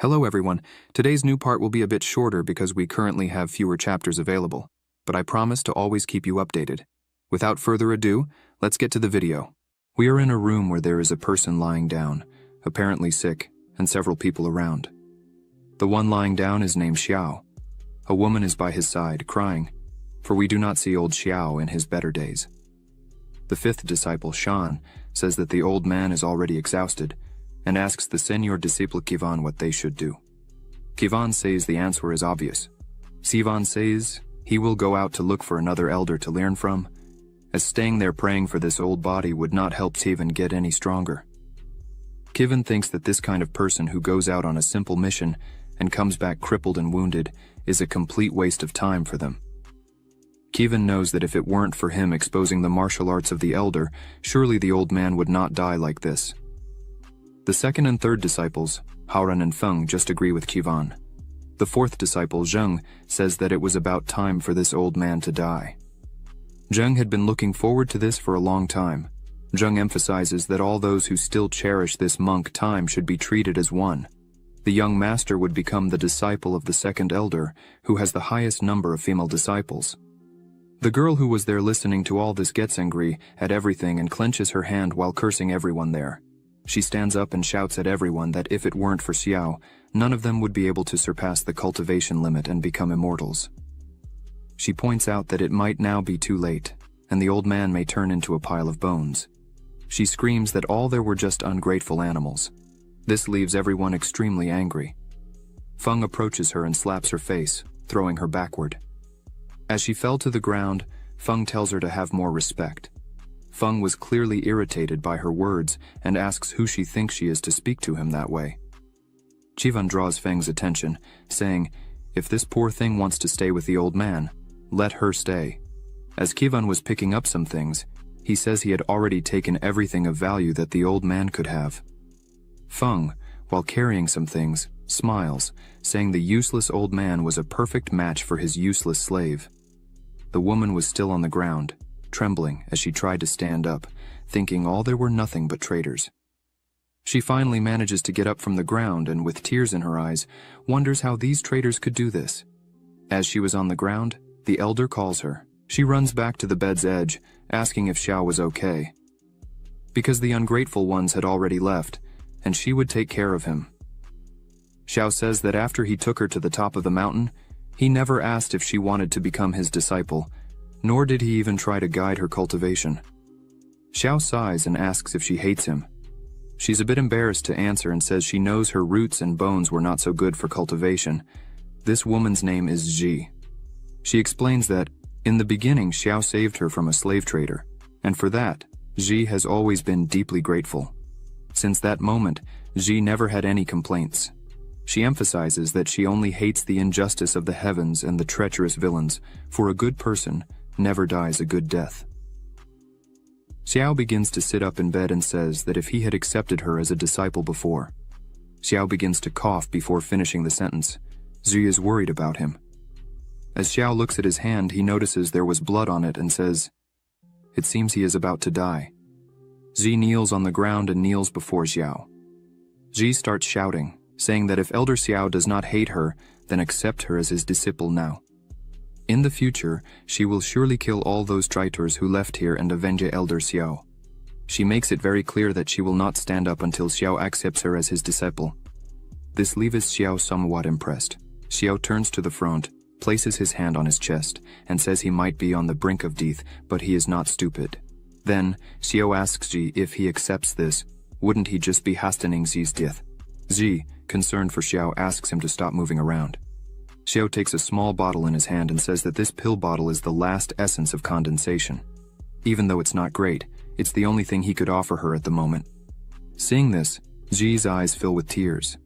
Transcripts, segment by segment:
Hello everyone, today's new part will be a bit shorter because we currently have fewer chapters available, but I promise to always keep you updated. Without further ado, let's get to the video. We are in a room where there is a person lying down, apparently sick, and several people around. The one lying down is named Xiao. A woman is by his side, crying, for we do not see old Xiao in his better days. The fifth disciple, Shan, says that the old man is already exhausted, and asks the senior disciple Kivan what they should do. Kivan says the answer is obvious. Sivan says he will go out to look for another elder to learn from, as staying there praying for this old body would not help Kivan get any stronger. Kivan thinks that this kind of person who goes out on a simple mission and comes back crippled and wounded is a complete waste of time for them. Kivan knows that if it weren't for him exposing the martial arts of the elder, surely the old man would not die like this. The second and third disciples, Haoran and Feng, just agree with Kivan. The fourth disciple, Zheng, says that it was about time for this old man to die. Zheng had been looking forward to this for a long time. Zheng emphasizes that all those who still cherish this monk time should be treated as one. The young master would become the disciple of the second elder, who has the highest number of female disciples. The girl who was there listening to all this gets angry at everything and clenches her hand while cursing everyone there. She stands up and shouts at everyone that if it weren't for Xiao, none of them would be able to surpass the cultivation limit and become immortals. She points out that it might now be too late, and the old man may turn into a pile of bones. She screams that all there were just ungrateful animals. This leaves everyone extremely angry. Feng approaches her and slaps her face, throwing her backward. As she fell to the ground, Feng tells her to have more respect. Feng was clearly irritated by her words and asks who she thinks she is to speak to him that way. Chivan draws Feng's attention, saying, if this poor thing wants to stay with the old man, let her stay. As Kivan was picking up some things, he says he had already taken everything of value that the old man could have. Feng, while carrying some things, smiles, saying the useless old man was a perfect match for his useless slave. The woman was still on the ground, trembling as she tried to stand up, thinking all there were nothing but traitors. She finally manages to get up from the ground and, with tears in her eyes, wonders how these traitors could do this. As she was on the ground, the elder calls her. She runs back to the bed's edge, asking if Xiao was okay. Because the ungrateful ones had already left, and she would take care of him. Xiao says that after he took her to the top of the mountain, he never asked if she wanted to become his disciple, nor did he even try to guide her cultivation. Xiao sighs and asks if she hates him. She's a bit embarrassed to answer and says she knows her roots and bones were not so good for cultivation. This woman's name is Ji. She explains that, in the beginning, Xiao saved her from a slave trader, and for that, Ji has always been deeply grateful. Since that moment, Ji never had any complaints. She emphasizes that she only hates the injustice of the heavens and the treacherous villains, for a good person never dies a good death. Xiao begins to sit up in bed and says that if he had accepted her as a disciple before. Xiao begins to cough before finishing the sentence. Zhi is worried about him. As Xiao looks at his hand, he notices there was blood on it and says, it seems he is about to die. Zhi kneels on the ground and kneels before Xiao. Zhi starts shouting, saying that if Elder Xiao does not hate her, then accept her as his disciple now. In the future, she will surely kill all those traitors who left here and avenge Elder Xiao. She makes it very clear that she will not stand up until Xiao accepts her as his disciple. This leaves Xiao somewhat impressed. Xiao turns to the front, places his hand on his chest, and says he might be on the brink of death, but he is not stupid. Then, Xiao asks Ji if he accepts this, wouldn't he just be hastening Zi's death? Ji, concerned for Xiao, asks him to stop moving around. Xiao takes a small bottle in his hand and says that this pill bottle is the last essence of condensation. Even though it's not great, it's the only thing he could offer her at the moment. Seeing this, Ji's eyes fill with tears.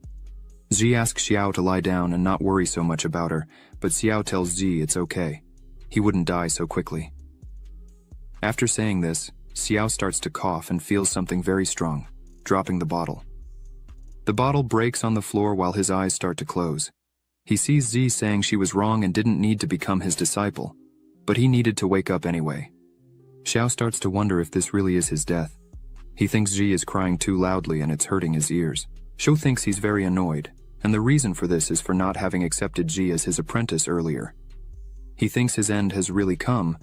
Ji asks Xiao to lie down and not worry so much about her, but Xiao tells Ji it's okay. He wouldn't die so quickly. After saying this, Xiao starts to cough and feels something very strong, dropping the bottle. The bottle breaks on the floor while his eyes start to close. He sees Zi saying she was wrong and didn't need to become his disciple, but he needed to wake up anyway. Xiao starts to wonder if this really is his death. He thinks Zi is crying too loudly and it's hurting his ears. Xiao thinks he's very annoyed, and the reason for this is for not having accepted Ji as his apprentice earlier. He thinks his end has really come,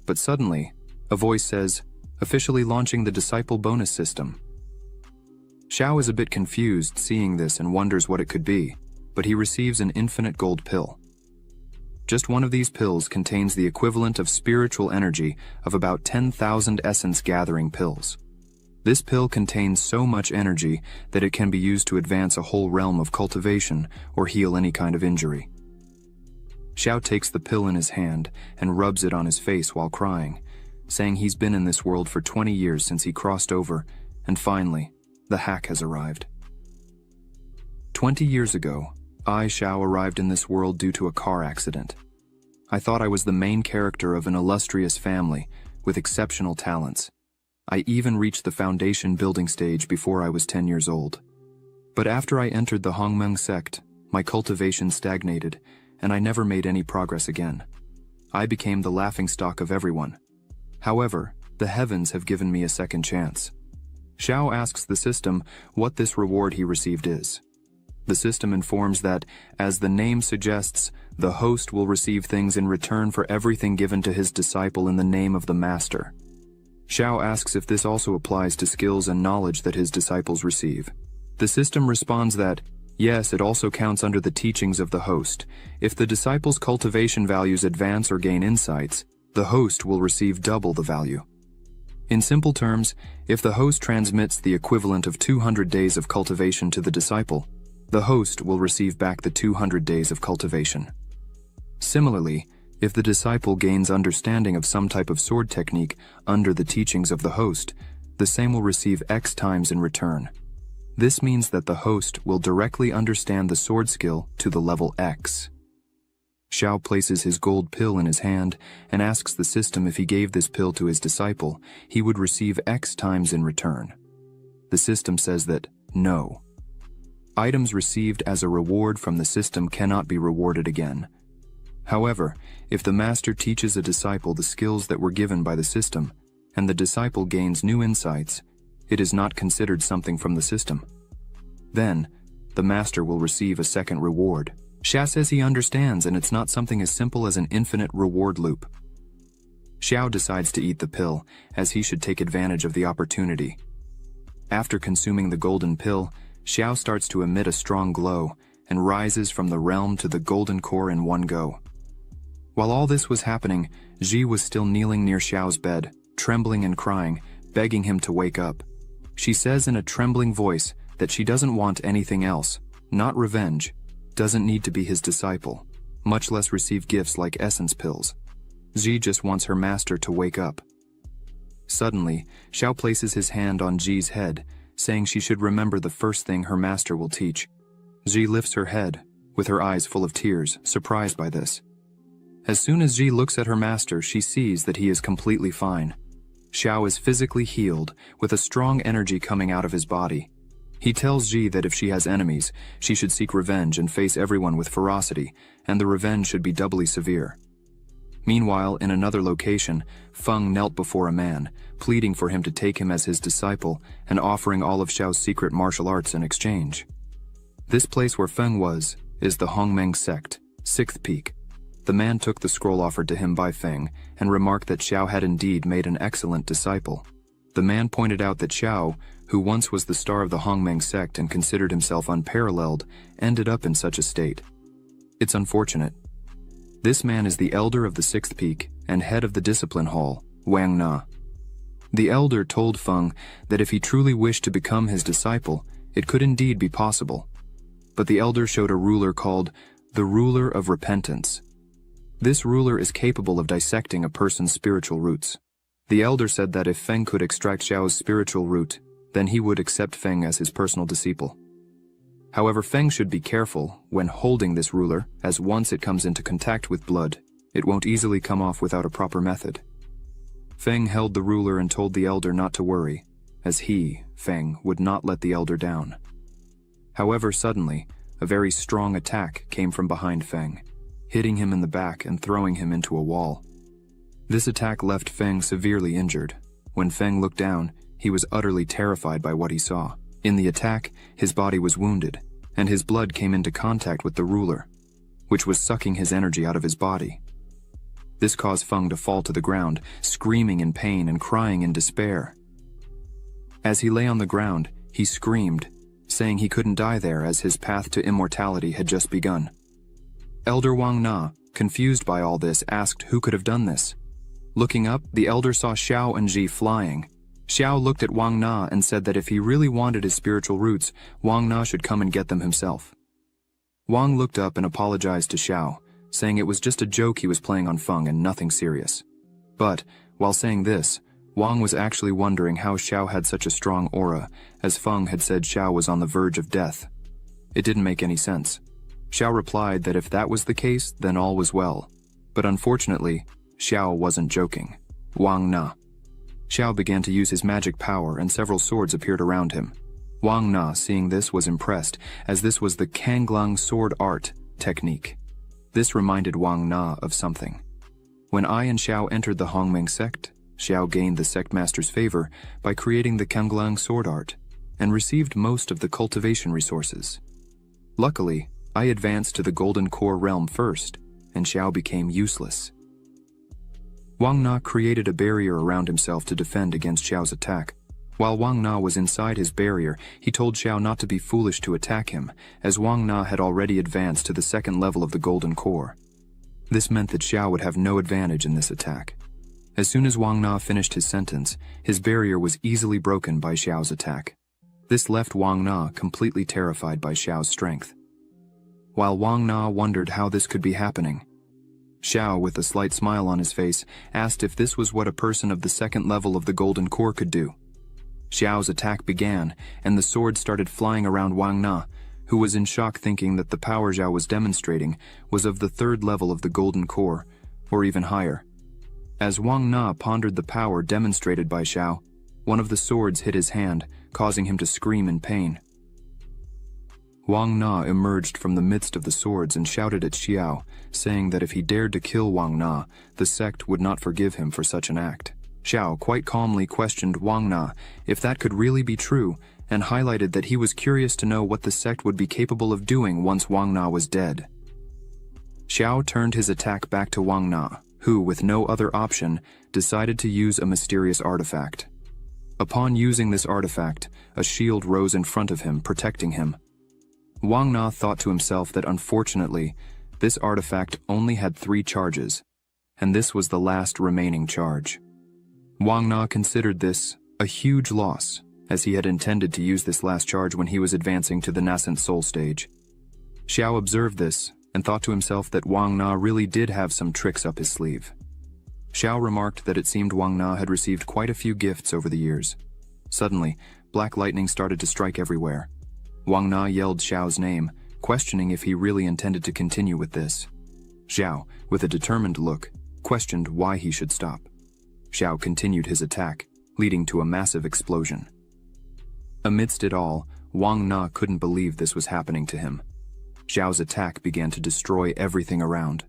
but suddenly, a voice says, officially launching the disciple bonus system. Xiao is a bit confused seeing this and wonders what it could be, but he receives an infinite gold pill. Just one of these pills contains the equivalent of spiritual energy of about 10,000 essence gathering pills. This pill contains so much energy that it can be used to advance a whole realm of cultivation or heal any kind of injury. Xiao takes the pill in his hand and rubs it on his face while crying, saying he's been in this world for 20 years since he crossed over, and finally, the hack has arrived. 20 years ago, I, Xiao, arrived in this world due to a car accident. I thought I was the main character of an illustrious family with exceptional talents. I even reached the foundation building stage before I was 10 years old. But after I entered the Hongmeng sect, my cultivation stagnated, and I never made any progress again. I became the laughingstock of everyone. However, the heavens have given me a second chance. Xiao asks the system what this reward he received is. The system informs that, as the name suggests, the host will receive things in return for everything given to his disciple in the name of the master. Xiao asks if this also applies to skills and knowledge that his disciples receive. The system responds that, yes, it also counts under the teachings of the host. If the disciple's cultivation values advance or gain insights, the host will receive double the value. In simple terms, if the host transmits the equivalent of 200 days of cultivation to the disciple, the host will receive back the 200 days of cultivation. Similarly, if the disciple gains understanding of some type of sword technique under the teachings of the host, the same will receive X times in return. This means that the host will directly understand the sword skill to the level X. Xiao places his gold pill in his hand and asks the system if he gave this pill to his disciple, he would receive X times in return. The system says that, no. Items received as a reward from the system cannot be rewarded again. However, if the master teaches a disciple the skills that were given by the system, and the disciple gains new insights, it is not considered something from the system. Then, the master will receive a second reward. Xiao says he understands and it's not something as simple as an infinite reward loop. Xiao decides to eat the pill, as he should take advantage of the opportunity. After consuming the golden pill, Xiao starts to emit a strong glow and rises from the realm to the golden core in one go. While all this was happening, Ji was still kneeling near Xiao's bed, trembling and crying, begging him to wake up. She says in a trembling voice that she doesn't want anything else, not revenge, doesn't need to be his disciple, much less receive gifts like essence pills. Ji just wants her master to wake up. Suddenly, Xiao places his hand on Ji's head, saying she should remember the first thing her master will teach. Ji lifts her head, with her eyes full of tears, surprised by this. As soon as Ji looks at her master, she sees that he is completely fine. Xiao is physically healed, with a strong energy coming out of his body. He tells Ji that if she has enemies, she should seek revenge and face everyone with ferocity, and the revenge should be doubly severe. Meanwhile, in another location, Feng knelt before a man, pleading for him to take him as his disciple and offering all of Xiao's secret martial arts in exchange. This place where Feng was is the Hongmeng sect, 6th peak. The man took the scroll offered to him by Feng and remarked that Xiao had indeed made an excellent disciple. The man pointed out that Xiao, who once was the star of the Hongmeng sect and considered himself unparalleled, ended up in such a state. It's unfortunate. This man is the elder of the 6th peak and head of the discipline hall, Wang Na. The elder told Feng that if he truly wished to become his disciple, it could indeed be possible. But the elder showed a ruler called the Ruler of Repentance. This ruler is capable of dissecting a person's spiritual roots. The elder said that if Feng could extract Xiao's spiritual root, then he would accept Feng as his personal disciple. However, Feng should be careful when holding this ruler, as once it comes into contact with blood, it won't easily come off without a proper method. Feng held the ruler and told the elder not to worry, as he, Feng, would not let the elder down. However, suddenly, a very strong attack came from behind Feng, hitting him in the back and throwing him into a wall. This attack left Feng severely injured. When Feng looked down, he was utterly terrified by what he saw. In the attack, his body was wounded, and his blood came into contact with the ruler, which was sucking his energy out of his body. This caused Feng to fall to the ground, screaming in pain and crying in despair. As he lay on the ground, he screamed, saying he couldn't die there as his path to immortality had just begun. Elder Wang Na, confused by all this, asked who could have done this. Looking up, the elder saw Xiao and Ji flying. Xiao looked at Wang Na and said that if he really wanted his spiritual roots, Wang Na should come and get them himself. Wang looked up and apologized to Xiao, saying it was just a joke he was playing on Feng and nothing serious. But, while saying this, Wang was actually wondering how Xiao had such a strong aura, as Feng had said Xiao was on the verge of death. It didn't make any sense. Xiao replied that if that was the case, then all was well. But unfortunately, Xiao wasn't joking. Wang Na. Xiao began to use his magic power and several swords appeared around him. Wang Na, seeing this, was impressed, as this was the Kanglang sword art technique. This reminded Wang Na of something. When I and Xiao entered the Hongmeng sect, Xiao gained the sect master's favor by creating the Kanglang sword art, and received most of the cultivation resources. Luckily, I advanced to the Golden Core realm first, and Xiao became useless. Wang Na created a barrier around himself to defend against Xiao's attack. While Wang Na was inside his barrier, he told Xiao not to be foolish to attack him, as Wang Na had already advanced to the second level of the Golden Core. This meant that Xiao would have no advantage in this attack. As soon as Wang Na finished his sentence, his barrier was easily broken by Xiao's attack. This left Wang Na completely terrified by Xiao's strength. While Wang Na wondered how this could be happening, Xiao, with a slight smile on his face, asked if this was what a person of the second level of the Golden Core could do. Xiao's attack began, and the sword started flying around Wang Na, who was in shock thinking that the power Xiao was demonstrating was of the third level of the Golden Core, or even higher. As Wang Na pondered the power demonstrated by Xiao, one of the swords hit his hand, causing him to scream in pain. Wang Na emerged from the midst of the swords and shouted at Xiao, saying that if he dared to kill Wang Na, the sect would not forgive him for such an act. Xiao quite calmly questioned Wang Na if that could really be true, and highlighted that he was curious to know what the sect would be capable of doing once Wang Na was dead. Xiao turned his attack back to Wang Na, who, with no other option, decided to use a mysterious artifact. Upon using this artifact, a shield rose in front of him, protecting him. Wang Na thought to himself that unfortunately, this artifact only had 3 charges, and this was the last remaining charge. Wang Na considered this a huge loss, as he had intended to use this last charge when he was advancing to the nascent soul stage. Xiao observed this, and thought to himself that Wang Na really did have some tricks up his sleeve. Xiao remarked that it seemed Wang Na had received quite a few gifts over the years. Suddenly, black lightning started to strike everywhere. Wang Na yelled Xiao's name, questioning if he really intended to continue with this. Xiao, with a determined look, questioned why he should stop. Xiao continued his attack, leading to a massive explosion. Amidst it all, Wang Na couldn't believe this was happening to him. Xiao's attack began to destroy everything around.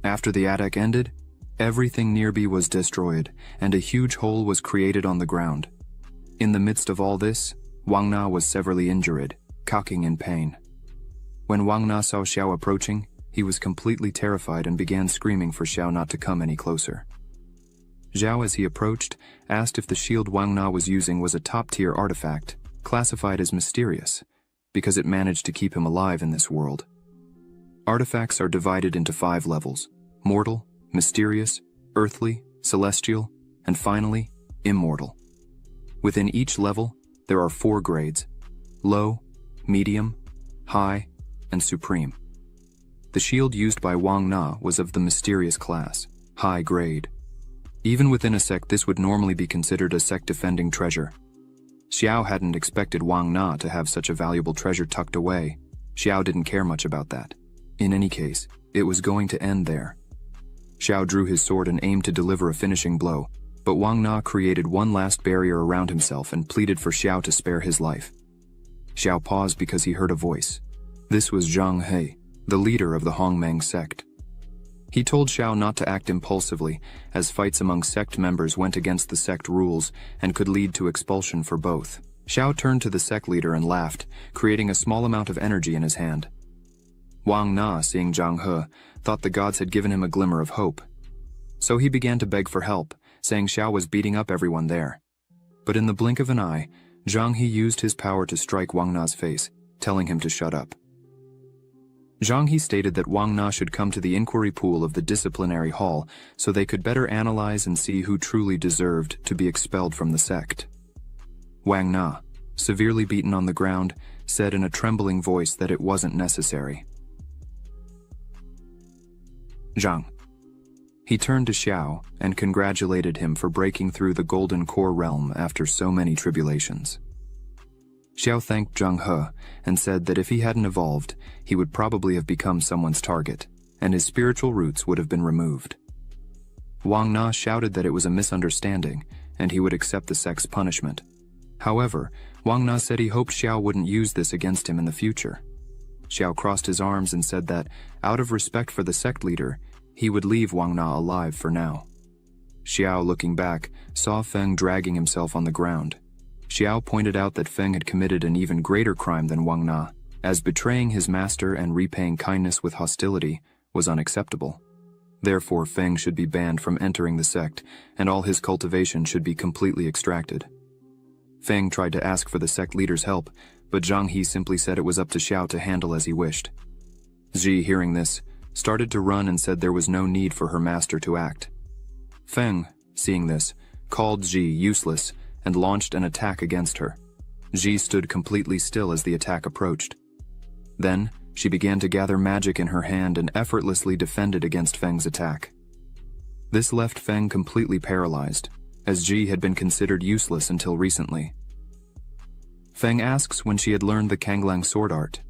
After the attack ended, everything nearby was destroyed, and a huge hole was created on the ground. In the midst of all this, Wang Na was severely injured, cocking in pain. When Wang Na saw Xiao approaching, he was completely terrified and began screaming for Xiao not to come any closer. Xiao, as he approached, asked if the shield Wang Na was using was a top-tier artifact, classified as mysterious, because it managed to keep him alive in this world. Artifacts are divided into 5 levels: mortal, mysterious, earthly, celestial, and finally, immortal. Within each level, there are 4 grades: low, medium, high, and supreme. The shield used by Wang Na was of the mysterious class, high grade. Even within a sect, this would normally be considered a sect-defending treasure. Xiao hadn't expected Wang Na to have such a valuable treasure tucked away. Xiao didn't care much about that. In any case, it was going to end there. Xiao drew his sword and aimed to deliver a finishing blow, but Wang Na created one last barrier around himself and pleaded for Xiao to spare his life. Xiao paused because he heard a voice. This was Zhang He, the leader of the Hongmeng sect. He told Xiao not to act impulsively, as fights among sect members went against the sect rules and could lead to expulsion for both. Xiao turned to the sect leader and laughed, creating a small amount of energy in his hand. Wang Na, seeing Zhang He, thought the gods had given him a glimmer of hope. So he began to beg for help, saying Xiao was beating up everyone there. But in the blink of an eye, Zhang He used his power to strike Wang Na's face, telling him to shut up. Zhang He stated that Wang Na should come to the inquiry pool of the disciplinary hall so they could better analyze and see who truly deserved to be expelled from the sect. Wang Na, severely beaten on the ground, said in a trembling voice that it wasn't necessary. Zhang. He turned to Xiao and congratulated him for breaking through the Golden Core realm after so many tribulations. Xiao thanked Zhang He and said that if he hadn't evolved, he would probably have become someone's target, and his spiritual roots would have been removed. Wang Na shouted that it was a misunderstanding, and he would accept the sect's punishment. However, Wang Na said he hoped Xiao wouldn't use this against him in the future. Xiao crossed his arms and said that, out of respect for the sect leader, he would leave Wang Na alive for now. Xiao, looking back, saw Feng dragging himself on the ground. Xiao pointed out that Feng had committed an even greater crime than Wang Na, as betraying his master and repaying kindness with hostility was unacceptable. Therefore, Feng should be banned from entering the sect, and all his cultivation should be completely extracted. Feng tried to ask for the sect leader's help, but Zhang He simply said it was up to Xiao to handle as he wished. Ji, hearing this, started to run and said there was no need for her master to act. Feng, seeing this, called Ji useless and launched an attack against her. Ji stood completely still as the attack approached. Then, she began to gather magic in her hand and effortlessly defended against Feng's attack. This left Feng completely paralyzed, as Ji had been considered useless until recently. Feng asks when she had learned the Kanglang sword art.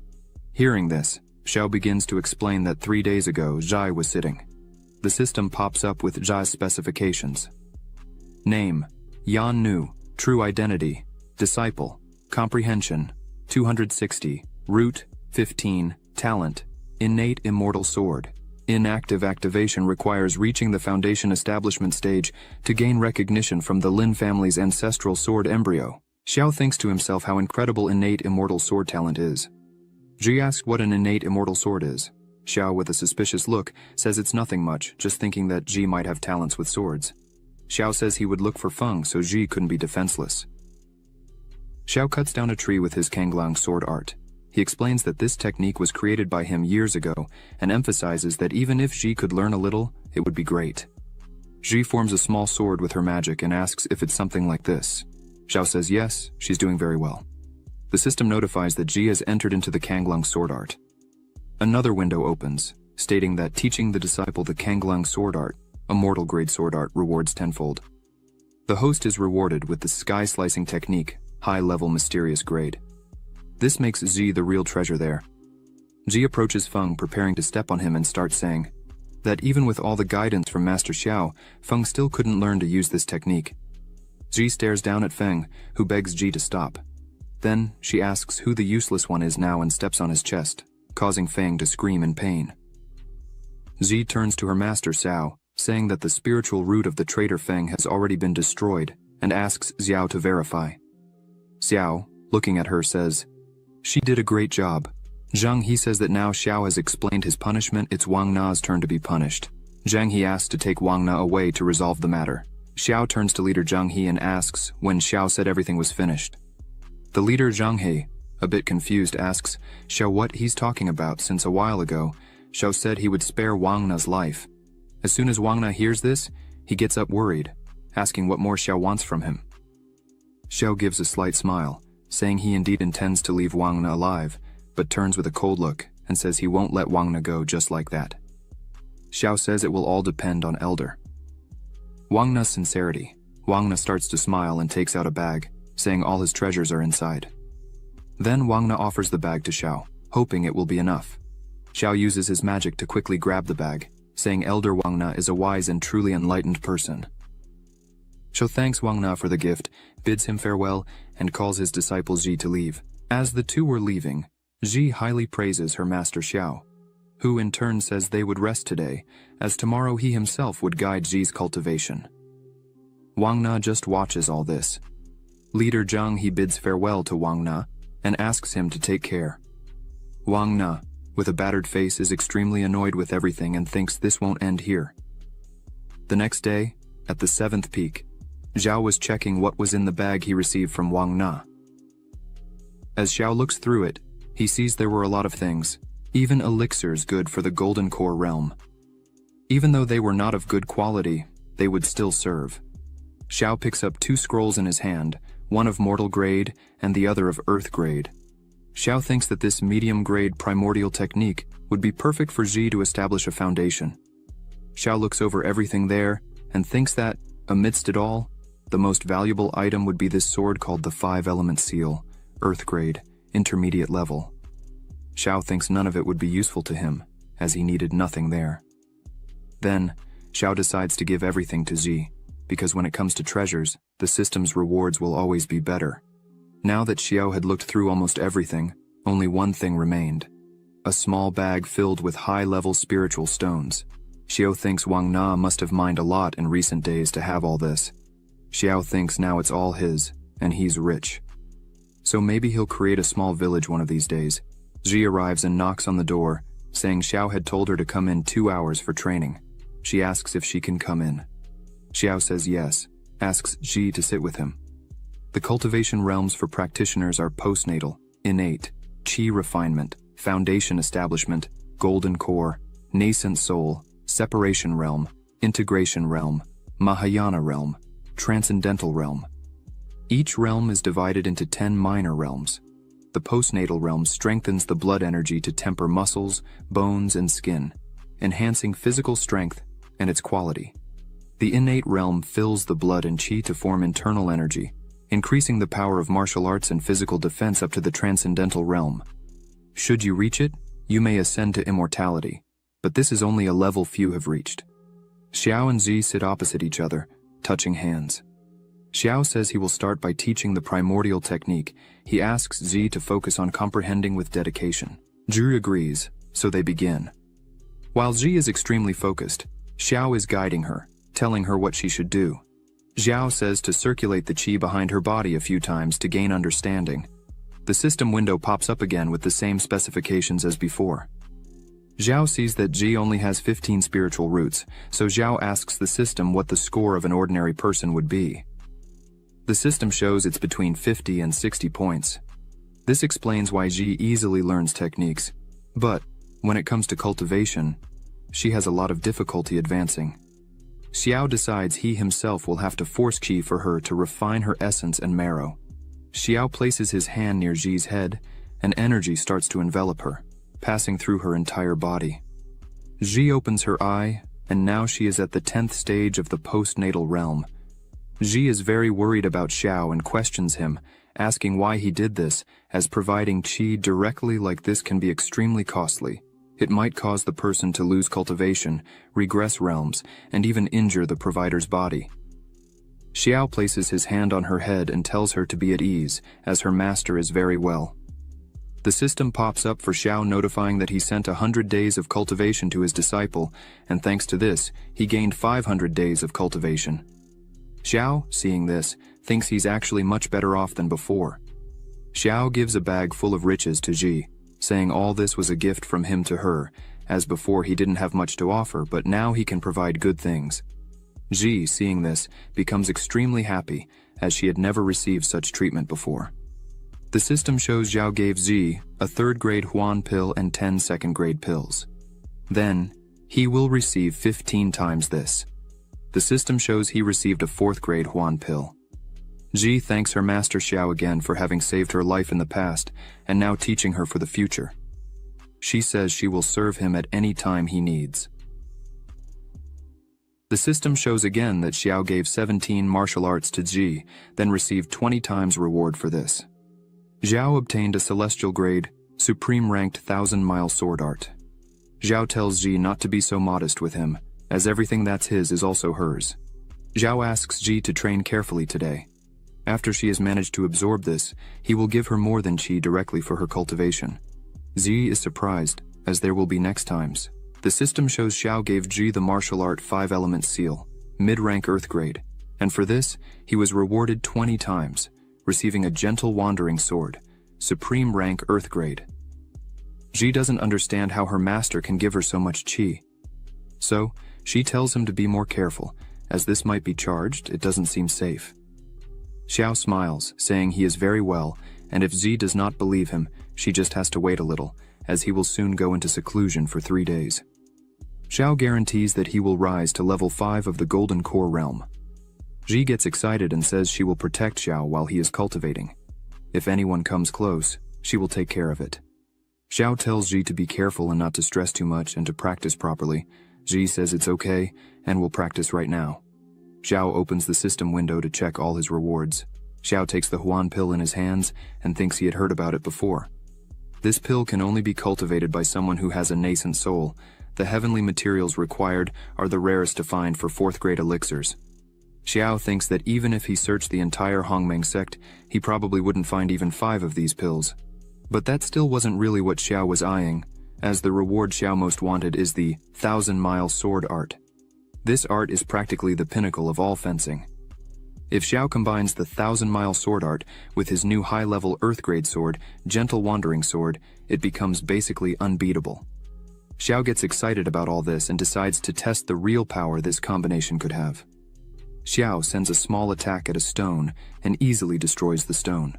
Hearing this, Xiao begins to explain that 3 days ago Zhai was sitting. The system pops up with Zhai's specifications. Name: Yan Nu, true identity, disciple, comprehension, 260, root, 15, talent, innate immortal sword. Inactive activation requires reaching the foundation establishment stage to gain recognition from the Lin family's ancestral sword embryo. Xiao thinks to himself how incredible innate immortal sword talent is. Ji asked what an innate immortal sword is. Xiao, with a suspicious look, says it's nothing much, just thinking that Ji might have talents with swords. Xiao says he would look for Feng so Ji couldn't be defenseless. Xiao cuts down a tree with his Kanglang sword art. He explains that this technique was created by him years ago and emphasizes that even if Ji could learn a little, it would be great. Ji forms a small sword with her magic and asks if it's something like this. Xiao says yes, she's doing very well. The system notifies that Ji has entered into the Kanglang sword art. Another window opens, stating that teaching the disciple the Kanglang sword art, a mortal grade sword art, rewards tenfold. The host is rewarded with the sky-slicing technique, high-level mysterious grade. This makes Ji the real treasure there. Ji approaches Feng, preparing to step on him, and starts saying that even with all the guidance from Master Xiao, Feng still couldn't learn to use this technique. Ji stares down at Feng, who begs Ji to stop. Then, she asks who the useless one is now and steps on his chest, causing Feng to scream in pain. Ji turns to her master Xiao, saying that the spiritual root of the traitor Feng has already been destroyed, and asks Xiao to verify. Xiao, looking at her, says, "She did a great job." Zhang He says that now Xiao has explained his punishment, it's Wang Na's turn to be punished. Zhang He asks to take Wang Na away to resolve the matter. Xiao turns to leader Zhang He and asks when Xiao said everything was finished. The leader Zhang He, a bit confused, asks Xiao what he's talking about, since a while ago, Xiao said he would spare Wang Na's life. As soon as Wang Na hears this, he gets up worried, asking what more Xiao wants from him. Xiao gives a slight smile, saying he indeed intends to leave Wang Na alive, but turns with a cold look and says he won't let Wang Na go just like that. Xiao says it will all depend on Elder. Wang Na's sincerity. Wang Na starts to smile and takes out a bag, saying all his treasures are inside. Then Wang Na offers the bag to Xiao, hoping it will be enough. Xiao uses his magic to quickly grab the bag, saying Elder Wang Na is a wise and truly enlightened person. Xiao thanks Wang Na for the gift, bids him farewell, and calls his disciple Ji to leave. As the two were leaving, Ji highly praises her master Xiao, who in turn says they would rest today, as tomorrow he himself would guide Ji's cultivation. Wang Na just watches all this. Leader Zhang he bids farewell to Wang Na and asks him to take care. Wang Na, with a battered face, is extremely annoyed with everything and thinks this won't end here. The next day, at the 7th peak, Xiao was checking what was in the bag he received from Wang Na. As Xiao looks through it, he sees there were a lot of things, even elixirs good for the Golden Core realm. Even though they were not of good quality, they would still serve. Xiao picks up 2 scrolls in his hand, one of mortal grade and the other of earth grade. Xiao thinks that this medium-grade primordial technique would be perfect for Ji to establish a foundation. Xiao looks over everything there and thinks that, amidst it all, the most valuable item would be this sword called the 5-element seal, earth grade, intermediate level. Xiao thinks none of it would be useful to him, as he needed nothing there. Then, Xiao decides to give everything to Ji, because when it comes to treasures, the system's rewards will always be better. Now that Xiao had looked through almost everything, only one thing remained. A small bag filled with high-level spiritual stones. Xiao thinks Wang Na must have mined a lot in recent days to have all this. Xiao thinks now it's all his, and he's rich. So maybe he'll create a small village one of these days. Ji arrives and knocks on the door, saying Xiao had told her to come in 2 hours for training. She asks if she can come in. Xiao says yes, asks Ji to sit with him. The cultivation realms for practitioners are postnatal, innate, chi refinement, foundation establishment, golden core, nascent soul, separation realm, integration realm, Mahayana realm, transcendental realm. Each realm is divided into 10 minor realms. The postnatal realm strengthens the blood energy to temper muscles, bones, and skin, enhancing physical strength and its quality. The innate realm fills the blood and chi to form internal energy, increasing the power of martial arts and physical defense up to the transcendental realm. Should you reach it, you may ascend to immortality, but this is only a level few have reached. Xiao and Ji sit opposite each other, touching hands. Xiao says he will start by teaching the primordial technique. He asks Ji to focus on comprehending with dedication. Ji agrees, so they begin. While Ji is extremely focused, Xiao is guiding her, telling her what she should do. Xiao says to circulate the qi behind her body a few times to gain understanding. The system window pops up again with the same specifications as before. Xiao sees that Ji only has 15 spiritual roots, so Xiao asks the system what the score of an ordinary person would be. The system shows it's between 50 and 60 points. This explains why Ji easily learns techniques, but when it comes to cultivation, she has a lot of difficulty advancing. Xiao decides he himself will have to force qi for her to refine her essence and marrow. Xiao places his hand near Ji's head, and energy starts to envelop her, passing through her entire body. Ji opens her eye, and now she is at the 10th stage of the postnatal realm. Ji is very worried about Xiao and questions him, asking why he did this, as providing qi directly like this can be extremely costly. It might cause the person to lose cultivation, regress realms, and even injure the provider's body. Xiao places his hand on her head and tells her to be at ease, as her master is very well. The system pops up for Xiao, notifying that he sent 100 days of cultivation to his disciple, and thanks to this, he gained 500 days of cultivation. Xiao, seeing this, thinks he's actually much better off than before. Xiao gives a bag full of riches to Ji, saying all this was a gift from him to her, as before he didn't have much to offer, but now he can provide good things. Ji, seeing this, becomes extremely happy, as she had never received such treatment before. The system shows Xiao gave Ji a 3rd-grade Huan pill and 10 2nd-grade pills. Then, he will receive 15 times this. The system shows he received a 4th-grade Huan pill. Ji thanks her master Xiao again for having saved her life in the past and now teaching her for the future. She says she will serve him at any time he needs. The system shows again that Xiao gave 17 martial arts to Ji, then received 20 times reward for this. Xiao obtained a celestial grade, supreme-ranked 1,000-mile sword art. Xiao tells Ji not to be so modest with him, as everything that's his is also hers. Xiao asks Ji to train carefully today. After she has managed to absorb this, he will give her more than qi directly for her cultivation. Ji is surprised, as there will be next times. The system shows Xiao gave Ji the martial art 5-element seal, mid-rank earth grade, and for this, he was rewarded 20 times, receiving a gentle wandering sword, supreme rank Earth grade. Ji doesn't understand how her master can give her so much qi. So, she tells him to be more careful, as this might be charged, it doesn't seem safe. Xiao smiles, saying he is very well, and if Ji does not believe him, she just has to wait a little, as he will soon go into seclusion for 3 days. Xiao guarantees that he will rise to level 5 of the Golden Core realm. Ji gets excited and says she will protect Xiao while he is cultivating. If anyone comes close, she will take care of it. Xiao tells Ji to be careful and not to stress too much and to practice properly. Ji says it's okay and will practice right now. Xiao opens the system window to check all his rewards. Xiao takes the Huan pill in his hands and thinks he had heard about it before. This pill can only be cultivated by someone who has a nascent soul. The heavenly materials required are the rarest to find for 4th grade elixirs. Xiao thinks that even if he searched the entire Hongmeng sect, he probably wouldn't find even 5 of these pills. But that still wasn't really what Xiao was eyeing, as the reward Xiao most wanted is the 1,000-mile sword art. This art is practically the pinnacle of all fencing. If Xiao combines the 1,000-mile sword art with his new high-level Earth-grade sword, Gentle Wandering Sword, it becomes basically unbeatable. Xiao gets excited about all this and decides to test the real power this combination could have. Xiao sends a small attack at a stone and easily destroys the stone.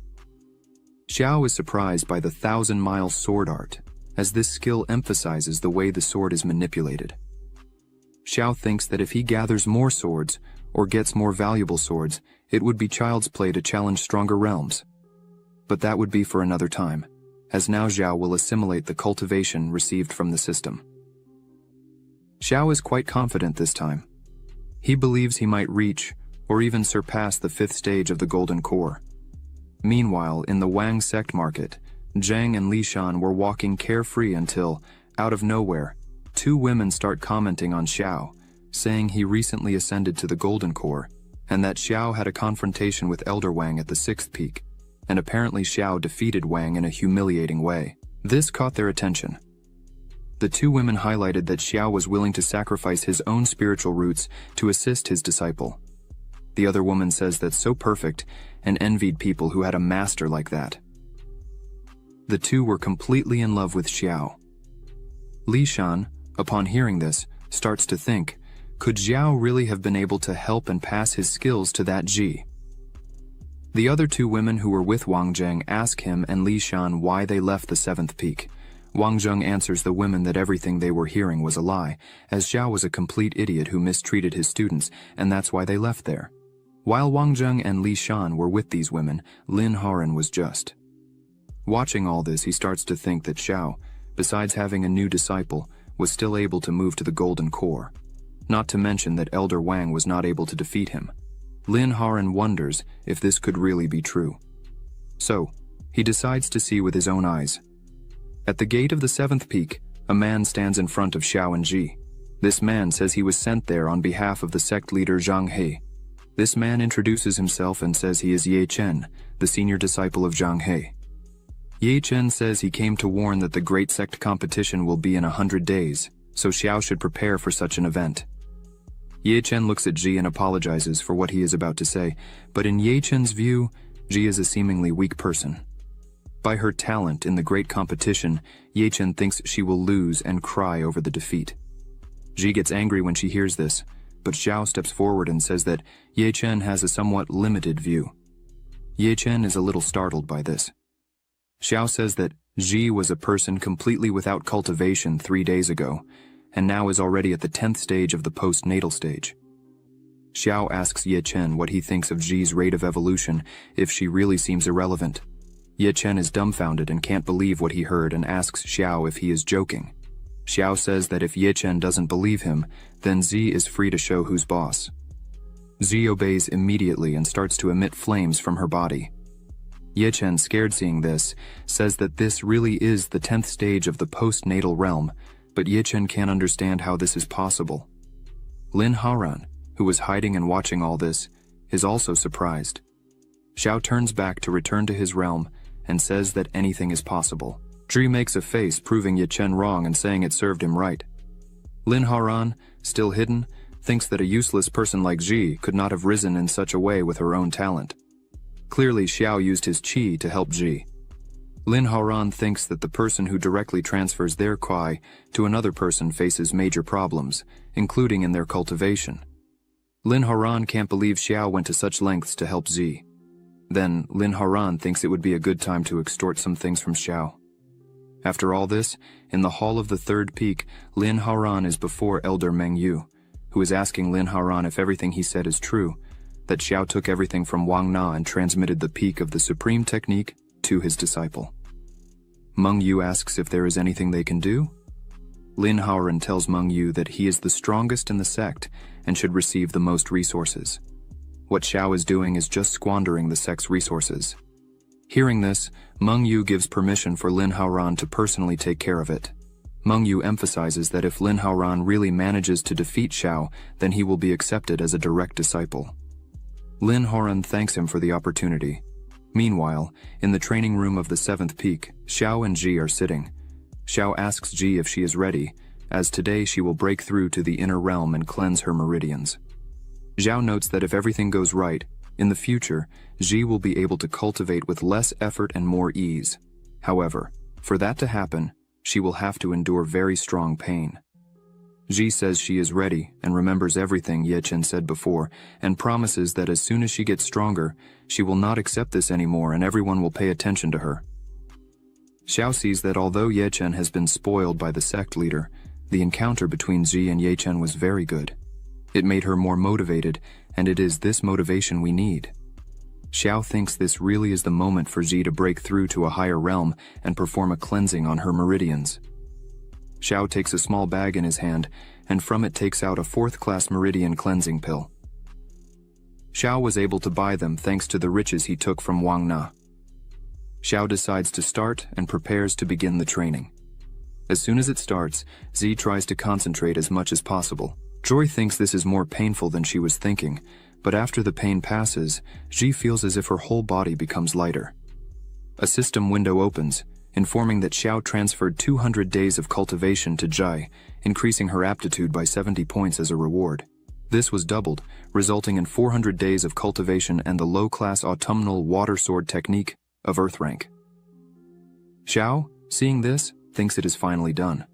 Xiao is surprised by the 1,000-mile sword art, as this skill emphasizes the way the sword is manipulated. Xiao thinks that if he gathers more swords, or gets more valuable swords, it would be child's play to challenge stronger realms. But that would be for another time, as now Xiao will assimilate the cultivation received from the system. Xiao is quite confident this time. He believes he might reach, or even surpass the 5th stage of the Golden Core. Meanwhile, in the Wang sect market, Zhang and Li Shan were walking carefree until, out of nowhere, 2 women start commenting on Xiao, saying he recently ascended to the Golden Core, and that Xiao had a confrontation with Elder Wang at the 6th peak, and apparently Xiao defeated Wang in a humiliating way. This caught their attention. The 2 women highlighted that Xiao was willing to sacrifice his own spiritual roots to assist his disciple. The other woman says that's so perfect and envied people who had a master like that. The 2 were completely in love with Xiao. Li Shan, upon hearing this, starts to think, could Xiao really have been able to help and pass his skills to that Ji? The other 2 women who were with Wang Zheng ask him and Li Shan why they left the 7th peak. Wang Zheng answers the women that everything they were hearing was a lie, as Xiao was a complete idiot who mistreated his students, and that's why they left there. While Wang Zheng and Li Shan were with these women, Lin Haran was just. Watching all this, he starts to think that Xiao, besides having a new disciple, was still able to move to the Golden Core. Not to mention that Elder Wang was not able to defeat him. Lin Haran wonders if this could really be true. So, he decides to see with his own eyes. At the gate of the 7th peak, a man stands in front of Xiao and Ji. This man says he was sent there on behalf of the sect leader Zhang He. This man introduces himself and says he is Ye Chen, the senior disciple of Zhang He. Ye Chen says he came to warn that the great sect competition will be in 100 days, so Xiao should prepare for such an event. Ye Chen looks at Ji and apologizes for what he is about to say, but in Ye Chen's view, Ji is a seemingly weak person. By her talent in the great competition, Ye Chen thinks she will lose and cry over the defeat. Ji gets angry when she hears this, but Xiao steps forward and says that Ye Chen has a somewhat limited view. Ye Chen is a little startled by this. Xiao says that Ji was a person completely without cultivation 3 days ago, and now is already at the 10th stage of the postnatal stage. Xiao asks Ye Chen what he thinks of Ji's rate of evolution, if she really seems irrelevant. Ye Chen is dumbfounded and can't believe what he heard and asks Xiao if he is joking. Xiao says that if Ye Chen doesn't believe him, then Zi is free to show who's boss. Zi obeys immediately and starts to emit flames from her body. Ye Chen, scared seeing this, says that this really is the 10th stage of the postnatal realm, but Ye Chen can't understand how this is possible. Lin Haran, who was hiding and watching all this, is also surprised. Xiao turns back to return to his realm and says that anything is possible. Zhi makes a face proving Ye Chen wrong and saying it served him right. Lin Haran, still hidden, thinks that a useless person like Zhi could not have risen in such a way with her own talent. Clearly, Xiao used his qi to help Ji. Lin Haoran thinks that the person who directly transfers their qi to another person faces major problems, including in their cultivation. Lin Haoran can't believe Xiao went to such lengths to help Ji. Then, Lin Haoran thinks it would be a good time to extort some things from Xiao. After all this, in the hall of the third peak, Lin Haoran is before Elder Meng Yu, who is asking Lin Haoran if everything he said is true, that Xiao took everything from Wang Na and transmitted the peak of the supreme technique to his disciple. Meng Yu asks if there is anything they can do. Lin Haoran tells Meng Yu that he is the strongest in the sect and should receive the most resources. What Xiao is doing is just squandering the sect's resources. Hearing this, Meng Yu gives permission for Lin Haoran to personally take care of it. Meng Yu emphasizes that if Lin Haoran really manages to defeat Xiao, then he will be accepted as a direct disciple. Lin Haoran thanks him for the opportunity. Meanwhile, in the training room of the 7th peak, Xiao and Ji are sitting. Xiao asks Ji if she is ready, as today she will break through to the inner realm and cleanse her meridians. Xiao notes that if everything goes right, in the future, Ji will be able to cultivate with less effort and more ease. However, for that to happen, she will have to endure very strong pain. Ji says she is ready and remembers everything Ye Chen said before and promises that as soon as she gets stronger, she will not accept this anymore and everyone will pay attention to her. Xiao sees that although Ye Chen has been spoiled by the sect leader, the encounter between Ji and Ye Chen was very good. It made her more motivated, and it is this motivation we need. Xiao thinks this really is the moment for Ji to break through to a higher realm and perform a cleansing on her meridians. Xiao takes a small bag in his hand, and from it takes out a 4th-class meridian cleansing pill. Xiao was able to buy them thanks to the riches he took from Wang Na. Xiao decides to start and prepares to begin the training. As soon as it starts, Zi tries to concentrate as much as possible. Joy thinks this is more painful than she was thinking, but after the pain passes, Ji feels as if her whole body becomes lighter. A system window opens, informing that Xiao transferred 200 days of cultivation to Jai, increasing her aptitude by 70 points as a reward. This was doubled, resulting in 400 days of cultivation and the low-class autumnal water sword technique of Earth rank. Xiao, seeing this, thinks it is finally done.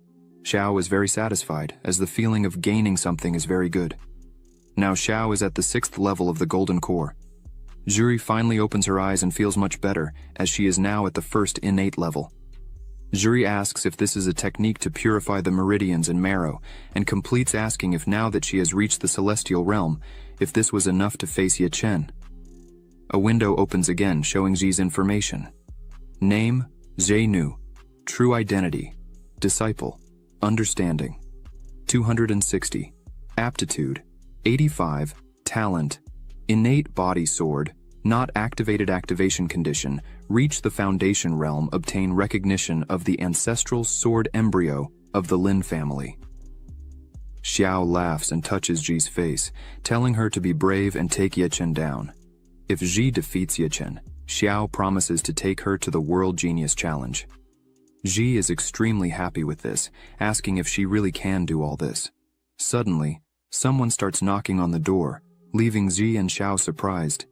Xiao is very satisfied, as the feeling of gaining something is very good. Now Xiao is at the 6th level of the Golden Core. Juri finally opens her eyes and feels much better, as she is now at the 1st innate level. Juri asks if this is a technique to purify the meridians and marrow, and completes asking if now that she has reached the celestial realm, if this was enough to face Ye Chen. A window opens again, showing Ji's information. Name, Zhenu. True identity. Disciple. Understanding. 260. Aptitude. 85. Talent. Innate body sword. Not activated activation condition. Reach the foundation realm. Obtain recognition of the ancestral sword embryo of the Lin family. Xiao laughs and touches Ji's face, telling her to be brave and take Ye Chen down. If Ji defeats Ye Chen, Xiao promises to take her to the World Genius Challenge. Ji is extremely happy with this, asking if she really can do all this. Suddenly, someone starts knocking on the door, leaving Ji and Xiao surprised.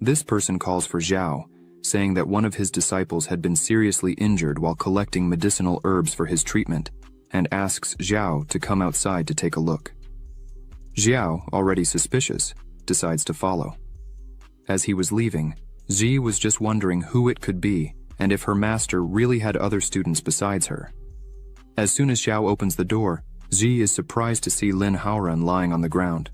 This person calls for Xiao, saying that one of his disciples had been seriously injured while collecting medicinal herbs for his treatment, and asks Xiao to come outside to take a look. Xiao, already suspicious, decides to follow. As he was leaving, Ji was just wondering who it could be, and if her master really had other students besides her. As soon as Xiao opens the door, Ji is surprised to see Lin Haoran lying on the ground.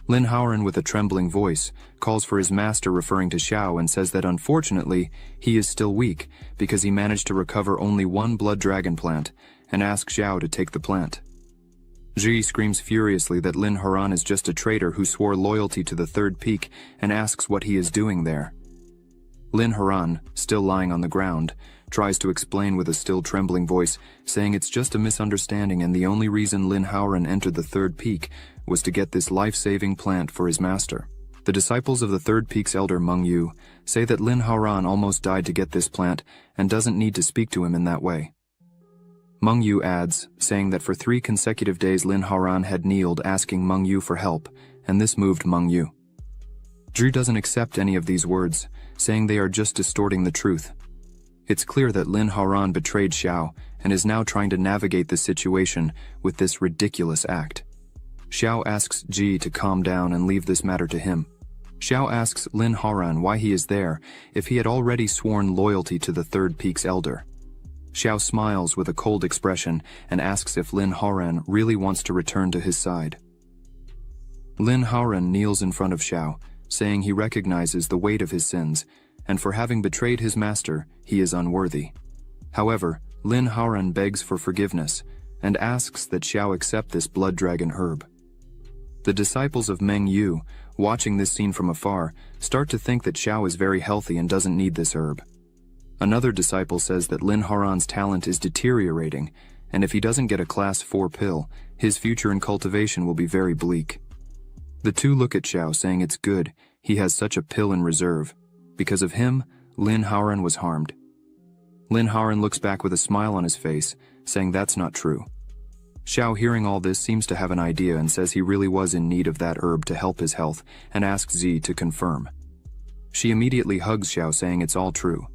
Lin Haoran, with a trembling voice, calls for his master, referring to Xiao, and says that unfortunately, he is still weak because he managed to recover only one blood dragon plant, and asks Xiao to take the plant. Ji screams furiously that Lin Haoran is just a traitor who swore loyalty to the 3rd peak and asks what he is doing there. Lin Haoran, still lying on the ground, tries to explain with a still trembling voice, saying it's just a misunderstanding and the only reason Lin Haoran entered the 3rd peak was to get this life-saving plant for his master. The disciples of the 3rd peak's elder Meng Yu say that Lin Haoran almost died to get this plant and doesn't need to speak to him in that way. Meng Yu adds, saying that for 3 consecutive days Lin Haoran had kneeled asking Meng Yu for help, and this moved Meng Yu. Zhi doesn't accept any of these words, saying they are just distorting the truth. It's clear that Lin Haoran betrayed Xiao and is now trying to navigate the situation with this ridiculous act. Xiao asks Zhi to calm down and leave this matter to him. Xiao asks Lin Haoran why he is there if he had already sworn loyalty to the Third Peak's elder. Xiao smiles with a cold expression and asks if Lin Haoran really wants to return to his side. Lin Haoran kneels in front of Xiao, saying he recognizes the weight of his sins, and for having betrayed his master, he is unworthy. However, Lin Haoran begs for forgiveness and asks that Xiao accept this blood dragon herb. The disciples of Meng Yu, watching this scene from afar, start to think that Xiao is very healthy and doesn't need this herb. Another disciple says that Lin Haoran's talent is deteriorating, and if he doesn't get a Class 4 pill, his future in cultivation will be very bleak. The two look at Xiao, saying it's good he has such a pill in reserve. Because of him, Lin Haoran was harmed. Lin Haoran looks back with a smile on his face, saying that's not true. Xiao, hearing all this, seems to have an idea and says he really was in need of that herb to help his health and asks Zhi to confirm. She immediately hugs Xiao, saying it's all true.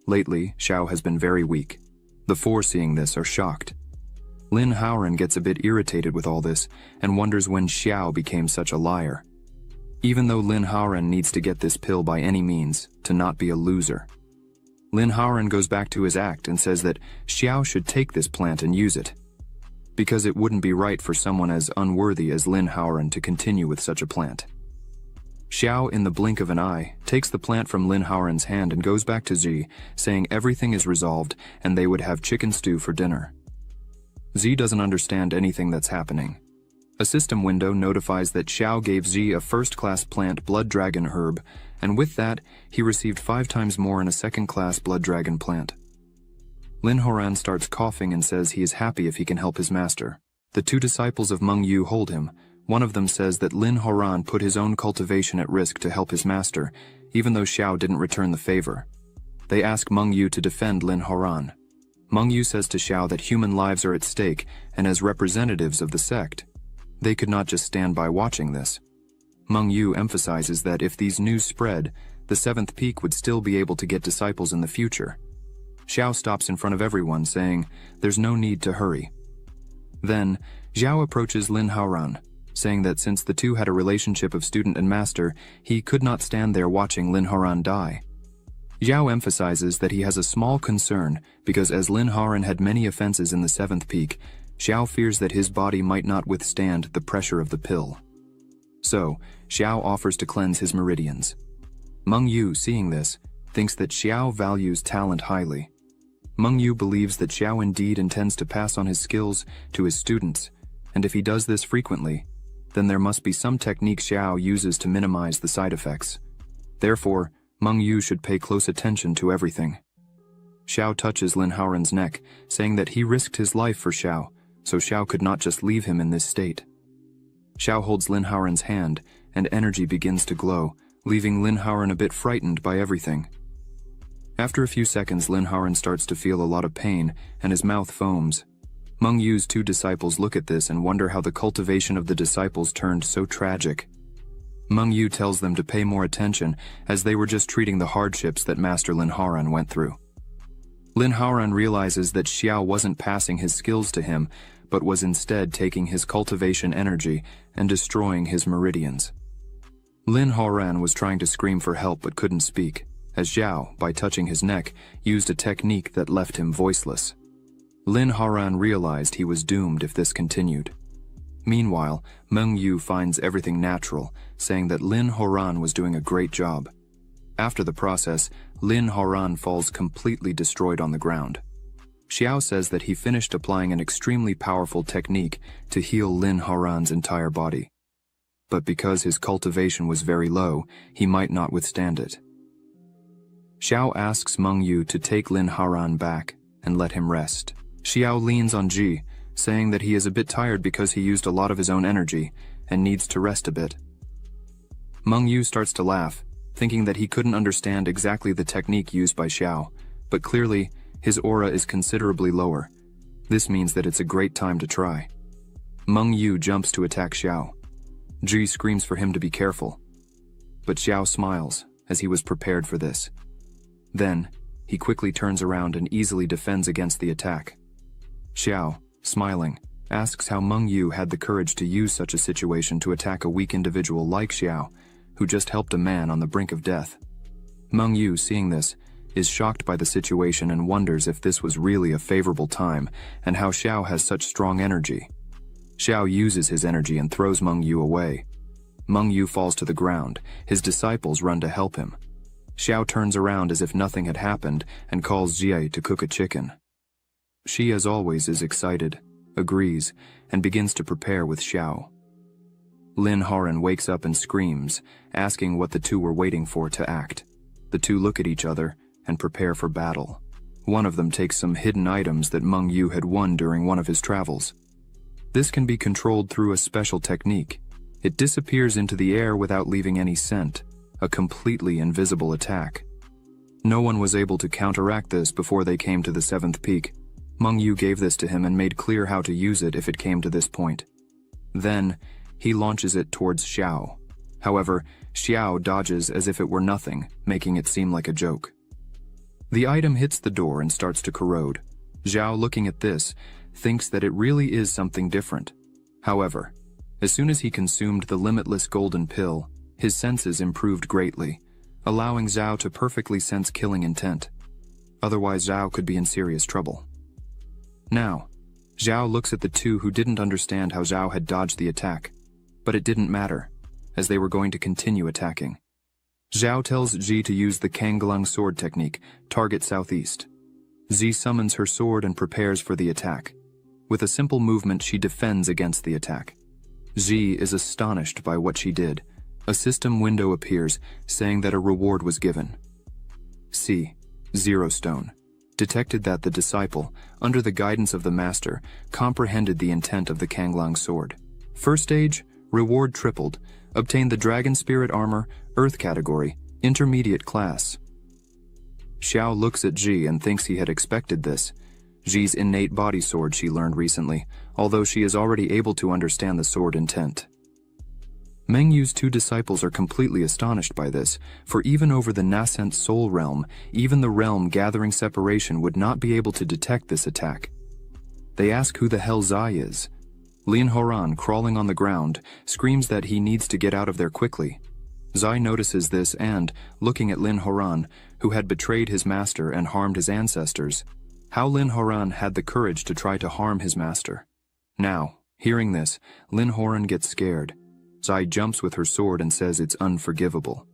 Lately, Xiao has been very weak. The four, seeing this, are shocked. Lin Haoran gets a bit irritated with all this and wonders when Xiao became such a liar. Even though Lin Haoran needs to get this pill by any means to not be a loser. Lin Haoran goes back to his act and says that Xiao should take this plant and use it, because it wouldn't be right for someone as unworthy as Lin Haoran to continue with such a plant. Xiao, in the blink of an eye, takes the plant from Lin Haoran's hand and goes back to Zhi, saying everything is resolved and they would have chicken stew for dinner. Zhi doesn't understand anything that's happening. A system window notifies that Xiao gave Zhi a first-class plant blood dragon herb, and with that, he received 5 times more in a second-class blood dragon plant. Lin Haoran starts coughing and says he is happy if he can help his master. The two disciples of Meng Yu hold him. One of them says that Lin Haoran put his own cultivation at risk to help his master, even though Xiao didn't return the favor. They ask Meng Yu to defend Lin Haoran. Meng Yu says to Xiao that human lives are at stake, and as representatives of the sect, they could not just stand by watching this. Meng Yu emphasizes that if these news spread, the 7th Peak would still be able to get disciples in the future. Xiao stops in front of everyone, saying there's no need to hurry. Then, Xiao approaches Lin Haoran, saying that since the two had a relationship of student and master, he could not stand there watching Lin Haoran die. Xiao emphasizes that he has a small concern because as Lin Haoran had many offenses in the 7th Peak, Xiao fears that his body might not withstand the pressure of the pill. So, Xiao offers to cleanse his meridians. Meng Yu, seeing this, thinks that Xiao values talent highly. Meng Yu believes that Xiao indeed intends to pass on his skills to his students, and if he does this frequently, then there must be some technique Xiao uses to minimize the side effects. Therefore, Meng Yu should pay close attention to everything. Xiao touches Lin Haoran's neck, saying that he risked his life for Xiao, so Xiao could not just leave him in this state. Xiao holds Lin Haoran's hand, and energy begins to glow, leaving Lin Haoran a bit frightened by everything. After a few seconds, Lin Haoran starts to feel a lot of pain, and his mouth foams. Meng Yu's two disciples look at this and wonder how the cultivation of the disciples turned so tragic. Meng Yu tells them to pay more attention, as they were just treating the hardships that Master Lin Haoran went through. Lin Haoran realizes that Xiao wasn't passing his skills to him, but was instead taking his cultivation energy and destroying his meridians. Lin Haoran was trying to scream for help but couldn't speak, as Xiao, by touching his neck, used a technique that left him voiceless. Lin Haoran realized he was doomed if this continued. Meanwhile, Meng Yu finds everything natural, saying that Lin Haoran was doing a great job. After the process, Lin Haoran falls completely destroyed on the ground. Xiao says that he finished applying an extremely powerful technique to heal Lin Haoran's entire body. But because his cultivation was very low, he might not withstand it. Xiao asks Meng Yu to take Lin Haoran back and let him rest. Xiao leans on Zhi, saying that he is a bit tired because he used a lot of his own energy and needs to rest a bit. Meng Yu starts to laugh, thinking that he couldn't understand exactly the technique used by Xiao, but clearly, his aura is considerably lower. This means that it's a great time to try. Meng Yu jumps to attack Xiao. Zhi screams for him to be careful. but Xiao smiles, as he was prepared for this. Then, he quickly turns around and easily defends against the attack. Xiao, smiling, asks how Meng Yu had the courage to use such a situation to attack a weak individual like Xiao, who just helped a man on the brink of death. Meng Yu, seeing this, is shocked by the situation and wonders if this was really a favorable time and how Xiao has such strong energy. Xiao uses his energy and throws Meng Yu away. Meng Yu falls to the ground. His disciples run to help him. Xiao turns around as if nothing had happened and calls Jie to cook a chicken. She, as always, is excited, agrees, and begins to prepare with Xiao. Lin Haran wakes up and screams, asking what the two were waiting for to act. The two look at each other and prepare for battle. One of them takes some hidden items that Meng Yu had won during one of his travels. This can be controlled through a special technique. It disappears into the air without leaving any scent, a completely invisible attack. No one was able to counteract this before they came to the 7th peak. Meng Yu gave this to him and made clear how to use it if it came to this point. Then, he launches it towards Xiao. However, Xiao dodges as if it were nothing, making it seem like a joke. The item hits the door and starts to corrode. Xiao, looking at this, thinks that it really is something different. However, as soon as he consumed the limitless golden pill, his senses improved greatly, allowing Zhao to perfectly sense killing intent. Otherwise, Zhao could be in serious trouble. Now, Zhao looks at the two who didn't understand how Zhao had dodged the attack, but it didn't matter, as they were going to continue attacking. Zhao tells Ji to use the Kanglang sword technique, target southeast. Ji summons her sword and prepares for the attack. With a simple movement, she defends against the attack. Ji is astonished by what she did. A system window appears, saying that a reward was given. C. 0 stone. Detected that the disciple, under the guidance of the master, comprehended the intent of the Kanglang sword. First stage, reward tripled. Obtained the Dragon Spirit Armor, Earth category, intermediate class. Xiao looks at Ji and thinks he had expected this. Ji's innate body sword she learned recently, although she is already able to understand the sword intent. Meng Yu's two disciples are completely astonished by this, for even over the nascent soul realm, even the realm gathering separation would not be able to detect this attack. They ask who the hell Zai is. Lin Horan, crawling on the ground, screams that he needs to get out of there quickly. Zai notices this and, looking at Lin Horan, who had betrayed his master and harmed his ancestors, how Lin Horan had the courage to try to harm his master. Now, hearing this, Lin Horan gets scared. Zai jumps with her sword and says it's unforgivable.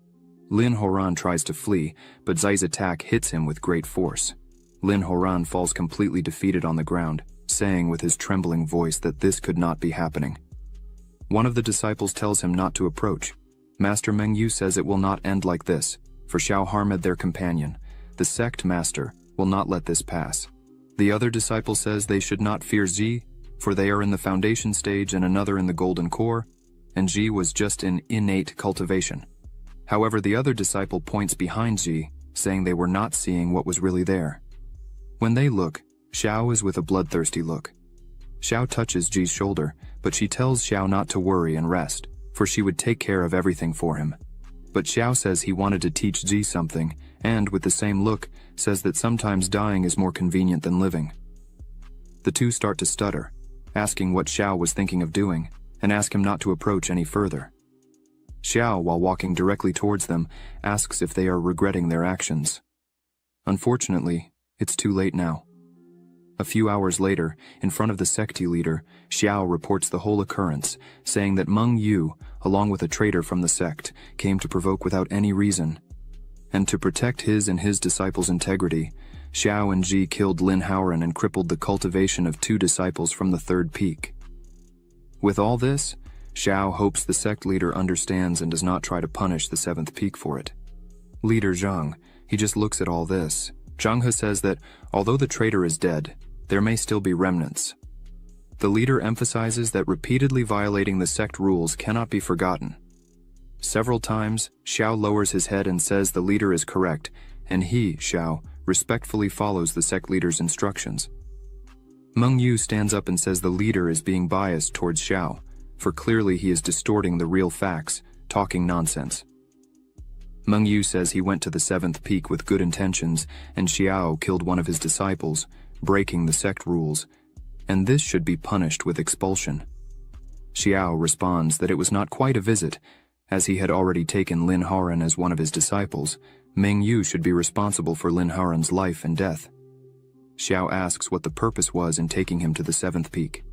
Lin Horan tries to flee, but Zai's attack hits him with great force. Lin Horan falls completely defeated on the ground, saying with his trembling voice that this could not be happening. One of the disciples tells him not to approach. Master Meng Yu says it will not end like this, for Xiao harmed their companion. The sect master will not let this pass. The other disciple says they should not fear Ji, for they are in the foundation stage and another in the golden core, and Ji was just in innate cultivation. However, the other disciple points behind Ji, saying they were not seeing what was really there. When they look, Xiao is with a bloodthirsty look. Xiao touches Ji's shoulder, but she tells Xiao not to worry and rest, for she would take care of everything for him. But Xiao says he wanted to teach Ji something, and, with the same look, says that sometimes dying is more convenient than living. The two start to stutter, asking what Xiao was thinking of doing, and ask him not to approach any further. Xiao, while walking directly towards them, asks if they are regretting their actions. Unfortunately, it's too late now. A few hours later, in front of the secti leader, Xiao reports the whole occurrence, saying that Meng Yu, along with a traitor from the sect, came to provoke without any reason. And to protect his and his disciples' integrity, Xiao and Ji killed Lin Haoran and crippled the cultivation of 2 disciples from the 3rd peak. With all this, Xiao hopes the sect leader understands and does not try to punish the 7th peak for it. Leader Zhang, he just looks at all this. Zhang He says that, although the traitor is dead, there may still be remnants. The leader emphasizes that repeatedly violating the sect rules cannot be forgotten. Several times, Xiao lowers his head and says the leader is correct, and he, Xiao, respectfully follows the sect leader's instructions. Meng Yu stands up and says the leader is being biased towards Xiao, for clearly he is distorting the real facts, talking nonsense. Meng Yu says he went to the 7th peak with good intentions, and Xiao killed one of his disciples, breaking the sect rules, and this should be punished with expulsion. Xiao responds that it was not quite a visit, as he had already taken Lin Haran as one of his disciples. Meng Yu should be responsible for Lin Haran's life and death. Xiao asks what the purpose was in taking him to the 7th peak.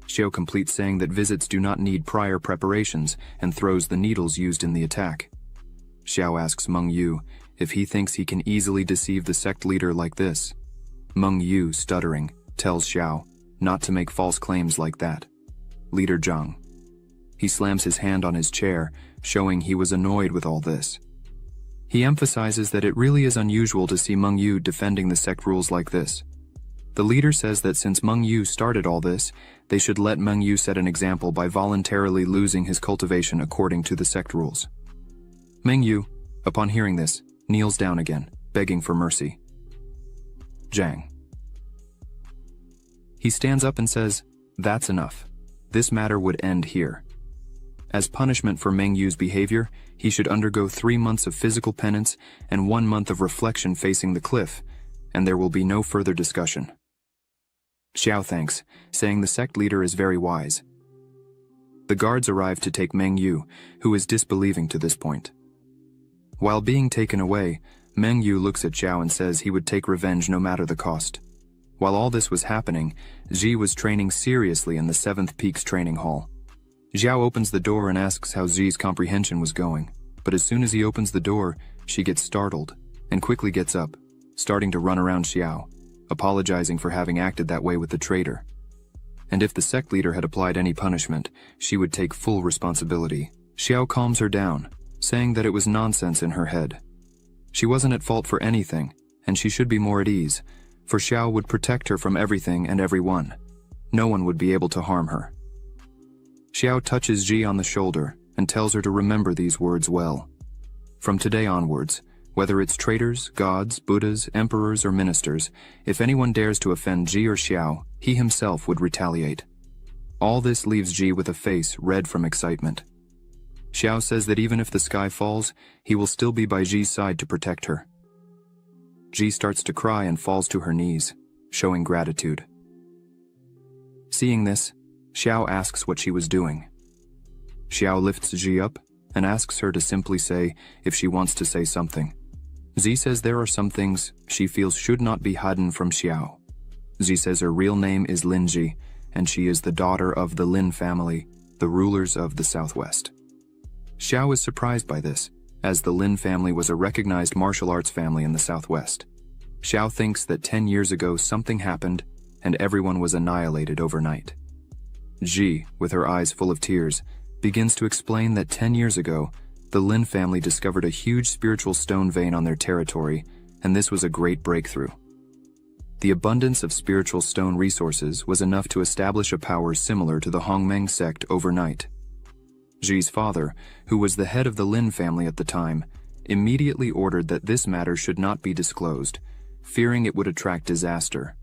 Xiao completes saying that visits do not need prior preparations and throws the needles used in the attack. Xiao asks Meng Yu if he thinks he can easily deceive the sect leader like this. Meng Yu, stuttering, tells Xiao not to make false claims like that. Leader Zhang. He slams his hand on his chair, showing he was annoyed with all this. He emphasizes that it really is unusual to see Meng Yu defending the sect rules like this. The leader says that since Meng Yu started all this, they should let Meng Yu set an example by voluntarily losing his cultivation according to the sect rules. Meng Yu, upon hearing this, kneels down again, begging for mercy. Zhang. He stands up and says, "That's enough. This matter would end here. As punishment for Meng Yu's behavior, he should undergo 3 months of physical penance and 1 month of reflection facing the cliff, and there will be no further discussion." Xiao thanks, saying the sect leader is very wise. The guards arrive to take Meng Yu, who is disbelieving to this point. While being taken away, Meng Yu looks at Xiao and says he would take revenge no matter the cost. While all this was happening, Ji was training seriously in the 7th Peak's training hall. Xiao opens the door and asks how Zi's comprehension was going, but as soon as he opens the door, she gets startled and quickly gets up, starting to run around Xiao, apologizing for having acted that way with the traitor. And if the sect leader had applied any punishment, she would take full responsibility. Xiao calms her down, saying that it was nonsense in her head. She wasn't at fault for anything, and she should be more at ease, for Xiao would protect her from everything and everyone. No one would be able to harm her. Xiao touches Ji on the shoulder and tells her to remember these words well. From today onwards, whether it's traitors, gods, Buddhas, emperors, or ministers, if anyone dares to offend Ji or Xiao, he himself would retaliate. All this leaves Ji with a face red from excitement. Xiao says that even if the sky falls, he will still be by Ji's side to protect her. Ji starts to cry and falls to her knees, showing gratitude. Seeing this, Xiao asks what she was doing. Xiao lifts Ji up and asks her to simply say if she wants to say something. Zi says there are some things she feels should not be hidden from Xiao. Zi says her real name is Lin Ji, and she is the daughter of the Lin family, the rulers of the Southwest. Xiao is surprised by this, as the Lin family was a recognized martial arts family in the Southwest. Xiao thinks that 10 years ago something happened, and everyone was annihilated overnight. Ji, with her eyes full of tears, begins to explain that 10 years ago, the Lin family discovered a huge spiritual stone vein on their territory, and this was a great breakthrough. The abundance of spiritual stone resources was enough to establish a power similar to the Hongmeng sect overnight. Ji's father, who was the head of the Lin family at the time, immediately ordered that this matter should not be disclosed, fearing it would attract disaster.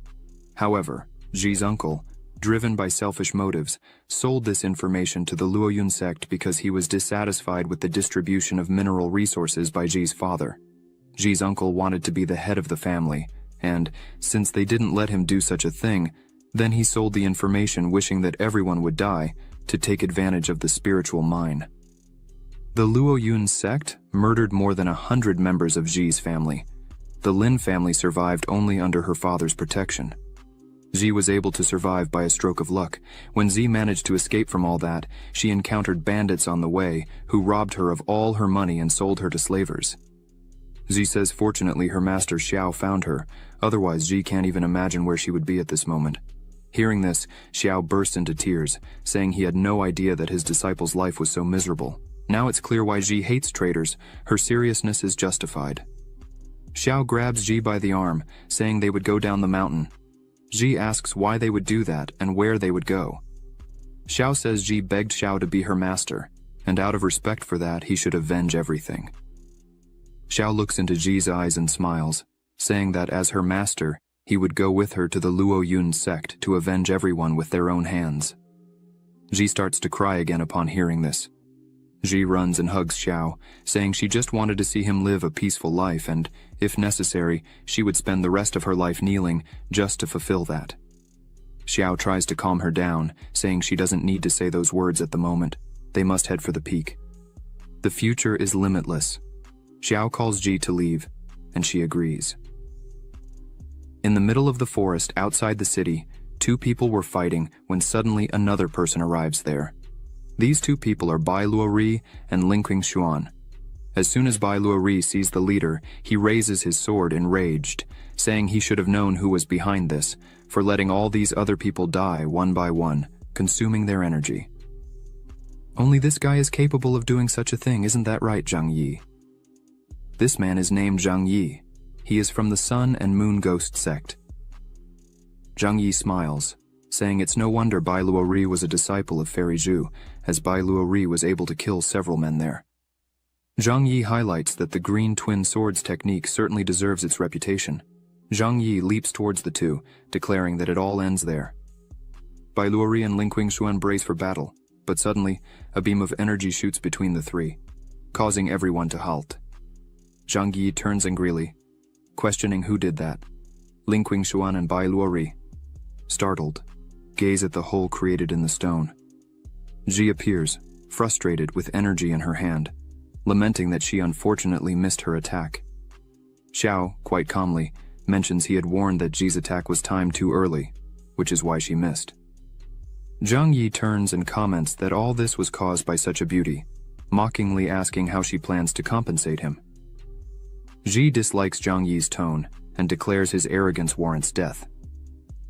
However, Ji's uncle, driven by selfish motives, sold this information to the Luoyun sect because he was dissatisfied with the distribution of mineral resources by Ji's father. Ji's uncle wanted to be the head of the family, and, since they didn't let him do such a thing, then he sold the information wishing that everyone would die, to take advantage of the spiritual mine. The Luoyun sect murdered more than 100 members of Ji's family. The Lin family survived only under her father's protection. Ji was able to survive by a stroke of luck. When Zi managed to escape from all that, she encountered bandits on the way who robbed her of all her money and sold her to slavers. Zi says fortunately her master Xiao found her, otherwise Ji can't even imagine where she would be at this moment. Hearing this, Xiao burst into tears, saying he had no idea that his disciple's life was so miserable. Now it's clear why Ji hates traitors. Her seriousness is justified. Xiao grabs Ji by the arm, saying they would go down the mountain. Ji asks why they would do that and where they would go. Xiao says Ji begged Xiao to be her master, and out of respect for that he should avenge everything. Xiao looks into Ji's eyes and smiles, saying that as her master, he would go with her to the Luoyun sect to avenge everyone with their own hands. Ji starts to cry again upon hearing this. Ji runs and hugs Xiao, saying she just wanted to see him live a peaceful life and, if necessary, she would spend the rest of her life kneeling just to fulfill that. Xiao tries to calm her down, saying she doesn't need to say those words at the moment. They must head for the peak. The future is limitless. Xiao calls Ji to leave, and she agrees. In the middle of the forest outside the city, two people were fighting when suddenly another person arrives there. These two people are Bai Luori and Linqing Xuan. As soon as Bai Luori sees the leader, he raises his sword enraged, saying he should have known who was behind this, for letting all these other people die one by one, consuming their energy. Only this guy is capable of doing such a thing, isn't that right, Zhang Yi? This man is named Zhang Yi. He is from the Sun and Moon Ghost sect. Zhang Yi smiles, saying it's no wonder Bai Luori was a disciple of Fairy Zhu, as Bai Luori was able to kill several men there. Zhang Yi highlights that the green twin swords technique certainly deserves its reputation. Zhang Yi leaps towards the two, declaring that it all ends there. Bai Luori and Linqing Xuan brace for battle, but suddenly, a beam of energy shoots between the three, causing everyone to halt. Zhang Yi turns angrily, questioning who did that. Linqing Xuan and Bai Luori, startled, gaze at the hole created in the stone. Ji appears, frustrated with energy in her hand, lamenting that she unfortunately missed her attack. Xiao, quite calmly, mentions he had warned that Ji's attack was timed too early, which is why she missed. Zhang Yi turns and comments that all this was caused by such a beauty, mockingly asking how she plans to compensate him. Ji dislikes Zhang Yi's tone and declares his arrogance warrants death.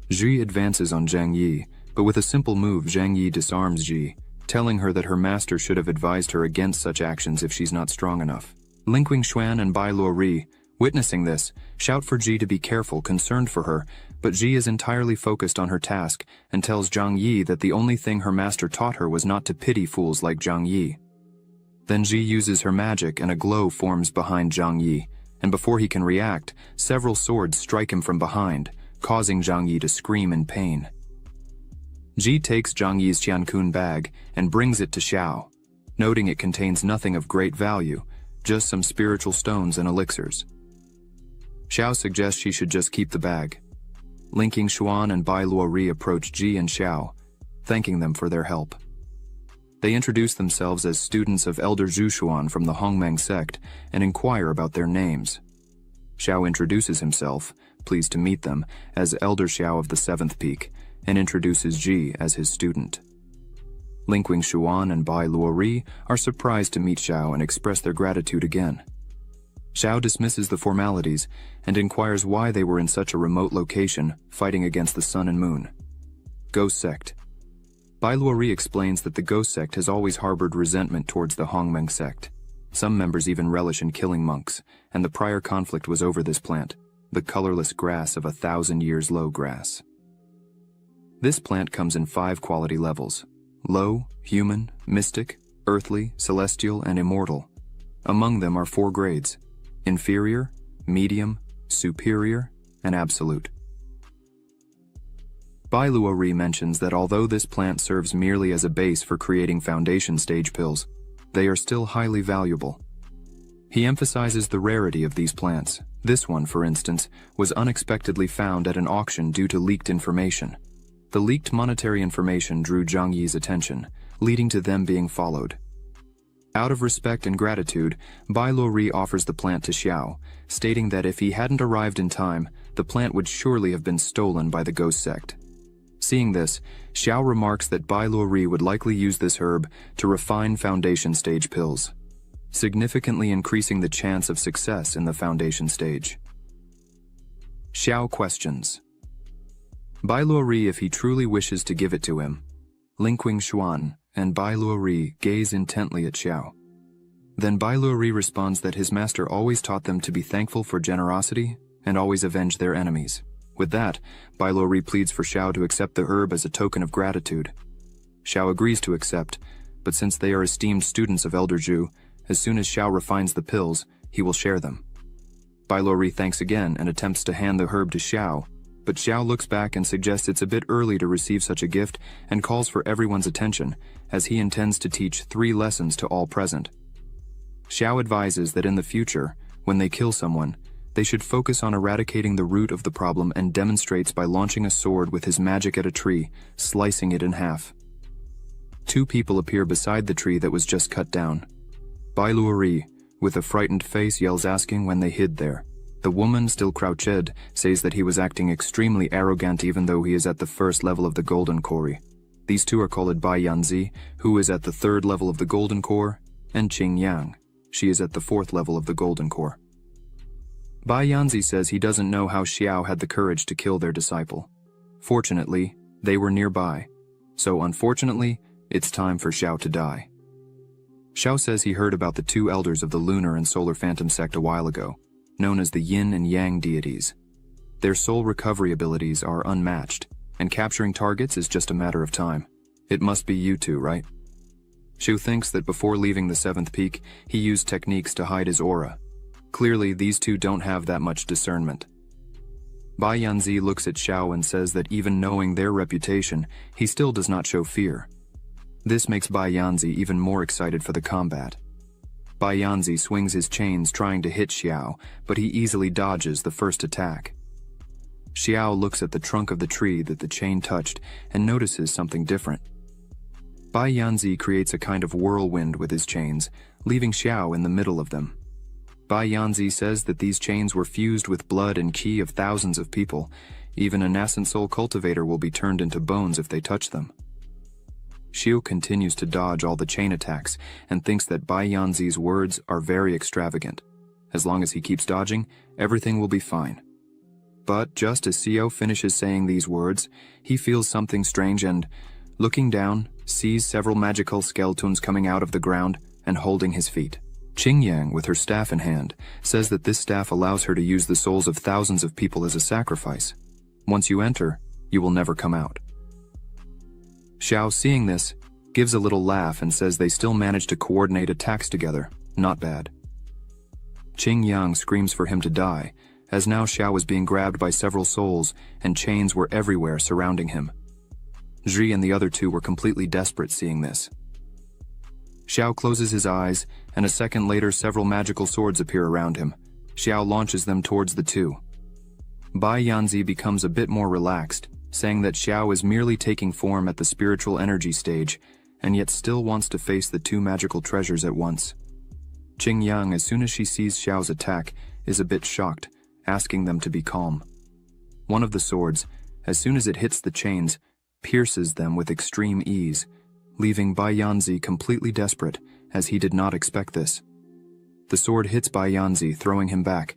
Ji advances on Zhang Yi, but with a simple move Zhang Yi disarms Ji, telling her that her master should have advised her against such actions if she's not strong enough. Linqing Xuan and Bai Luori, witnessing this, shout for Ji to be careful, concerned for her, but Ji is entirely focused on her task and tells Zhang Yi that the only thing her master taught her was not to pity fools like Zhang Yi. Then Ji uses her magic and a glow forms behind Zhang Yi, and before he can react, several swords strike him from behind, causing Zhang Yi to scream in pain. Ji takes Zhang Yi's Qiankun bag and brings it to Xiao, noting it contains nothing of great value, just some spiritual stones and elixirs. Xiao suggests she should just keep the bag. Linqing Xuan and Bai Luori approach Ji and Xiao, thanking them for their help. They introduce themselves as students of Elder Zhu Xuan from the Hongmeng sect and inquire about their names. Xiao introduces himself, pleased to meet them, as Elder Xiao of the 7th Peak, and introduces Ji as his student. Linqing Xuan and Bai Luori are surprised to meet Xiao and express their gratitude again. Xiao dismisses the formalities and inquires why they were in such a remote location, fighting against the Sun and Moon. Ghost Sect. Bai Luori explains that the Ghost Sect has always harbored resentment towards the Hongmeng sect. Some members even relish in killing monks, and the prior conflict was over this plant, the colorless grass of 1,000 years low grass. This plant comes in 5 quality levels: low, human, mystic, earthly, celestial, and immortal. Among them are 4 grades: inferior, medium, superior, and absolute. Bai Luori mentions that although this plant serves merely as a base for creating foundation stage pills, they are still highly valuable. He emphasizes the rarity of these plants. This one, for instance, was unexpectedly found at an auction due to leaked information. The leaked monetary information drew Zhang Yi's attention, leading to them being followed. Out of respect and gratitude, Bai Luori offers the plant to Xiao, stating that if he hadn't arrived in time, the plant would surely have been stolen by the Ghost Sect. Seeing this, Xiao remarks that Bai Luori would likely use this herb to refine foundation stage pills, significantly increasing the chance of success in the foundation stage. Xiao questions Bai Luori if he truly wishes to give it to him. Linqing Xuan and Bai Luori gaze intently at Xiao. Then Bai Luori responds that his master always taught them to be thankful for generosity and always avenge their enemies. With that, Bai Luori pleads for Xiao to accept the herb as a token of gratitude. Xiao agrees to accept, but since they are esteemed students of Elder Zhu, as soon as Xiao refines the pills, he will share them. Bai Luori thanks again and attempts to hand the herb to Xiao, but Xiao looks back and suggests it's a bit early to receive such a gift and calls for everyone's attention, as he intends to teach 3 lessons to all present. Xiao advises that in the future, when they kill someone, they should focus on eradicating the root of the problem and demonstrates by launching a sword with his magic at a tree, slicing it in half. 2 people appear beside the tree that was just cut down. Bai Luori, with a frightened face, yells asking when they hid there. The woman, still crouched, says that he was acting extremely arrogant even though he is at the 1st level of the Golden Core. These 2 are called Bai Yanzi, who is at the 3rd level of the Golden Core, and Qing Yang. She is at the 4th level of the Golden Core. Bai Yanzi says he doesn't know how Xiao had the courage to kill their disciple. Fortunately, they were nearby. So unfortunately, it's time for Xiao to die. Xiao says he heard about the 2 elders of the Lunar and Solar Phantom sect a while ago, known as the Yin and Yang deities. Their soul recovery abilities are unmatched, and capturing targets is just a matter of time. It must be you 2, right? Xiu thinks that before leaving the 7th peak, he used techniques to hide his aura. Clearly, these 2 don't have that much discernment. Bai Yanzi looks at Xiao and says that even knowing their reputation, he still does not show fear. This makes Bai Yanzi even more excited for the combat. Bai Yanzi swings his chains trying to hit Xiao, but he easily dodges the first attack. Xiao looks at the trunk of the tree that the chain touched and notices something different. Bai Yanzi creates a kind of whirlwind with his chains, leaving Xiao in the middle of them. Bai Yanzi says that these chains were fused with blood and qi of thousands of people. Even a nascent soul cultivator will be turned into bones if they touch them. Xiu continues to dodge all the chain attacks and thinks that Bai Yanzi's words are very extravagant. As long as he keeps dodging, everything will be fine. But just as Xiu finishes saying these words, he feels something strange and, looking down, sees several magical skeletons coming out of the ground and holding his feet. Qing Yang, with her staff in hand, says that this staff allows her to use the souls of thousands of people as a sacrifice. Once you enter, you will never come out. Xiao, seeing this, gives a little laugh and says they still managed to coordinate attacks together. Not bad. Qing Yang screams for him to die, as now Xiao was being grabbed by several souls and chains were everywhere surrounding him. Zhi and the other 2 were completely desperate seeing this. Xiao closes his eyes, and a second later several magical swords appear around him. Xiao launches them towards the 2. Bai Yanzi becomes a bit more relaxed, saying that Xiao is merely taking form at the spiritual energy stage, and yet still wants to face the 2 magical treasures at once. Qing Yang, as soon as she sees Xiao's attack, is a bit shocked, asking them to be calm. One of the swords, as soon as it hits the chains, pierces them with extreme ease, leaving Bai Yanzi completely desperate, as he did not expect this. The sword hits Bai Yanzi, throwing him back.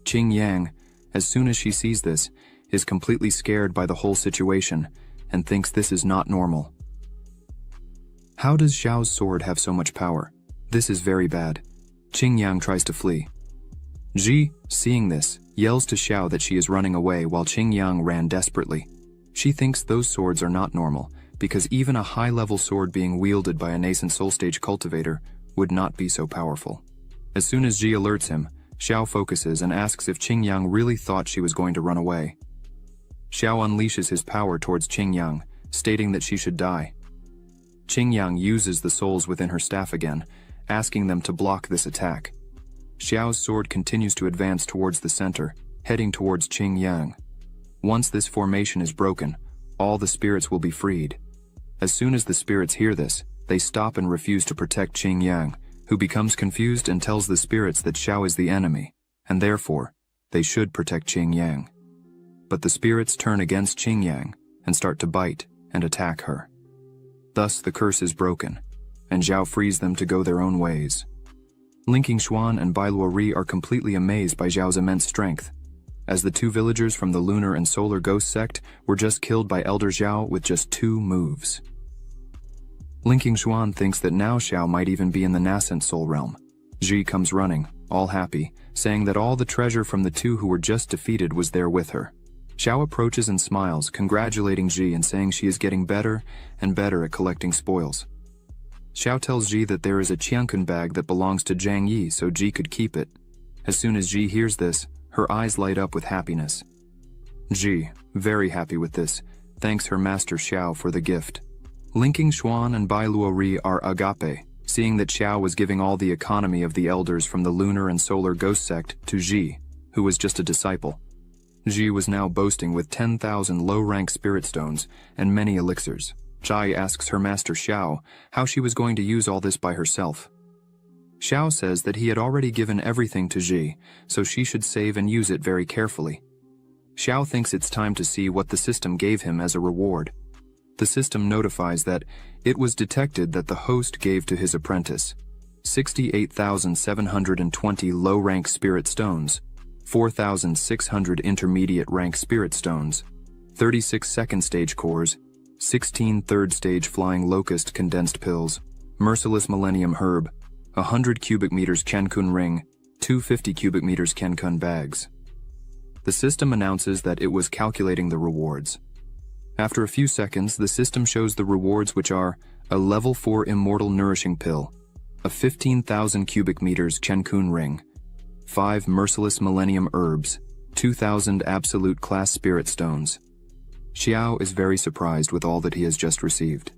Qing Yang, as soon as she sees this, is completely scared by the whole situation, and thinks this is not normal. How does Xiao's sword have so much power? This is very bad. Qing Yang tries to flee. Zhi, seeing this, yells to Xiao that she is running away while Qing Yang ran desperately. She thinks those swords are not normal, because even a high-level sword being wielded by a nascent soul-stage cultivator would not be so powerful. As soon as Zhi alerts him, Xiao focuses and asks if Qing Yang really thought she was going to run away. Xiao unleashes his power towards Qing Yang, stating that she should die. Qing Yang uses the souls within her staff again, asking them to block this attack. Xiao's sword continues to advance towards the center, heading towards Qing Yang. Once this formation is broken, all the spirits will be freed. As soon as the spirits hear this, they stop and refuse to protect Qing Yang, who becomes confused and tells the spirits that Xiao is the enemy, and therefore, they should protect Qing Yang. But the spirits turn against Qing Yang and start to bite and attack her. Thus the curse is broken, and Zhao frees them to go their own ways. Linking Xuan and Bai Luori are completely amazed by Zhao's immense strength, as the 2 villagers from the Lunar and Solar Ghost sect were just killed by Elder Zhao with just 2 moves. Linking Xuan thinks that now Xiao might even be in the nascent soul realm. Zhi comes running, all happy, saying that all the treasure from the 2 who were just defeated was there with her. Xiao approaches and smiles, congratulating Zhi and saying she is getting better and better at collecting spoils. Xiao tells Zhi that there is a Qiankun bag that belongs to Zhang Yi, so Zhi could keep it. As soon as Zhi hears this, her eyes light up with happiness. Ji, very happy with this, thanks her master Xiao for the gift. Linking Xuan and Bai Luori are agape, seeing that Xiao was giving all the economy of the elders from the lunar and solar ghost sect to Ji, who was just a disciple. Ji was now boasting with 10,000 low-rank spirit stones and many elixirs. Jai asks her master Xiao how she was going to use all this by herself. Xiao says that he had already given everything to Ji, so she should save and use it very carefully. Xiao thinks it's time to see what the system gave him as a reward. The system notifies that it was detected that the host gave to his apprentice 68,720 low-rank spirit stones, 4,600 intermediate-rank spirit stones, 36 second-stage cores, 16 third-stage flying locust condensed pills, merciless millennium herb, 100 cubic meters Kenkun ring, 250 cubic meters Kenkun bags. The system announces that it was calculating the rewards. After a few seconds, the system shows the rewards, which are a level 4 immortal nourishing pill, a 15,000 cubic meters Kenkun ring, 5 merciless millennium herbs, 2,000 absolute class spirit stones. Xiao is very surprised with all that he has just received.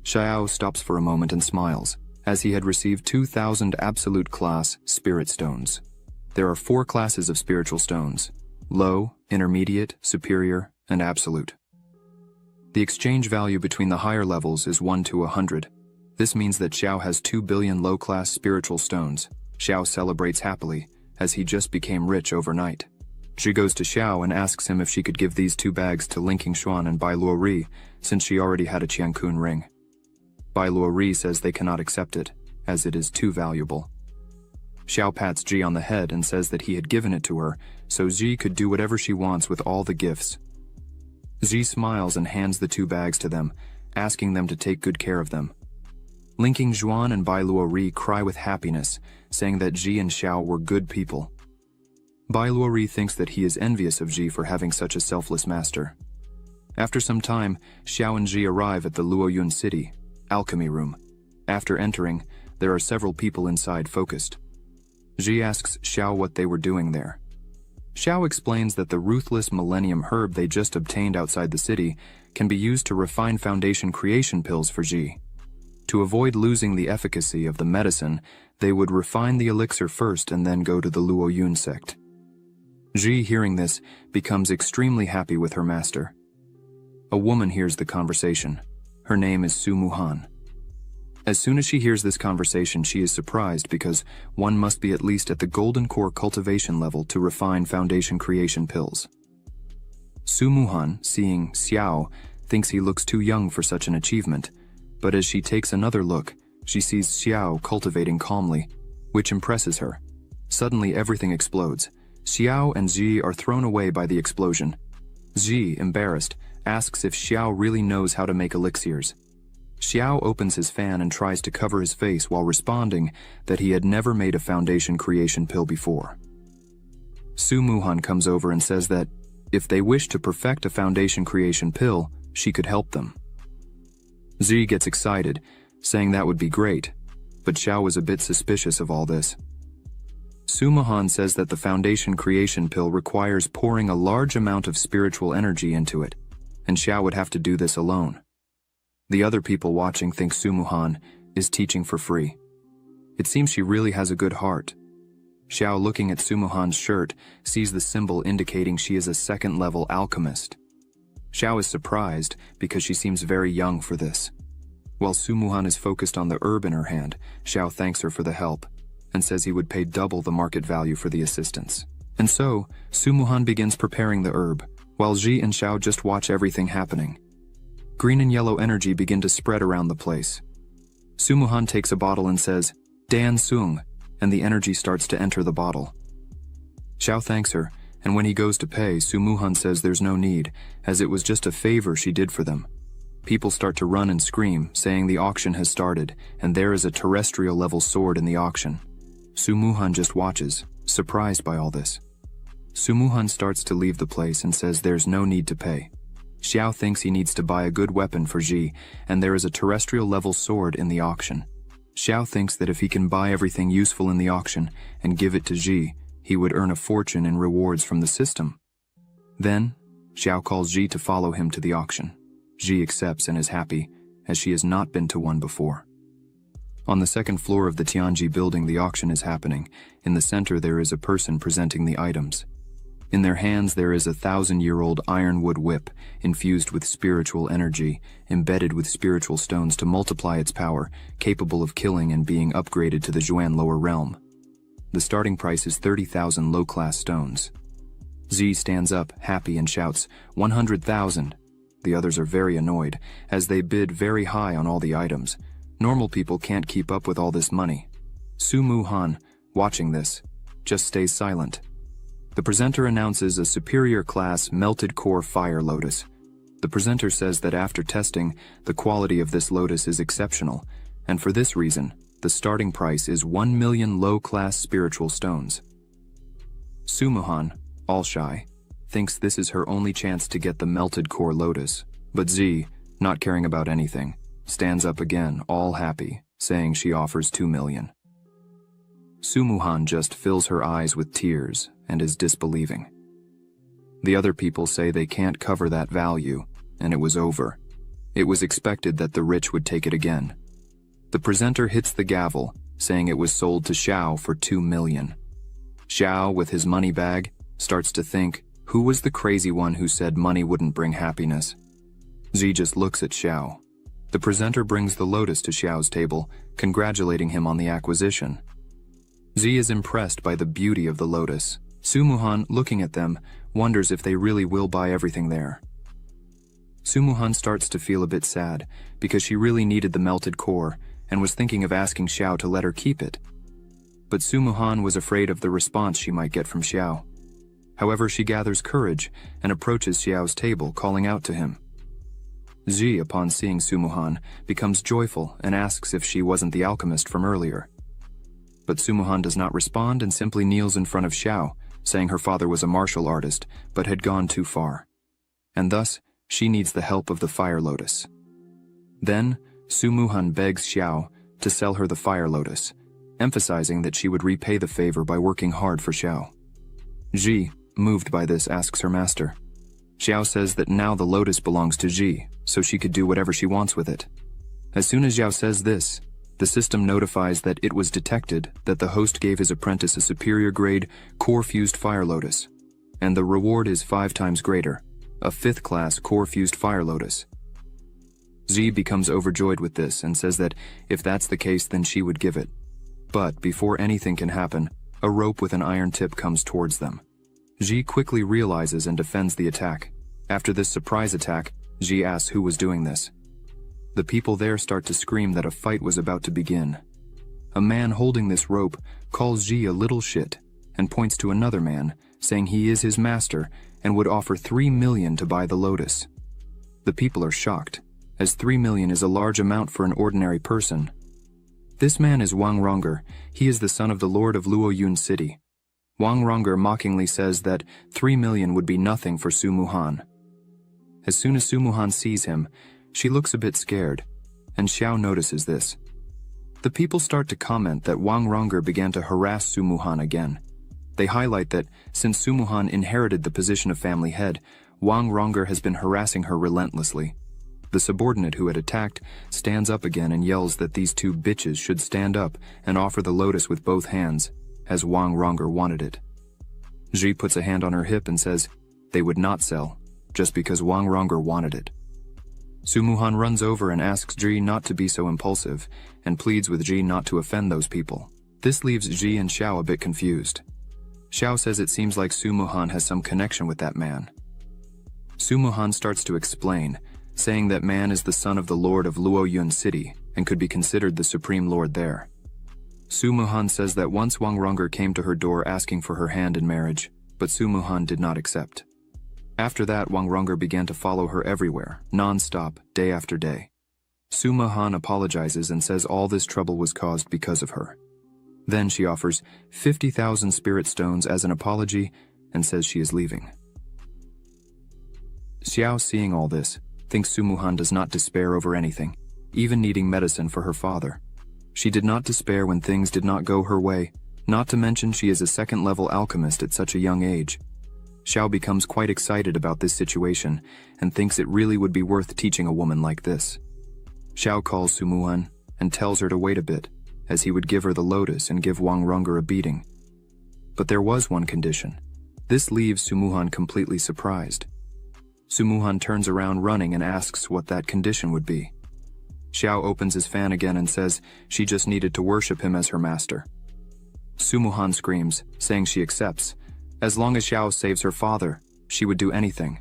Xiao stops for a moment and smiles, as he had received 2,000 absolute class spirit stones. There are 4 classes of spiritual stones: low, intermediate, superior, and absolute. The exchange value between the higher levels is 1 to 100. This means that Xiao has 2 billion low-class spiritual stones. Xiao celebrates happily, as he just became rich overnight. She goes to Xiao and asks him if she could give these 2 bags to Linking Xuan and Bai Luori, since she already had a Qiankun ring. Bai Luori says they cannot accept it, as it is too valuable. Xiao pats Ji on the head and says that he had given it to her, so Ji could do whatever she wants with all the gifts. Ji smiles and hands the 2 bags to them, asking them to take good care of them. Linking Xuan and Bai Luori cry with happiness, saying that Ji and Xiao were good people. Bai Luori thinks that he is envious of Ji for having such a selfless master. After some time, Xiao and Ji arrive at the Luoyun city, alchemy room. After entering, there are several people inside focused. Ji asks Xiao what they were doing there. Xiao explains that the ruthless millennium herb they just obtained outside the city can be used to refine foundation creation pills for Ji. To avoid losing the efficacy of the medicine, they would refine the elixir first and then go to the Luoyun sect. Ji, hearing this, becomes extremely happy with her master. A woman hears the conversation. Her name is Su Muhan. As soon as she hears this conversation, she is surprised because one must be at least at the golden core cultivation level to refine foundation creation pills. Su Muhan, seeing Xiao, thinks he looks too young for such an achievement, but as she takes another look, she sees Xiao cultivating calmly, which impresses her. Suddenly everything explodes. Xiao and Ji are thrown away by the explosion. Ji, embarrassed, asks if Xiao really knows how to make elixirs. Xiao opens his fan and tries to cover his face while responding that he had never made a foundation creation pill before. Su Muhan comes over and says that if they wish to perfect a foundation creation pill, she could help them. Ji gets excited, saying that would be great, but Xiao was a bit suspicious of all this. Su Muhan says that the foundation creation pill requires pouring a large amount of spiritual energy into it, and Xiao would have to do this alone. The other people watching think Su Muhan is teaching for free. It seems she really has a good heart. Xiao, looking at Su Muhan's shirt, sees the symbol indicating she is a second-level alchemist. Xiao is surprised because she seems very young for this. While Su Muhan is focused on the herb in her hand, Xiao thanks her for the help and says he would pay double the market value for the assistance. And so, Su Muhan begins preparing the herb, while Ji and Xiao just watch everything happening. Green and yellow energy begin to spread around the place. Su Muhan takes a bottle and says, "Dan Sung," and the energy starts to enter the bottle. Xiao thanks her, and when he goes to pay, Su Muhan says there's no need, as it was just a favor she did for them. People start to run and scream, saying the auction has started, and there is a terrestrial-level sword in the auction. Su Muhan just watches, surprised by all this. Su Muhan starts to leave the place and says there's no need to pay. Xiao thinks he needs to buy a good weapon for Ji, and there is a terrestrial-level sword in the auction. Xiao thinks that if he can buy everything useful in the auction and give it to Ji, he would earn a fortune in rewards from the system. Then, Xiao calls Ji to follow him to the auction. Ji accepts and is happy, as she has not been to one before. On the second floor of the Tianji building, the auction is happening. In the center there is a person presenting the items. In their hands there is a 1,000-year-old ironwood whip, infused with spiritual energy, embedded with spiritual stones to multiply its power, capable of killing and being upgraded to the Zhuan lower realm. The starting price is 30,000 low-class stones. Z stands up, happy, and shouts, 100,000. The others are very annoyed, as they bid very high on all the items. Normal people can't keep up with all this money. Su Muhan, watching this, just stays silent. The presenter announces a superior class melted core fire lotus. The presenter says that after testing, the quality of this lotus is exceptional, and for this reason, the starting price is 1 million low-class spiritual stones. Su Muhan, all shy, thinks this is her only chance to get the melted core lotus, but Z, not caring about anything, stands up again, all happy, saying she offers 2 million. Su Muhan just fills her eyes with tears and is disbelieving. The other people say they can't cover that value, and it was over. It was expected that the rich would take it again. The presenter hits the gavel, saying it was sold to Xiao for 2 million. Xiao, with his money bag, starts to think, who was the crazy one who said money wouldn't bring happiness? Z just looks at Xiao. The presenter brings the lotus to Xiao's table, congratulating him on the acquisition. Z is impressed by the beauty of the lotus. Su Muhan, looking at them, wonders if they really will buy everything there. Su Muhan starts to feel a bit sad, because she really needed the melted core, and was thinking of asking Xiao to let her keep it. But Su Muhan was afraid of the response she might get from Xiao. However, she gathers courage and approaches Xiao's table, calling out to him. Ji, upon seeing Su Muhan, becomes joyful and asks if she wasn't the alchemist from earlier. But Su Muhan does not respond and simply kneels in front of Xiao, saying her father was a martial artist, but had gone too far. And thus, she needs the help of the fire lotus. Then, Su Muhan begs Xiao to sell her the fire lotus, emphasizing that she would repay the favor by working hard for Xiao. Ji, moved by this, asks her master. Xiao says that now the lotus belongs to Ji, so she could do whatever she wants with it. As soon as Xiao says this, the system notifies that it was detected that the host gave his apprentice a superior grade core-fused fire lotus, and the reward is 5 times greater, a 5th class core-fused fire lotus. Z becomes overjoyed with this and says that if that's the case, then she would give it. But before anything can happen, a rope with an iron tip comes towards them. Ji quickly realizes and defends the attack. After this surprise attack, Ji asks who was doing this. The people there start to scream that a fight was about to begin. A man holding this rope calls Ji a little shit and points to another man, saying he is his master and would offer 3 million to buy the lotus. The people are shocked, as 3 million is a large amount for an ordinary person. This man is Wang Ronger. He is the son of the lord of Luoyun City. Wang Ronger mockingly says that 3 million would be nothing for Su Muhan. As soon as Su Muhan sees him, she looks a bit scared, and Xiao notices this. The people start to comment that Wang Ronger began to harass Su Muhan again. They highlight that since Su Muhan inherited the position of family head, Wang Ronger has been harassing her relentlessly. The subordinate who had attacked stands up again and yells that these 2 bitches should stand up and offer the lotus with both hands, as Wang Ronger wanted it. Ji puts a hand on her hip and says they would not sell, just because Wang Ronger wanted it. Su Muhan runs over and asks Ji not to be so impulsive, and pleads with Ji not to offend those people. This leaves Ji and Xiao a bit confused. Xiao says it seems like Su Muhan has some connection with that man. Su Muhan starts to explain, saying that man is the son of the lord of Luoyun City and could be considered the supreme lord there. Su Muhan says that once Wang Ronger came to her door asking for her hand in marriage, but Su Muhan did not accept. After that, Wang Ronger began to follow her everywhere, non-stop, day after day. Su Muhan apologizes and says all this trouble was caused because of her. Then she offers 50,000 spirit stones as an apology and says she is leaving. Xiao, seeing all this, thinks Su Muhan does not despair over anything, even needing medicine for her father. She did not despair when things did not go her way, not to mention she is a 2nd-level alchemist at such a young age. Xiao becomes quite excited about this situation and thinks it really would be worth teaching a woman like this. Xiao calls Su Muhan and tells her to wait a bit, as he would give her the lotus and give Wang Rongger a beating. But there was one condition. This leaves Su Muhan completely surprised. Su Muhan turns around running and asks what that condition would be. Xiao opens his fan again and says she just needed to worship him as her master. Su Muhan screams, saying she accepts. As long as Xiao saves her father, she would do anything.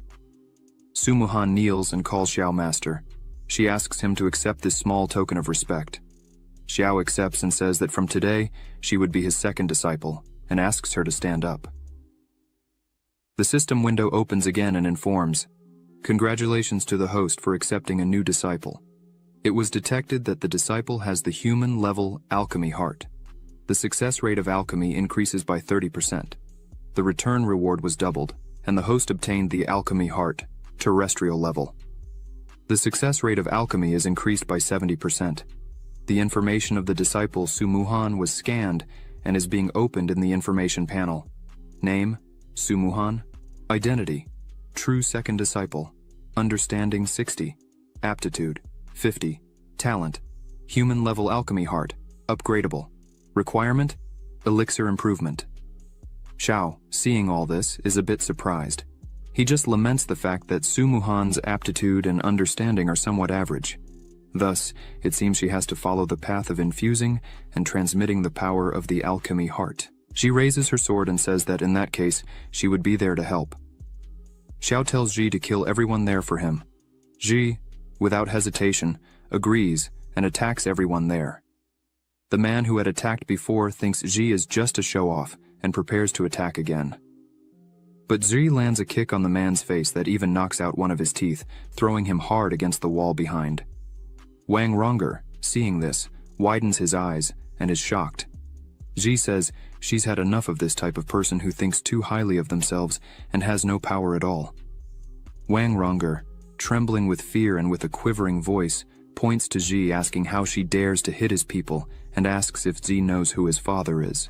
Su Muhan kneels and calls Xiao master. She asks him to accept this small token of respect. Xiao accepts and says that from today, she would be his second disciple, and asks her to stand up. The system window opens again and informs, "Congratulations to the host for accepting a new disciple. It was detected that the disciple has the human-level alchemy heart. The success rate of alchemy increases by 30%. The return reward was doubled, and the host obtained the alchemy heart, terrestrial level. The success rate of alchemy is increased by 70%. The information of the disciple Su Muhan was scanned and is being opened in the information panel. Name, Su Muhan. Identity, true second disciple. Understanding 60. Aptitude, 50. Talent, human-level alchemy heart, upgradable. Requirement, elixir improvement." Xiao, seeing all this, is a bit surprised. He just laments the fact that Su Muhan's aptitude and understanding are somewhat average. Thus, it seems she has to follow the path of infusing and transmitting the power of the alchemy heart. She raises her sword and says that in that case, she would be there to help. Xiao tells Ji to kill everyone there for him. Ji, without hesitation, agrees and attacks everyone there. The man who had attacked before thinks Ji is just a show-off and prepares to attack again. But Ji lands a kick on the man's face that even knocks out one of his teeth, throwing him hard against the wall behind. Wang Rongger, seeing this, widens his eyes and is shocked. Ji says she's had enough of this type of person who thinks too highly of themselves and has no power at all. Wang Rongger, trembling with fear and with a quivering voice, points to Ji asking how she dares to hit his people and asks if Ji knows who his father is.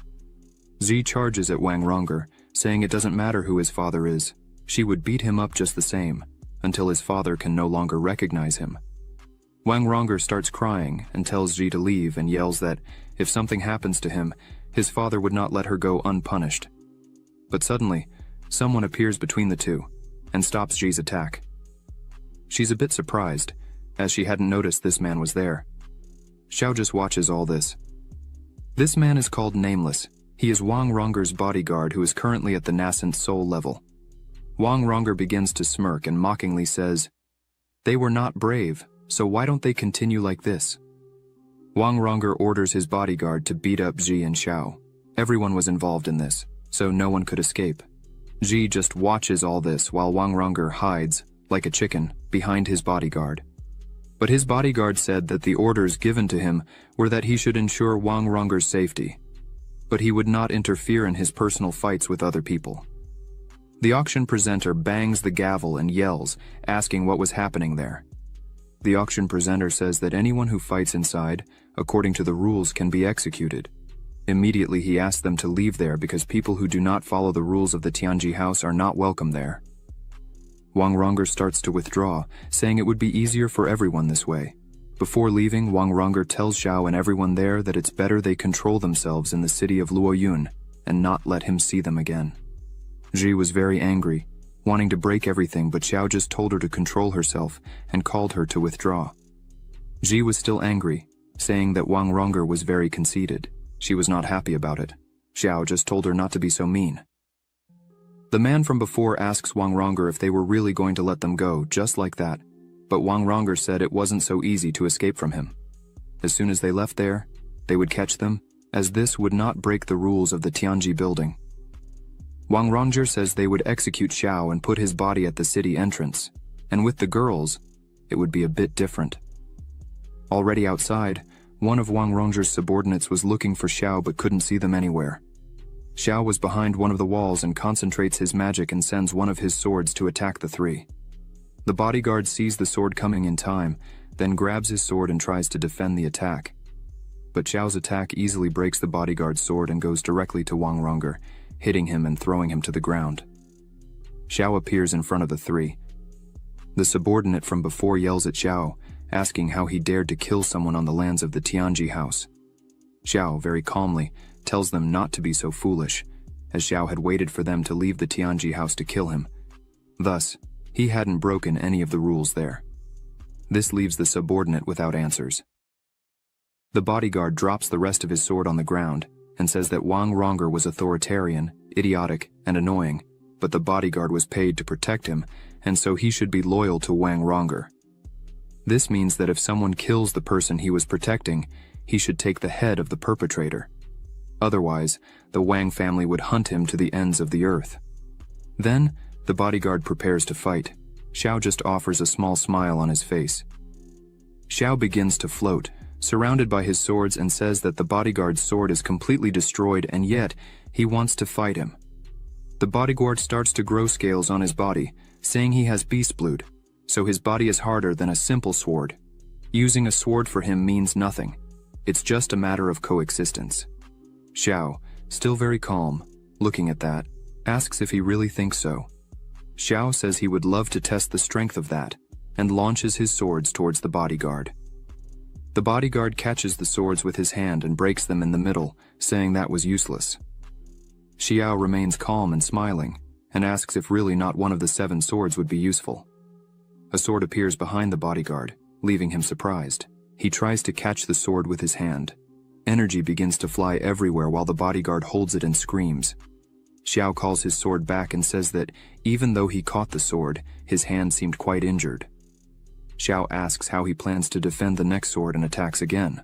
Ji charges at Wang Rongger, saying it doesn't matter who his father is. She would beat him up just the same, until his father can no longer recognize him. Wang Rongger starts crying and tells Ji to leave and yells that if something happens to him, his father would not let her go unpunished. But suddenly, someone appears between the two and stops Ji's attack. She's a bit surprised, as she hadn't noticed this man was there. Xiao just watches all this. This man is called Nameless. He is Wang Rongger's bodyguard who is currently at the nascent soul level. Wang Rongger begins to smirk and mockingly says, "They were not brave, so why don't they continue like this?" Wang Rongger orders his bodyguard to beat up Ji and Xiao. Everyone was involved in this, so no one could escape. Ji just watches all this while Wang Rongger hides, like a chicken, behind his bodyguard. But his bodyguard said that the orders given to him were that he should ensure Wang Rongger's safety, but he would not interfere in his personal fights with other people. The auction presenter bangs the gavel and yells, asking what was happening there. The auction presenter says that anyone who fights inside, according to the rules, can be executed. Immediately he asks them to leave there because people who do not follow the rules of the Tianji house are not welcome there. Wang Rongger starts to withdraw, saying it would be easier for everyone this way. Before leaving, Wang Rongger tells Xiao and everyone there that it's better they control themselves in the city of Luoyun and not let him see them again. Ji was very angry, wanting to break everything, but Xiao just told her to control herself and called her to withdraw. Ji was still angry, saying that Wang Rongger was very conceited. She was not happy about it. Xiao just told her not to be so mean. The man from before asks Wang Rongger if they were really going to let them go, just like that, but Wang Rongger said it wasn't so easy to escape from him. As soon as they left there, they would catch them, as this would not break the rules of the Tianji building. Wang Rongger says they would execute Xiao and put his body at the city entrance, and with the girls, it would be a bit different. Already outside, one of Wang Rongger's subordinates was looking for Xiao but couldn't see them anywhere. Xiao was behind one of the walls and concentrates his magic and sends one of his swords to attack the three. The bodyguard sees the sword coming in time, then grabs his sword and tries to defend the attack. But Xiao's attack easily breaks the bodyguard's sword and goes directly to Wang Rongger, hitting him and throwing him to the ground. Xiao appears in front of the three. The subordinate from before yells at Xiao, asking how he dared to kill someone on the lands of the Tianji house. Xiao, very calmly, tells them not to be so foolish, as Xiao had waited for them to leave the Tianji house to kill him. Thus, he hadn't broken any of the rules there. This leaves the subordinate without answers. The bodyguard drops the rest of his sword on the ground and says that Wang Ronger was authoritarian, idiotic, and annoying, but the bodyguard was paid to protect him, and so he should be loyal to Wang Ronger. This means that if someone kills the person he was protecting, he should take the head of the perpetrator. Otherwise, the Wang family would hunt him to the ends of the earth. Then, the bodyguard prepares to fight. Xiao just offers a small smile on his face. Xiao begins to float, surrounded by his swords, and says that the bodyguard's sword is completely destroyed, and yet he wants to fight him. The bodyguard starts to grow scales on his body, saying he has beast blood, so his body is harder than a simple sword. Using a sword for him means nothing. It's just a matter of coexistence. Xiao, still very calm, looking at that, asks if he really thinks so. Xiao says he would love to test the strength of that, and launches his swords towards the bodyguard. The bodyguard catches the swords with his hand and breaks them in the middle, saying that was useless. Xiao remains calm and smiling, and asks if really not one of the 7 swords would be useful. A sword appears behind the bodyguard, leaving him surprised. He tries to catch the sword with his hand. Energy begins to fly everywhere while the bodyguard holds it and screams. Xiao calls his sword back and says that even though he caught the sword, his hand seemed quite injured. Xiao asks how he plans to defend the next sword and attacks again.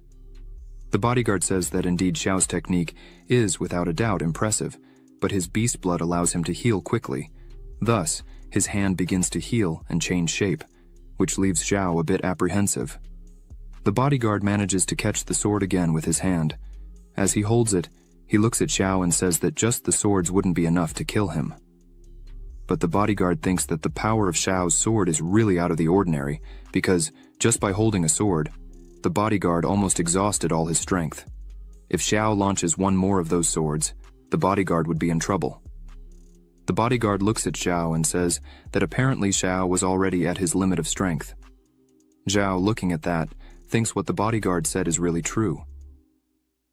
The bodyguard says that indeed Xiao's technique is without a doubt impressive, but his beast blood allows him to heal quickly. Thus, his hand begins to heal and change shape, which leaves Xiao a bit apprehensive. The bodyguard manages to catch the sword again with his hand. As he holds it, he looks at Xiao and says that just the swords wouldn't be enough to kill him. But the bodyguard thinks that the power of Xiao's sword is really out of the ordinary, because, just by holding a sword, the bodyguard almost exhausted all his strength. If Xiao launches one more of those swords, the bodyguard would be in trouble. The bodyguard looks at Xiao and says that apparently Xiao was already at his limit of strength. Xiao, looking at that, thinks what the bodyguard said is really true.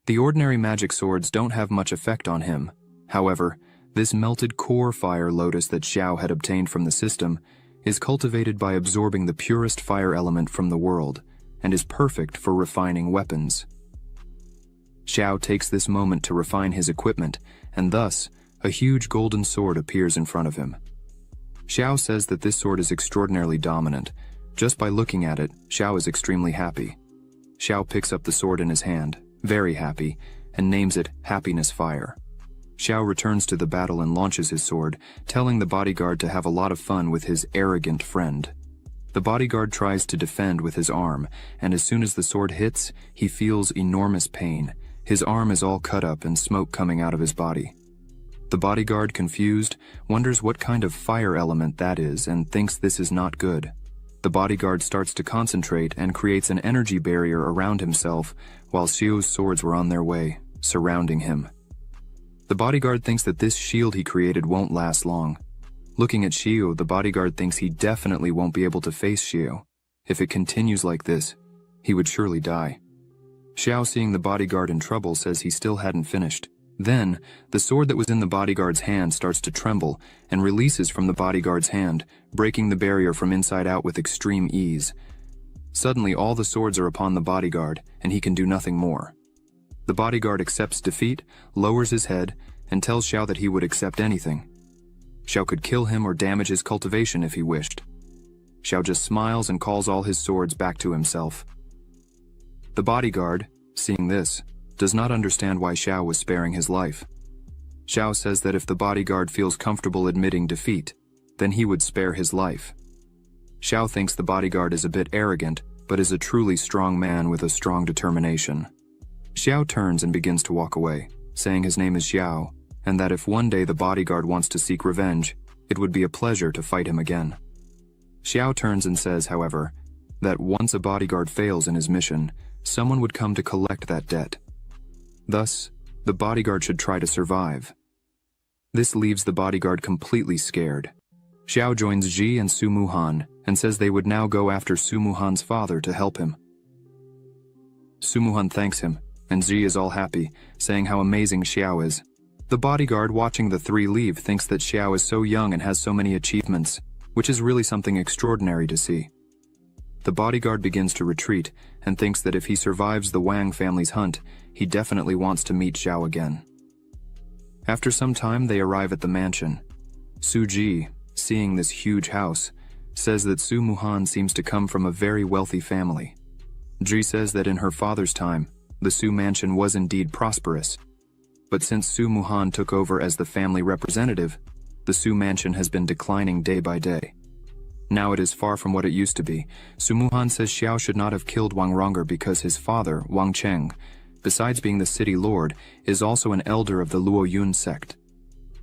The ordinary magic swords don't have much effect on him. However, this melted core fire lotus that Xiao had obtained from the system is cultivated by absorbing the purest fire element from the world, and is perfect for refining weapons. Xiao takes this moment to refine his equipment, and thus, a huge golden sword appears in front of him. Xiao says that this sword is extraordinarily dominant. Just by looking at it, Xiao is extremely happy. Xiao picks up the sword in his hand, very happy, and names it Happiness Fire. Xiao returns to the battle and launches his sword, telling the bodyguard to have a lot of fun with his arrogant friend. The bodyguard tries to defend with his arm, and as soon as the sword hits, he feels enormous pain. His arm is all cut up and smoke coming out of his body. The bodyguard, confused, wonders what kind of fire element that is and thinks this is not good. The bodyguard starts to concentrate and creates an energy barrier around himself while Xiu's swords were on their way, surrounding him. The bodyguard thinks that this shield he created won't last long. Looking at Xiu, the bodyguard thinks he definitely won't be able to face Xiu. If it continues like this, he would surely die. Xiao, seeing the bodyguard in trouble, says he still hadn't finished. Then, the sword that was in the bodyguard's hand starts to tremble and releases from the bodyguard's hand, breaking the barrier from inside out with extreme ease. Suddenly, all the swords are upon the bodyguard, and he can do nothing more. The bodyguard accepts defeat, lowers his head, and tells Xiao that he would accept anything. Xiao could kill him or damage his cultivation if he wished. Xiao just smiles and calls all his swords back to himself. The bodyguard, seeing this, does not understand why Xiao was sparing his life. Xiao says that if the bodyguard feels comfortable admitting defeat, then he would spare his life. Xiao thinks the bodyguard is a bit arrogant, but is a truly strong man with a strong determination. Xiao turns and begins to walk away, saying his name is Xiao, and that if one day the bodyguard wants to seek revenge, it would be a pleasure to fight him again. Xiao turns and says, however, that once a bodyguard fails in his mission, someone would come to collect that debt. Thus, the bodyguard should try to survive. This leaves the bodyguard completely scared. Xiao joins Ji and Su Muhan and says they would now go after Su Muhan's father to help him. Su Muhan thanks him, and Ji is all happy, saying how amazing Xiao is. The bodyguard watching the three leave thinks that Xiao is so young and has so many achievements, which is really something extraordinary to see. The bodyguard begins to retreat and thinks that if he survives the Wang family's hunt, he definitely wants to meet Xiao again. After some time, they arrive at the mansion. Su Ji, seeing this huge house, says that Su Muhan seems to come from a very wealthy family. Ji says that in her father's time, the Su mansion was indeed prosperous. But since Su Muhan took over as the family representative, the Su mansion has been declining day by day. Now it is far from what it used to be. Su Muhan says Xiao should not have killed Wang Rong'er because his father, Wang Cheng, besides being the city lord, is also an elder of the Luo Yun sect.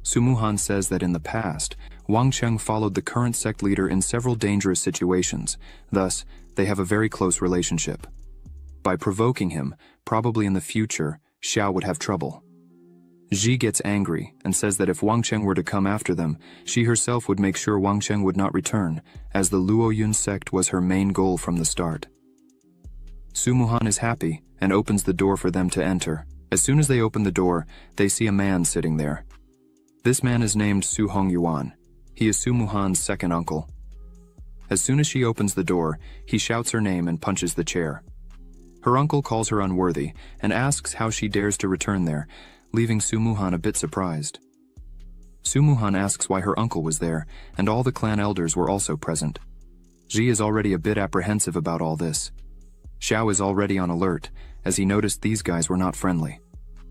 Su Muhan says that in the past, Wang Cheng followed the current sect leader in several dangerous situations, thus, they have a very close relationship. By provoking him, probably in the future, Xiao would have trouble. Ji gets angry and says that if Wang Cheng were to come after them, she herself would make sure Wang Cheng would not return, as the Luo Yun sect was her main goal from the start. Su Muhan is happy and opens the door for them to enter. As soon as they open the door, they see a man sitting there. This man is named Su Hongyuan. He is Su Muhan's second uncle. As soon as she opens the door, he shouts her name and punches the chair. Her uncle calls her unworthy and asks how she dares to return there, leaving Su Muhan a bit surprised. Su Muhan asks why her uncle was there, and all the clan elders were also present. Ji is already a bit apprehensive about all this. Xiao is already on alert, as he noticed these guys were not friendly.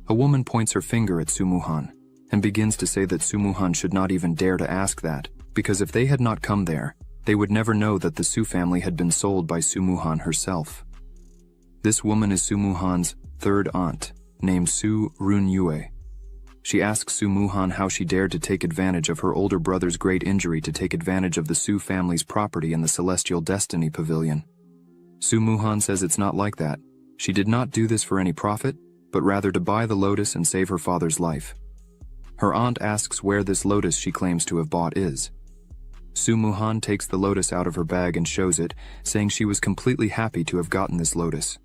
A woman points her finger at Su Muhan, and begins to say that Su Muhan should not even dare to ask that, because if they had not come there, they would never know that the Su family had been sold by Su Muhan herself. This woman is Su Muhan's third aunt, named Su Runyue. She asks Su Muhan how she dared to take advantage of her older brother's great injury to take advantage of the Su family's property in the Celestial Destiny Pavilion. Su Muhan says it's not like that. She did not do this for any profit, but rather to buy the lotus and save her father's life. Her aunt asks where this lotus she claims to have bought is. Su Muhan takes the lotus out of her bag and shows it, saying she was completely happy to have gotten this lotus.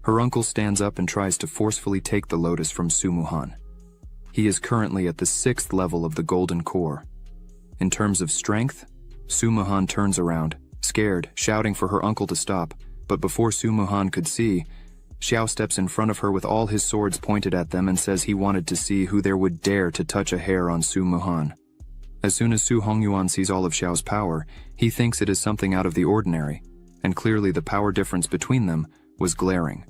Her uncle stands up and tries to forcefully take the lotus from Su Muhan. He is currently at the 6th level of the Golden Core. In terms of strength, Su Muhan turns around, scared, shouting for her uncle to stop, but before Su Muhan could see, Xiao steps in front of her with all his swords pointed at them and says he wanted to see who there would dare to touch a hair on Su Muhan. As soon as Su Hongyuan sees all of Xiao's power, he thinks it is something out of the ordinary, and clearly the power difference between them was glaring.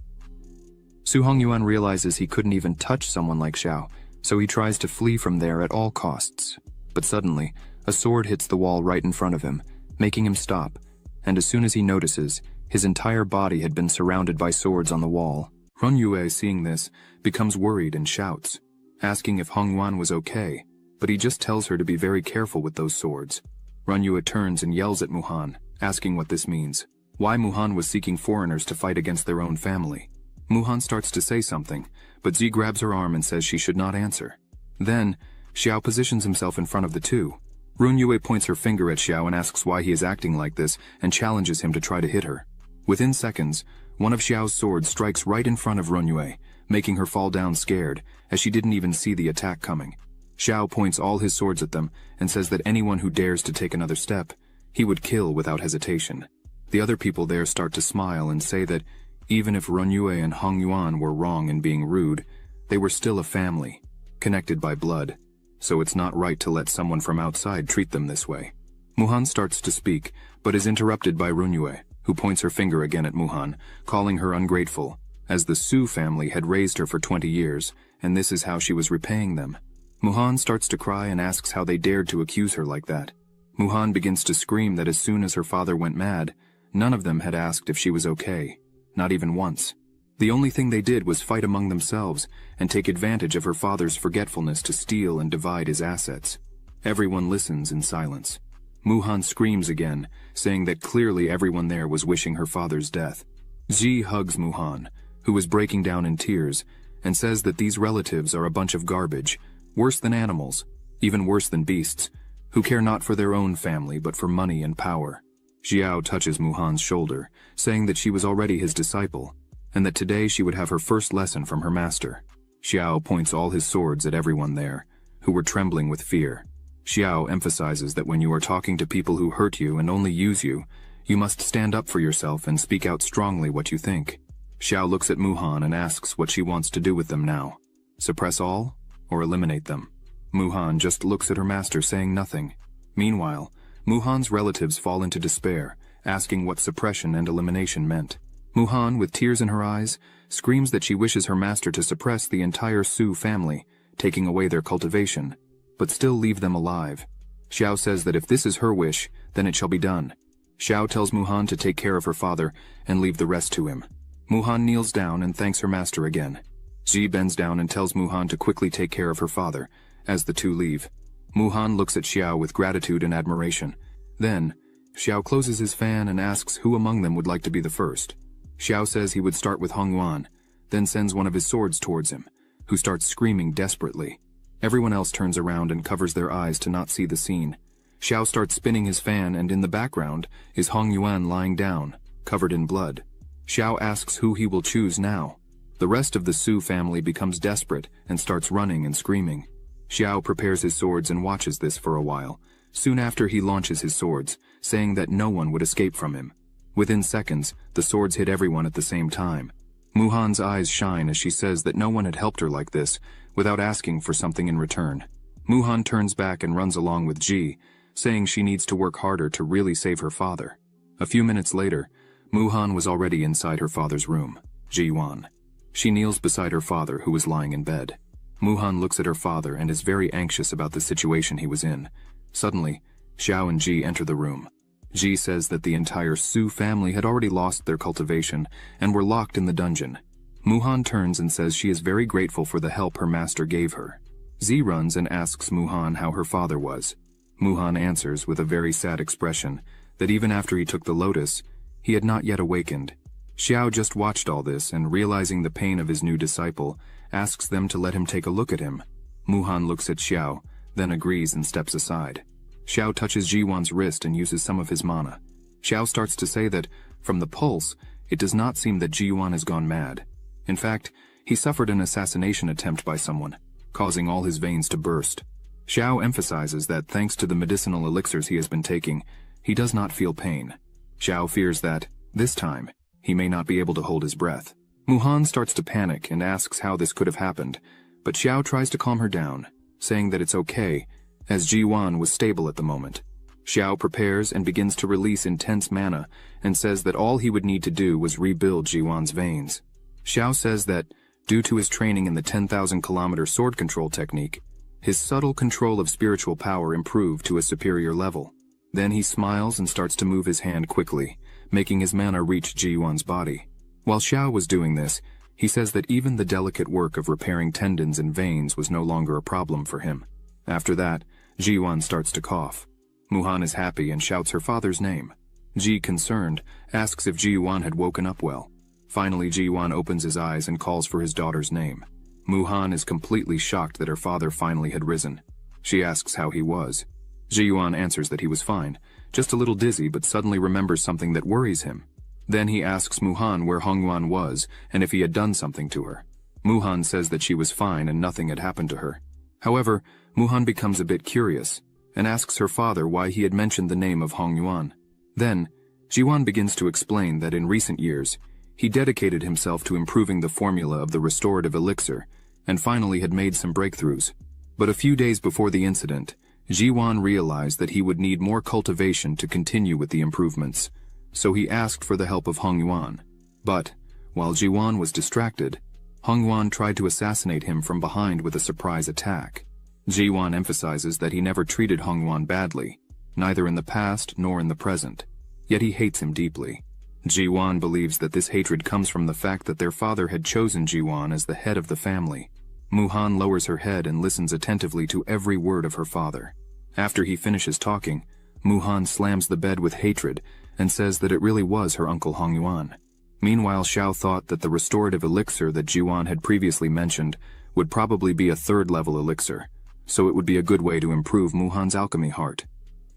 Su Hongyuan realizes he couldn't even touch someone like Xiao, so he tries to flee from there at all costs. But suddenly, a sword hits the wall right in front of him, making him stop, and as soon as he notices, his entire body had been surrounded by swords on the wall. Runyue, seeing this, becomes worried and shouts, asking if Hongyuan was okay, but he just tells her to be very careful with those swords. Runyue turns and yells at Muhan, asking what this means, why Muhan was seeking foreigners to fight against their own family. Muhan starts to say something, but Zi grabs her arm and says she should not answer. Then, Xiao positions himself in front of the two. Runyue points her finger at Xiao and asks why he is acting like this and challenges him to try to hit her. Within seconds, one of Xiao's swords strikes right in front of Runyue, making her fall down scared, as she didn't even see the attack coming. Xiao points all his swords at them and says that anyone who dares to take another step, he would kill without hesitation. The other people there start to smile and say that even if Runyue and Hongyuan were wrong in being rude, they were still a family, connected by blood, so it's not right to let someone from outside treat them this way. Muhan starts to speak, but is interrupted by Runyue, who points her finger again at Muhan, calling her ungrateful, as the Su family had raised her for 20 years, and this is how she was repaying them. Muhan starts to cry and asks how they dared to accuse her like that. Muhan begins to scream that as soon as her father went mad, none of them had asked if she was okay, not even once. The only thing they did was fight among themselves and take advantage of her father's forgetfulness to steal and divide his assets. Everyone listens in silence. Muhan screams again, saying that clearly everyone there was wishing her father's death. Ji hugs Muhan, who is breaking down in tears, and says that these relatives are a bunch of garbage, worse than animals, even worse than beasts, who care not for their own family but for money and power. Xiao touches Muhan's shoulder, saying that she was already his disciple, and that today she would have her first lesson from her master. Xiao points all his swords at everyone there, who were trembling with fear. Xiao emphasizes that when you are talking to people who hurt you and only use you, you must stand up for yourself and speak out strongly what you think. Xiao looks at Muhan and asks what she wants to do with them now. Suppress all, or eliminate them? Muhan just looks at her master, saying nothing. Meanwhile, Muhan's relatives fall into despair, asking what suppression and elimination meant. Muhan, with tears in her eyes, screams that she wishes her master to suppress the entire Su family, taking away their cultivation, but still leave them alive. Xiao says that if this is her wish, then it shall be done. Xiao tells Muhan to take care of her father and leave the rest to him. Muhan kneels down and thanks her master again. Ji bends down and tells Muhan to quickly take care of her father, as the two leave. Muhan looks at Xiao with gratitude and admiration. Then, Xiao closes his fan and asks who among them would like to be the first. Xiao says he would start with Hongyuan, then sends one of his swords towards him, who starts screaming desperately. Everyone else turns around and covers their eyes to not see the scene. Xiao starts spinning his fan, and in the background is Hongyuan lying down, covered in blood. Xiao asks who he will choose now. The rest of the Su family becomes desperate and starts running and screaming. Xiao prepares his swords and watches this for a while. Soon after, he launches his swords, saying that no one would escape from him. Within seconds, the swords hit everyone at the same time. Muhan's eyes shine as she says that no one had helped her like this, without asking for something in return. Muhan turns back and runs along with Ji, saying she needs to work harder to really save her father. A few minutes later, Muhan was already inside her father's room, Ji-wan. She kneels beside her father, who was lying in bed. Muhan looks at her father and is very anxious about the situation he was in. Suddenly, Xiao and Ji enter the room. Ji says that the entire Su family had already lost their cultivation and were locked in the dungeon. Muhan turns and says she is very grateful for the help her master gave her. Zi runs and asks Muhan how her father was. Muhan answers with a very sad expression that even after he took the lotus, he had not yet awakened. Xiao just watched all this and, realizing the pain of his new disciple, asks them to let him take a look at him. Muhan looks at Xiao, then agrees and steps aside. Xiao touches Ji-wan's wrist and uses some of his mana. Xiao starts to say that, from the pulse, it does not seem that Ji-wan has gone mad. In fact, he suffered an assassination attempt by someone, causing all his veins to burst. Xiao emphasizes that thanks to the medicinal elixirs he has been taking, he does not feel pain. Xiao fears that, this time, he may not be able to hold his breath. Muhan starts to panic and asks how this could have happened, but Xiao tries to calm her down, saying that it's okay, as Ji-wan was stable at the moment. Xiao prepares and begins to release intense mana and says that all he would need to do was rebuild Ji-wan's veins. Xiao says that, due to his training in the 10,000-kilometer sword control technique, his subtle control of spiritual power improved to a superior level. Then he smiles and starts to move his hand quickly, making his mana reach Ji-wan's body. While Xiao was doing this, he says that even the delicate work of repairing tendons and veins was no longer a problem for him. After that, Ji-wan starts to cough. Muhan is happy and shouts her father's name. Ji, concerned, asks if Ji-wan had woken up well. Finally, Ji-wan opens his eyes and calls for his daughter's name. Muhan is completely shocked that her father finally had risen. She asks how he was. Ji-wan answers that he was fine, just a little dizzy, but suddenly remembers something that worries him. Then he asks Muhan where Hongyuan was and if he had done something to her. Muhan says that she was fine and nothing had happened to her. However, Muhan becomes a bit curious and asks her father why he had mentioned the name of Hongyuan. Then, Ji-wan begins to explain that in recent years, he dedicated himself to improving the formula of the restorative elixir and finally had made some breakthroughs. But a few days before the incident, Ji-wan realized that he would need more cultivation to continue with the improvements, so he asked for the help of Hongyuan. But, while Ji-wan was distracted, Hongyuan tried to assassinate him from behind with a surprise attack. Ji-wan emphasizes that he never treated Hongyuan badly, neither in the past nor in the present, yet he hates him deeply. Ji-wan believes that this hatred comes from the fact that their father had chosen Ji-wan as the head of the family. Muhan lowers her head and listens attentively to every word of her father. After he finishes talking, Muhan slams the bed with hatred and says that it really was her uncle Hongyuan. Meanwhile, Xiao thought that the restorative elixir that Ji-wan had previously mentioned would probably be a third-level elixir, so it would be a good way to improve Muhan's alchemy heart.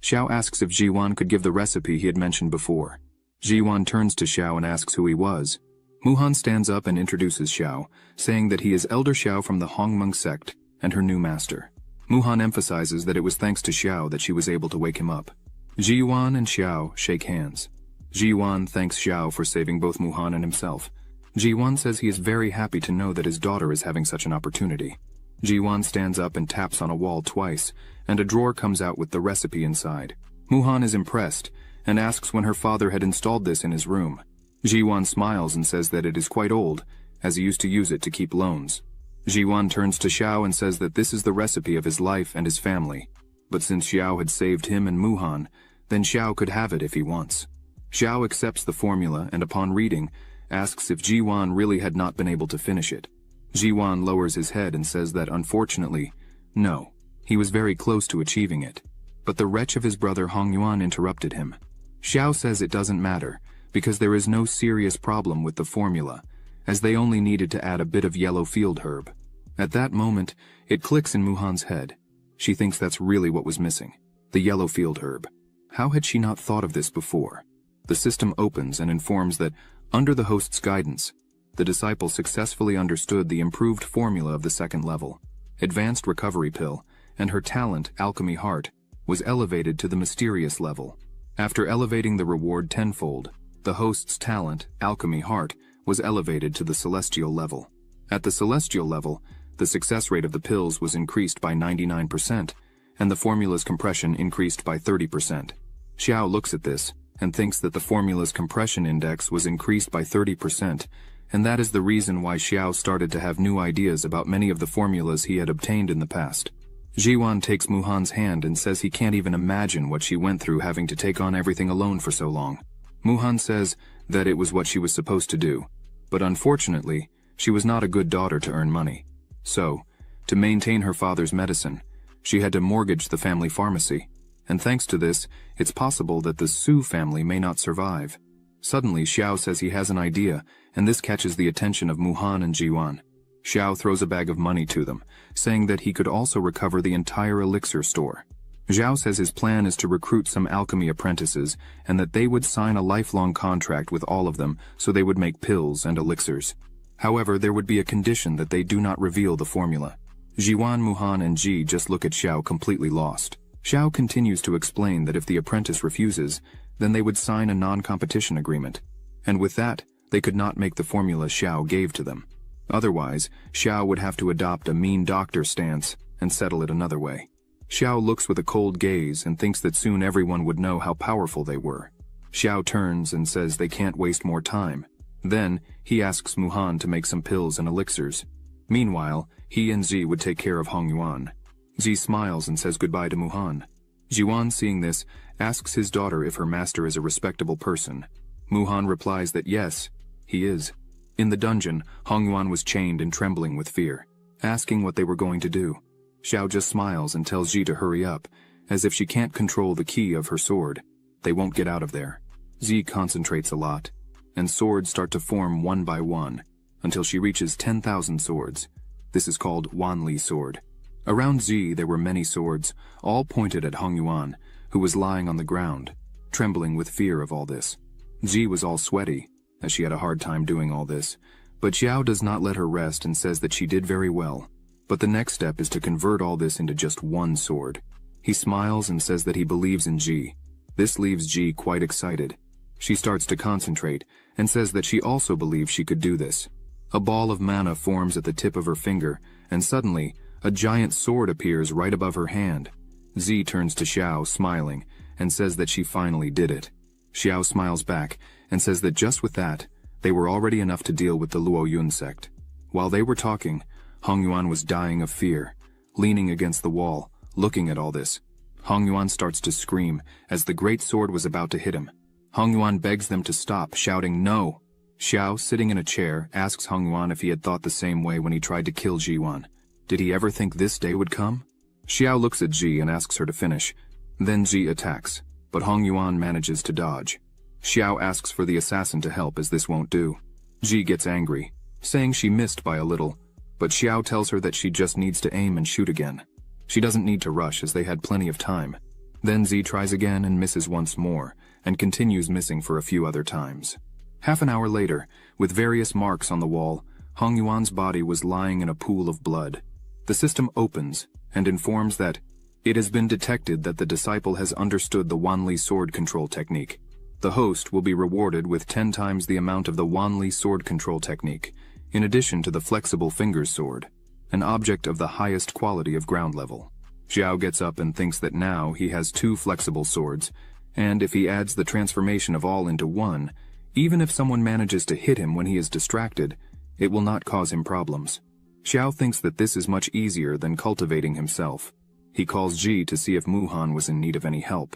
Xiao asks if Jiwan could give the recipe he had mentioned before. Jiwan turns to Xiao and asks who he was. Muhan stands up and introduces Xiao, saying that he is Elder Xiao from the Hongmeng sect and her new master. Muhan emphasizes that it was thanks to Xiao that she was able to wake him up. Jiwan and Xiao shake hands. Jiwan thanks Xiao for saving both Muhan and himself. Jiwan says he is very happy to know that his daughter is having such an opportunity. Jiwan stands up and taps on a wall twice, and a drawer comes out with the recipe inside. Muhan is impressed and asks when her father had installed this in his room. Jiwan smiles and says that it is quite old, as he used to use it to keep loans. Jiwan turns to Xiao and says that this is the recipe of his life and his family, but since Xiao had saved him and Muhan, then Xiao could have it if he wants. Xiao accepts the formula and upon reading, asks if Jiwan really had not been able to finish it. Jiwan lowers his head and says that unfortunately, no, he was very close to achieving it. But the wretch of his brother Hongyuan interrupted him. Xiao says it doesn't matter, because there is no serious problem with the formula, as they only needed to add a bit of yellow field herb. At that moment, it clicks in Muhan's head. She thinks that's really what was missing, the yellow field herb. How had she not thought of this before? The system opens and informs that, under the host's guidance, the disciple successfully understood the improved formula of the second level, advanced recovery pill, and her talent, alchemy heart, was elevated to the mysterious level. After elevating the reward tenfold, the host's talent, alchemy heart, was elevated to the celestial level. At the celestial level, the success rate of the pills was increased by 99%, and the formula's compression increased by 30%. Xiao looks at this and thinks that the formula's compression index was increased by 30%, and that is the reason why Xiao started to have new ideas about many of the formulas he had obtained in the past. Jiwan takes Muhan's hand and says he can't even imagine what she went through having to take on everything alone for so long. Muhan says that it was what she was supposed to do, but unfortunately, she was not a good daughter to earn money. So, to maintain her father's medicine, she had to mortgage the family pharmacy, and thanks to this, it's possible that the Su family may not survive. Suddenly, Xiao says he has an idea, and this catches the attention of Muhan and Jiwan. Xiao throws a bag of money to them, saying that he could also recover the entire elixir store. Xiao says his plan is to recruit some alchemy apprentices, and that they would sign a lifelong contract with all of them so they would make pills and elixirs. However, there would be a condition that they do not reveal the formula. Jiwan, Muhan, and Ji just look at Xiao completely lost. Xiao continues to explain that if the apprentice refuses, then they would sign a non-competition agreement, and with that, they could not make the formula Xiao gave to them. Otherwise, Xiao would have to adopt a mean doctor stance and settle it another way. Xiao looks with a cold gaze and thinks that soon everyone would know how powerful they were. Xiao turns and says they can't waste more time. Then, he asks Muhan to make some pills and elixirs. Meanwhile, he and Zi would take care of Hongyuan. Zi smiles and says goodbye to Muhan. Jiwan, seeing this, asks his daughter if her master is a respectable person. Muhan replies that yes, he is. In the dungeon, Hongyuan was chained and trembling with fear, asking what they were going to do. Xiao just smiles and tells Ji to hurry up, as if she can't control the key of her sword. They won't get out of there. Zi concentrates a lot, and swords start to form one by one, until she reaches 10,000 swords. This is called Wanli sword. Around Zi there were many swords, all pointed at Hongyuan, who was lying on the ground, trembling with fear of all this. Zi was all sweaty, as she had a hard time doing all this, but Xiao does not let her rest and says that she did very well. But the next step is to convert all this into just one sword. He smiles and says that he believes in Ji. This leaves Ji quite excited. She starts to concentrate and says that she also believes she could do this. A ball of mana forms at the tip of her finger, and suddenly, a giant sword appears right above her hand. Zi turns to Xiao, smiling, and says that she finally did it. Xiao smiles back and says that just with that, they were already enough to deal with the Luo Yun sect. While they were talking, Hongyuan was dying of fear, leaning against the wall, looking at all this. Hongyuan starts to scream as the great sword was about to hit him. Hongyuan begs them to stop, shouting no. Xiao, sitting in a chair, asks Hongyuan if he had thought the same way when he tried to kill Jiwan. Did he ever think this day would come? Xiao looks at Ji and asks her to finish. Then Ji attacks, but Hongyuan manages to dodge. Xiao asks for the assassin to help as this won't do. Ji gets angry, saying she missed by a little, but Xiao tells her that she just needs to aim and shoot again. She doesn't need to rush as they had plenty of time. Then Z tries again and misses once more, and continues missing for a few other times. Half an hour later, with various marks on the wall, Hong Yuan's body was lying in a pool of blood. The system opens and informs that it has been detected that the disciple has understood the Wanli sword control technique. The host will be rewarded with 10 times the amount of the Wanli sword control technique, in addition to the flexible fingers sword, an object of the highest quality of ground level. Xiao gets up and thinks that now he has 2 flexible swords, and if he adds the transformation of all into one, even if someone manages to hit him when he is distracted, it will not cause him problems. Xiao thinks that this is much easier than cultivating himself. He calls Ji to see if Muhan was in need of any help.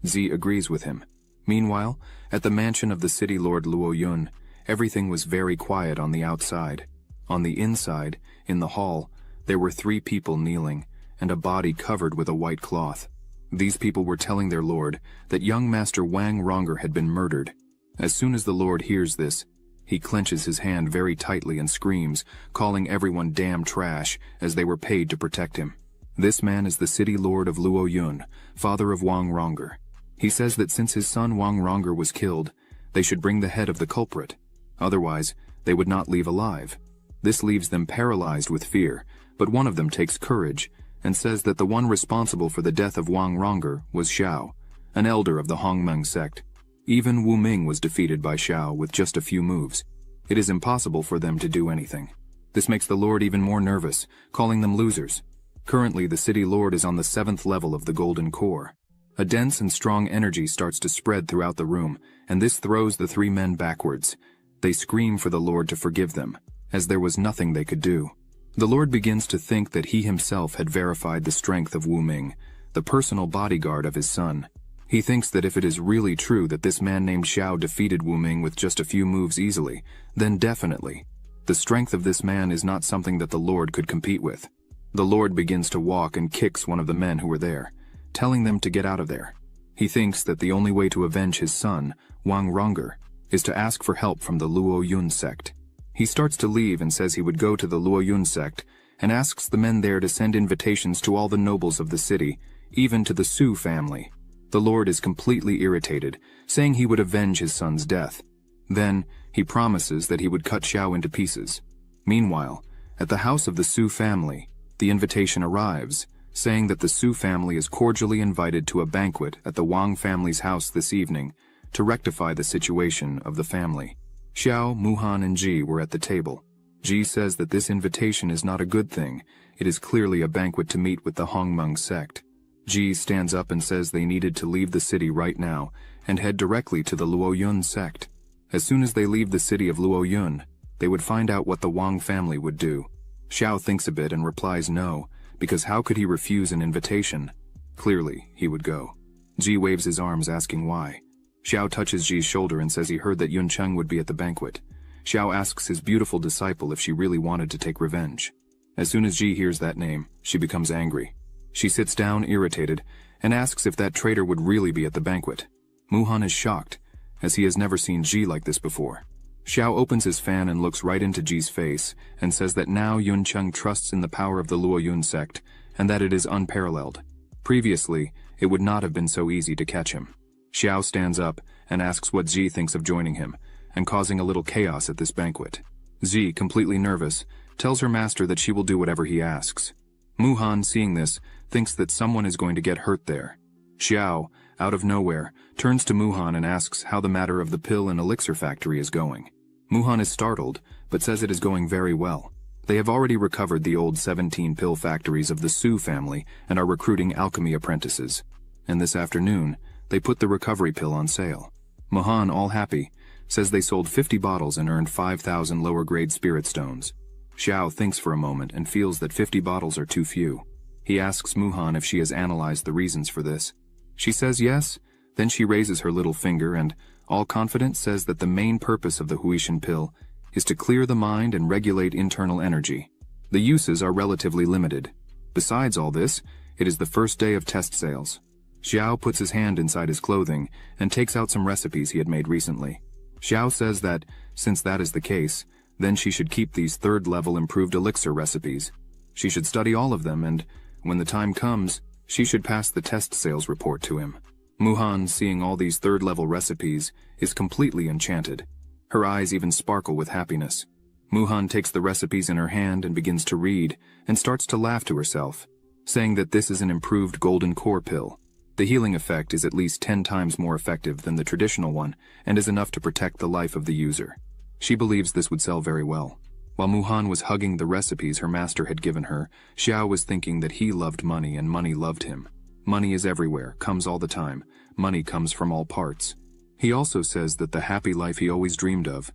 Z agrees with him. Meanwhile, at the mansion of the city lord Luo Yun, everything was very quiet on the outside. On the inside, in the hall, there were 3 people kneeling, and a body covered with a white cloth. These people were telling their lord that young Master Wang Ronger had been murdered. As soon as the lord hears this, he clenches his hand very tightly and screams, calling everyone damn trash, as they were paid to protect him. This man is the city lord of Luo Yun, father of Wang Ronger. He says that since his son Wang Ronger was killed, they should bring the head of the culprit. Otherwise, they would not leave alive. This leaves them paralyzed with fear, but one of them takes courage and says that the one responsible for the death of Wang Ronger was Xiao, an elder of the Hongmeng sect. Even Wu Ming was defeated by Xiao with just a few moves. It is impossible for them to do anything. This makes the lord even more nervous, calling them losers. Currently, the city lord is on the 7th level of the golden core. A dense and strong energy starts to spread throughout the room, and this throws the 3 men backwards. They scream for the lord to forgive them, as there was nothing they could do. The lord begins to think that he himself had verified the strength of Wu Ming, the personal bodyguard of his son. He thinks that if it is really true that this man named Xiao defeated Wu Ming with just a few moves easily, then definitely, the strength of this man is not something that the lord could compete with. The lord begins to walk and kicks one of the men who were there, telling them to get out of there. He thinks that the only way to avenge his son, Wang Ronger, is to ask for help from the Luo Yun sect. He starts to leave and says he would go to the Luo Yun sect and asks the men there to send invitations to all the nobles of the city, even to the Su family. The lord is completely irritated, saying he would avenge his son's death. Then, he promises that he would cut Xiao into pieces. Meanwhile, at the house of the Su family, the invitation arrives, saying that the Su family is cordially invited to a banquet at the Wang family's house this evening to rectify the situation of the family. Xiao, Muhan, and Ji were at the table. Ji says that this invitation is not a good thing. It is clearly a banquet to meet with the Hongmeng sect. Ji stands up and says they needed to leave the city right now and head directly to the Luo Yun sect. As soon as they leave the city of Luo Yun, they would find out what the Wang family would do. Xiao thinks a bit and replies no, because how could he refuse an invitation? Clearly, he would go. Ji waves his arms asking why. Xiao touches Ji's shoulder and says he heard that Yun Cheng would be at the banquet. Xiao asks his beautiful disciple if she really wanted to take revenge. As soon as Ji hears that name, she becomes angry. She sits down irritated and asks if that traitor would really be at the banquet. Muhan is shocked, as he has never seen Ji like this before. Xiao opens his fan and looks right into Ji's face and says that now Yun Cheng trusts in the power of the Luo Yun sect and that it is unparalleled. Previously, it would not have been so easy to catch him. Xiao stands up and asks what Ji thinks of joining him and causing a little chaos at this banquet. Ji, completely nervous, tells her master that she will do whatever he asks. Muhan, seeing this, thinks that someone is going to get hurt there. Xiao, out of nowhere, turns to Muhan and asks how the matter of the pill and elixir factory is going. Muhan is startled, but says it is going very well. They have already recovered the old 17 pill factories of the Su family and are recruiting alchemy apprentices. And this afternoon, they put the recovery pill on sale. Muhan, all happy, says they sold 50 bottles and earned 5,000 lower-grade spirit stones. Xiao thinks for a moment and feels that 50 bottles are too few. He asks Muhan if she has analyzed the reasons for this. She says yes, then she raises her little finger and, all confident, says that the main purpose of the Huishan pill is to clear the mind and regulate internal energy. The uses are relatively limited. Besides all this, it is the first day of test sales. Xiao puts his hand inside his clothing and takes out some recipes he had made recently. Xiao says that, since that is the case, then she should keep these 3rd-level improved elixir recipes. She should study all of them and, when the time comes, she should pass the test sales report to him. Muhan, seeing all these third-level recipes, is completely enchanted. Her eyes even sparkle with happiness. Muhan takes the recipes in her hand and begins to read, and starts to laugh to herself, saying that this is an improved golden core pill. The healing effect is at least 10 times more effective than the traditional one, and is enough to protect the life of the user. She believes this would sell very well. While Muhan was hugging the recipes her master had given her, Xiao was thinking that he loved money and money loved him. Money is everywhere, comes all the time. Money comes from all parts. He also says that the happy life he always dreamed of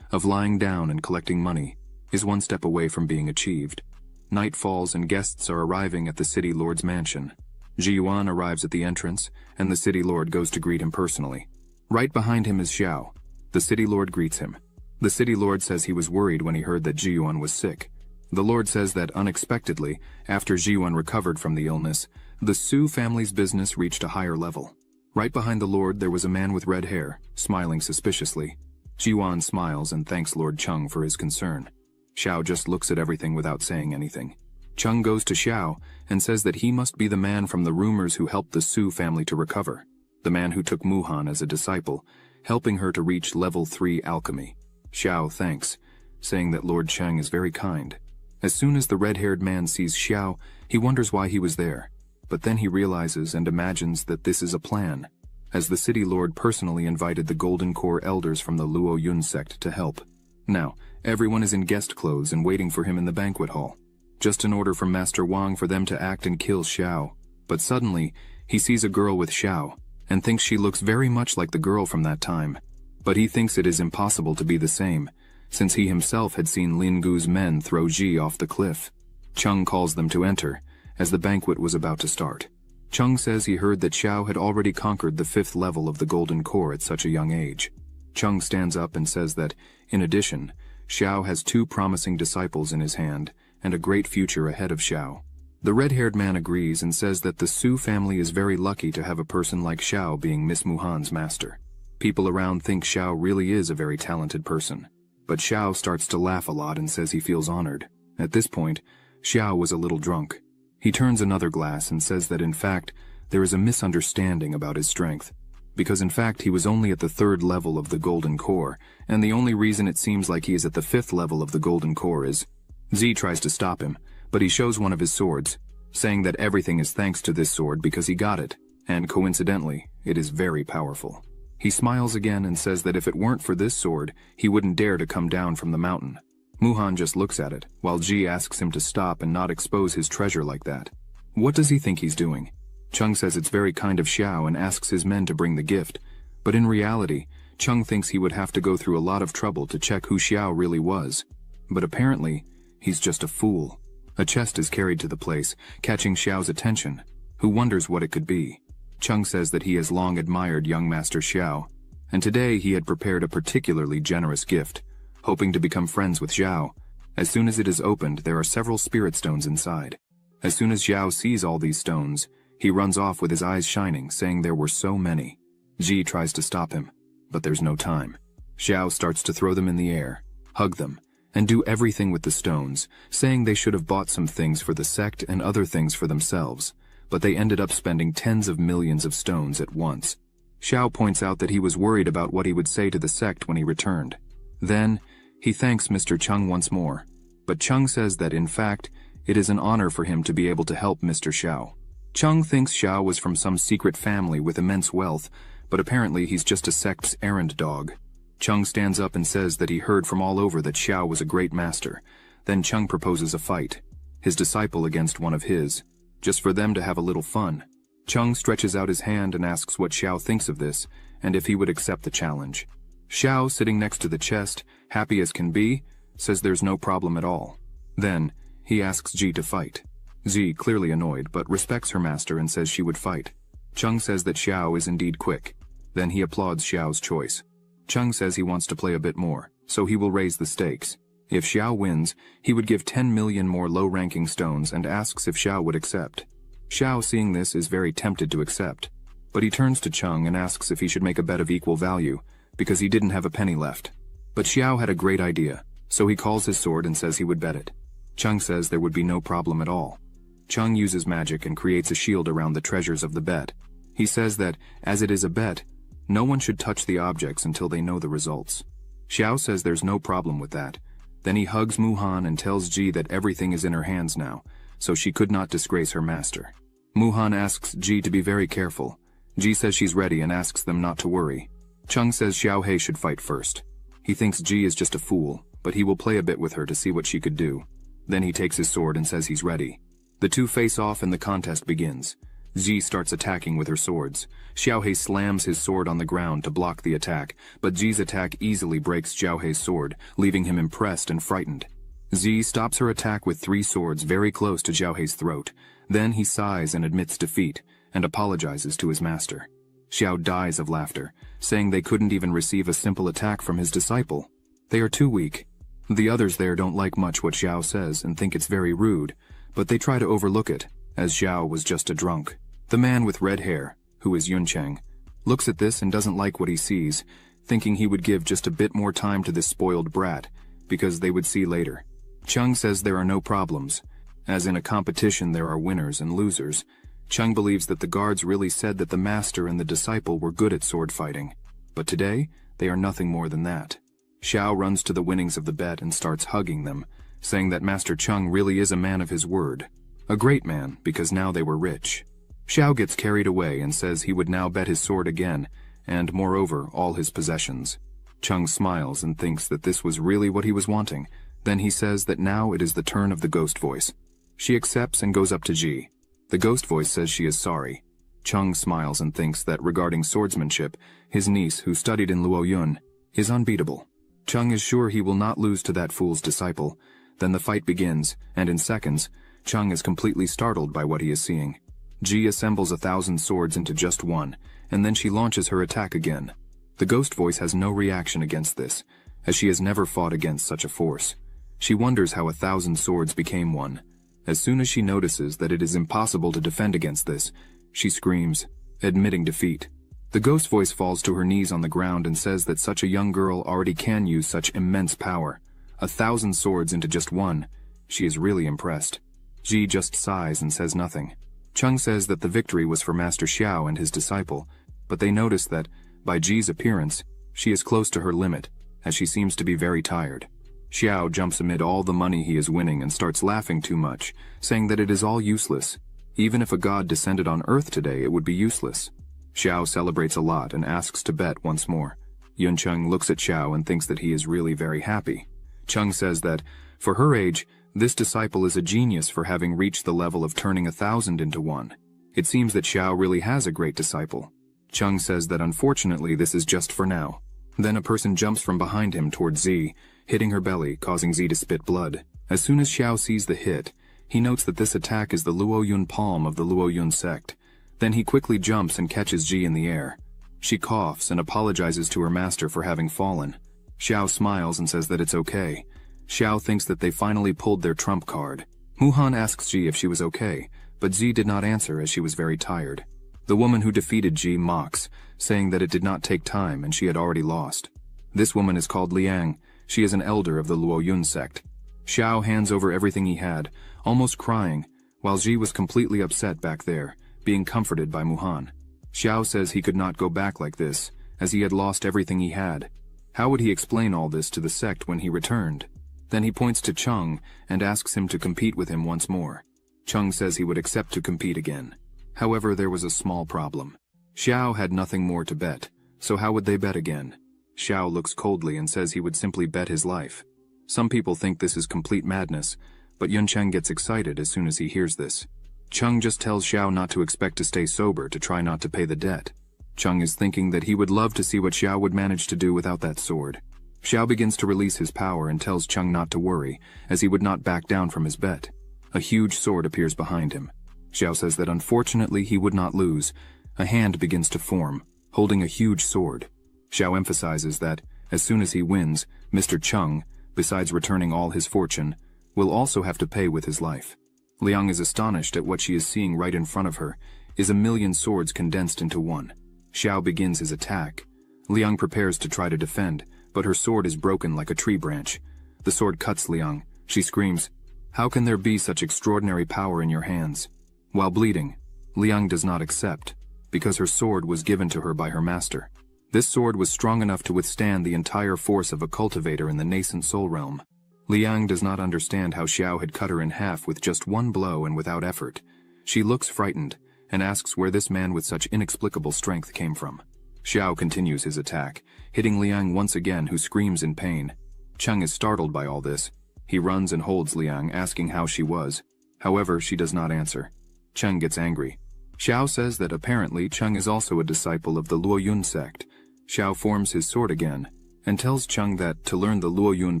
lying down and collecting money, is one step away from being achieved. Night falls and guests are arriving at the city lord's mansion. Ji Yuan arrives at the entrance, and the city lord goes to greet him personally. Right behind him is Xiao. The city lord greets him. The city lord says he was worried when he heard that Ji Yuan was sick. The lord says that unexpectedly, after Ji Yuan recovered from the illness, the Su family's business reached a higher level. Right behind the lord there was a man with red hair, smiling suspiciously. Ji Yuan smiles and thanks Lord Chung for his concern. Xiao just looks at everything without saying anything. Chung goes to Xiao and says that he must be the man from the rumors who helped the Su family to recover. The man who took Muhan as a disciple, helping her to reach level 3 alchemy. Xiao thanks, saying that Lord Cheng is very kind. As soon as the red-haired man sees Xiao, he wonders why he was there. But then he realizes and imagines that this is a plan, as the city lord personally invited the Golden Core elders from the Luo Yun sect to help. Now, everyone is in guest clothes and waiting for him in the banquet hall. Just an order from Master Wang for them to act and kill Xiao. But suddenly, he sees a girl with Xiao, and thinks she looks very much like the girl from that time. But he thinks it is impossible to be the same, since he himself had seen Lin Gu's men throw Ji off the cliff. Chung calls them to enter, as the banquet was about to start. Chung says he heard that Xiao had already conquered the 5th level of the Golden Core at such a young age. Chung stands up and says that, in addition, Xiao has 2 promising disciples in his hand, and a great future ahead of Xiao. The red-haired man agrees and says that the Su family is very lucky to have a person like Xiao being Miss Muhan's master. People around think Xiao really is a very talented person. But Xiao starts to laugh a lot and says he feels honored. At this point, Xiao was a little drunk. He turns another glass and says that in fact, there is a misunderstanding about his strength. Because in fact he was only at the 3rd level of the Golden Core, and the only reason it seems like he is at the 5th level of the Golden Core is... Z tries to stop him, but he shows one of his swords, saying that everything is thanks to this sword because he got it, and coincidentally, it is very powerful. He smiles again and says that if it weren't for this sword, he wouldn't dare to come down from the mountain. Muhan just looks at it, while Ji asks him to stop and not expose his treasure like that. What does he think he's doing? Chung says it's very kind of Xiao and asks his men to bring the gift, but in reality, Chung thinks he would have to go through a lot of trouble to check who Xiao really was. But apparently, he's just a fool. A chest is carried to the place, catching Xiao's attention, who wonders what it could be. Chung says that he has long admired young Master Xiao, and today he had prepared a particularly generous gift, hoping to become friends with Xiao. As soon as it is opened, there are several spirit stones inside. As soon as Xiao sees all these stones, he runs off with his eyes shining, saying there were so many. Ji tries to stop him, but there's no time. Xiao starts to throw them in the air, hug them, and do everything with the stones, saying they should have bought some things for the sect and other things for themselves, but they ended up spending tens of millions of stones at once. Xiao points out that he was worried about what he would say to the sect when he returned. Then, he thanks Mr. Chung once more, but Chung says that in fact, it is an honor for him to be able to help Mr. Xiao. Chung thinks Xiao was from some secret family with immense wealth, but apparently he's just a sect's errand dog. Chung stands up and says that he heard from all over that Xiao was a great master. Then Chung proposes a fight, his disciple against one of his, just for them to have a little fun. Chung stretches out his hand and asks what Xiao thinks of this, and if he would accept the challenge. Xiao, sitting next to the chest, happy as can be, says there's no problem at all. Then, he asks Ji to fight. Zi, clearly annoyed, but respects her master and says she would fight. Chung says that Xiao is indeed quick. Then he applauds Xiao's choice. Chung says he wants to play a bit more, so he will raise the stakes. If Xiao wins, he would give 10 million more low-ranking stones and asks if Xiao would accept. Xiao, seeing this, is very tempted to accept, but he turns to Chung and asks if he should make a bet of equal value, because he didn't have a penny left. But Xiao had a great idea, so he calls his sword and says he would bet it. Chung says there would be no problem at all. Chung uses magic and creates a shield around the treasures of the bet. He says that, as it is a bet, no one should touch the objects until they know the results. Xiao says there's no problem with that. Then he hugs Muhan and tells Ji that everything is in her hands now, so she could not disgrace her master. Muhan asks Ji to be very careful. Ji says she's ready and asks them not to worry. Chung says Xiao Hei should fight first. He thinks Ji is just a fool, but he will play a bit with her to see what she could do. Then he takes his sword and says he's ready. The two face off and the contest begins. Ji starts attacking with her swords. Xiao Hei slams his sword on the ground to block the attack, but Ji's attack easily breaks Xiao Hei's sword, leaving him impressed and frightened. Ji stops her attack with 3 swords very close to Xiao Hei's throat. Then he sighs and admits defeat, and apologizes to his master. Xiao dies of laughter, saying they couldn't even receive a simple attack from his disciple. They are too weak. The others there don't like much what Xiao says and think it's very rude, but they try to overlook it, as Xiao was just a drunk. The man with red hair, who is Yuncheng, looks at this and doesn't like what he sees, thinking he would give just a bit more time to this spoiled brat, because they would see later. Chung says there are no problems. As in a competition there are winners and losers. Chung believes that the guards really said that the master and the disciple were good at sword fighting, but today they are nothing more than that. Xiao runs to the winnings of the bet and starts hugging them, saying that Master Chung really is a man of his word. A great man, because now they were rich. Xiao gets carried away and says he would now bet his sword again, and moreover all his possessions. Chung smiles and thinks that this was really what he was wanting. Then he says that now it is the turn of the ghost voice. She accepts and goes up to Ji. The ghost voice says she is sorry. Chung smiles and thinks that regarding swordsmanship, his niece, who studied in Luoyun, is unbeatable. Chung is sure he will not lose to that fool's disciple. Then the fight begins, and in seconds, Chung is completely startled by what he is seeing. Ji assembles 1,000 swords into just one, and then she launches her attack again. The ghost voice has no reaction against this, as she has never fought against such a force. She wonders how 1,000 swords became one. As soon as she notices that it is impossible to defend against this, she screams, admitting defeat. The ghost voice falls to her knees on the ground and says that such a young girl already can use such immense power. 1,000 swords into just one. She is really impressed. Ji just sighs and says nothing. Chung says that the victory was for Master Xiao and his disciple, but they notice that, by Ji's appearance, she is close to her limit, as she seems to be very tired. Xiao jumps amid all the money he is winning and starts laughing too much, saying that it is all useless. Even if a god descended on Earth today, it would be useless. Xiao celebrates a lot and asks to bet once more. Yuncheng looks at Xiao and thinks that he is really very happy. Chung says that, for her age, this disciple is a genius for having reached the level of turning 1,000 into one. It seems that Xiao really has a great disciple. Chung says that unfortunately this is just for now. Then a person jumps from behind him towards Zi, hitting her belly, causing Zi to spit blood. As soon as Xiao sees the hit, he notes that this attack is the Luoyun palm of the Luoyun sect. Then he quickly jumps and catches Ji in the air. She coughs and apologizes to her master for having fallen. Xiao smiles and says that it's okay. Xiao thinks that they finally pulled their trump card. Muhan asks Ji if she was okay, but Zi did not answer as she was very tired. The woman who defeated Ji mocks, saying that it did not take time and she had already lost. This woman is called Liang. She is an elder of the Luoyun sect. Xiao hands over everything he had, almost crying, while Ji was completely upset back there, being comforted by Muhan. Xiao says he could not go back like this, as he had lost everything he had. How would he explain all this to the sect when he returned? Then he points to Chung and asks him to compete with him once more. Chung says he would accept to compete again. However, there was a small problem. Xiao had nothing more to bet, so how would they bet again? Xiao looks coldly and says he would simply bet his life. Some people think this is complete madness, but Yuncheng gets excited as soon as he hears this. Chung just tells Xiao not to expect to stay sober to try not to pay the debt. Chung is thinking that he would love to see what Xiao would manage to do without that sword. Xiao begins to release his power and tells Chung not to worry, as he would not back down from his bet. A huge sword appears behind him. Xiao says that unfortunately he would not lose. A hand begins to form, holding a huge sword. Xiao emphasizes that, as soon as he wins, Mr. Chung, besides returning all his fortune, will also have to pay with his life. Liang is astonished at what she is seeing right in front of her, is 1,000,000 swords condensed into one. Xiao begins his attack. Liang prepares to try to defend, but her sword is broken like a tree branch. The sword cuts Liang. She screams, How can there be such extraordinary power in your hands? While bleeding, Liang does not accept, because her sword was given to her by her master. This sword was strong enough to withstand the entire force of a cultivator in the nascent soul realm. Liang does not understand how Xiao had cut her in half with just one blow and without effort. She looks frightened and asks where this man with such inexplicable strength came from. Xiao continues his attack, hitting Liang once again, who screams in pain. Cheng is startled by all this. He runs and holds Liang, asking how she was. However, she does not answer. Cheng gets angry. Xiao says that apparently Cheng is also a disciple of the Luoyun sect. Xiao forms his sword again, and tells Cheng that to learn the Luoyun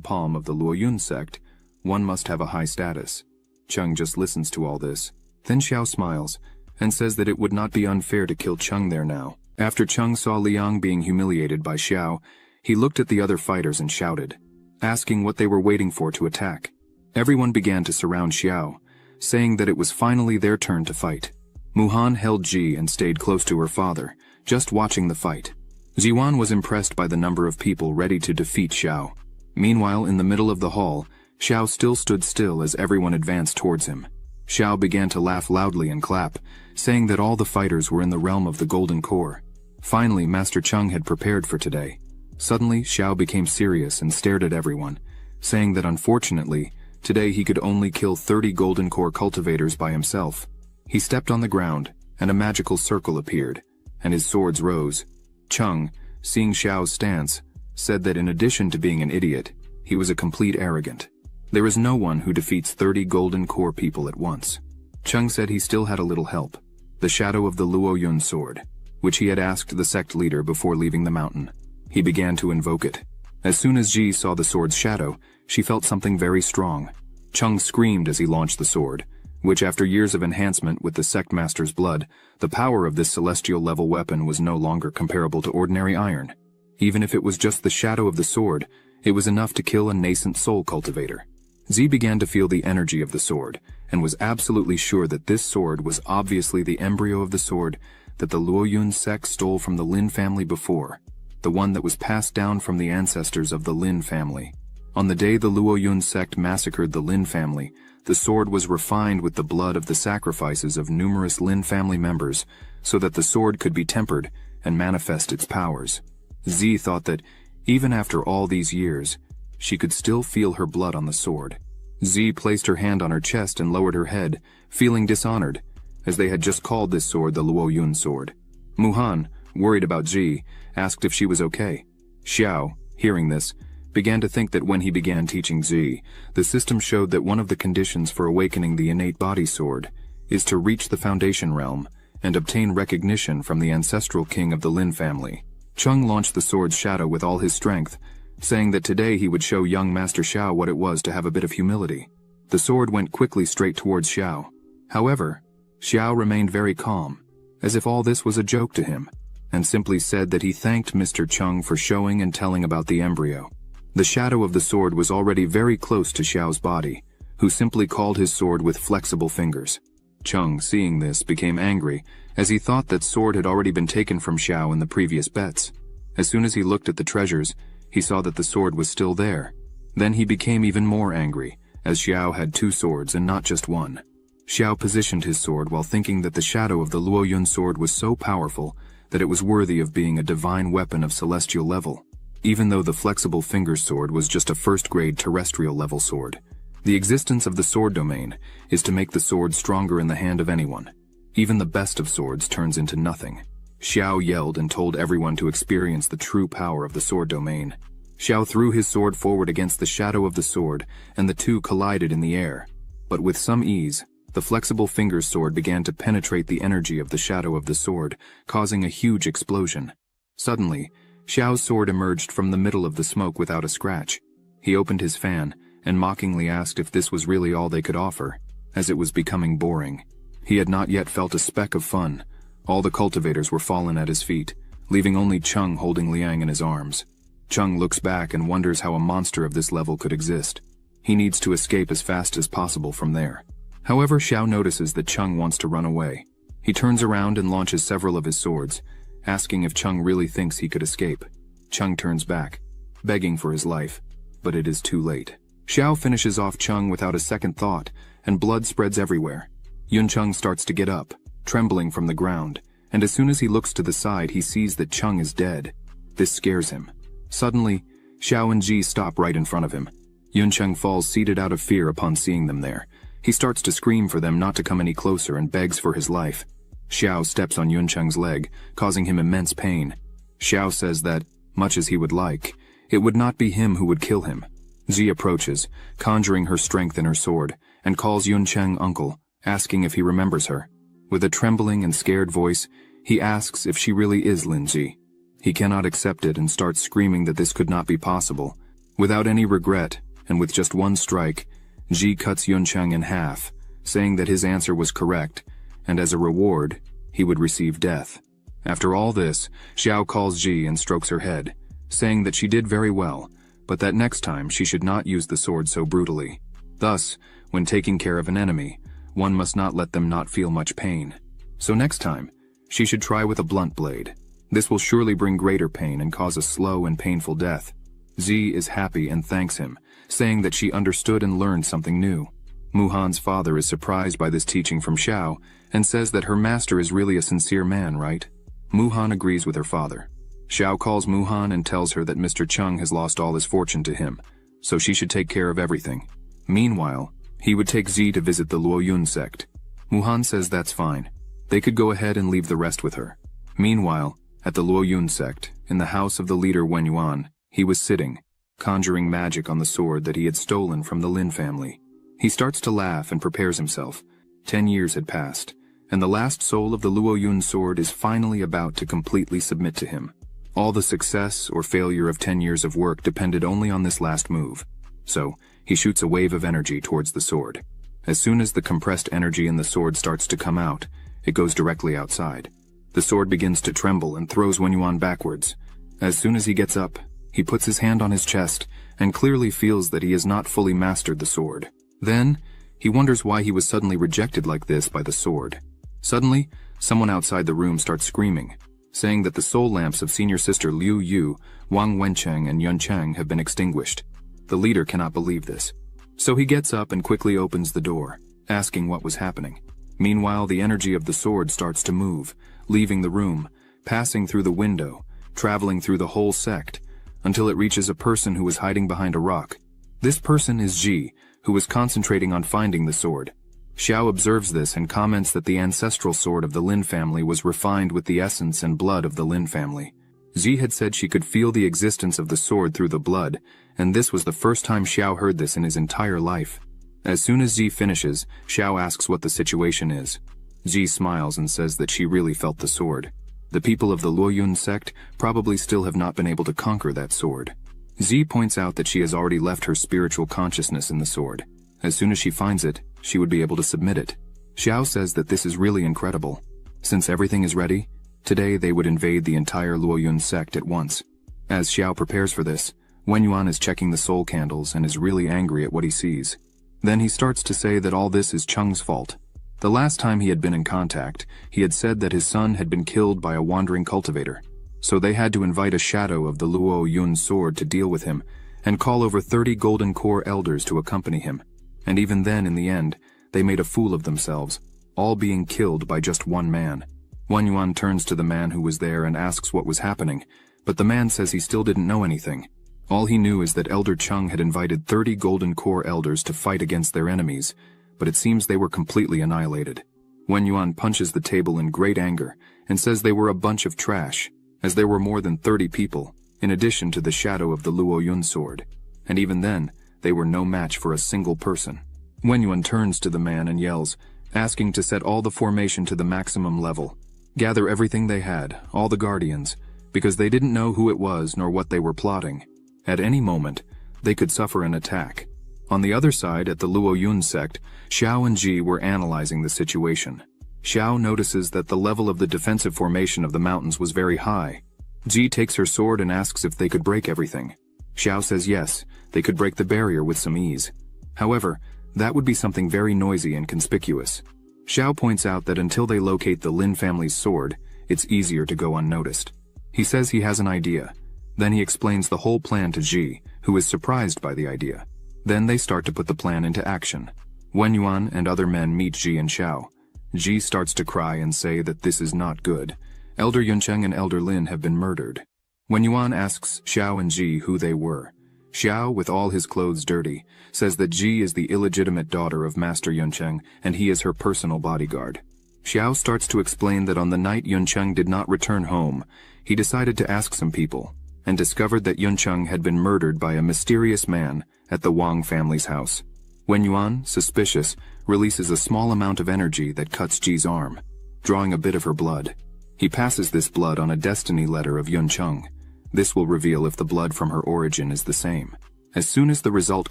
palm of the Luoyun sect, one must have a high status. Cheng just listens to all this. Then Xiao smiles, and says that it would not be unfair to kill Cheng there now. After Cheng saw Liang being humiliated by Xiao, he looked at the other fighters and shouted, asking what they were waiting for to attack. Everyone began to surround Xiao, saying that it was finally their turn to fight. Muhan held Ji and stayed close to her father, just watching the fight. Ziwan was impressed by the number of people ready to defeat Xiao. Meanwhile, in the middle of the hall, Xiao still stood still as everyone advanced towards him. Xiao began to laugh loudly and clap, saying that all the fighters were in the realm of the Golden Core. Finally, Master Cheng had prepared for today. Suddenly, Xiao became serious and stared at everyone, saying that unfortunately, today he could only kill 30 Golden Core cultivators by himself. He stepped on the ground, and a magical circle appeared, and his swords rose. Cheng, seeing Xiao's stance, said that in addition to being an idiot, he was a complete arrogant. There is no one who defeats 30 Golden Core people at once. Cheng said he still had a little help, the shadow of the Luoyun sword, which he had asked the sect leader before leaving the mountain. He began to invoke it. As soon as Ji saw the sword's shadow, she felt something very strong. Cheng screamed as he launched the sword, which after years of enhancement with the sect master's blood, the power of this celestial level weapon was no longer comparable to ordinary iron. Even if it was just the shadow of the sword, it was enough to kill a nascent soul cultivator. Zi began to feel the energy of the sword, and was absolutely sure that this sword was obviously the embryo of the sword that the Luoyun sect stole from the Lin family before, the one that was passed down from the ancestors of the Lin family. On the day the Luoyun sect massacred the Lin family, the sword was refined with the blood of the sacrifices of numerous Lin family members, so that the sword could be tempered and manifest its powers. Zi thought that, even after all these years, she could still feel her blood on the sword. Zi placed her hand on her chest and lowered her head, feeling dishonored, as they had just called this sword the Luoyun sword. Muhan, worried about Zi, asked if she was okay. Xiao, hearing this, began to think that when he began teaching Zi, the system showed that one of the conditions for awakening the innate body sword is to reach the foundation realm and obtain recognition from the ancestral king of the Lin family. Cheng launched the sword's shadow with all his strength, saying that today he would show young Master Xiao what it was to have a bit of humility. The sword went quickly straight towards Xiao. However, Xiao remained very calm, as if all this was a joke to him, and simply said that he thanked Mr. Cheng for showing and telling about the embryo. The shadow of the sword was already very close to Xiao's body, who simply called his sword with flexible fingers. Cheng, seeing this, became angry, as he thought that sword had already been taken from Xiao in the previous bets. As soon as he looked at the treasures, he saw that the sword was still there. Then he became even more angry, as Xiao had 2 swords and not just one. Xiao positioned his sword while thinking that the shadow of the Luoyun sword was so powerful that it was worthy of being a divine weapon of celestial level, even though the flexible fingers sword was just a first-grade terrestrial level sword. The existence of the sword domain is to make the sword stronger in the hand of anyone. Even the best of swords turns into nothing. Xiao yelled and told everyone to experience the true power of the sword domain. Xiao threw his sword forward against the shadow of the sword, and the two collided in the air. But with some ease, the flexible fingers sword began to penetrate the energy of the shadow of the sword, causing a huge explosion. Suddenly, Xiao's sword emerged from the middle of the smoke without a scratch. He opened his fan, and mockingly asked if this was really all they could offer, as it was becoming boring. He had not yet felt a speck of fun. All the cultivators were fallen at his feet, leaving only Cheng holding Liang in his arms. Cheng looks back and wonders how a monster of this level could exist. He needs to escape as fast as possible from there. However, Xiao notices that Cheng wants to run away. He turns around and launches several of his swords, asking if Cheng really thinks he could escape. Cheng turns back, begging for his life, but it is too late. Xiao finishes off Chung without a second thought, and blood spreads everywhere. Yun Chung starts to get up, trembling from the ground, and as soon as he looks to the side he sees that Chung is dead. This scares him. Suddenly, Xiao and Ji stop right in front of him. Yun Chung falls seated out of fear upon seeing them there. He starts to scream for them not to come any closer and begs for his life. Xiao steps on Yun Chung's leg, causing him immense pain. Xiao says that, much as he would like, it would not be him who would kill him. Ji approaches, conjuring her strength in her sword, and calls Yun Chung uncle, asking if he remembers her. With a trembling and scared voice, he asks if she really is Lin Ji. He cannot accept it and starts screaming that this could not be possible. Without any regret, and with just one strike, Ji cuts Yun Chung in half, saying that his answer was correct, and as a reward, he would receive death. After all this, Xiao calls Ji and strokes her head, saying that she did very well, but that next time she should not use the sword so brutally. Thus, when taking care of an enemy, one must not let them not feel much pain. So next time, she should try with a blunt blade. This will surely bring greater pain and cause a slow and painful death. Ji is happy and thanks him, saying that she understood and learned something new. Muhan's father is surprised by this teaching from Xiao and says that her master is really a sincere man, right? Muhan agrees with her father. Xiao calls Muhan and tells her that Mr. Chung has lost all his fortune to him, so she should take care of everything. Meanwhile, he would take Ji to visit the Luoyun sect. Muhan says that's fine. They could go ahead and leave the rest with her. Meanwhile, at the Luoyun sect, in the house of the leader Wen Yuan, he was sitting, conjuring magic on the sword that he had stolen from the Lin family. He starts to laugh and prepares himself. 10 years had passed, and the last soul of the Luoyun sword is finally about to completely submit to him. All the success or failure of 10 years of work depended only on this last move. So, he shoots a wave of energy towards the sword. As soon as the compressed energy in the sword starts to come out, it goes directly outside. The sword begins to tremble and throws Wen Yuan backwards. As soon as he gets up, he puts his hand on his chest and clearly feels that he has not fully mastered the sword. Then, he wonders why he was suddenly rejected like this by the sword. Suddenly, someone outside the room starts screaming, saying that the soul lamps of senior sister Liu Yu, Wang Wencheng, and Yun Cheng have been extinguished. The leader cannot believe this. So he gets up and quickly opens the door, asking what was happening. Meanwhile, the energy of the sword starts to move, leaving the room, passing through the window, traveling through the whole sect, until it reaches a person who was hiding behind a rock. This person is Ji, who was concentrating on finding the sword. Xiao observes this and comments that the ancestral sword of the Lin family was refined with the essence and blood of the Lin family. Ji had said she could feel the existence of the sword through the blood, and this was the first time Xiao heard this in his entire life. As soon as Ji finishes, Xiao asks what the situation is. Ji smiles and says that she really felt the sword. The people of the Luoyun sect probably still have not been able to conquer that sword. Ji points out that she has already left her spiritual consciousness in the sword. As soon as she finds it, she would be able to submit it. Xiao says that this is really incredible. Since everything is ready, today they would invade the entire Luoyun sect at once. As Xiao prepares for this, Wen Yuan is checking the soul candles and is really angry at what he sees. Then he starts to say that all this is Chung's fault. The last time he had been in contact, he had said that his son had been killed by a wandering cultivator. So they had to invite a shadow of the Luoyun sword to deal with him, and call over 30 golden core elders to accompany him. And even then, in the end, they made a fool of themselves, all being killed by just one man. Wen Yuan turns to the man who was there and asks what was happening, but the man says he still didn't know anything. All he knew is that Elder Chung had invited 30 golden core elders to fight against their enemies, but it seems they were completely annihilated. Wen Yuan punches the table in great anger and says they were a bunch of trash, as there were more than 30 people, in addition to the shadow of the Luoyun sword. And even then, they were no match for a single person. Wen Yuan turns to the man and yells, asking to set all the formation to the maximum level. Gather everything they had, all the guardians, because they didn't know who it was nor what they were plotting. At any moment, they could suffer an attack. On the other side, at the Luoyun sect, Xiao and Ji were analyzing the situation. Xiao notices that the level of the defensive formation of the mountains was very high. Ji takes her sword and asks if they could break everything. Xiao says yes, they could break the barrier with some ease. However, that would be something very noisy and conspicuous. Xiao points out that until they locate the Lin family's sword, it's easier to go unnoticed. He says he has an idea. Then he explains the whole plan to Ji, who is surprised by the idea. Then they start to put the plan into action. Wen Yuan and other men meet Ji and Xiao. Ji starts to cry and say that this is not good. Elder Yuncheng and Elder Lin have been murdered. Wen Yuan asks Xiao and Ji who they were. Xiao, with all his clothes dirty, says that Ji is the illegitimate daughter of Master Yuncheng and he is her personal bodyguard. Xiao starts to explain that on the night Yuncheng did not return home, he decided to ask some people, and discovered that Yuncheng had been murdered by a mysterious man at the Wang family's house. Wen Yuan, suspicious, releases a small amount of energy that cuts Ji's arm, drawing a bit of her blood. He passes this blood on a destiny letter of Yuncheng. This will reveal if the blood from her origin is the same. As soon as the result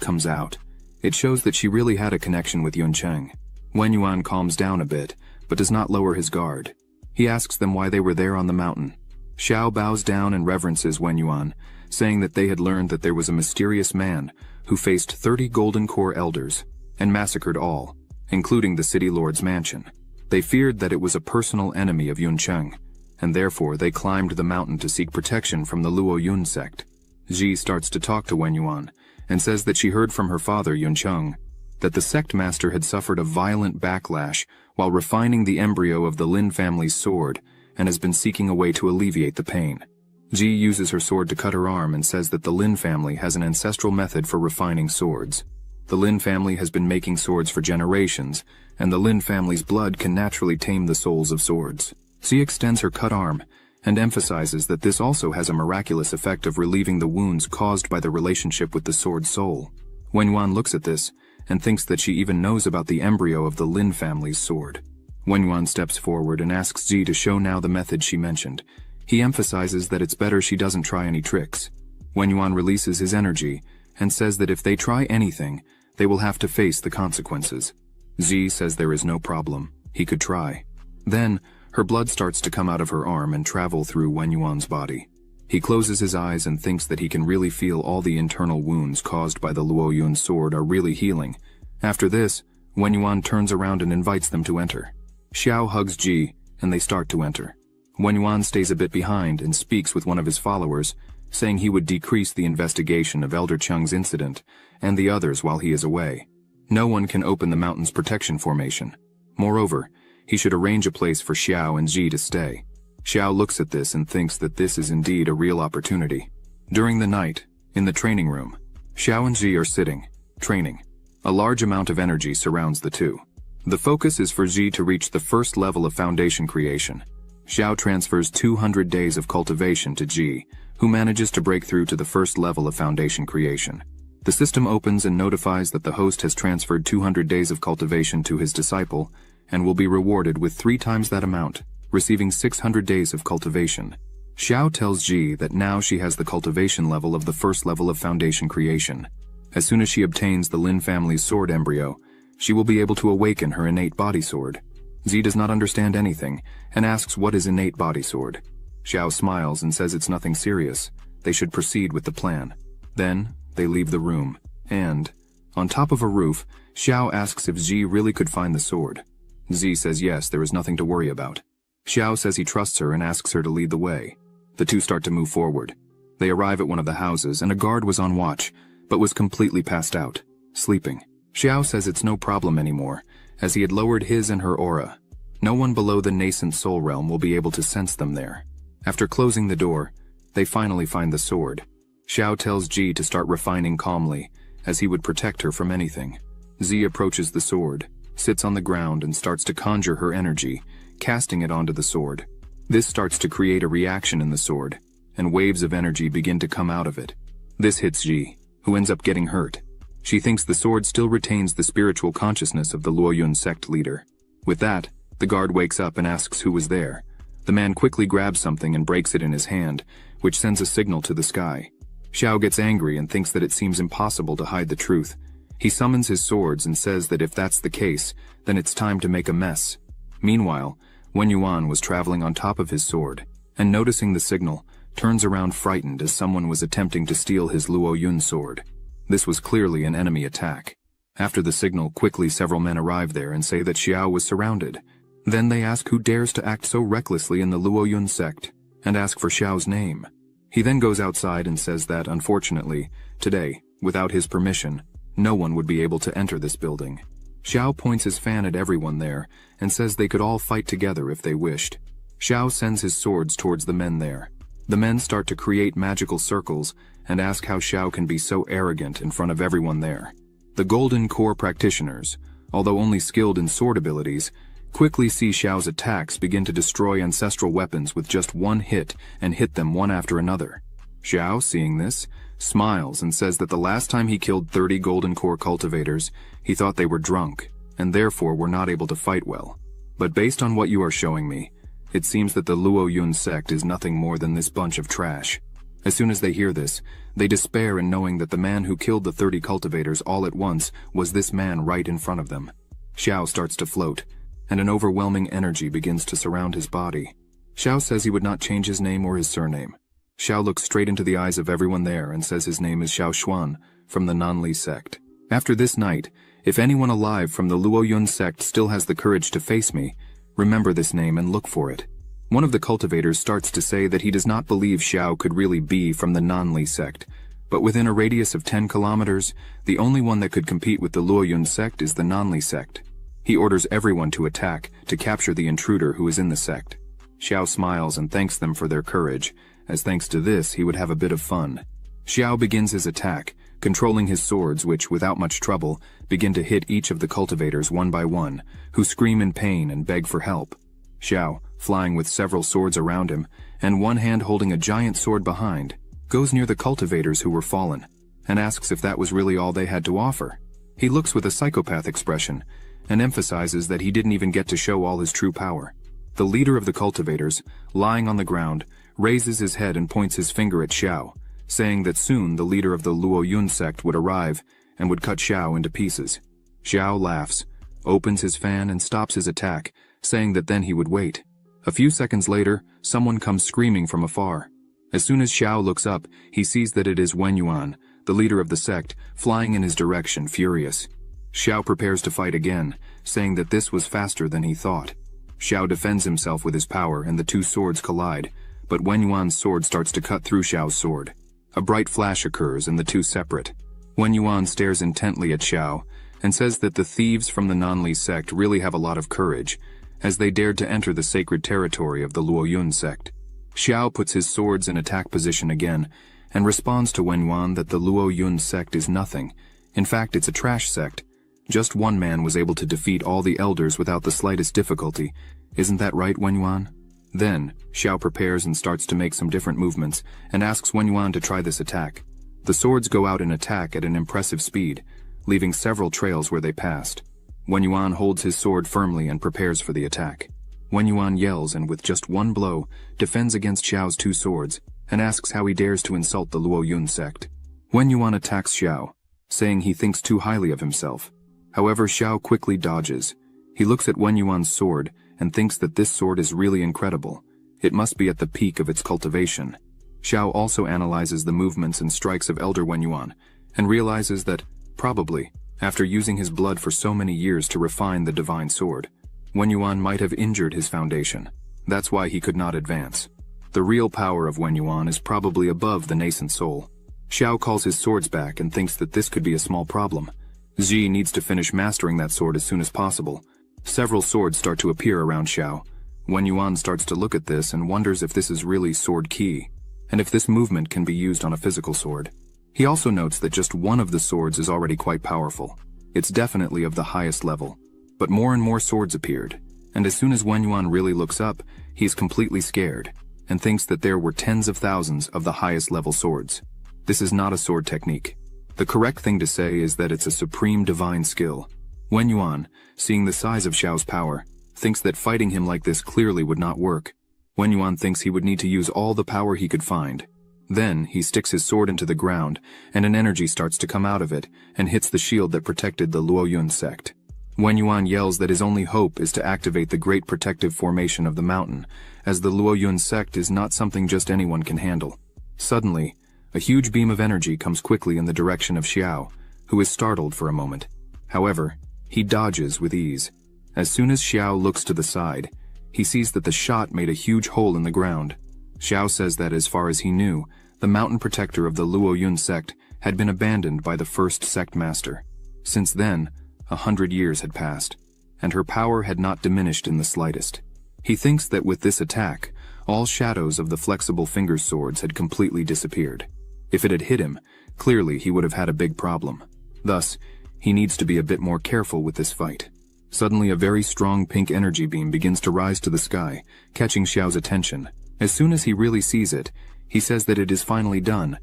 comes out, it shows that she really had a connection with Yuncheng. Wen Yuan calms down a bit, but does not lower his guard. He asks them why they were there on the mountain. Xiao bows down and reverences Wen Yuan, saying that they had learned that there was a mysterious man who faced 30 Golden Core elders and massacred all, including the city lord's mansion. They feared that it was a personal enemy of Yuncheng, and therefore they climbed the mountain to seek protection from the Luo Yun sect. Ji starts to talk to Wen Yuan, and says that she heard from her father Yuncheng that the sect master had suffered a violent backlash while refining the embryo of the Lin family's sword, and has been seeking a way to alleviate the pain. Ji uses her sword to cut her arm and says that the Lin family has an ancestral method for refining swords. The Lin family has been making swords for generations, and the Lin family's blood can naturally tame the souls of swords. Ji extends her cut arm, and emphasizes that this also has a miraculous effect of relieving the wounds caused by the relationship with the sword's soul. Wen Yuan looks at this, and thinks that she even knows about the embryo of the Lin family's sword. Wen Yuan steps forward and asks Ji to show now the method she mentioned. He emphasizes that it's better she doesn't try any tricks. Wen Yuan releases his energy, and says that if they try anything, they will have to face the consequences. Ji says there is no problem, he could try. Then, her blood starts to come out of her arm and travel through Wen Yuan's body. He closes his eyes and thinks that he can really feel all the internal wounds caused by the Luo Yun sword are really healing. After this, Wen Yuan turns around and invites them to enter. Xiao hugs Ji, and they start to enter. Wen Yuan stays a bit behind and speaks with one of his followers, saying he would decrease the investigation of Elder Cheng's incident and the others while he is away. No one can open the mountain's protection formation. Moreover, he should arrange a place for Xiao and Ji to stay. Xiao looks at this and thinks that this is indeed a real opportunity. During the night, in the training room, Xiao and Ji are sitting, training. A large amount of energy surrounds the two. The focus is for Ji to reach the first level of foundation creation. Xiao transfers 200 days of cultivation to Ji, who manages to break through to the first level of foundation creation. The system opens and notifies that the host has transferred 200 days of cultivation to his disciple, and will be rewarded with 3 times that amount, receiving 600 days of cultivation. Xiao tells Ji that now she has the cultivation level of the first level of foundation creation. As soon as she obtains the Lin family's sword embryo, she will be able to awaken her innate body sword. Ji does not understand anything, and asks what is innate body sword. Xiao smiles and says it's nothing serious, they should proceed with the plan. Then, they leave the room, and, on top of a roof, Xiao asks if Ji really could find the sword. Ji says yes, there is nothing to worry about. Xiao says he trusts her and asks her to lead the way. The two start to move forward. They arrive at one of the houses, and a guard was on watch, but was completely passed out, sleeping. Xiao says it's no problem anymore, as he had lowered his and her aura. No one below the nascent soul realm will be able to sense them there. After closing the door, they finally find the sword. Xiao tells Ji to start refining calmly, as he would protect her from anything. Ji approaches the sword, sits on the ground and starts to conjure her energy, casting it onto the sword. This starts to create a reaction in the sword, and waves of energy begin to come out of it. This hits Ji, who ends up getting hurt. She thinks the sword still retains the spiritual consciousness of the Luo Yun sect leader. With that, the guard wakes up and asks who was there. The man quickly grabs something and breaks it in his hand, which sends a signal to the sky. Xiao gets angry and thinks that it seems impossible to hide the truth. He summons his swords and says that if that's the case, then it's time to make a mess. Meanwhile, Wen Yuan was traveling on top of his sword, and noticing the signal, turns around frightened as someone was attempting to steal his Luo Yun sword. This was clearly an enemy attack. After the signal, quickly several men arrive there and say that Xiao was surrounded. Then they ask who dares to act so recklessly in the Luo Yun sect, and ask for Xiao's name. He then goes outside and says that, unfortunately, today, without his permission, No one would be able to enter this building. Xiao points his fan at everyone there and says they could all fight together if they wished. Xiao sends his swords towards the men there. The men start to create magical circles and ask how Xiao can be so arrogant in front of everyone there. The Golden Core practitioners, although only skilled in sword abilities, quickly see Xiao's attacks begin to destroy ancestral weapons with just one hit and hit them one after another. Xiao, seeing this, smiles and says that the last time he killed 30 Golden Core cultivators, he thought they were drunk, and therefore were not able to fight well. But based on what you are showing me, it seems that the Luo Yun sect is nothing more than this bunch of trash. As soon as they hear this, they despair in knowing that the man who killed the 30 cultivators all at once was this man right in front of them. Xiao starts to float, and an overwhelming energy begins to surround his body. Xiao says he would not change his name or his surname. Xiao looks straight into the eyes of everyone there and says his name is Xiao Xuan, from the Nanli sect. After this night, if anyone alive from the Luo Yun sect still has the courage to face me, remember this name and look for it. One of the cultivators starts to say that he does not believe Xiao could really be from the Nanli sect, but within a radius of 10 kilometers, the only one that could compete with the Luo Yun sect is the Nanli sect. He orders everyone to attack to capture the intruder who is in the sect. Xiao smiles and thanks them for their courage, as thanks to this he would have a bit of fun. Xiao begins his attack, controlling his swords which, without much trouble, begin to hit each of the cultivators one by one, who scream in pain and beg for help. Xiao, flying with several swords around him, and one hand holding a giant sword behind, goes near the cultivators who were fallen, and asks if that was really all they had to offer. He looks with a psychopath expression, and emphasizes that he didn't even get to show all his true power. The leader of the cultivators, lying on the ground, raises his head and points his finger at Xiao, saying that soon the leader of the Luo Yun sect would arrive and would cut Xiao into pieces. Xiao laughs, opens his fan and stops his attack, saying that then he would wait. A few seconds later, someone comes screaming from afar. As soon as Xiao looks up, he sees that it is Wen Yuan, the leader of the sect, flying in his direction, furious. Xiao prepares to fight again, saying that this was faster than he thought. Xiao defends himself with his power and the two swords collide, but Wen Yuan's sword starts to cut through Xiao's sword. A bright flash occurs and the two separate. Wen Yuan stares intently at Xiao and says that the thieves from the Nanli sect really have a lot of courage, as they dared to enter the sacred territory of the Luo Yun sect. Xiao puts his swords in attack position again and responds to Wen Yuan that the Luo Yun sect is nothing. In fact, it's a trash sect. Just one man was able to defeat all the elders without the slightest difficulty. Isn't that right, Wen Yuan? Then, Xiao prepares and starts to make some different movements and asks Wen Yuan to try this attack. The swords go out in attack at an impressive speed, leaving several trails where they passed. Wen Yuan holds his sword firmly and prepares for the attack. Wen Yuan yells and with just one blow, defends against Xiao's two swords and asks how he dares to insult the Luo Yun sect. Wen Yuan attacks Xiao, saying he thinks too highly of himself. However, Xiao quickly dodges. He looks at Wen Yuan's sword and thinks that this sword is really incredible. It must be at the peak of its cultivation. Xiao also analyzes the movements and strikes of Elder Wen Yuan, and realizes that, probably, after using his blood for so many years to refine the divine sword, Wen Yuan might have injured his foundation. That's why he could not advance. The real power of Wen Yuan is probably above the nascent soul. Xiao calls his swords back and thinks that this could be a small problem. Xi needs to finish mastering that sword as soon as possible. Several swords start to appear around Xiao. Wen Yuan starts to look at this and wonders if this is really sword ki, and if this movement can be used on a physical sword. He also notes that just one of the swords is already quite powerful. It's definitely of the highest level. But more and more swords appeared, and as soon as Wen Yuan really looks up, he is completely scared, and thinks that there were tens of thousands of the highest level swords. This is not a sword technique. The correct thing to say is that it's a supreme divine skill. Wen Yuan, seeing the size of Xiao's power, thinks that fighting him like this clearly would not work. Wen Yuan thinks he would need to use all the power he could find. Then, he sticks his sword into the ground, and an energy starts to come out of it, and hits the shield that protected the Luo Yun sect. Wen Yuan yells that his only hope is to activate the great protective formation of the mountain, as the Luo Yun sect is not something just anyone can handle. Suddenly, a huge beam of energy comes quickly in the direction of Xiao, who is startled for a moment. However, he dodges with ease. As soon as Xiao looks to the side, he sees that the shot made a huge hole in the ground. Xiao says that as far as he knew, the mountain protector of the Luo Yun sect had been abandoned by the first sect master. Since then, 100 years had passed, and her power had not diminished in the slightest. He thinks that with this attack, all shadows of the flexible finger swords had completely disappeared. If it had hit him, clearly he would have had a big problem. Thus, he needs to be a bit more careful with this fight. Suddenly a very strong pink energy beam begins to rise to the sky, catching Xiao's attention. As soon as he really sees it, he says that it is finally done.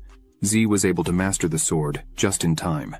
Z was able to master the sword just in time.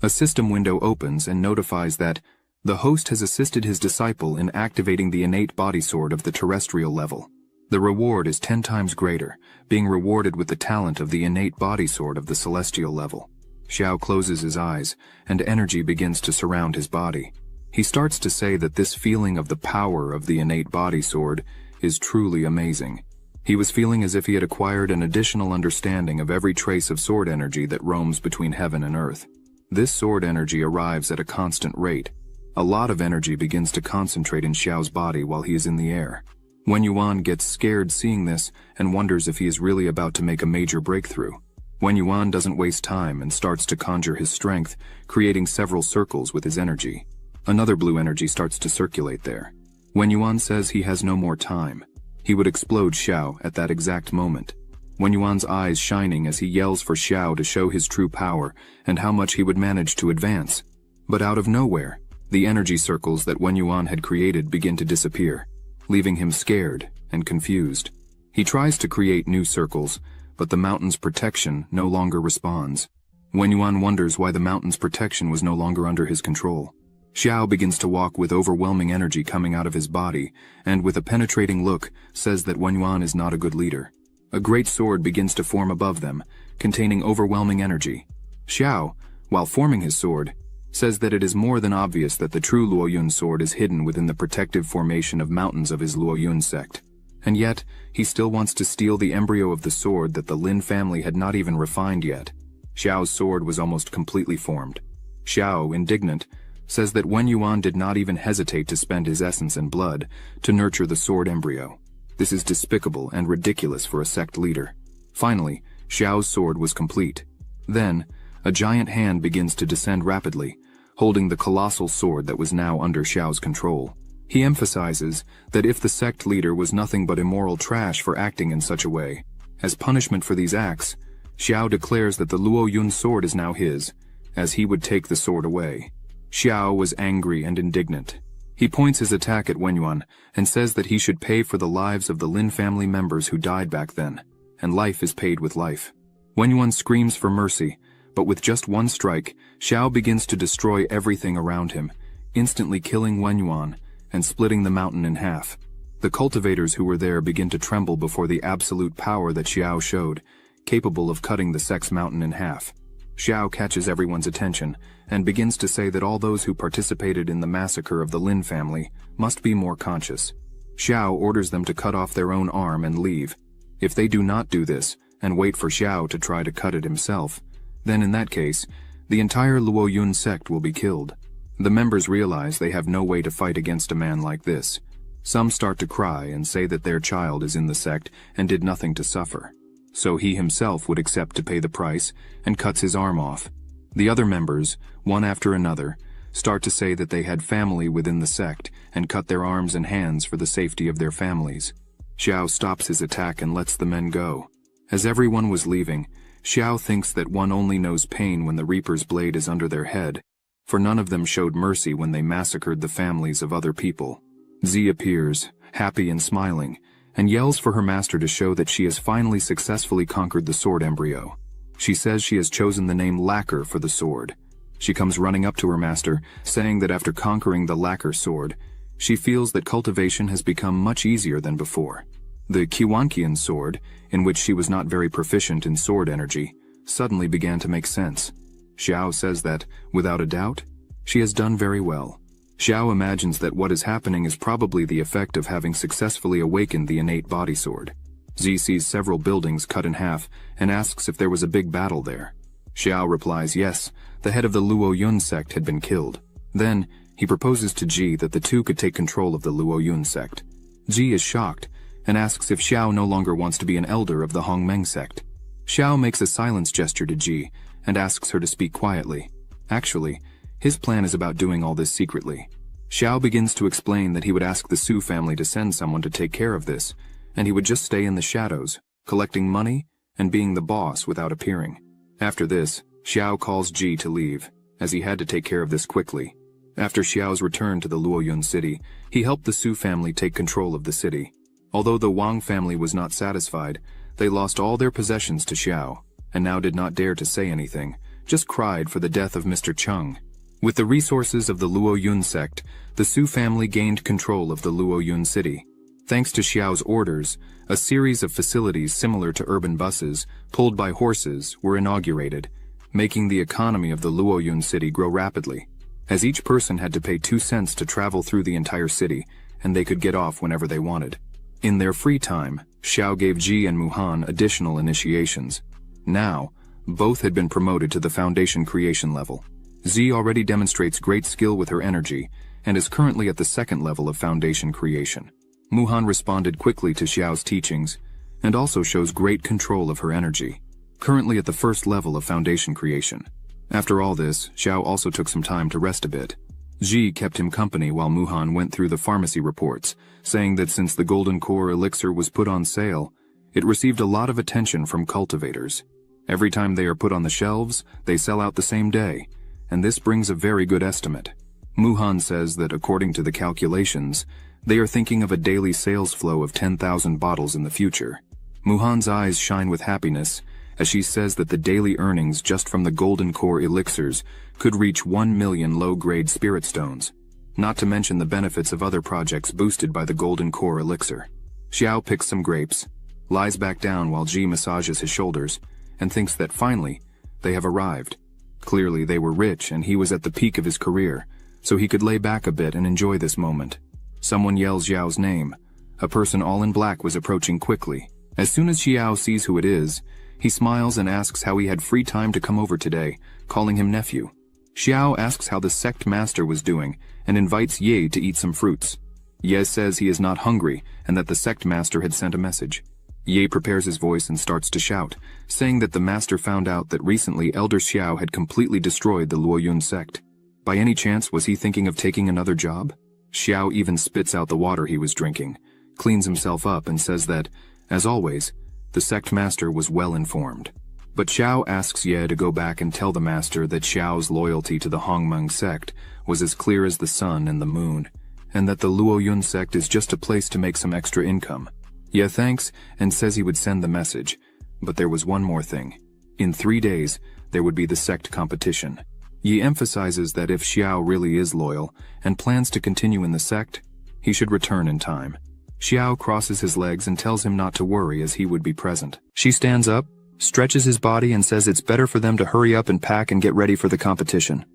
A system window opens and notifies that the host has assisted his disciple in activating the innate body sword of the terrestrial level. The reward is 10 times greater, being rewarded with the talent of the innate body sword of the celestial level. Xiao closes his eyes, and energy begins to surround his body. He starts to say that this feeling of the power of the innate body sword is truly amazing. He was feeling as if he had acquired an additional understanding of every trace of sword energy that roams between heaven and earth. This sword energy arrives at a constant rate. A lot of energy begins to concentrate in Xiao's body while he is in the air. Wen Yuan gets scared seeing this and wonders if he is really about to make a major breakthrough. Wen Yuan doesn't waste time and starts to conjure his strength, creating several circles with his energy. Another blue energy starts to circulate there. Wen Yuan says he has no more time. He would explode Xiao at that exact moment. Wen Yuan's eyes shining as he yells for Xiao to show his true power and how much he would manage to advance. But out of nowhere, the energy circles that Wen Yuan had created begin to disappear, leaving him scared and confused. He tries to create new circles, but the mountain's protection no longer responds. Wen Yuan wonders why the mountain's protection was no longer under his control. Xiao begins to walk with overwhelming energy coming out of his body, and with a penetrating look, says that Wen Yuan is not a good leader. A great sword begins to form above them, containing overwhelming energy. Xiao, while forming his sword, says that it is more than obvious that the true Luoyun sword is hidden within the protective formation of mountains of his Luoyun sect. And yet, he still wants to steal the embryo of the sword that the Lin family had not even refined yet. Xiao's sword was almost completely formed. Xiao, indignant, says that Wen Yuan did not even hesitate to spend his essence and blood to nurture the sword embryo. This is despicable and ridiculous for a sect leader. Finally, Xiao's sword was complete. Then, a giant hand begins to descend rapidly, holding the colossal sword that was now under Xiao's control. He emphasizes that if the sect leader was nothing but immoral trash for acting in such a way, as punishment for these acts, Xiao declares that the Luoyun sword is now his, as he would take the sword away. Xiao was angry and indignant. He points his attack at Wen Yuan and says that he should pay for the lives of the Lin family members who died back then, and life is paid with life. Wen Yuan screams for mercy, but with just one strike, Xiao begins to destroy everything around him, instantly killing Wen Yuan and splitting the mountain in half. The cultivators who were there begin to tremble before the absolute power that Xiao showed, capable of cutting the sect's mountain in half. Xiao catches everyone's attention and begins to say that all those who participated in the massacre of the Lin family must be more conscious. Xiao orders them to cut off their own arm and leave. If they do not do this and wait for Xiao to try to cut it himself, then in that case, the entire Luoyun sect will be killed. The members realize they have no way to fight against a man like this. Some start to cry and say that their child is in the sect and did nothing to suffer. So he himself would accept to pay the price and cuts his arm off. The other members, one after another, start to say that they had family within the sect and cut their arms and hands for the safety of their families. Xiao stops his attack and lets the men go. As everyone was leaving, Xiao thinks that one only knows pain when the Reaper's blade is under their head, for none of them showed mercy when they massacred the families of other people. Z appears, happy and smiling, and yells for her master to show that she has finally successfully conquered the sword embryo. She says she has chosen the name Lacquer for the sword. She comes running up to her master, saying that after conquering the Lacquer sword, she feels that cultivation has become much easier than before. The Qiwanqian sword, in which she was not very proficient in sword energy, suddenly began to make sense. Xiao says that, without a doubt, she has done very well. Xiao imagines that what is happening is probably the effect of having successfully awakened the innate body sword. Z sees several buildings cut in half and asks if there was a big battle there. Xiao replies yes, the head of the Luoyun sect had been killed. Then, he proposes to Ji that the two could take control of the Luoyun sect. Ji is shocked and asks if Xiao no longer wants to be an elder of the Hongmeng sect. Xiao makes a silence gesture to Ji and asks her to speak quietly. Actually, His plan is about doing all this secretly. Xiao begins to explain that he would ask the Su family to send someone to take care of this, and he would just stay in the shadows, collecting money and being the boss without appearing. After this, Xiao calls Ji to leave, as he had to take care of this quickly. After Xiao's return to the Luoyun city, he helped the Su family take control of the city. Although the Wang family was not satisfied, they lost all their possessions to Xiao, and now did not dare to say anything, just cried for the death of Mr. Cheng. With the resources of the Luoyun sect, the Su family gained control of the Luoyun city. Thanks to Xiao's orders, a series of facilities similar to urban buses, pulled by horses, were inaugurated, making the economy of the Luoyun city grow rapidly, as each person had to pay 2 cents to travel through the entire city, and they could get off whenever they wanted. In their free time, Xiao gave Ji and Muhan additional initiations. Now, both had been promoted to the foundation creation level. Z already demonstrates great skill with her energy, and is currently at the 2nd level of foundation creation. Muhan responded quickly to Xiao's teachings, and also shows great control of her energy, currently at the 1st level of foundation creation. After all this, Xiao also took some time to rest a bit. Ji kept him company while Muhan went through the pharmacy reports, saying that since the Golden Core elixir was put on sale, it received a lot of attention from cultivators. Every time they are put on the shelves, they sell out the same day, and this brings a very good estimate. Muhan says that according to the calculations, they are thinking of a daily sales flow of 10,000 bottles in the future. Muhan's eyes shine with happiness, as she says that the daily earnings just from the Golden Core elixirs could reach 1 million low-grade spirit stones, not to mention the benefits of other projects boosted by the Golden Core elixir. Xiao picks some grapes, lies back down while Ji massages his shoulders, and thinks that finally, they have arrived. Clearly they were rich and he was at the peak of his career, so he could lay back a bit and enjoy this moment. Someone yells Xiao's name. A person all in black was approaching quickly. As soon as Xiao sees who it is, he smiles and asks how he had free time to come over today, calling him nephew. Xiao asks how the sect master was doing and invites Ye to eat some fruits. Ye says he is not hungry and that the sect master had sent a message. Ye prepares his voice and starts to shout, saying that the master found out that recently Elder Xiao had completely destroyed the Luoyun sect. By any chance was he thinking of taking another job? Xiao even spits out the water he was drinking, cleans himself up and says that, as always, the sect master was well informed. But Xiao asks Ye to go back and tell the master that Xiao's loyalty to the Hongmeng sect was as clear as the sun and the moon, and that the Luoyun sect is just a place to make some extra income. Ye thanks and says he would send the message, but there was one more thing. In 3 days, there would be the sect competition. Ye emphasizes that if Xiao really is loyal and plans to continue in the sect, he should return in time. Xiao crosses his legs and tells him not to worry as he would be present. She stands up, stretches his body and says it's better for them to hurry up and pack and get ready for the competition.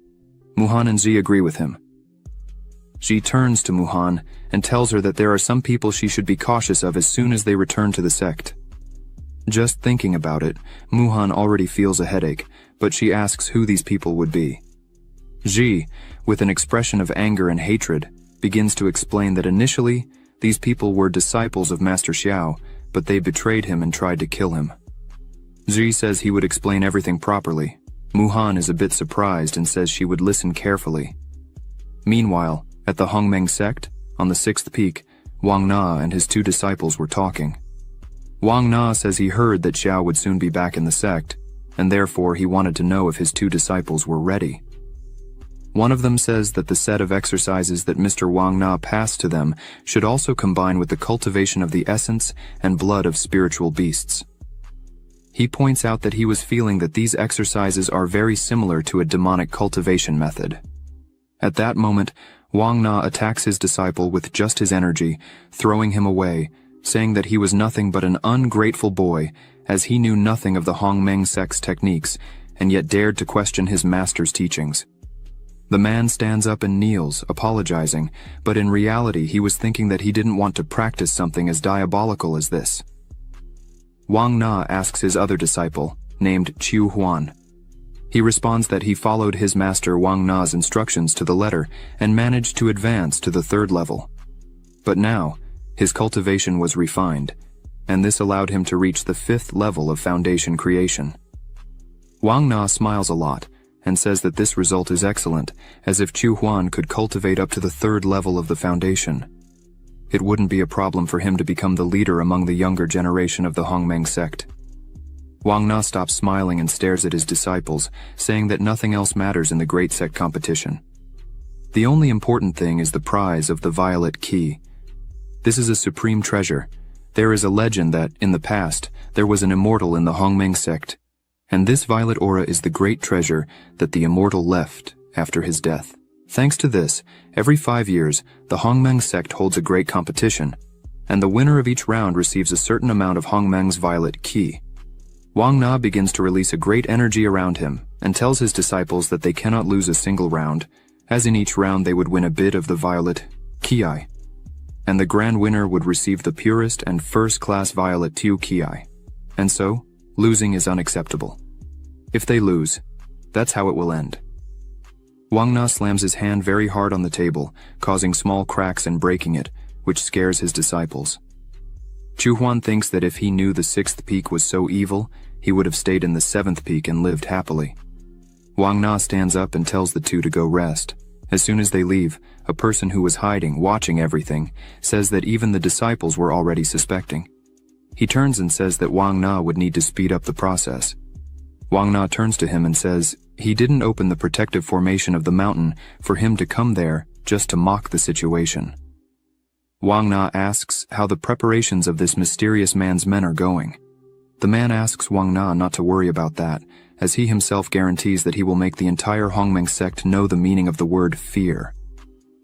Muhan and Ji agree with him. Ji turns to Muhan and tells her that there are some people she should be cautious of as soon as they return to the sect. Just thinking about it, Muhan already feels a headache, but she asks who these people would be. Ji, with an expression of anger and hatred, begins to explain that initially, these people were disciples of Master Xiao, but they betrayed him and tried to kill him. Ji says he would explain everything properly. Muhan is a bit surprised and says she would listen carefully. Meanwhile, at the Hongmeng sect, on the 6th peak, Wang Na and his 2 disciples were talking. Wang Na says he heard that Xiao would soon be back in the sect, and therefore he wanted to know if his 2 disciples were ready. One of them says that the set of exercises that Mr. Wang Na passed to them should also combine with the cultivation of the essence and blood of spiritual beasts. He points out that he was feeling that these exercises are very similar to a demonic cultivation method. At that moment, Wang Na attacks his disciple with just his energy, throwing him away, saying that he was nothing but an ungrateful boy, as he knew nothing of the Hongmeng sect's techniques, and yet dared to question his master's teachings. The man stands up and kneels, apologizing, but in reality he was thinking that he didn't want to practice something as diabolical as this. Wang Na asks his other disciple, named Qiu Huan. He responds that he followed his master Wang Na's instructions to the letter and managed to advance to the 3rd level. But now, his cultivation was refined, and this allowed him to reach the 5th level of foundation creation. Wang Na smiles a lot, and says that this result is excellent, as if Chu Huan could cultivate up to the 3rd level of the foundation. It wouldn't be a problem for him to become the leader among the younger generation of the Hongmeng sect. Wang Na stops smiling and stares at his disciples, saying that nothing else matters in the great sect competition. The only important thing is the prize of the violet key. This is a supreme treasure. There is a legend that, in the past, there was an immortal in the Hongmeng sect, and this violet aura is the great treasure that the immortal left after his death. Thanks to this, every 5 years, the Hongmeng sect holds a great competition, and the winner of each round receives a certain amount of Hongmeng's violet key. Wang Na begins to release a great energy around him and tells his disciples that they cannot lose a single round, as in each round they would win a bit of the violet ki, and the grand winner would receive the purest and first-class violet tu ki. And so, losing is unacceptable. If they lose, that's how it will end. Wang Na slams his hand very hard on the table, causing small cracks and breaking it, which scares his disciples. Chu Huan thinks that if he knew the 6th peak was so evil, he would have stayed in the 7th peak and lived happily. Wang Na stands up and tells the two to go rest. As soon as they leave, a person who was hiding, watching everything, says that even the disciples were already suspecting. He turns and says that Wang Na would need to speed up the process. Wang Na turns to him and says he didn't open the protective formation of the mountain for him to come there just to mock the situation. Wang Na asks how the preparations of this mysterious man's men are going. The man asks Wang Na not to worry about that, as he himself guarantees that he will make the entire Hongmeng sect know the meaning of the word fear.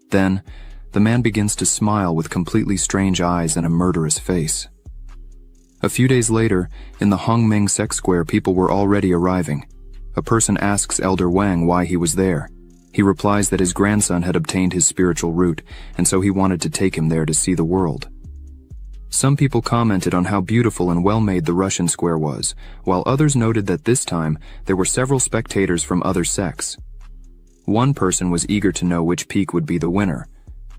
Then, the man begins to smile with completely strange eyes and a murderous face. A few days later, in the Hongmeng sect square, people were already arriving. A person asks Elder Wang why he was there. He replies that his grandson had obtained his spiritual root, and so he wanted to take him there to see the world. Some people commented on how beautiful and well-made the Russian square was, while others noted that this time there were several spectators from other sects. One person was eager to know which peak would be the winner.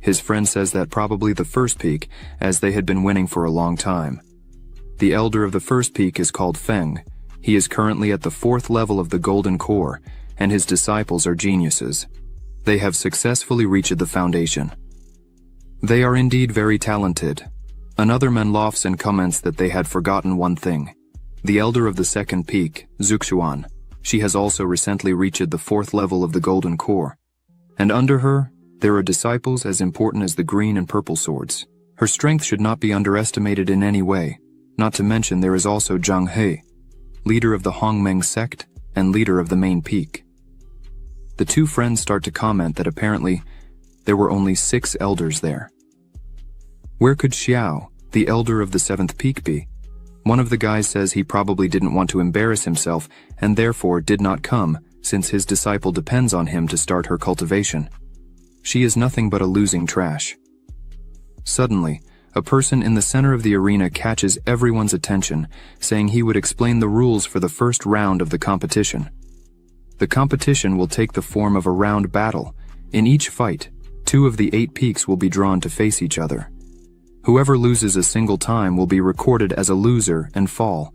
His friend says that probably the 1st peak, as they had been winning for a long time. The elder of the 1st peak is called Feng. He is currently at the 4th level of the Golden Core, and his disciples are geniuses. They have successfully reached the foundation. They are indeed very talented. Another man laughs and comments that they had forgotten one thing. The elder of the 2nd peak, Zuxuan, she has also recently reached the 4th level of the Golden Core. And under her, there are disciples as important as the green and purple swords. Her strength should not be underestimated in any way. Not to mention there is also Zhang He, leader of the Hongmeng sect and leader of the main peak. The two friends start to comment that apparently there were only 6 elders there. Where could Xiao, the elder of the 7th peak, be? One of the guys says he probably didn't want to embarrass himself and therefore did not come, since his disciple depends on him to start her cultivation. She is nothing but a losing trash. Suddenly, a person in the center of the arena catches everyone's attention, saying he would explain the rules for the 1st round of the competition. The competition will take the form of a round battle. In each fight, 2 of the 8 peaks will be drawn to face each other. Whoever loses a single time will be recorded as a loser and fall.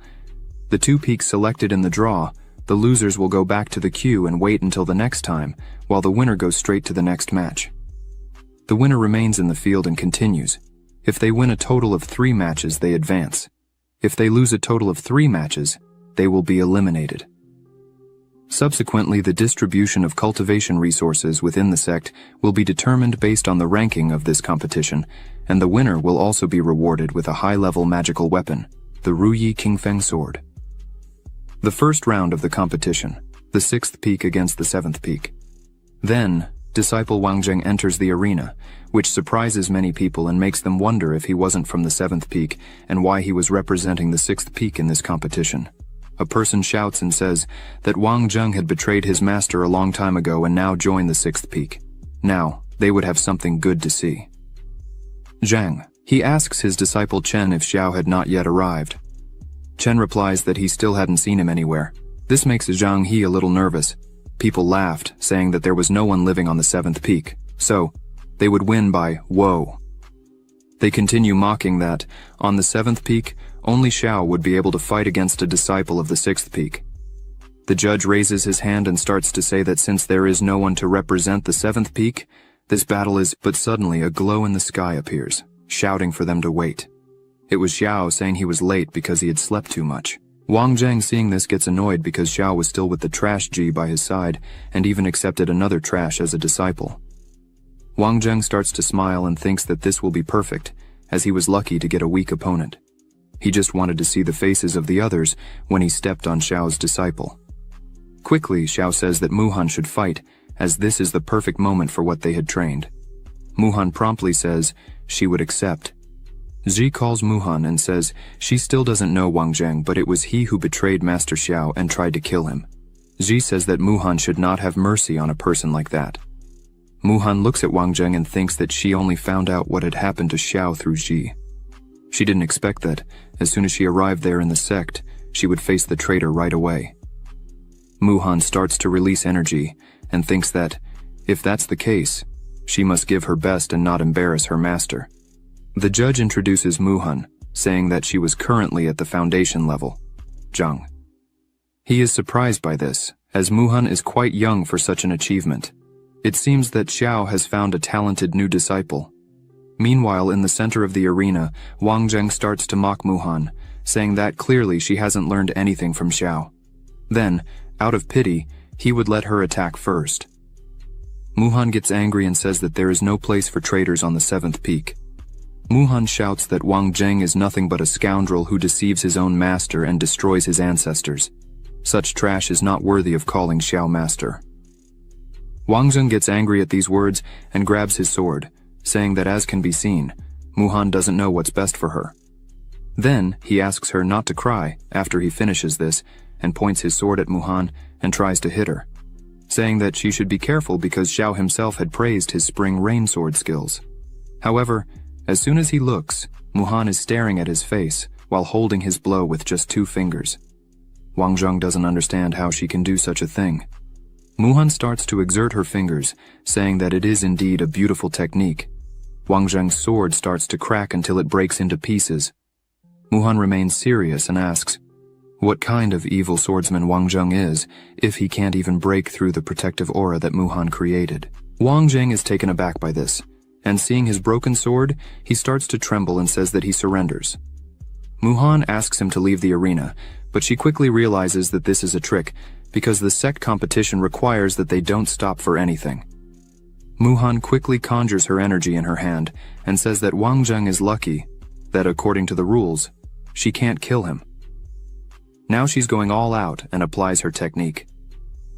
The 2 peaks selected in the draw, the losers will go back to the queue and wait until the next time, while the winner goes straight to the next match. The winner remains in the field and continues. If they win a total of 3 matches, they advance. If they lose a total of 3 matches, they will be eliminated. Subsequently, the distribution of cultivation resources within the sect will be determined based on the ranking of this competition, and the winner will also be rewarded with a high-level magical weapon, the Ruyi Qingfeng sword. The 1st round of the competition, the 6th peak against the 7th peak. Then, disciple Wang Zheng enters the arena, which surprises many people and makes them wonder if he wasn't from the 7th peak and why he was representing the 6th peak in this competition. A person shouts and says that Wang Zheng had betrayed his master a long time ago and now joined the 6th peak. Now, they would have something good to see. Zhang. He asks his disciple Chen if Xiao had not yet arrived. Chen replies that he still hadn't seen him anywhere. This makes Zhang He a little nervous. People laughed, saying that there was no one living on the 7th peak, so they would win by whoa. They continue mocking that, on the 7th peak, only Xiao would be able to fight against a disciple of the 6th peak. The judge raises his hand and starts to say that since there is no one to represent the seventh peak, this battle is— but suddenly a glow in the sky appears, shouting for them to wait. It was Xiao saying he was late because he had slept too much. Wang Zheng seeing this gets annoyed because Xiao was still with the trash Ji by his side and even accepted another trash as a disciple. Wang Zheng starts to smile and thinks that this will be perfect, as he was lucky to get a weak opponent. He just wanted to see the faces of the others when he stepped on Xiao's disciple. Quickly, Xiao says that Muhan should fight, as this is the perfect moment for what they had trained. Muhan promptly says she would accept. Ji calls Muhan and says she still doesn't know Wang Zheng, but it was he who betrayed Master Xiao and tried to kill him. Ji says that Muhan should not have mercy on a person like that. Muhan looks at Wang Zheng and thinks that she only found out what had happened to Xiao through Ji. She didn't expect that, as soon as she arrived there in the sect, she would face the traitor right away. Muhan starts to release energy and thinks that, if that's the case, she must give her best and not embarrass her master. The judge introduces Muhan, saying that she was currently at the foundation level, Zhang. He is surprised by this, as Muhan is quite young for such an achievement. It seems that Xiao has found a talented new disciple. Meanwhile, in the center of the arena, Wang Zheng starts to mock Muhan, saying that clearly she hasn't learned anything from Xiao. Then, out of pity, he would let her attack first. Muhan gets angry and says that there is no place for traitors on the seventh peak. Muhan shouts that Wang Zheng is nothing but a scoundrel who deceives his own master and destroys his ancestors. Such trash is not worthy of calling Xiao master. Wang Zheng gets angry at these words and grabs his sword, saying that as can be seen, Muhan doesn't know what's best for her. Then, he asks her not to cry after he finishes this, and points his sword at Muhan and tries to hit her, saying that she should be careful because Xiao himself had praised his spring rain sword skills. However, as soon as he looks, Muhan is staring at his face while holding his blow with just 2 fingers. Wang Zheng doesn't understand how she can do such a thing. Muhan starts to exert her fingers, saying that it is indeed a beautiful technique. Wang Zheng's sword starts to crack until it breaks into pieces. Muhan remains serious and asks what kind of evil swordsman Wang Zheng is if he can't even break through the protective aura that Muhan created. Wang Zheng is taken aback by this, and seeing his broken sword, he starts to tremble and says that he surrenders. Muhan asks him to leave the arena, but she quickly realizes that this is a trick, because the sect competition requires that they don't stop for anything. Muhan quickly conjures her energy in her hand and says that Wang Zheng is lucky, that according to the rules, she can't kill him. Now she's going all out and applies her technique.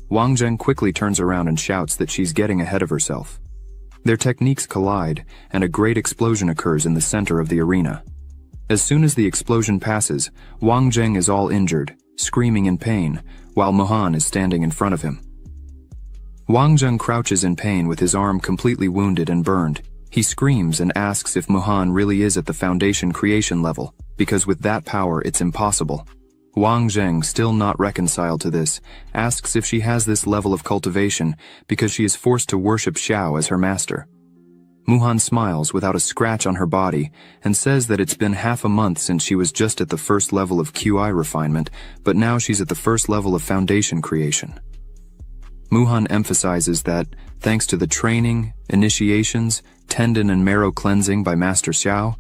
Wang Zheng quickly turns around and shouts that she's getting ahead of herself. Their techniques collide, and a great explosion occurs in the center of the arena. As soon as the explosion passes, Wang Zheng is all injured, screaming in pain, while Muhan is standing in front of him. Wang Zheng crouches in pain with his arm completely wounded and burned. He screams and asks if Muhan really is at the foundation creation level, because with that power it's impossible. Wang Zheng, still not reconciled to this, asks if she has this level of cultivation because she is forced to worship Xiao as her master. Muhan smiles without a scratch on her body and says that it's been half a month since she was just at the first level of QI refinement, but now she's at the first level of foundation creation. Muhan emphasizes that, thanks to the training, initiations, tendon and marrow cleansing by Master Xiao,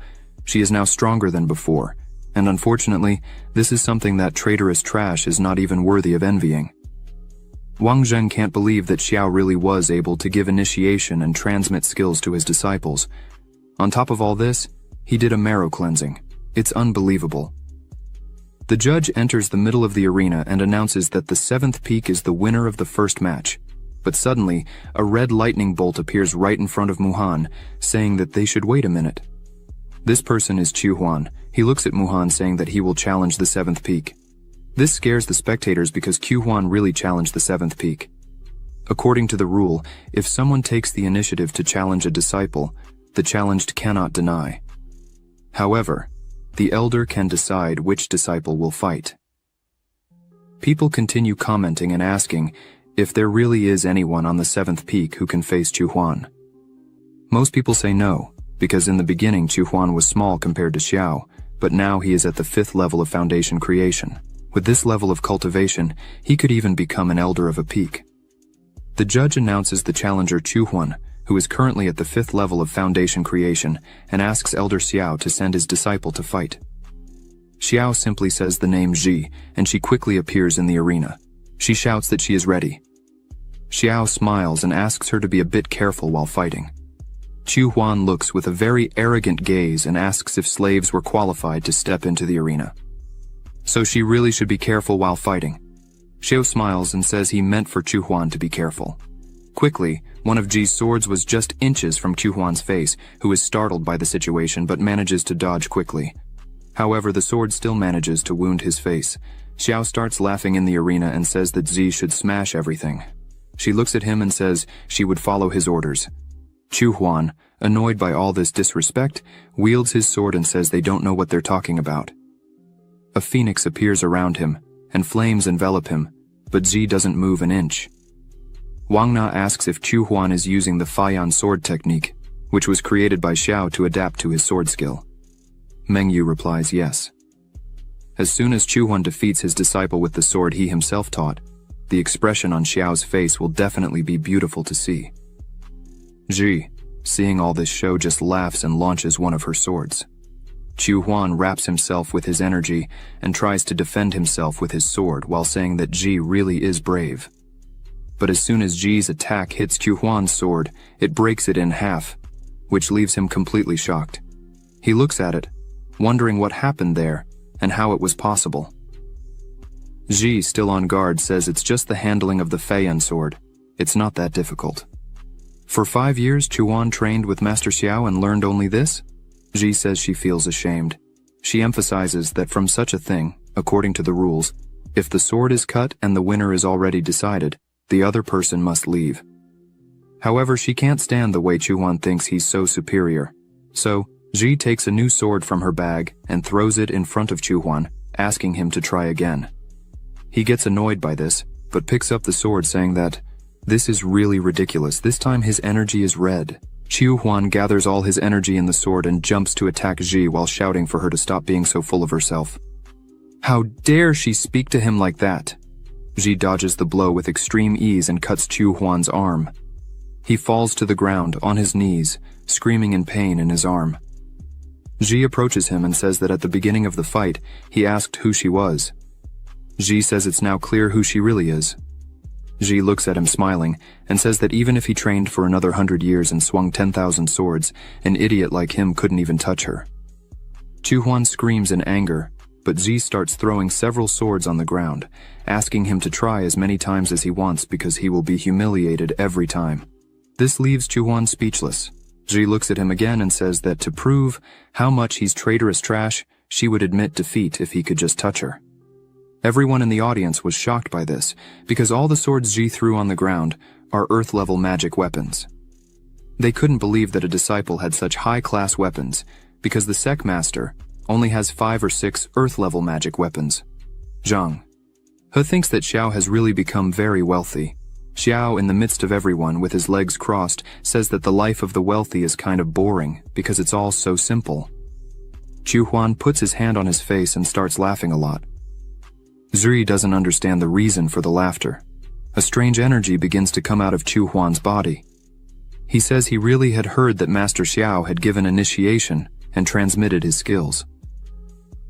she is now stronger than before, and unfortunately, this is something that traitorous trash is not even worthy of envying. Wang Zheng can't believe that Xiao really was able to give initiation and transmit skills to his disciples. On top of all this, he did a marrow cleansing. It's unbelievable. The judge enters the middle of the arena and announces that the 7th peak is the winner of the first match. But suddenly, a red lightning bolt appears right in front of Muhan, saying that they should wait a minute. This person is Chu Huan. He looks at Muhan saying that he will challenge the 7th peak. This scares the spectators because Q Huan really challenged the 7th peak. According to the rule, if someone takes the initiative to challenge a disciple, the challenged cannot deny. However, the elder can decide which disciple will fight. People continue commenting and asking if there really is anyone on the 7th peak who can face Chu Huan. Most people say no, because in the beginning Chu Huan was small compared to Xiao, but now he is at the 5th level of foundation creation. With this level of cultivation, he could even become an elder of a peak. The judge announces the challenger Chuhuan, who is currently at the 5th level of foundation creation, and asks Elder Xiao to send his disciple to fight. Xiao simply says the name Ji, and she quickly appears in the arena. She shouts that she is ready. Xiao smiles and asks her to be a bit careful while fighting. Chuhuan looks with a very arrogant gaze and asks if slaves were qualified to step into the arena. So she really should be careful while fighting. Xiao smiles and says he meant for Chuhuan to be careful. Quickly, one of Ji's swords was just inches from Chuhuan's face, who is startled by the situation but manages to dodge quickly. However, the sword still manages to wound his face. Xiao starts laughing in the arena and says that Ji should smash everything. She looks at him and says she would follow his orders. Chuhuan, annoyed by all this disrespect, wields his sword and says they don't know what they're talking about. A phoenix appears around him, and flames envelop him, but Ji doesn't move an inch. Wang Na asks if Chuhuan is using the Faiyan sword technique, which was created by Xiao to adapt to his sword skill. Meng Yu replies yes. As soon as Chuhuan defeats his disciple with the sword he himself taught, the expression on Xiao's face will definitely be beautiful to see. Ji, seeing all this show, just laughs and launches one of her swords. Chuhuan wraps himself with his energy and tries to defend himself with his sword while saying that Ji really is brave. But as soon as Ji's attack hits Chuhuan's sword, it breaks it in half, which leaves him completely shocked. He looks at it, wondering what happened there and how it was possible. Ji, still on guard, says it's just the handling of the Feiyan sword. It's not that difficult. For 5 years, Chuhuan trained with Master Xiao and learned only this? Ji says she feels ashamed. She emphasizes that from such a thing, according to the rules, if the sword is cut and the winner is already decided, the other person must leave. However, she can't stand the way Chuhuan thinks he's so superior. So, Ji takes a new sword from her bag and throws it in front of Chuhuan, asking him to try again. He gets annoyed by this, but picks up the sword saying that, "This is really ridiculous. This time his energy is red." Chuhuan gathers all his energy in the sword and jumps to attack Ji while shouting for her to stop being so full of herself. How dare she speak to him like that? Ji dodges the blow with extreme ease and cuts Chuhuan's arm. He falls to the ground on his knees, screaming in pain in his arm. Ji approaches him and says that at the beginning of the fight, he asked who she was. Ji says it's now clear who she really is. Ji looks at him smiling and says that even if he trained for another 100 years and swung 10,000 swords, an idiot like him couldn't even touch her. Chuhuan screams in anger, but Ji starts throwing several swords on the ground, asking him to try as many times as he wants because he will be humiliated every time. This leaves Chuhuan speechless. Ji looks at him again and says that to prove how much he's traitorous trash, she would admit defeat if he could just touch her. Everyone in the audience was shocked by this, because all the swords Ji threw on the ground are Earth-level magic weapons. They couldn't believe that a disciple had such high-class weapons, because the Sec Master only has 5 or 6 Earth-level magic weapons. Zhang He thinks that Xiao has really become very wealthy. Xiao, in the midst of everyone with his legs crossed, says that the life of the wealthy is kind of boring, because it's all so simple. Chuhuan puts his hand on his face and starts laughing a lot. Zuri doesn't understand the reason for the laughter. A strange energy begins to come out of Chuhuan's body. He says he really had heard that Master Xiao had given initiation and transmitted his skills.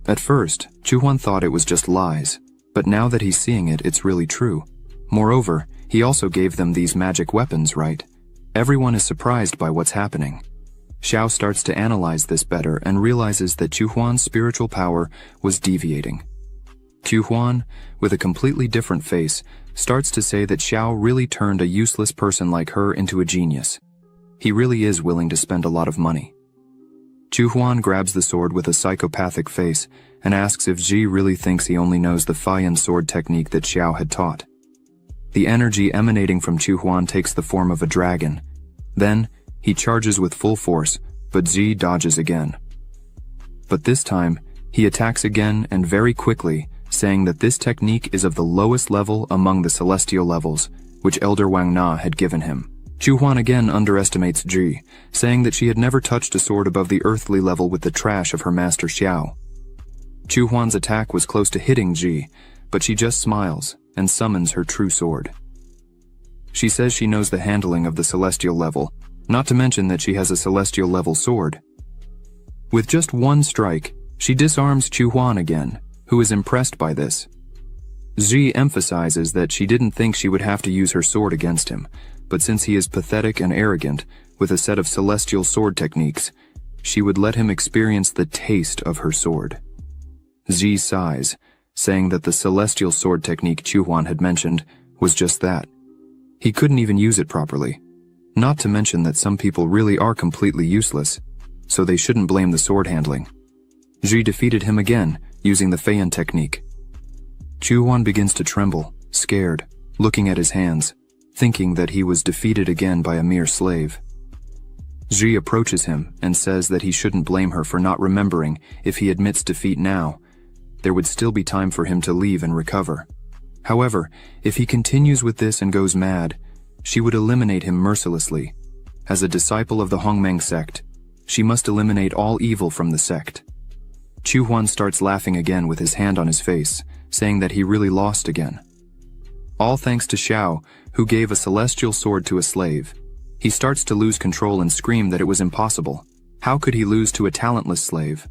At first, Chuhuan thought it was just lies, but now that he's seeing it, it's really true. Moreover, he also gave them these magic weapons, right? Everyone is surprised by what's happening. Xiao starts to analyze this better and realizes that Chuhuan's spiritual power was deviating. Chuhuan, with a completely different face, starts to say that Xiao really turned a useless person like her into a genius. He really is willing to spend a lot of money. Chuhuan grabs the sword with a psychopathic face and asks if Ji really thinks he only knows the Faiyan sword technique that Xiao had taught. The energy emanating from Chuhuan takes the form of a dragon. Then, he charges with full force, but Ji dodges again. But this time, he attacks again and very quickly, saying that this technique is of the lowest level among the celestial levels, which Elder Wang Na had given him. Chuhuan again underestimates Ji, saying that she had never touched a sword above the earthly level with the trash of her master Xiao. Chu Huan's attack was close to hitting Ji, but she just smiles and summons her true sword. She says she knows the handling of the celestial level, not to mention that she has a celestial level sword. With just one strike, she disarms Chu Huan again, who is impressed by this. Ji emphasizes that she didn't think she would have to use her sword against him, but since he is pathetic and arrogant, with a set of celestial sword techniques, she would let him experience the taste of her sword. Ji sighs, saying that the celestial sword technique Chu Huan had mentioned was just that. He couldn't even use it properly. Not to mention that some people really are completely useless, so they shouldn't blame the sword handling. Ji defeated him again, using the Feiyan technique. Chu Huan begins to tremble, scared, looking at his hands, thinking that he was defeated again by a mere slave. Ji approaches him and says that he shouldn't blame her for not remembering. If he admits defeat now, there would still be time for him to leave and recover. However, if he continues with this and goes mad, she would eliminate him mercilessly. As a disciple of the Hongmeng sect, she must eliminate all evil from the sect. Chu Huan starts laughing again with his hand on his face, saying that he really lost again. All thanks to Xiao, who gave a celestial sword to a slave. He starts to lose control and scream that it was impossible. How could he lose to a talentless slave?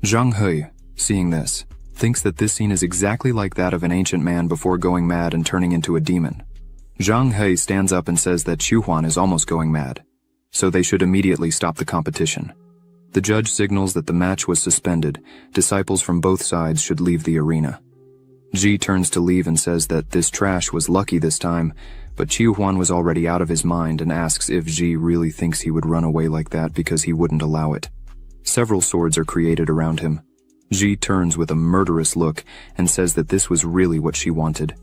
Zhang Hui, seeing this, thinks that this scene is exactly like that of an ancient man before going mad and turning into a demon. Zhang Hui stands up and says that Chu Huan is almost going mad, so they should immediately stop the competition. The judge signals that the match was suspended. Disciples from both sides should leave the arena. Ji turns to leave and says that this trash was lucky this time, but Chu Huan was already out of his mind and asks if Ji really thinks he would run away like that because he wouldn't allow it. Several swords are created around him. Ji turns with a murderous look and says that this was really what she wanted.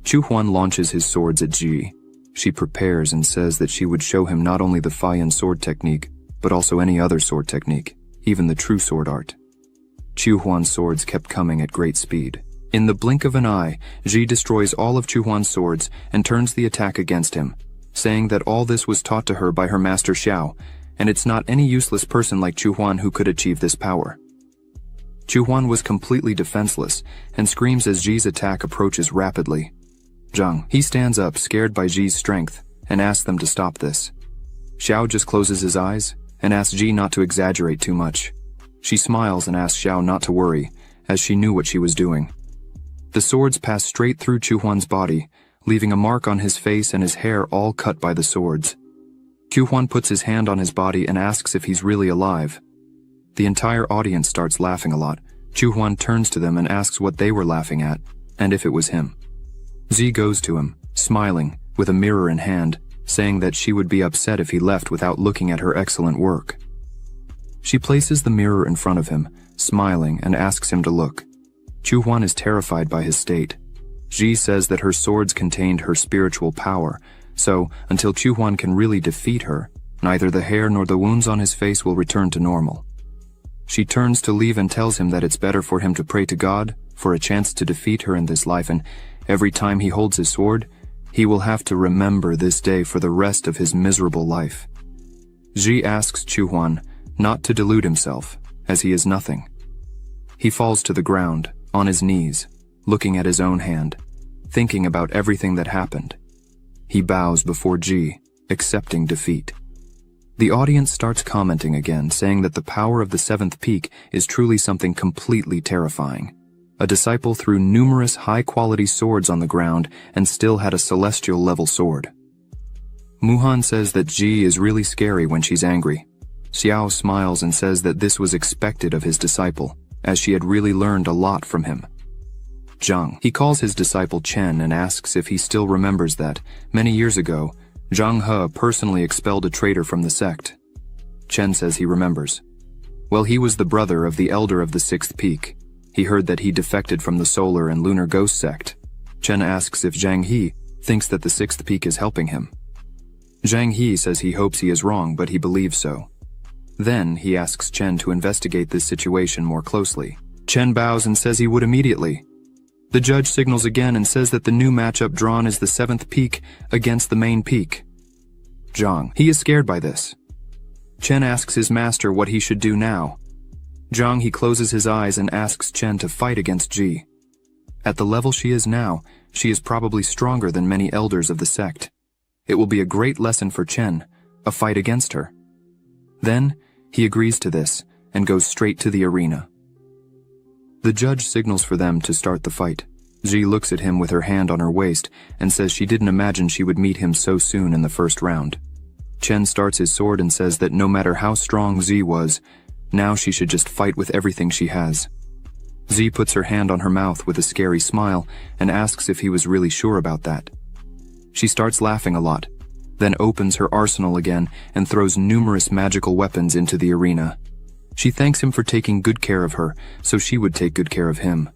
Chu Huan launches his swords at Ji. She prepares and says that she would show him not only the Feiyan sword technique, but also any other sword technique, even the true sword art. Chu Huan's swords kept coming at great speed. In the blink of an eye, Ji destroys all of Chu Huan's swords and turns the attack against him, saying that all this was taught to her by her master Xiao, and it's not any useless person like Chu Huan who could achieve this power. Chu Huan was completely defenseless and screams as Ji's attack approaches rapidly. Zhang, he stands up, scared by Ji's strength, and asks them to stop this. Xiao just closes his eyes and asks Ji not to exaggerate too much. She smiles and asks Xiao not to worry, as she knew what she was doing. The swords pass straight through Chu Huan's body, leaving a mark on his face and his hair all cut by the swords. Chu Huan puts his hand on his body and asks if he's really alive. The entire audience starts laughing a lot. Chu Huan turns to them and asks what they were laughing at, and if it was him. Ji goes to him, smiling, with a mirror in hand, saying that she would be upset if he left without looking at her excellent work. She places the mirror in front of him, smiling, and asks him to look. Chu Huan is terrified by his state. Ji says that her swords contained her spiritual power, so until Chu Huan can really defeat her, neither the hair nor the wounds on his face will return to normal. She turns to leave and tells him that it's better for him to pray to God for a chance to defeat her in this life, and every time he holds his sword, he will have to remember this day for the rest of his miserable life. Ji asks Chu Huan not to delude himself, as he is nothing. He falls to the ground, on his knees, looking at his own hand, thinking about everything that happened. He bows before Ji, accepting defeat. The audience starts commenting again, saying that the power of the seventh peak is truly something completely terrifying. A disciple threw numerous high-quality swords on the ground and still had a celestial-level sword. Muhan says that Ji is really scary when she's angry. Xiao smiles and says that this was expected of his disciple, as she had really learned a lot from him. Zhang, he calls his disciple Chen and asks if he still remembers that, many years ago, Zhang He personally expelled a traitor from the sect. Chen says he remembers. Well, he was the brother of the elder of the sixth peak. He heard that he defected from the solar and lunar ghost sect. Chen asks if Zhang He thinks that the sixth peak is helping him. Zhang He says he hopes he is wrong, but he believes so. Then he asks Chen to investigate this situation more closely. Chen bows and says he would immediately. The judge signals again and says that the new matchup drawn is the seventh peak against the main peak. Zhang, he is scared by this. Chen asks his master what he should do now. Zhang he closes his eyes and asks Chen to fight against Ji. At the level she is now, she is probably stronger than many elders of the sect. It will be a great lesson for Chen, a fight against her. Then, he agrees to this and goes straight to the arena. The judge signals for them to start the fight. Ji looks at him with her hand on her waist and says she didn't imagine she would meet him so soon in the first round. Chen starts his sword and says that no matter how strong Ji was, now she should just fight with everything she has. Ji puts her hand on her mouth with a scary smile and asks if he was really sure about that. She starts laughing a lot, then opens her arsenal again and throws numerous magical weapons into the arena. She thanks him for taking good care of her, so she would take good care of him.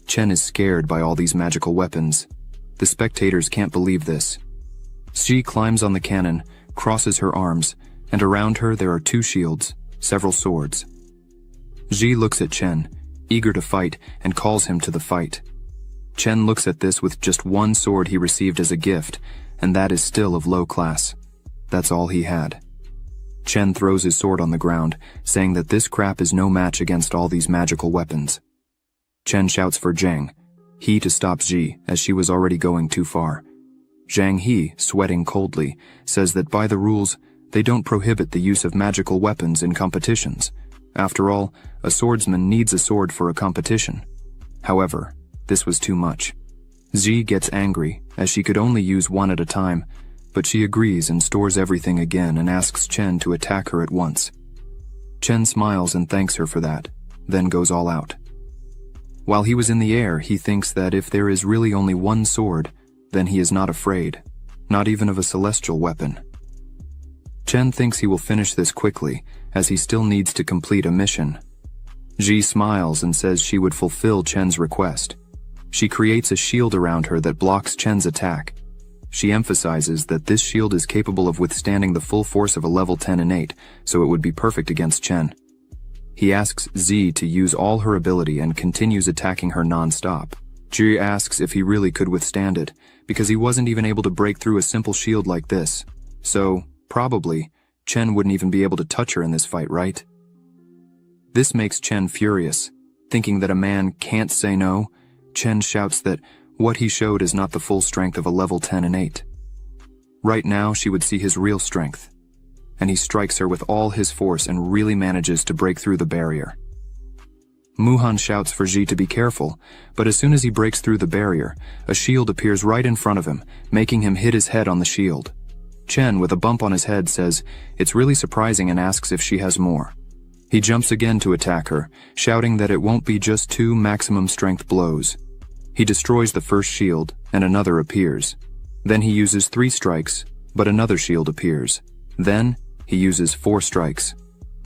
Chen is scared by all these magical weapons. The spectators can't believe this. Ji climbs on the cannon, crosses her arms, and around her there are 2 shields, several swords. Ji looks at Chen, eager to fight, and calls him to the fight. Chen looks at this with just 1 sword he received as a gift, and that is still of low class. That's all he had. Chen throws his sword on the ground, saying that this crap is no match against all these magical weapons. Chen shouts for Zhang He to stop Ji, as she was already going too far. Zhang He, sweating coldly, says that by the rules, they don't prohibit the use of magical weapons in competitions. After all, a swordsman needs a sword for a competition. However, this was too much. Ji gets angry, as she could only use 1 at a time, but she agrees and stores everything again and asks Chen to attack her at once. Chen smiles and thanks her for that, then goes all out. While he was in the air, he thinks that if there is really only 1 sword, then he is not afraid, not even of a celestial weapon. Chen thinks he will finish this quickly, as he still needs to complete a mission. Ji smiles and says she would fulfill Chen's request. She creates a shield around her that blocks Chen's attack. She emphasizes that this shield is capable of withstanding the full force of a level 10 innate, so it would be perfect against Chen. He asks Ji to use all her ability and continues attacking her non-stop. Ji asks if he really could withstand it, because he wasn't even able to break through a simple shield like this. So, probably, Chen wouldn't even be able to touch her in this fight, right? This makes Chen furious. Thinking that a man can't say no, Chen shouts that what he showed is not the full strength of a level 10 innate. Right now, she would see his real strength. And he strikes her with all his force and really manages to break through the barrier. Muhan shouts for Ji to be careful, but as soon as he breaks through the barrier, a shield appears right in front of him, making him hit his head on the shield. Chen, with a bump on his head, says it's really surprising and asks if she has more. He jumps again to attack her, shouting that it won't be just 2 maximum strength blows. He destroys the first shield, and another appears. Then he uses 3 strikes, but another shield appears. Then, he uses 4 strikes.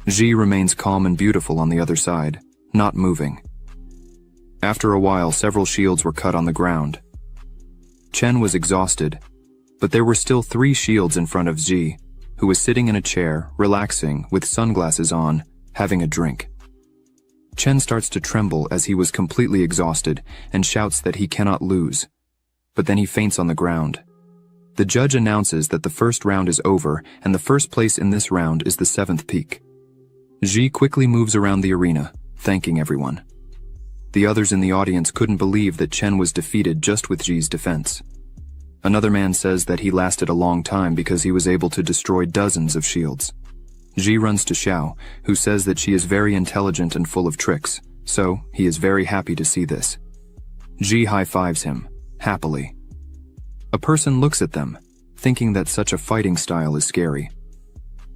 Ji remains calm and beautiful on the other side, not moving. After a while, several shields were cut on the ground. Chen was exhausted, but there were still 3 shields in front of Ji, who was sitting in a chair, relaxing, with sunglasses on, having a drink. Chen starts to tremble as he was completely exhausted and shouts that he cannot lose. But then he faints on the ground. The judge announces that the first round is over and the first place in this round is the 7th peak. Ji quickly moves around the arena, thanking everyone. The others in the audience couldn't believe that Chen was defeated just with Ji's defense. Another man says that he lasted a long time because he was able to destroy dozens of shields. Ji runs to Xiao, who says that she is very intelligent and full of tricks, so he is very happy to see this. Ji high-fives him, happily. A person looks at them, thinking that such a fighting style is scary.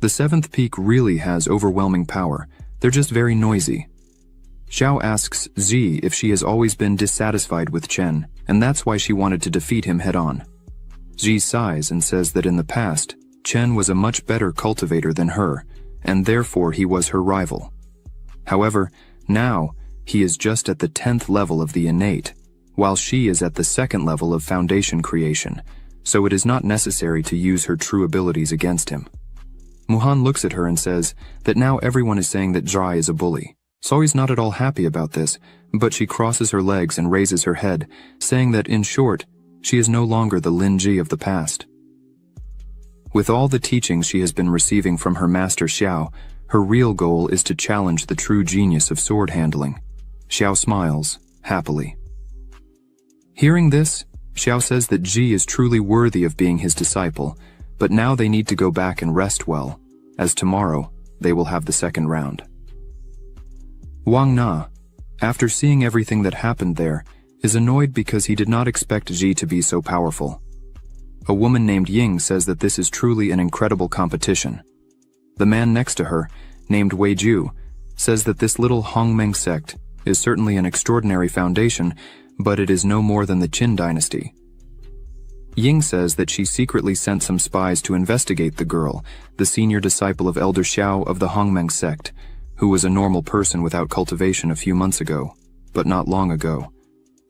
The 7th peak really has overwhelming power, they're just very noisy. Xiao asks Ji if she has always been dissatisfied with Chen, and that's why she wanted to defeat him head-on. Ji sighs and says that in the past, Chen was a much better cultivator than her, and therefore he was her rival. However, now, he is just at the 10th level of the innate, while she is at the 2nd level of foundation creation, so it is not necessary to use her true abilities against him. Muhan looks at her and says that now everyone is saying that Zhai is a bully. Soi's not at all happy about this, but she crosses her legs and raises her head, saying that, in short, she is no longer the Lin Ji of the past. With all the teachings she has been receiving from her master Xiao, Her real goal is to challenge the true genius of sword handling. Xiao smiles, happily. Hearing this, Xiao says that Ji is truly worthy of being his disciple, but now they need to go back and rest well, as tomorrow they will have the second round. Wang Na, after seeing everything that happened there, is annoyed because he did not expect Ji to be so powerful. A woman named Ying says that this is truly an incredible competition. The man next to her, named Wei Ju, says that this little Hongmeng sect is certainly an extraordinary foundation, but it is no more than the Qin dynasty. Ying says that she secretly sent some spies to investigate the girl, the senior disciple of Elder Xiao of the Hongmeng sect, who was a normal person without cultivation a few months ago, but not long ago.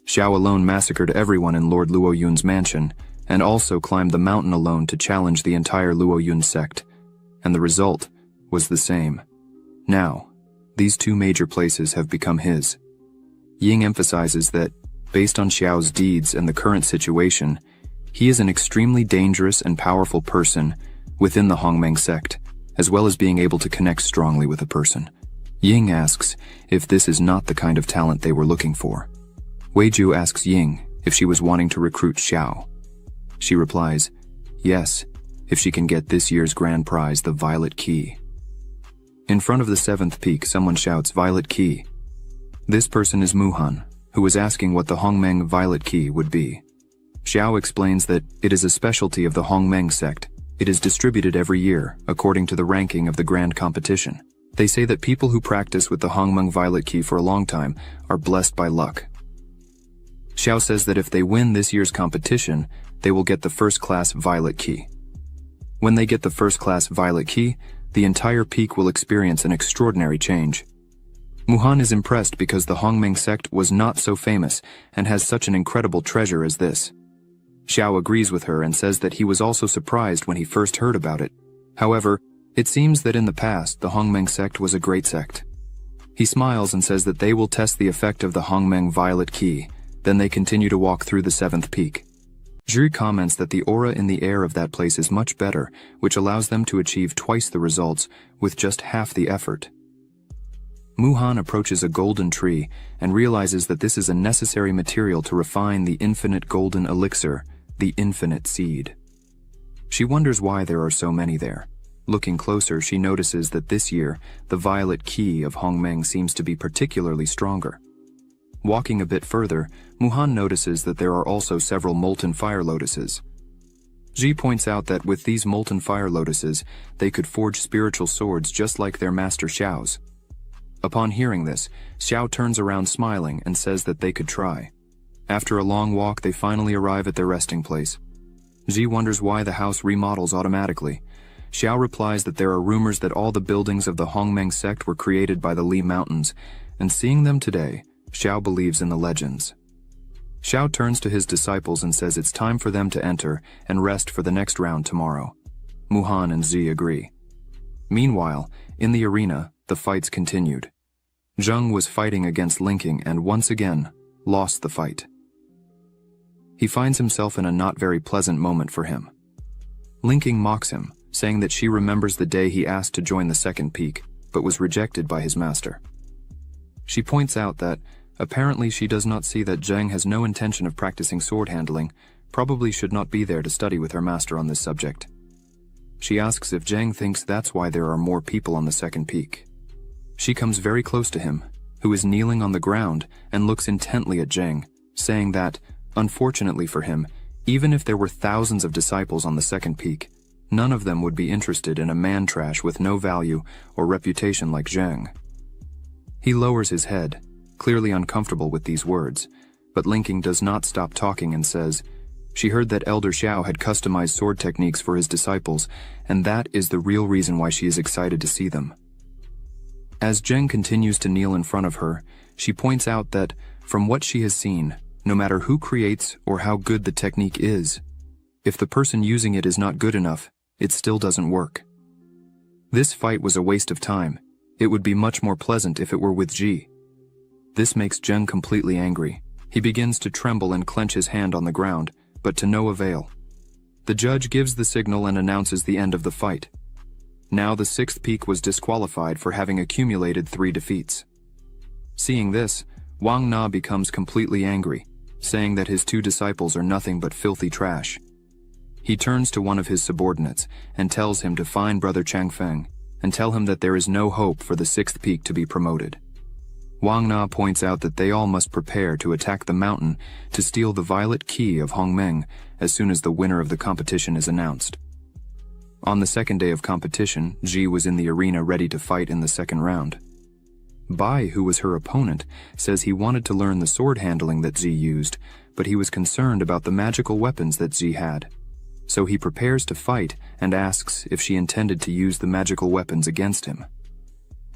Xiao alone massacred everyone in Lord Luo Yun's mansion, and also climbed the mountain alone to challenge the entire Luo Yun sect, and the result was the same. Now, these two major places have become his. Ying emphasizes that, based on Xiao's deeds and the current situation, he is an extremely dangerous and powerful person within the Hongmeng sect, as well as being able to connect strongly with a person. Ying asks if this is not the kind of talent they were looking for. Weiju asks Ying if she was wanting to recruit Xiao. She replies, yes, if she can get this year's grand prize, the Violet Key. In front of the 7th peak, someone shouts, Violet Key. This person is Muhan, who was asking what the Hongmeng Violet Key would be. Xiao explains that it is a specialty of the Hongmeng sect. It is distributed every year, according to the ranking of the grand competition. They say that people who practice with the Hongmeng Violet Key for a long time are blessed by luck. Xiao says that if they win this year's competition, they will get the first-class Violet Key. When they get the first-class Violet Key, the entire peak will experience an extraordinary change. Muhan is impressed because the Hongmeng sect was not so famous and has such an incredible treasure as this. Xiao agrees with her and says that he was also surprised when he first heard about it. However, it seems that in the past the Hongmeng sect was a great sect. He smiles and says that they will test the effect of the Hongmeng Violet Key, then they continue to walk through the 7th peak. Zhu comments that the aura in the air of that place is much better, which allows them to achieve twice the results with just half the effort. Muhan approaches a golden tree and realizes that this is a necessary material to refine the infinite golden elixir, the infinite seed. She wonders why there are so many there. Looking closer, she notices that this year, the Violet Key of Hongmeng seems to be particularly stronger. Walking a bit further, Muhan notices that there are also several molten fire lotuses. Ji points out that with these molten fire lotuses, they could forge spiritual swords just like their master Xiao's. Upon hearing this, Xiao turns around smiling and says that they could try. After a long walk, they finally arrive at their resting place. Ji wonders why the house remodels automatically. Xiao replies that there are rumors that all the buildings of the Hongmeng sect were created by the Li Mountains, and seeing them today, Xiao believes in the legends. Xiao turns to his disciples and says it's time for them to enter and rest for the next round tomorrow. Muhan and Zi agree. Meanwhile, in the arena, the fights continued. Zheng was fighting against Linking and once again lost the fight. He finds himself in a not very pleasant moment for him. Linking mocks him, saying that she remembers the day he asked to join the 2nd peak, but was rejected by his master. She points out that apparently she does not see that Zheng has no intention of practicing sword handling, probably should not be there to study with her master on this subject. She asks if Zheng thinks that's why there are more people on the 2nd peak. She comes very close to him, who is kneeling on the ground and looks intently at Zheng, saying that, unfortunately for him, even if there were thousands of disciples on the 2nd peak, none of them would be interested in a man-trash with no value or reputation like Zheng. He lowers his head, clearly uncomfortable with these words, but Linking does not stop talking and says, she heard that Elder Xiao had customized sword techniques for his disciples, and that is the real reason why she is excited to see them. As Zheng continues to kneel in front of her, she points out that, from what she has seen, no matter who creates or how good the technique is, if the person using it is not good enough, it still doesn't work. This fight was a waste of time. It would be much more pleasant if it were with Ji. This makes Zheng completely angry. He begins to tremble and clench his hand on the ground, but to no avail. The judge gives the signal and announces the end of the fight. Now the sixth peak was disqualified for having accumulated 3 defeats. Seeing this, Wang Na becomes completely angry, saying that his 2 disciples are nothing but filthy trash. He turns to one of his subordinates and tells him to find Brother Changfeng and tell him that there is no hope for the 6th peak to be promoted. Wang Na points out that they all must prepare to attack the mountain to steal the violet key of Hongmeng as soon as the winner of the competition is announced. On the 2nd day of competition, Ji was in the arena ready to fight in the 2nd round. Bai, who was her opponent, says he wanted to learn the sword handling that Ji used, but he was concerned about the magical weapons that Ji had. So he prepares to fight and asks if she intended to use the magical weapons against him.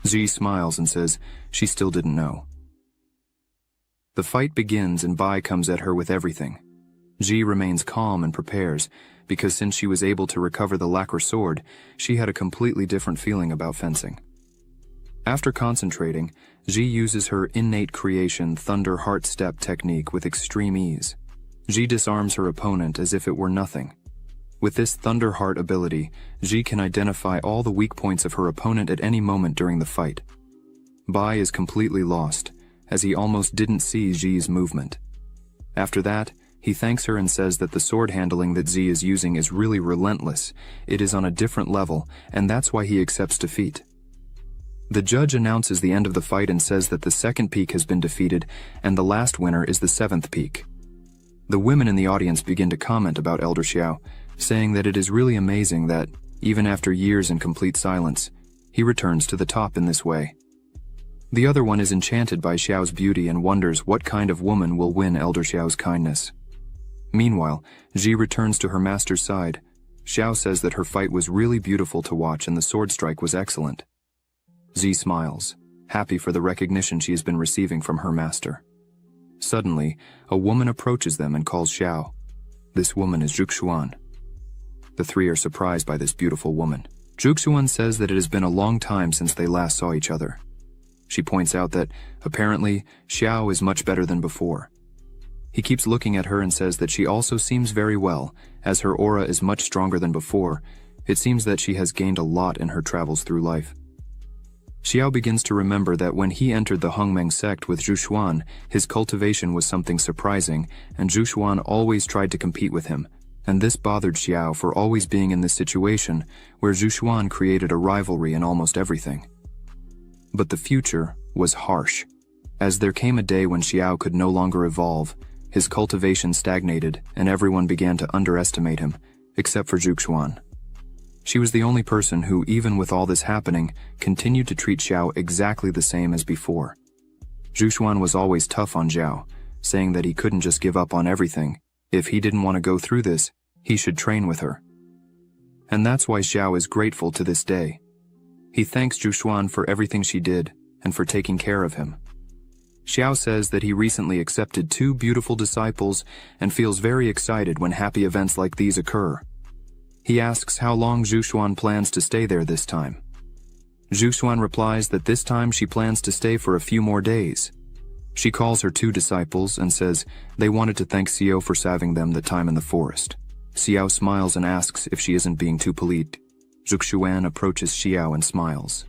Ji smiles and says she still didn't know. The fight begins and Bai comes at her with everything. Ji remains calm and prepares, because since she was able to recover the lacquer sword, she had a completely different feeling about fencing. After concentrating, Ji uses her innate creation Thunder Heart Step technique with extreme ease. Ji disarms her opponent as if it were nothing. With this Thunder Heart ability, Ji can identify all the weak points of her opponent at any moment during the fight. Bai is completely lost, as he almost didn't see Ji's movement. After that, he thanks her and says that the sword handling that Ji is using is really relentless, it is on a different level, and that's why he accepts defeat. The judge announces the end of the fight and says that the 2nd peak has been defeated, and the last winner is the 7th peak. The women in the audience begin to comment about Elder Xiao, saying that it is really amazing that, even after years in complete silence, he returns to the top in this way. The other one is enchanted by Xiao's beauty and wonders what kind of woman will win Elder Xiao's kindness. Meanwhile, Ji returns to her master's side. Xiao says that her fight was really beautiful to watch and the sword strike was excellent. Ji smiles, happy for the recognition she has been receiving from her master. Suddenly, a woman approaches them and calls Xiao. This woman is Zhuxuan. The 3 are surprised by this beautiful woman. Zhuxuan says that it has been a long time since they last saw each other. She points out that, apparently, Xiao is much better than before. He keeps looking at her and says that she also seems very well, as her aura is much stronger than before. It seems that she has gained a lot in her travels through life. Xiao begins to remember that when he entered the Hongmeng sect with Zhuxuan, his cultivation was something surprising, and Zhuxuan always tried to compete with him, and this bothered Xiao for always being in this situation where Zhuxuan created a rivalry in almost everything. But the future was harsh, as there came a day when Xiao could no longer evolve, his cultivation stagnated, and everyone began to underestimate him, except for Zhuxuan. She was the only person who, even with all this happening, continued to treat Xiao exactly the same as before. Zhuxuan was always tough on Xiao, saying that he couldn't just give up on everything. If he didn't want to go through this, he should train with her. And that's why Xiao is grateful to this day. He thanks Zhuxuan for everything she did and for taking care of him. Xiao says that he recently accepted 2 beautiful disciples and feels very excited when happy events like these occur. He asks how long Zhuxuan plans to stay there this time. Zhuxuan replies that this time she plans to stay for a few more days. She calls her 2 disciples and says they wanted to thank Xiao for saving them the time in the forest. Xiao smiles and asks if she isn't being too polite. Zhuxuan approaches Xiao and smiles.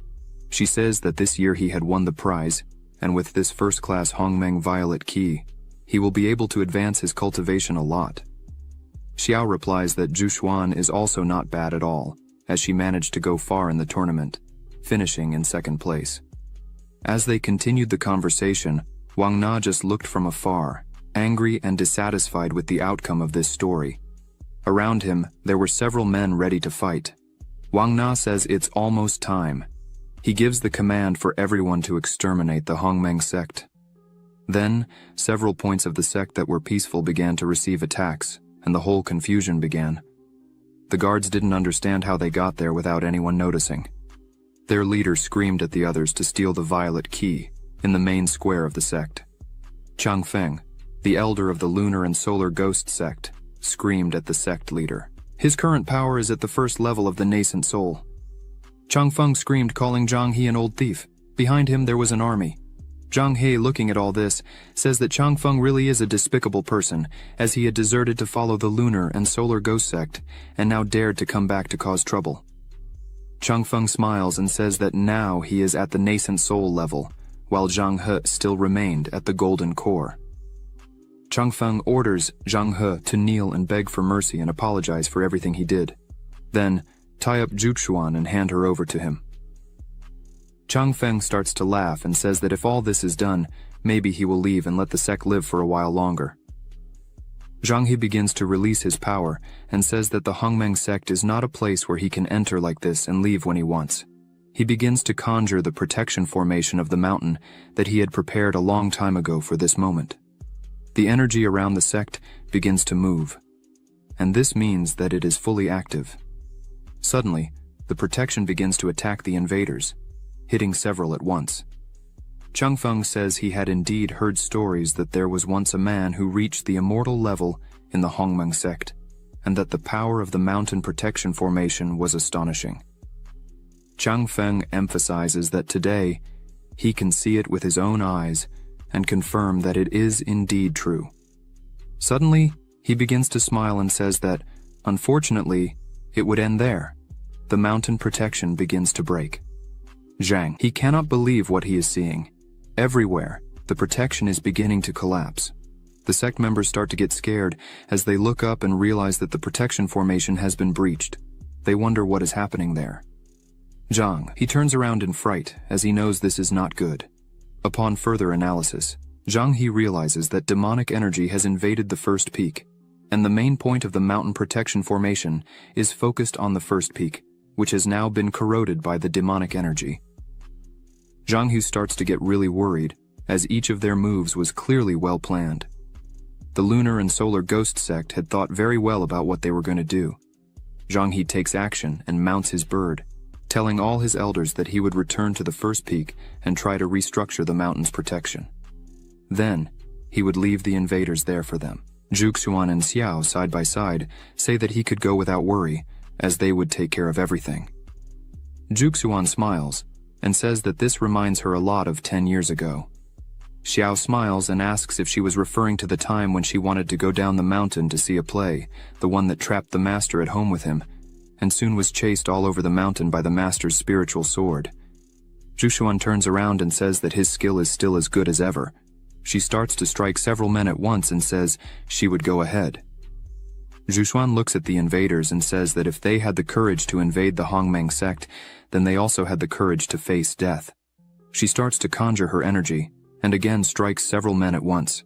She says that this year he had won the prize, and with this first-class Hongmeng Violet Key, he will be able to advance his cultivation a lot. Xiao replies that Zhuxuan is also not bad at all, as she managed to go far in the tournament, finishing in 2nd place. As they continued the conversation, Wang Na just looked from afar, angry and dissatisfied with the outcome of this story. Around him, there were several men ready to fight. Wang Na says it's almost time. He gives the command for everyone to exterminate the Hongmeng sect. Then, several points of the sect that were peaceful began to receive attacks, and the whole confusion began. The guards didn't understand how they got there without anyone noticing. Their leader screamed at the others to steal the violet key in the main square of the sect. Changfeng, the elder of the lunar and solar ghost sect, screamed at the sect leader. His current power is at the 1st level of the nascent soul. Changfeng screamed, calling Zhang He an old thief. Behind him there was an army. Zhang He, looking at all this, says that Changfeng really is a despicable person, as he had deserted to follow the lunar and solar ghost sect, and now dared to come back to cause trouble. Changfeng smiles and says that now he is at the nascent soul level, while Zhang He still remained at the golden core. Changfeng orders Zhang He to kneel and beg for mercy and apologize for everything he did. Then, tie up Zhuxuan and hand her over to him. Changfeng starts to laugh and says that if all this is done, maybe he will leave and let the sect live for a while longer. Zhang He begins to release his power and says that the Hongmeng sect is not a place where he can enter like this and leave when he wants. He begins to conjure the protection formation of the mountain that he had prepared a long time ago for this moment. The energy around the sect begins to move, and this means that it is fully active. Suddenly, the protection begins to attack the invaders, hitting several at once. Changfeng says he had indeed heard stories that there was once a man who reached the immortal level in the Hongmeng sect, and that the power of the mountain protection formation was astonishing. Changfeng emphasizes that today, he can see it with his own eyes and confirm that it is indeed true. Suddenly, he begins to smile and says that, unfortunately, it would end there. The mountain protection begins to break. Zhang, he cannot believe what he is seeing. Everywhere, the protection is beginning to collapse. The sect members start to get scared as they look up and realize that the protection formation has been breached. They wonder what is happening there. Zhang, he turns around in fright as he knows this is not good. Upon further analysis, Zhang He realizes that demonic energy has invaded the first peak, and the main point of the mountain protection formation is focused on the first peak, which has now been corroded by the demonic energy. Zhang He starts to get really worried, as each of their moves was clearly well planned. The lunar and solar ghost sect had thought very well about what they were going to do. Zhang He takes action and mounts his bird, telling all his elders that he would return to the first peak and try to restructure the mountain's protection. Then, he would leave the invaders there for them. Zhuxuan and Xiao, side by side, say that he could go without worry, as they would take care of everything. Zhuxuan smiles, and says that this reminds her a lot of 10 years ago. Xiao smiles and asks if she was referring to the time when she wanted to go down the mountain to see a play, the one that trapped the master at home with him, and soon was chased all over the mountain by the master's spiritual sword. Zhuxuan turns around and says that his skill is still as good as ever. She starts to strike several men at once and says she would go ahead. Zhuxuan looks at the invaders and says that if they had the courage to invade the Hongmeng sect, then they also had the courage to face death. She starts to conjure her energy, and again strikes several men at once.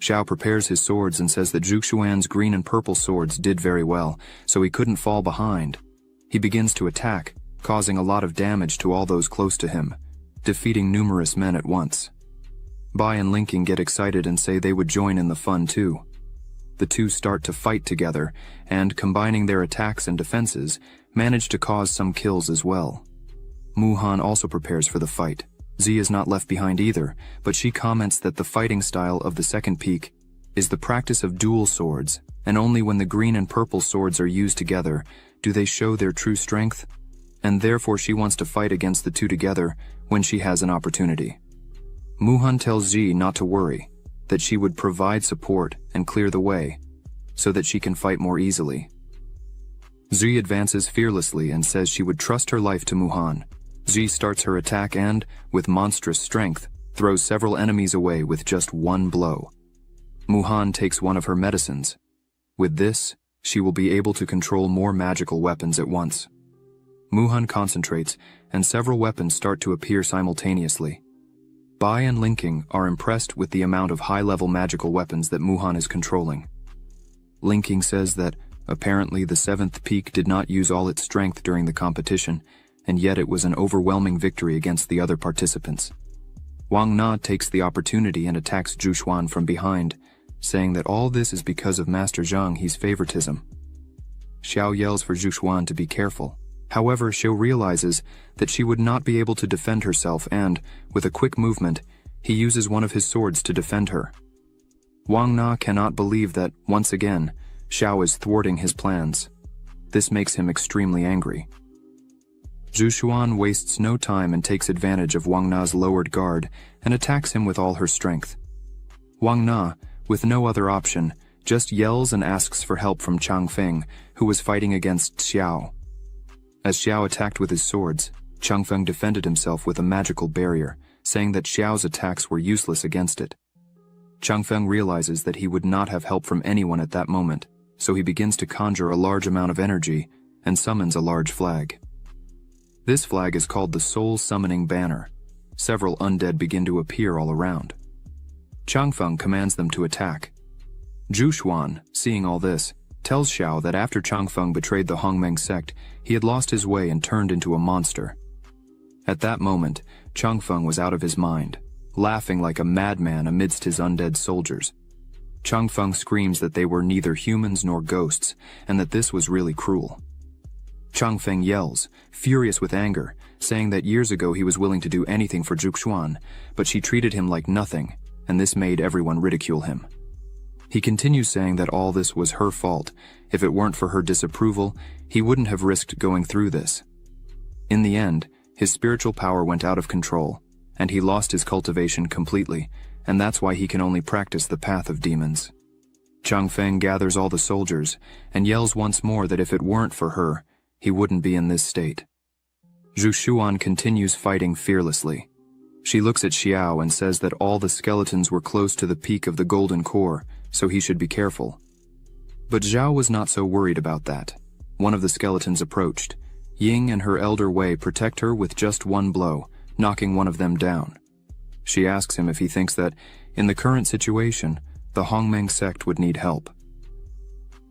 Xiao prepares his swords and says that Zhuxuan's green and purple swords did very well, so he couldn't fall behind. He begins to attack, causing a lot of damage to all those close to him, defeating numerous men at once. Bai and Linking get excited and say they would join in the fun too. The two start to fight together, and, combining their attacks and defenses, manage to cause some kills as well. Muhan also prepares for the fight. Z is not left behind either, but she comments that the fighting style of the second peak is the practice of dual swords, and only when the green and purple swords are used together do they show their true strength, and therefore she wants to fight against the two together when she has an opportunity. Muhan tells Z not to worry, that she would provide support and clear the way, so that she can fight more easily. Z advances fearlessly and says she would trust her life to Muhan. Z starts her attack and, with monstrous strength, throws several enemies away with just one blow. Muhan takes one of her medicines. With this, she will be able to control more magical weapons at once. Muhan concentrates, and several weapons start to appear simultaneously. Bai and Linking are impressed with the amount of high-level magical weapons that Muhan is controlling. Linking says that, apparently the seventh peak did not use all its strength during the competition, and yet it was an overwhelming victory against the other participants. Wang Na takes the opportunity and attacks Zhuxuan from behind, saying that all this is because of Master Zhang He's favoritism. Xiao yells for Zhuxuan to be careful. However, Xiao realizes that she would not be able to defend herself and, with a quick movement, he uses one of his swords to defend her. Wang Na cannot believe that, once again, Xiao is thwarting his plans. This makes him extremely angry. Zhuxuan wastes no time and takes advantage of Wang Na's lowered guard and attacks him with all her strength. Wang Na, with no other option, just yells and asks for help from Changfeng, who was fighting against Xiao. As Xiao attacked with his swords, Changfeng defended himself with a magical barrier, saying that Xiao's attacks were useless against it. Changfeng realizes that he would not have help from anyone at that moment, so he begins to conjure a large amount of energy and summons a large flag. This flag is called the Soul Summoning Banner. Several undead begin to appear all around. Changfeng commands them to attack. Zhu Xuan, seeing all this, tells Xiao that after Changfeng betrayed the Hongmeng sect, he had lost his way and turned into a monster. At that moment, Changfeng was out of his mind, laughing like a madman amidst his undead soldiers. Changfeng screams that they were neither humans nor ghosts, and that this was really cruel. Changfeng yells, furious with anger, saying that years ago he was willing to do anything for Zhu Xuan, but she treated him like nothing, and this made everyone ridicule him. He continues saying that all this was her fault. If it weren't for her disapproval, he wouldn't have risked going through this. In the end, his spiritual power went out of control, and he lost his cultivation completely, and that's why he can only practice the path of demons. Changfeng gathers all the soldiers, and yells once more that if it weren't for her, he wouldn't be in this state. Zhu Xuan continues fighting fearlessly. She looks at Xiao and says that all the skeletons were close to the peak of the golden core, so he should be careful. But Zhao was not so worried about that. One of the skeletons approached. Ying and her elder Wei protect her with just one blow, knocking one of them down. She asks him if he thinks that, in the current situation, the Hongmeng sect would need help.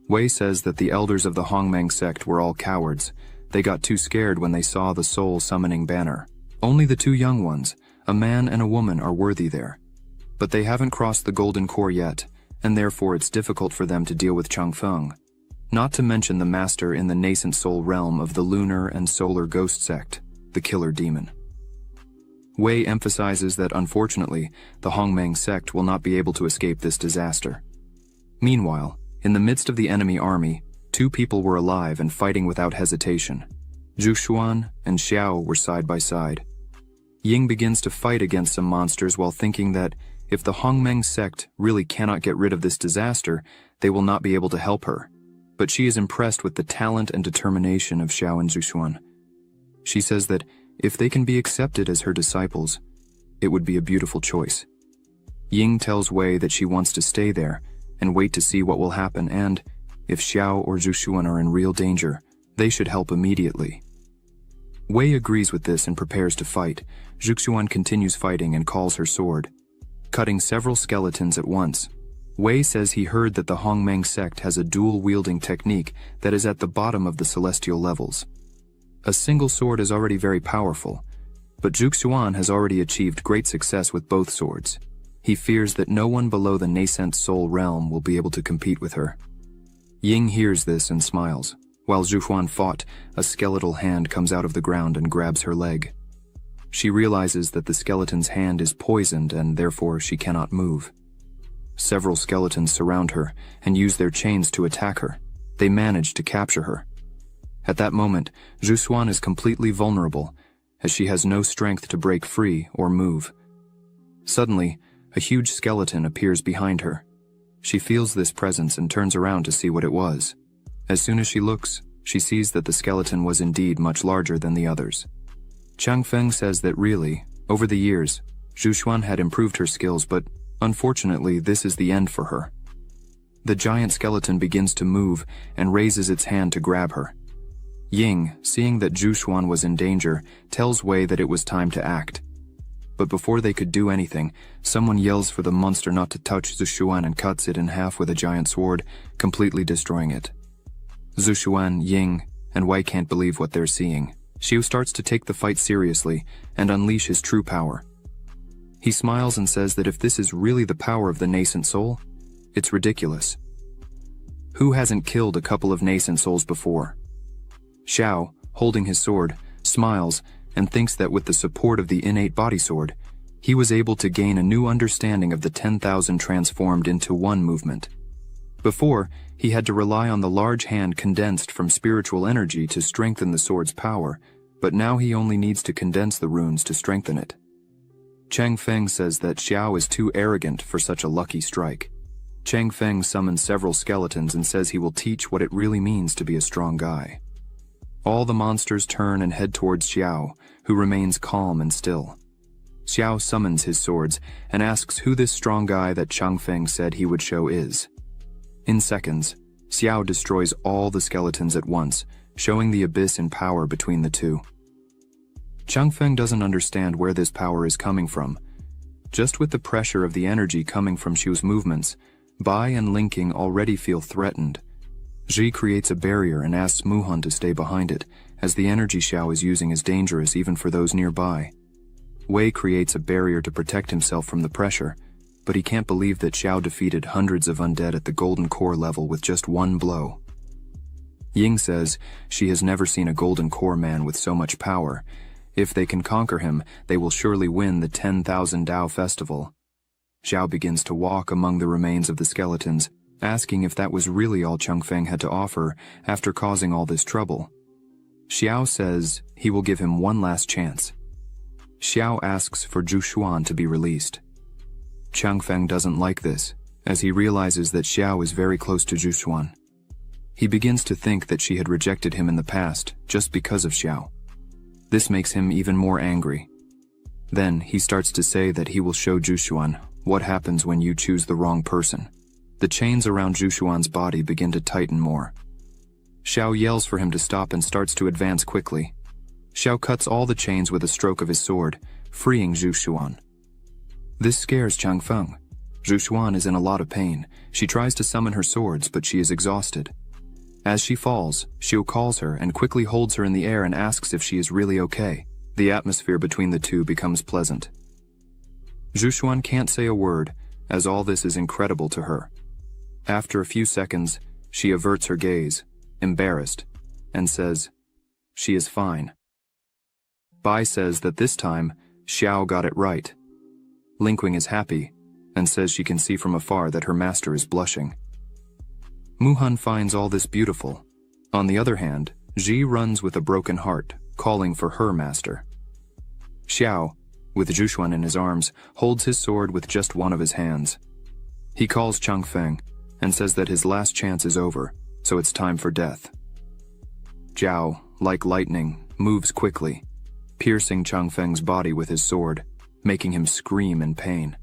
Wei says that the elders of the Hongmeng sect were all cowards. They got too scared when they saw the soul summoning banner. Only the two young ones, a man and a woman, are worthy there. But they haven't crossed the golden core yet, and therefore it's difficult for them to deal with Changfeng, not to mention the master in the nascent soul realm of the lunar and solar ghost sect, the killer demon. Wei emphasizes that unfortunately, the Hongmeng sect will not be able to escape this disaster. Meanwhile, in the midst of the enemy army, two people were alive and fighting without hesitation. Zhu Xuan and Xiao were side by side. Ying begins to fight against some monsters while thinking that if the Hongmeng sect really cannot get rid of this disaster, they will not be able to help her. But she is impressed with the talent and determination of Xiao and Zhu Xuan. She says that if they can be accepted as her disciples, it would be a beautiful choice. Ying tells Wei that she wants to stay there and wait to see what will happen, and if Xiao or Zhu Xuan are in real danger, they should help immediately. Wei agrees with this and prepares to fight. Zhu Xuan continues fighting and calls her sword, cutting several skeletons at once. Wei says he heard that the Hongmeng sect has a dual-wielding technique that is at the bottom of the celestial levels. A single sword is already very powerful, but Zhu Xuan has already achieved great success with both swords. He fears that no one below the nascent soul realm will be able to compete with her. Ying hears this and smiles. While Zhu Xuan fought, a skeletal hand comes out of the ground and grabs her leg. She realizes that the skeleton's hand is poisoned and therefore she cannot move. Several skeletons surround her and use their chains to attack her. They manage to capture her. At that moment, Zhu Xuan is completely vulnerable, as she has no strength to break free or move. Suddenly, a huge skeleton appears behind her. She feels this presence and turns around to see what it was. As soon as she looks, she sees that the skeleton was indeed much larger than the others. Changfeng says that really, over the years, Zhu Xuan had improved her skills, but unfortunately this is the end for her. The giant skeleton begins to move and raises its hand to grab her. Ying, seeing that Zhu Xuan was in danger, tells Wei that it was time to act. But before they could do anything, someone yells for the monster not to touch Zhu Xuan and cuts it in half with a giant sword, completely destroying it. Zhu Xuan, Ying, and Wei can't believe what they're seeing. Xiu starts to take the fight seriously and unleash his true power. He smiles and says that if this is really the power of the nascent soul, it's ridiculous. Who hasn't killed a couple of nascent souls before? Xiao, holding his sword, smiles and thinks that with the support of the innate body sword, he was able to gain a new understanding of the 10,000 transformed into one movement. Before, he had to rely on the large hand condensed from spiritual energy to strengthen the sword's power, but now he only needs to condense the runes to strengthen it. Changfeng says that Xiao is too arrogant for such a lucky strike. Changfeng summons several skeletons and says he will teach what it really means to be a strong guy. All the monsters turn and head towards Xiao, who remains calm and still. Xiao summons his swords and asks who this strong guy that Changfeng said he would show is. In seconds, Xiao destroys all the skeletons at once, showing the abyss in power between the two. Changfeng doesn't understand where this power is coming from. Just with the pressure of the energy coming from Xiu's movements, Bai and Linking already feel threatened. Ji creates a barrier and asks Muhan to stay behind it, as the energy Xiao is using is dangerous even for those nearby. Wei creates a barrier to protect himself from the pressure, but he can't believe that Xiao defeated hundreds of undead at the golden core level with just one blow. Ying says she has never seen a golden core man with so much power. If they can conquer him, they will surely win the 10,000 Dao festival. Xiao begins to walk among the remains of the skeletons, asking if that was really all Changfeng had to offer after causing all this trouble. Xiao says he will give him one last chance. Xiao asks for Zhu Xuan to be released. Changfeng doesn't like this, as he realizes that Xiao is very close to Zhu Xuan. He begins to think that she had rejected him in the past just because of Xiao. This makes him even more angry. Then he starts to say that he will show Zhu Xuan what happens when you choose the wrong person. The chains around Zhu Xuan's body begin to tighten more. Xiao yells for him to stop and starts to advance quickly. Xiao cuts all the chains with a stroke of his sword, freeing Zhu Xuan. This scares Changfeng. Zhu Xuan is in a lot of pain. She tries to summon her swords, but she is exhausted. As she falls, Xiu calls her and quickly holds her in the air and asks if she is really okay. The atmosphere between the two becomes pleasant. Zhu Xuan can't say a word, as all this is incredible to her. After a few seconds, she averts her gaze, embarrassed, and says, "She is fine." Bai says that this time, Xiao got it right. Linkwing is happy, and says she can see from afar that her master is blushing. Muhan finds all this beautiful. On the other hand, Ji runs with a broken heart, calling for her master. Xiao, with Zhu Xuan in his arms, holds his sword with just one of his hands. He calls Changfeng, and says that his last chance is over, so it's time for death. Zhao, like lightning, moves quickly, piercing Changfeng's body with his sword, making him scream in pain.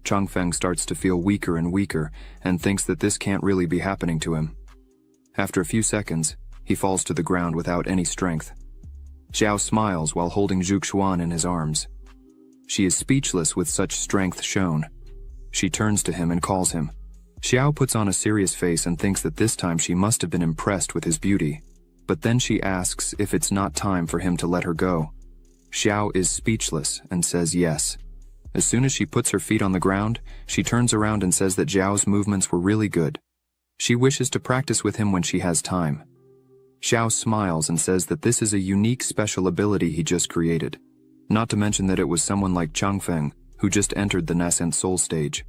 Changfeng starts to feel weaker and weaker and thinks that this can't really be happening to him. After a few seconds, he falls to the ground without any strength. Xiao smiles while holding Zhu Xuan in his arms. She is speechless with such strength shown. She turns to him and calls him. Xiao puts on a serious face and thinks that this time she must have been impressed with his beauty, but then she asks if it's not time for him to let her go. Xiao is speechless and says yes. As soon as she puts her feet on the ground, she turns around and says that Zhao's movements were really good. She wishes to practice with him when she has time. Xiao smiles and says that this is a unique special ability he just created. Not to mention that it was someone like Changfeng who just entered the nascent soul stage.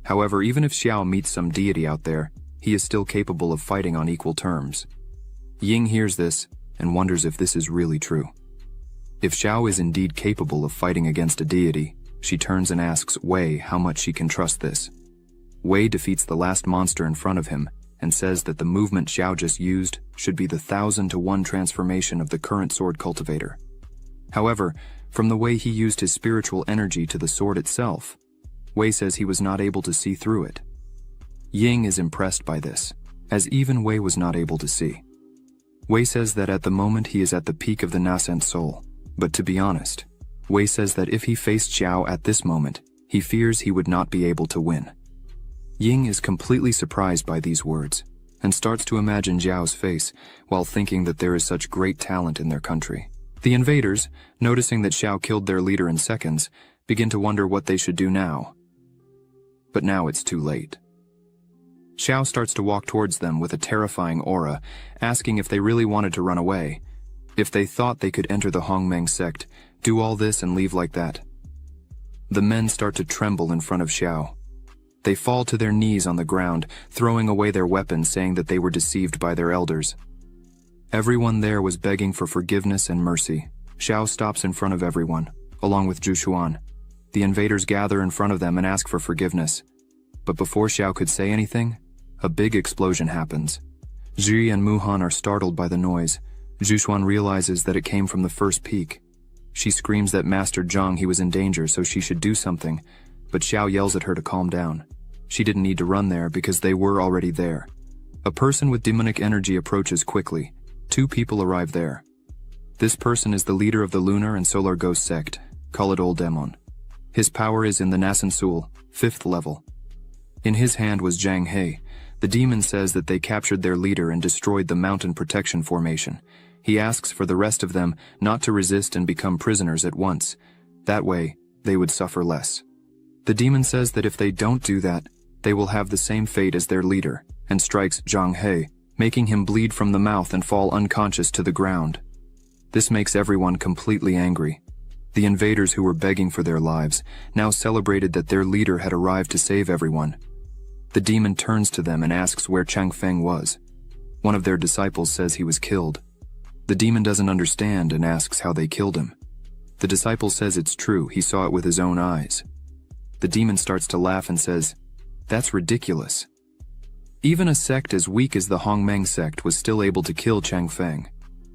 However, even if Xiao meets some deity out there, he is still capable of fighting on equal terms. Ying hears this and wonders if this is really true. If Xiao is indeed capable of fighting against a deity, she turns and asks Wei how much she can trust this. Wei defeats the last monster in front of him and says that the movement Xiao just used should be the 1,000-to-1 transformation of the current sword cultivator. However, from the way he used his spiritual energy to the sword itself, Wei says he was not able to see through it. Ying is impressed by this, as even Wei was not able to see. Wei says that at the moment he is at the peak of the nascent soul, but to be honest, Wei says that if he faced Xiao at this moment, he fears he would not be able to win. Ying is completely surprised by these words, and starts to imagine Zhao's face while thinking that there is such great talent in their country. The invaders, noticing that Xiao killed their leader in seconds, begin to wonder what they should do now. But now it's too late. Xiao starts to walk towards them with a terrifying aura, asking if they really wanted to run away, if they thought they could enter the Hongmeng sect, do all this and leave like that. The men start to tremble in front of Xiao. They fall to their knees on the ground, throwing away their weapons, saying that they were deceived by their elders. Everyone there was begging for forgiveness and mercy. Xiao stops in front of everyone, along with Zhu Xuan. The invaders gather in front of them and ask for forgiveness. But before Xiao could say anything, a big explosion happens. Ji and Muhan are startled by the noise, Zhuxuan realizes that it came from the first peak. She screams that Master Zhang he was in danger, so she should do something, but Xiao yells at her to calm down. She didn't need to run there because they were already there. A person with demonic energy approaches quickly. 2 people arrive there. This person is the leader of the Lunar and Solar Ghost sect. Call it Old Demon. His power is in the Nasan Sul, 5th level. In his hand was Zhang He. The demon says that they captured their leader and destroyed the mountain protection formation. He asks for the rest of them not to resist and become prisoners at once. That way, they would suffer less. The demon says that if they don't do that, they will have the same fate as their leader, and strikes Zhang He, making him bleed from the mouth and fall unconscious to the ground. This makes everyone completely angry. The invaders who were begging for their lives now celebrated that their leader had arrived to save everyone. The demon turns to them and asks where Chang Feng was. One of their disciples says he was killed. The demon doesn't understand and asks how they killed him. The disciple says it's true, he saw it with his own eyes. The demon starts to laugh and says, "That's ridiculous." Even a sect as weak as the Hongmeng sect was still able to kill Chang Feng.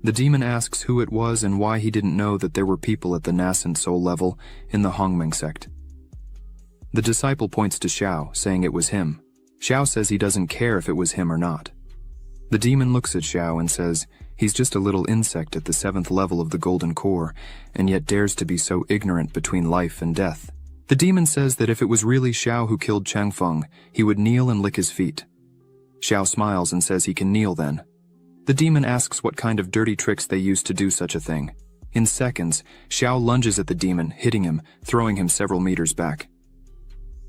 The demon asks who it was and why he didn't know that there were people at the nascent soul level in the Hongmeng sect. The disciple points to Xiao, saying it was him. Xiao says he doesn't care if it was him or not. The demon looks at Xiao and says, he's just a little insect at the 7th level of the Golden Core, and yet dares to be so ignorant between life and death. The demon says that if it was really Xiao who killed Chang Feng, he would kneel and lick his feet. Xiao smiles and says he can kneel then. The demon asks what kind of dirty tricks they used to do such a thing. In seconds, Xiao lunges at the demon, hitting him, throwing him several meters back.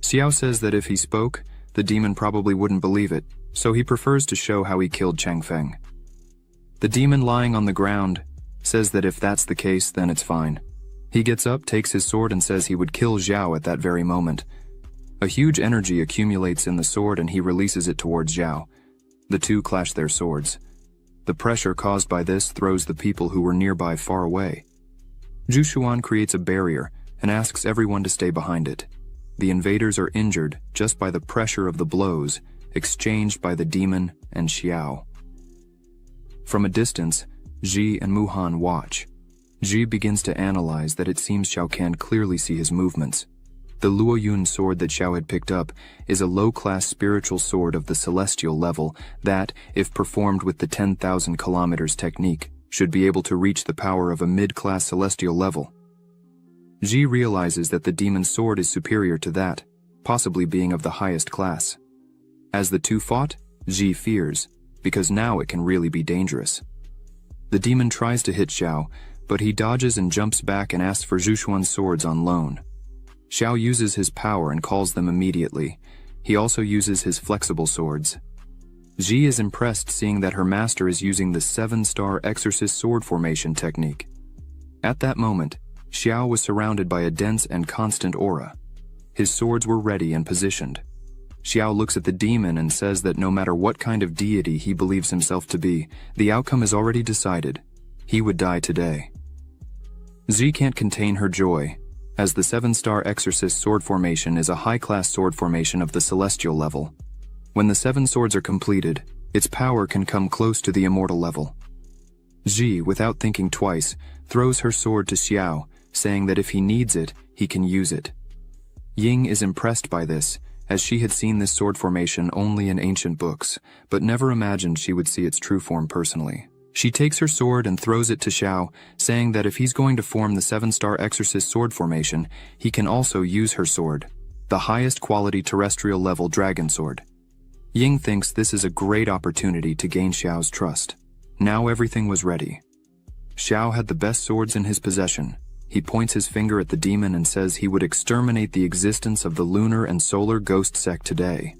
Xiao says that if he spoke, the demon probably wouldn't believe it, so he prefers to show how he killed Chang Feng. The demon lying on the ground says that if that's the case, then it's fine. He gets up, takes his sword, and says he would kill Zhao at that very moment. A huge energy accumulates in the sword and he releases it towards Zhao. The two clash their swords. The pressure caused by this throws the people who were nearby far away. Zhuxuan creates a barrier and asks everyone to stay behind it. The invaders are injured just by the pressure of the blows exchanged by the demon and Xiao. From a distance, Ji and Muhan watch. Ji begins to analyze that it seems Xiao can clearly see his movements. The Luoyun sword that Xiao had picked up is a low-class spiritual sword of the celestial level that, if performed with the 10,000 kilometers technique, should be able to reach the power of a mid-class celestial level. Ji realizes that the demon's sword is superior to that, possibly being of the highest class. As the two fought, Ji fears, because now it can really be dangerous. The demon tries to hit Xiao, but he dodges and jumps back and asks for Zhuxuan's swords on loan. Xiao uses his power and calls them immediately. He also uses his flexible swords. Ji is impressed seeing that her master is using the 7-star exorcist sword formation technique. At that moment, Xiao was surrounded by a dense and constant aura. His swords were ready and positioned. Xiao looks at the demon and says that no matter what kind of deity he believes himself to be, the outcome is already decided. He would die today. Ji can't contain her joy, as the 7-star exorcist sword formation is a high-class sword formation of the celestial level. When the 7 swords are completed, its power can come close to the immortal level. Ji, without thinking twice, throws her sword to Xiao, saying that if he needs it, he can use it. Ying is impressed by this, as she had seen this sword formation only in ancient books, but never imagined she would see its true form personally. She takes her sword and throws it to Xiao, saying that if he's going to form the 7-star exorcist sword formation, he can also use her sword, the highest quality terrestrial level dragon sword. Ying thinks this is a great opportunity to gain Xiao's trust. Now everything was ready. Xiao had the best swords in his possession. He points his finger at the demon and says he would exterminate the existence of the lunar and solar ghost sect today.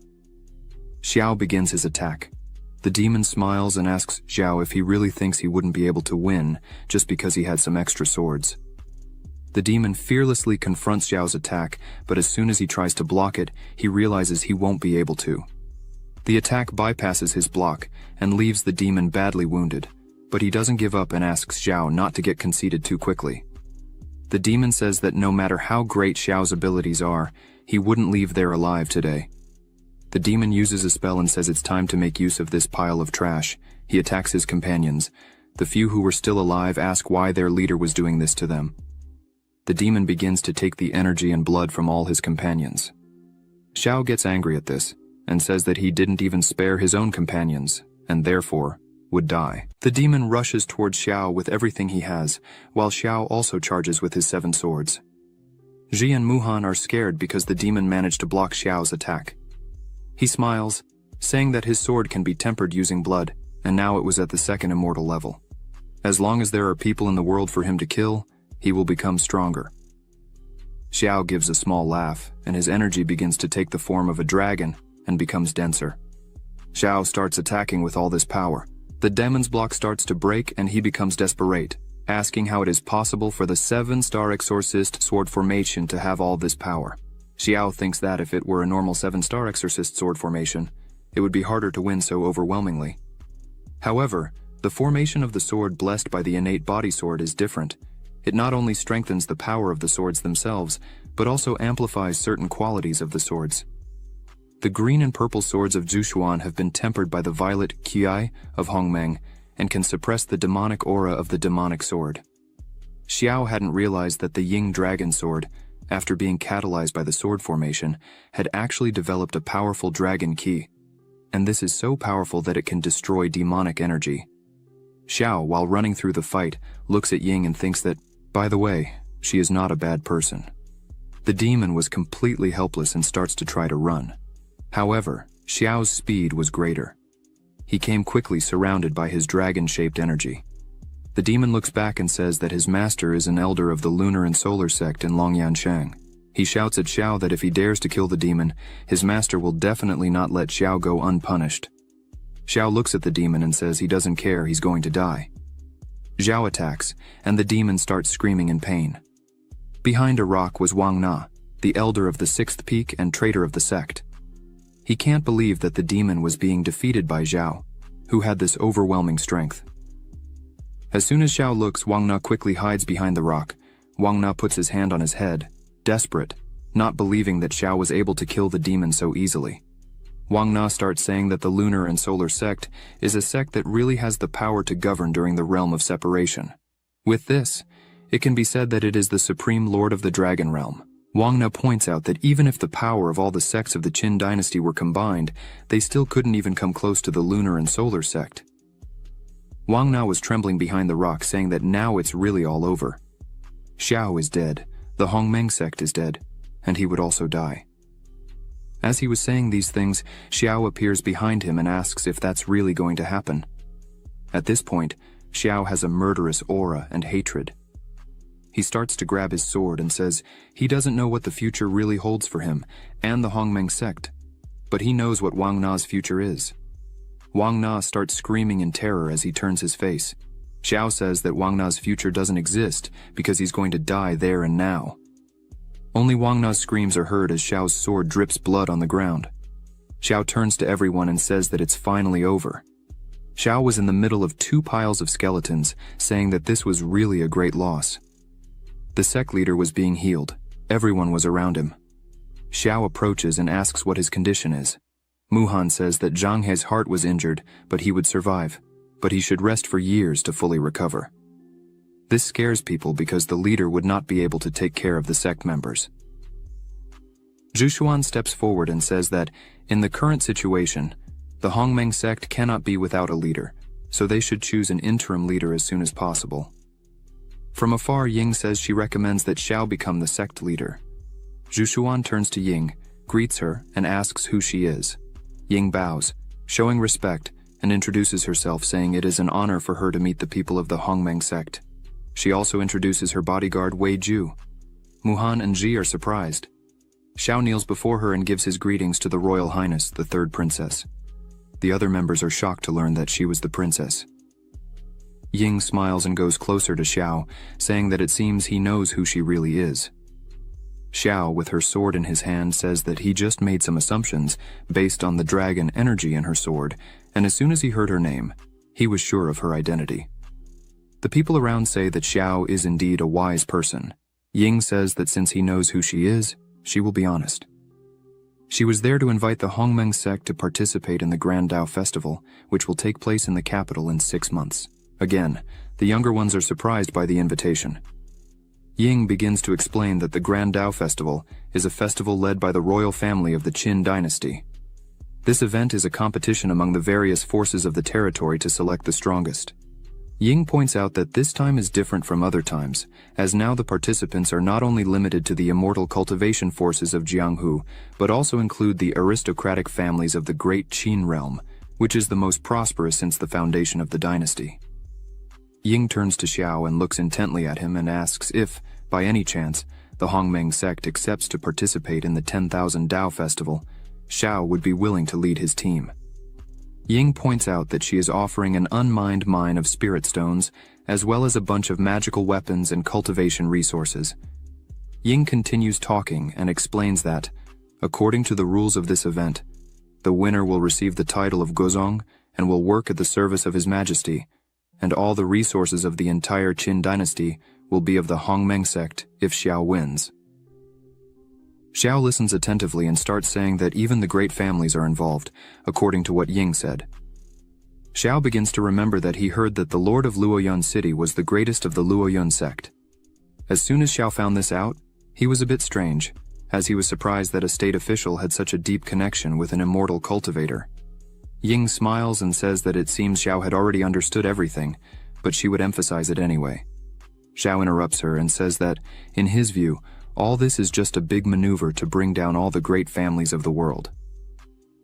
Xiao begins his attack. The demon smiles and asks Xiao if he really thinks he wouldn't be able to win just because he had some extra swords. The demon fearlessly confronts Xiao's attack, but as soon as he tries to block it, he realizes he won't be able to. The attack bypasses his block and leaves the demon badly wounded, but he doesn't give up and asks Xiao not to get conceited too quickly. The demon says that no matter how great Xiao's abilities are, he wouldn't leave there alive today. The demon uses a spell and says it's time to make use of this pile of trash. He attacks his companions. The few who were still alive ask why their leader was doing this to them. The demon begins to take the energy and blood from all his companions. Xiao gets angry at this and says that he didn't even spare his own companions, and therefore would die. The demon rushes towards Xiao with everything he has, while Xiao also charges with his 7 swords. Ji and Muhan are scared because the demon managed to block Xiao's attack. He smiles, saying that his sword can be tempered using blood, and now it was at the 2nd immortal level. As long as there are people in the world for him to kill, he will become stronger. Xiao gives a small laugh, and his energy begins to take the form of a dragon and becomes denser. Xiao starts attacking with all this power. The demon's block starts to break and he becomes desperate, asking how it is possible for the 7-star exorcist sword formation to have all this power. Xiao thinks that if it were a normal 7-star exorcist sword formation, it would be harder to win so overwhelmingly. However, the formation of the sword blessed by the innate body sword is different. It not only strengthens the power of the swords themselves, but also amplifies certain qualities of the swords. The green and purple swords of Zhushuan have been tempered by the violet Qi of Hongmeng and can suppress the demonic aura of the demonic sword. Xiao hadn't realized that the Ying dragon sword, after being catalyzed by the sword formation, had actually developed a powerful dragon Qi, and this is so powerful that it can destroy demonic energy. Xiao, while running through the fight, looks at Ying and thinks that, by the way, she is not a bad person. The demon was completely helpless and starts to try to run. However, Xiao's speed was greater. He came quickly surrounded by his dragon-shaped energy. The demon looks back and says that his master is an elder of the lunar and solar sect in Longyanshang. He shouts at Xiao that if he dares to kill the demon, his master will definitely not let Xiao go unpunished. Xiao looks at the demon and says he doesn't care, he's going to die. Xiao attacks, and the demon starts screaming in pain. Behind a rock was Wang Na, the elder of the 6th peak and traitor of the sect. He can't believe that the demon was being defeated by Xiao, who had this overwhelming strength. As soon as Xiao looks, Wang Na quickly hides behind the rock. Wang Na puts his hand on his head, desperate, not believing that Xiao was able to kill the demon so easily. Wang Na starts saying that the lunar and solar sect is a sect that really has the power to govern during the realm of separation. With this, it can be said that it is the supreme lord of the dragon realm. Wang Na points out that even if the power of all the sects of the Qin dynasty were combined, they still couldn't even come close to the lunar and solar sect. Wang Na was trembling behind the rock, saying that now it's really all over. Xiao is dead, the Hongmeng sect is dead, and he would also die. As he was saying these things, Xiao appears behind him and asks if that's really going to happen. At this point, Xiao has a murderous aura and hatred. He starts to grab his sword and says he doesn't know what the future really holds for him and the Hongmeng sect, but he knows what Wang Na's future is. Wang Na starts screaming in terror as he turns his face. Xiao says that Wang Na's future doesn't exist because he's going to die there and now. Only Wang Na's screams are heard as Xiao's sword drips blood on the ground. Xiao turns to everyone and says that it's finally over. Xiao was in the middle of 2 piles of skeletons, saying that this was really a great loss. The sect leader was being healed. Everyone was around him. Xiao approaches and asks what his condition is. Muhan says that Zhang He's heart was injured, but he would survive, but he should rest for years to fully recover. This scares people because the leader would not be able to take care of the sect members. Zhushuan steps forward and says that, in the current situation, the Hongmeng sect cannot be without a leader, so they should choose an interim leader as soon as possible. From afar, Ying says she recommends that Xiao become the sect leader. Zhushuan turns to Ying, greets her, and asks who she is. Ying bows, showing respect, and introduces herself, saying it is an honor for her to meet the people of the Hongmeng sect. She also introduces her bodyguard Wei Ju. Muhan and Ji are surprised. Xiao kneels before her and gives his greetings to the Royal Highness, the 3rd princess. The other members are shocked to learn that she was the princess. Ying smiles and goes closer to Xiao, saying that it seems he knows who she really is. Xiao, with her sword in his hand, says that he just made some assumptions based on the dragon energy in her sword, and as soon as he heard her name, he was sure of her identity. The people around say that Xiao is indeed a wise person. Ying says that since he knows who she is, she will be honest. She was there to invite the Hongmeng sect to participate in the Grand Dao Festival, which will take place in the capital in 6 months. Again, the younger ones are surprised by the invitation. Ying begins to explain that the Grand Dao Festival is a festival led by the royal family of the Qin dynasty. This event is a competition among the various forces of the territory to select the strongest. Ying points out that this time is different from other times, as now the participants are not only limited to the immortal cultivation forces of Jianghu, but also include the aristocratic families of the Great Qin realm, which is the most prosperous since the foundation of the dynasty. Ying turns to Xiao and looks intently at him and asks if, by any chance, the Hongmeng sect accepts to participate in the 10,000 Dao Festival, Xiao would be willing to lead his team. Ying points out that she is offering an unmined mine of spirit stones, as well as a bunch of magical weapons and cultivation resources. Ying continues talking and explains that, according to the rules of this event, the winner will receive the title of Gozong and will work at the service of His Majesty, and all the resources of the entire Qin dynasty will be of the Hongmeng sect if Xiao wins. Xiao listens attentively and starts saying that even the great families are involved, according to what Ying said. Xiao begins to remember that he heard that the Lord of Luoyun City was the greatest of the Luoyun sect. As soon as Xiao found this out, he was a bit strange, as he was surprised that a state official had such a deep connection with an immortal cultivator. Ying smiles and says that it seems Xiao had already understood everything, but she would emphasize it anyway. Xiao interrupts her and says that, in his view, all this is just a big maneuver to bring down all the great families of the world.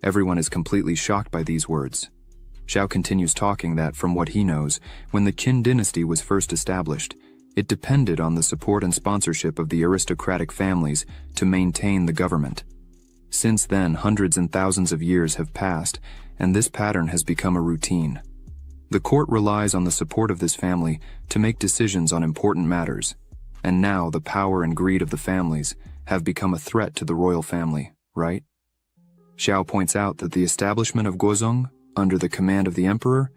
Everyone is completely shocked by these words. Xiao continues talking that, from what he knows, when the Qin dynasty was first established, it depended on the support and sponsorship of the aristocratic families to maintain the government. Since then, hundreds and thousands of years have passed, and this pattern has become a routine. The court relies on the support of this family to make decisions on important matters, and now the power and greed of the families have become a threat to the royal family, right? Xiao points out that the establishment of Gozong, under the command of the emperor,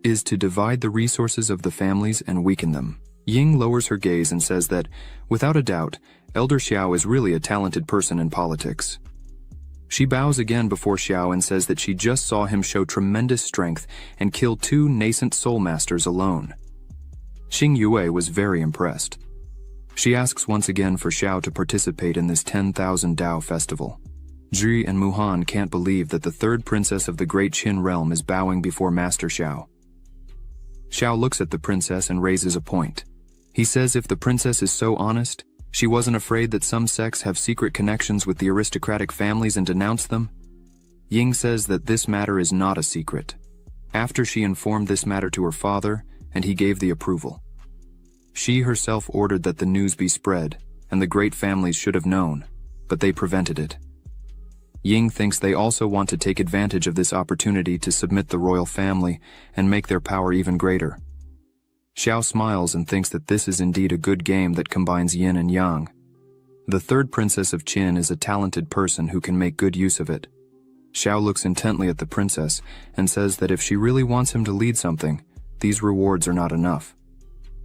is to divide the resources of the families and weaken them. Ying lowers her gaze and says that, without a doubt, Elder Xiao is really a talented person in politics. She bows again before Xiao and says that she just saw him show tremendous strength and kill 2 nascent soul masters alone. Xing Yue was very impressed. She asks once again for Xiao to participate in this 10,000 Dao festival. Zhi and Muhan can't believe that the third princess of the Great Qin realm is bowing before Master Xiao. Xiao looks at the princess and raises a point. He says if the princess is so honest, she wasn't afraid that some sects have secret connections with the aristocratic families and denounce them. Ying says that this matter is not a secret, after she informed this matter to her father, and he gave the approval. She herself ordered that the news be spread, and the great families should have known, but they prevented it. Ying thinks they also want to take advantage of this opportunity to submit the royal family and make their power even greater. Xiao smiles and thinks that this is indeed a good game that combines yin and yang. The third princess of Qin is a talented person who can make good use of it. Xiao looks intently at the princess and says that if she really wants him to lead something, these rewards are not enough.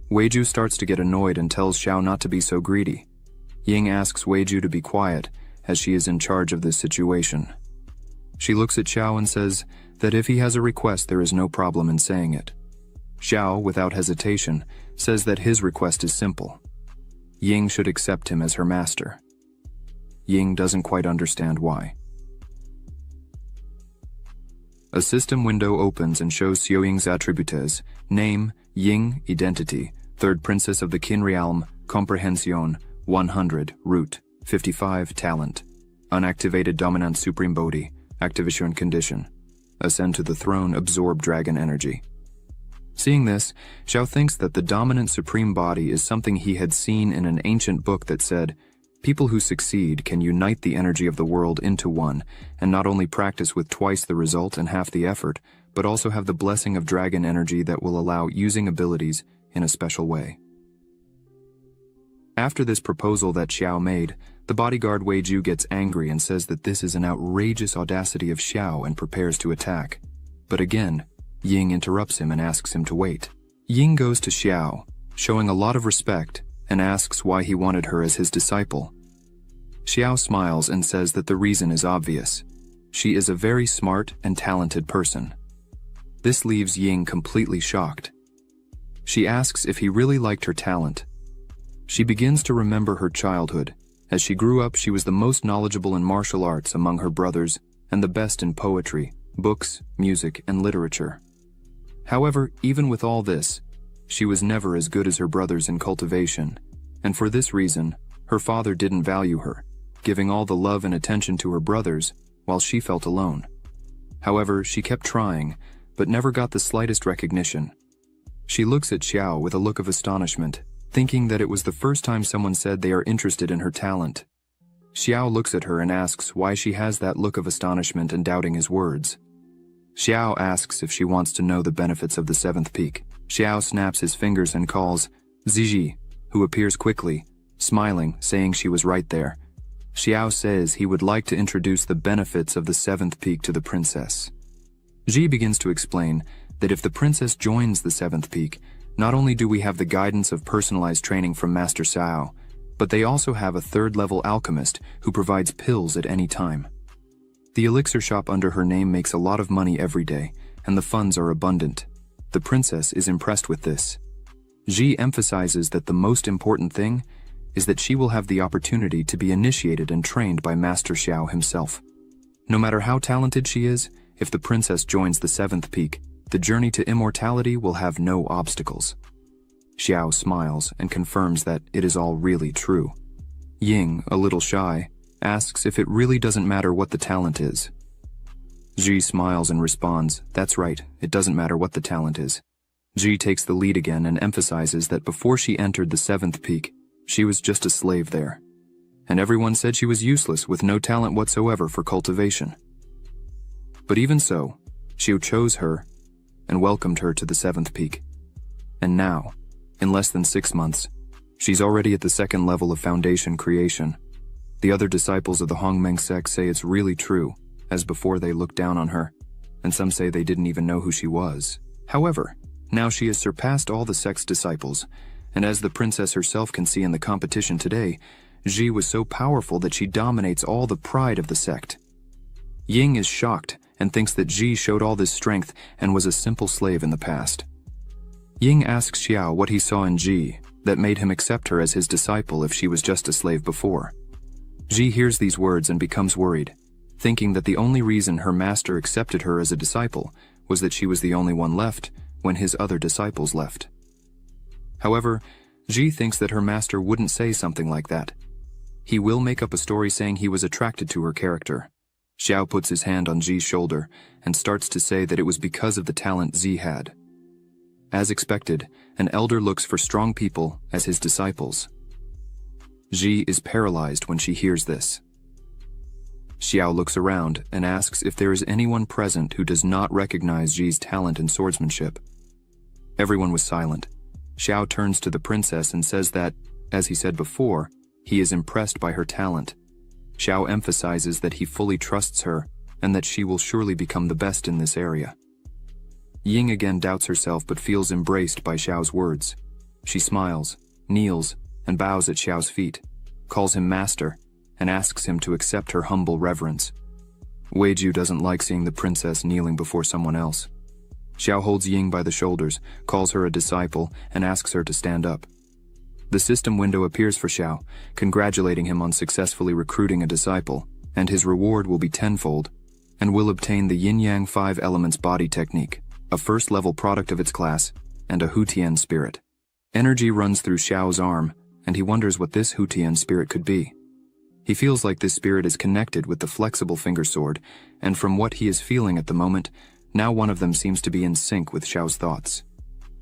Weiju starts to get annoyed and tells Xiao not to be so greedy. Ying asks Weiju to be quiet, as she is in charge of this situation. She looks at Xiao and says that if he has a request, there is no problem in saying it. Xiao, without hesitation, says that his request is simple. Ying should accept him as her master. Ying doesn't quite understand why. A system window opens and shows Xiaoying's attributes: name, Ying, identity, third princess of the Qin realm, comprehension, 100, root, 55, talent, unactivated dominant supreme bodhi, activation condition, ascend to the throne, absorb dragon energy. Seeing this, Xiao thinks that the dominant supreme body is something he had seen in an ancient book that said, people who succeed can unite the energy of the world into one, and not only practice with twice the result and half the effort, but also have the blessing of dragon energy that will allow using abilities in a special way. After this proposal that Xiao made, the bodyguard Weiju gets angry and says that this is an outrageous audacity of Xiao and prepares to attack. But again, Ying interrupts him and asks him to wait. Ying goes to Xiao, showing a lot of respect, and asks why he wanted her as his disciple. Xiao smiles and says that the reason is obvious. She is a very smart and talented person. This leaves Ying completely shocked. She asks if he really liked her talent. She begins to remember her childhood. As she grew up, she was the most knowledgeable in martial arts among her brothers and the best in poetry, books, music, and literature. However, even with all this, she was never as good as her brothers in cultivation, and for this reason, her father didn't value her, giving all the love and attention to her brothers while she felt alone. However, she kept trying, but never got the slightest recognition. She looks at Xiao with a look of astonishment, thinking that it was the first time someone said they are interested in her talent. Xiao looks at her and asks why she has that look of astonishment and doubting his words. Xiao asks if she wants to know the benefits of the seventh peak. Xiao snaps his fingers and calls Ziji, who appears quickly, smiling, saying she was right there. Xiao says he would like to introduce the benefits of the seventh peak to the princess. Ji begins to explain that if the princess joins the seventh peak, not only do we have the guidance of personalized training from Master Sao, but they also have a third-level alchemist who provides pills at any time. The elixir shop under her name makes a lot of money every day, and the funds are abundant. The princess is impressed with this. Ji emphasizes that the most important thing is that she will have the opportunity to be initiated and trained by Master Xiao himself. No matter how talented she is, if the princess joins the seventh peak, the journey to immortality will have no obstacles. Xiao smiles and confirms that it is all really true. Ying, a little shy, asks if it really doesn't matter what the talent is. Ji smiles and responds, "That's right, it doesn't matter what the talent is." Ji takes the lead again and emphasizes that before she entered the seventh peak, she was just a slave there. And everyone said she was useless with no talent whatsoever for cultivation. But even so, Xiao chose her and welcomed her to the seventh peak. And now, in less than 6 months, she's already at the second level of foundation creation. The other disciples of the Hongmeng sect say it's really true, as before they looked down on her, and some say they didn't even know who she was. However, now she has surpassed all the sect's disciples, and as the princess herself can see in the competition today, Ji was so powerful that she dominates all the pride of the sect. Ying is shocked and thinks that Ji showed all this strength and was a simple slave in the past. Ying asks Xiao what he saw in Ji that made him accept her as his disciple if she was just a slave before. Ji hears these words and becomes worried, thinking that the only reason her master accepted her as a disciple was that she was the only one left when his other disciples left. However, Ji thinks that her master wouldn't say something like that. He will make up a story saying he was attracted to her character. Xiao puts his hand on Ji's shoulder and starts to say that it was because of the talent Ji had. As expected, an elder looks for strong people as his disciples. Ji is paralyzed when she hears this. Xiao looks around and asks if there is anyone present who does not recognize Ji's talent in swordsmanship. Everyone was silent. Xiao turns to the princess and says that, as he said before, he is impressed by her talent. Xiao emphasizes that he fully trusts her and that she will surely become the best in this area. Ying again doubts herself but feels embraced by Xiao's words. She smiles, kneels, and bows at Xiao's feet, calls him master, and asks him to accept her humble reverence. Weiju doesn't like seeing the princess kneeling before someone else. Xiao holds Ying by the shoulders, calls her a disciple, and asks her to stand up. The system window appears for Xiao, congratulating him on successfully recruiting a disciple, and his reward will be tenfold, and will obtain the Yin-Yang 5 Elements Body Technique, a first-level product of its class, and a Hutian spirit. Energy runs through Xiao's arm, and he wonders what this Hutian spirit could be. He feels like this spirit is connected with the flexible finger sword, and from what he is feeling at the moment, now one of them seems to be in sync with Xiao's thoughts.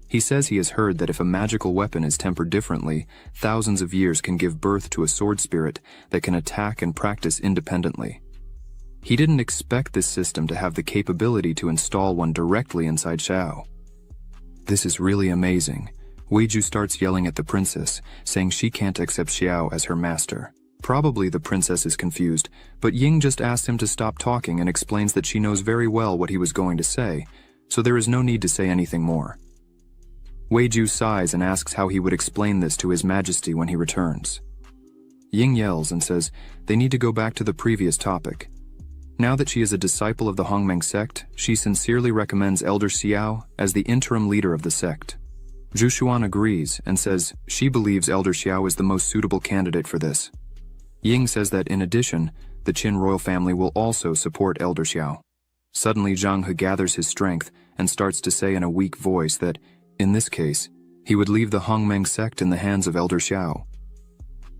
He says he has heard that if a magical weapon is tempered differently, thousands of years can give birth to a sword spirit that can attack and practice independently. He didn't expect this system to have the capability to install one directly inside Xiao. This is really amazing. Weiju starts yelling at the princess, saying she can't accept Xiao as her master. Probably the princess is confused, but Ying just asks him to stop talking and explains that she knows very well what he was going to say, so there is no need to say anything more. Weiju sighs and asks how he would explain this to His Majesty when he returns. Ying yells and says they need to go back to the previous topic. Now that she is a disciple of the Hongmeng sect, she sincerely recommends Elder Xiao as the interim leader of the sect. Zhu agrees and says she believes Elder Xiao is the most suitable candidate for this. Ying says that in addition, the Qin royal family will also support Elder Xiao. Suddenly Zhang He gathers his strength and starts to say in a weak voice that, in this case, he would leave the Hongmeng sect in the hands of Elder Xiao.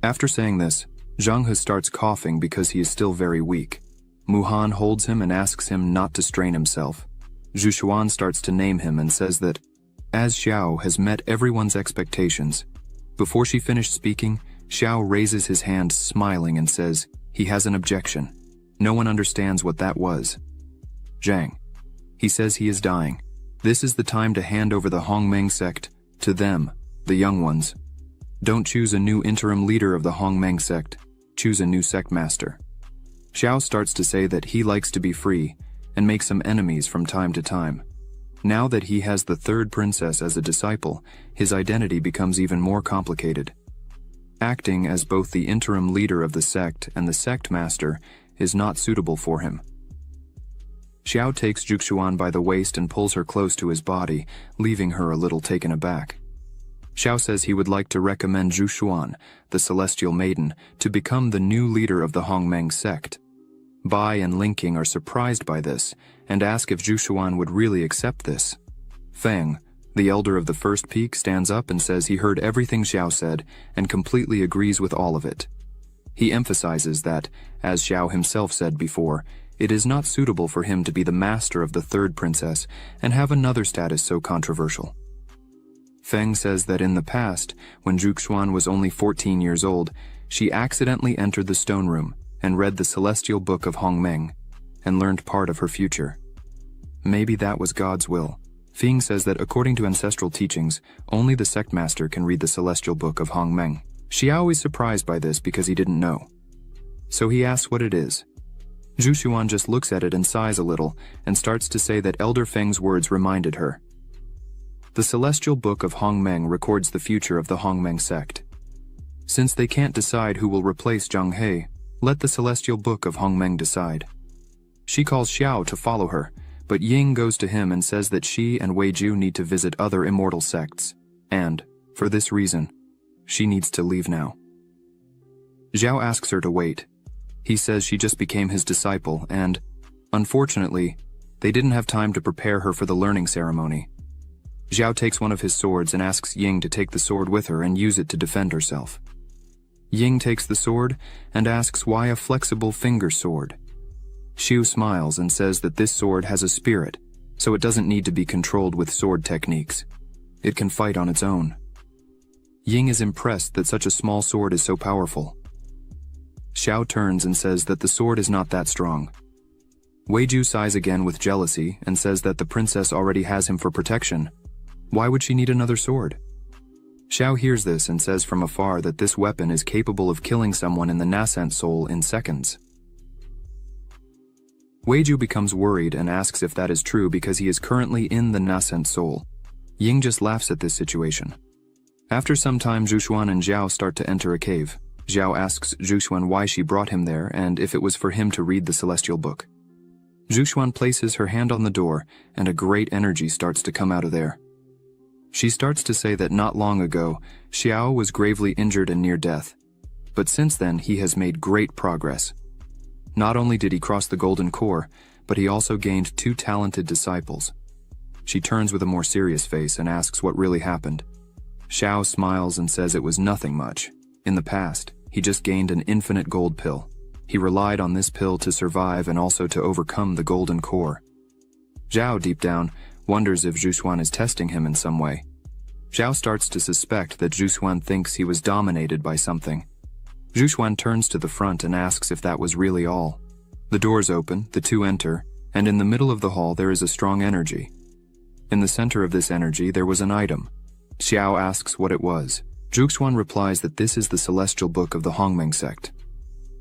After saying this, Zhang He starts coughing because he is still very weak. Mu Han holds him and asks him not to strain himself. Zhu Xuan starts to name him and says that, as Xiao has met everyone's expectations. Before she finished speaking, Xiao raises his hand smiling and says he has an objection. No one understands what that was. Zhang. He says he is dying. This is the time to hand over the Hongmeng sect to them, the young ones. Don't choose a new interim leader of the Hongmeng sect. Choose a new sect master. Xiao starts to say that he likes to be free and make some enemies from time to time. Now that he has the third princess as a disciple, his identity becomes even more complicated. Acting as both the interim leader of the sect and the sect master is not suitable for him. Xiao takes Zhu by the waist and pulls her close to his body, leaving her a little taken aback. Xiao says he would like to recommend Zhu, the celestial maiden, to become the new leader of the Hongmeng sect. Bai and Linking are surprised by this and ask if Zhu would really accept this. Feng, the elder of the first peak, stands up and says he heard everything Xiao said and completely agrees with all of it. He emphasizes that, as Xiao himself said before, it is not suitable for him to be the master of the third princess and have another status so controversial. Feng says that in the past, when Zhu was only 14 years old, she accidentally entered the stone room and read the celestial book of Hongmeng and learned part of her future. Maybe that was God's will. Feng says that according to ancestral teachings, only the sect master can read the celestial book of Hongmeng. Xiao is surprised by this because he didn't know. So he asks what it is. Zhu just looks at it and sighs a little and starts to say that Elder Feng's words reminded her. The celestial book of Hongmeng records the future of the Hongmeng sect. Since they can't decide who will replace Zhang He, let the celestial book of Hongmeng decide. She calls Xiao to follow her, but Ying goes to him and says that she and Weiju need to visit other immortal sects, and, for this reason, she needs to leave now. Zhao asks her to wait. He says she just became his disciple and, unfortunately, they didn't have time to prepare her for the learning ceremony. Zhao takes one of his swords and asks Ying to take the sword with her and use it to defend herself. Ying takes the sword and asks why a flexible finger sword. Xiu smiles and says that this sword has a spirit, so it doesn't need to be controlled with sword techniques. It can fight on its own. Ying is impressed that such a small sword is so powerful. Xiao turns and says that the sword is not that strong. Weiju sighs again with jealousy and says that the princess already has him for protection. Why would she need another sword? Xiao hears this and says from afar that this weapon is capable of killing someone in the nascent soul in seconds. Weiju becomes worried and asks if that is true because he is currently in the nascent soul. Ying just laughs at this situation. After some time, Zhu and Zhao start to enter a cave. Zhao asks Zhu why she brought him there and if it was for him to read the celestial book. Zhu places her hand on the door and a great energy starts to come out of there. She starts to say that not long ago, Xiao was gravely injured and near death. But since then, he has made great progress. Not only did he cross the golden core, but he also gained 2 talented disciples. She turns with a more serious face and asks what really happened. Xiao smiles and says it was nothing much. In the past, he just gained an infinite gold pill. He relied on this pill to survive and also to overcome the golden core. Zhao, deep down, wonders if Zhu is testing him in some way. Zhao starts to suspect that Zhu thinks he was dominated by something. Zhu turns to the front and asks if that was really all. The doors open, the two enter, and in the middle of the hall there is a strong energy. In the center of this energy there was an item. Xiao asks what it was. Zhu replies that this is the celestial book of the Hongmeng sect.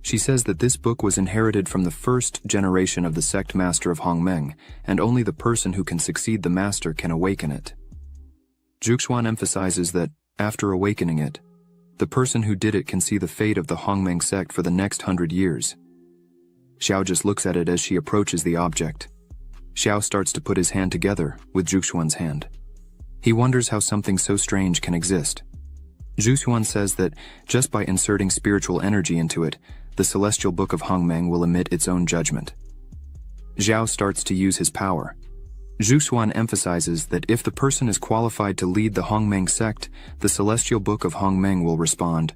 She says that this book was inherited from the first generation of the sect master of Hongmeng, and only the person who can succeed the master can awaken it. Zhu emphasizes that, after awakening it, the person who did it can see the fate of the Hongmeng sect for the next 100 years. Xiao just looks at it as she approaches the object. Xiao starts to put his hand together with Zhu hand. He wonders how something so strange can exist. Zhu Xuan says that just by inserting spiritual energy into it, the celestial book of Hongmeng will emit its own judgment. Zhao starts to use his power. Zhu Xuan emphasizes that if the person is qualified to lead the Hongmeng sect, the celestial book of Hongmeng will respond.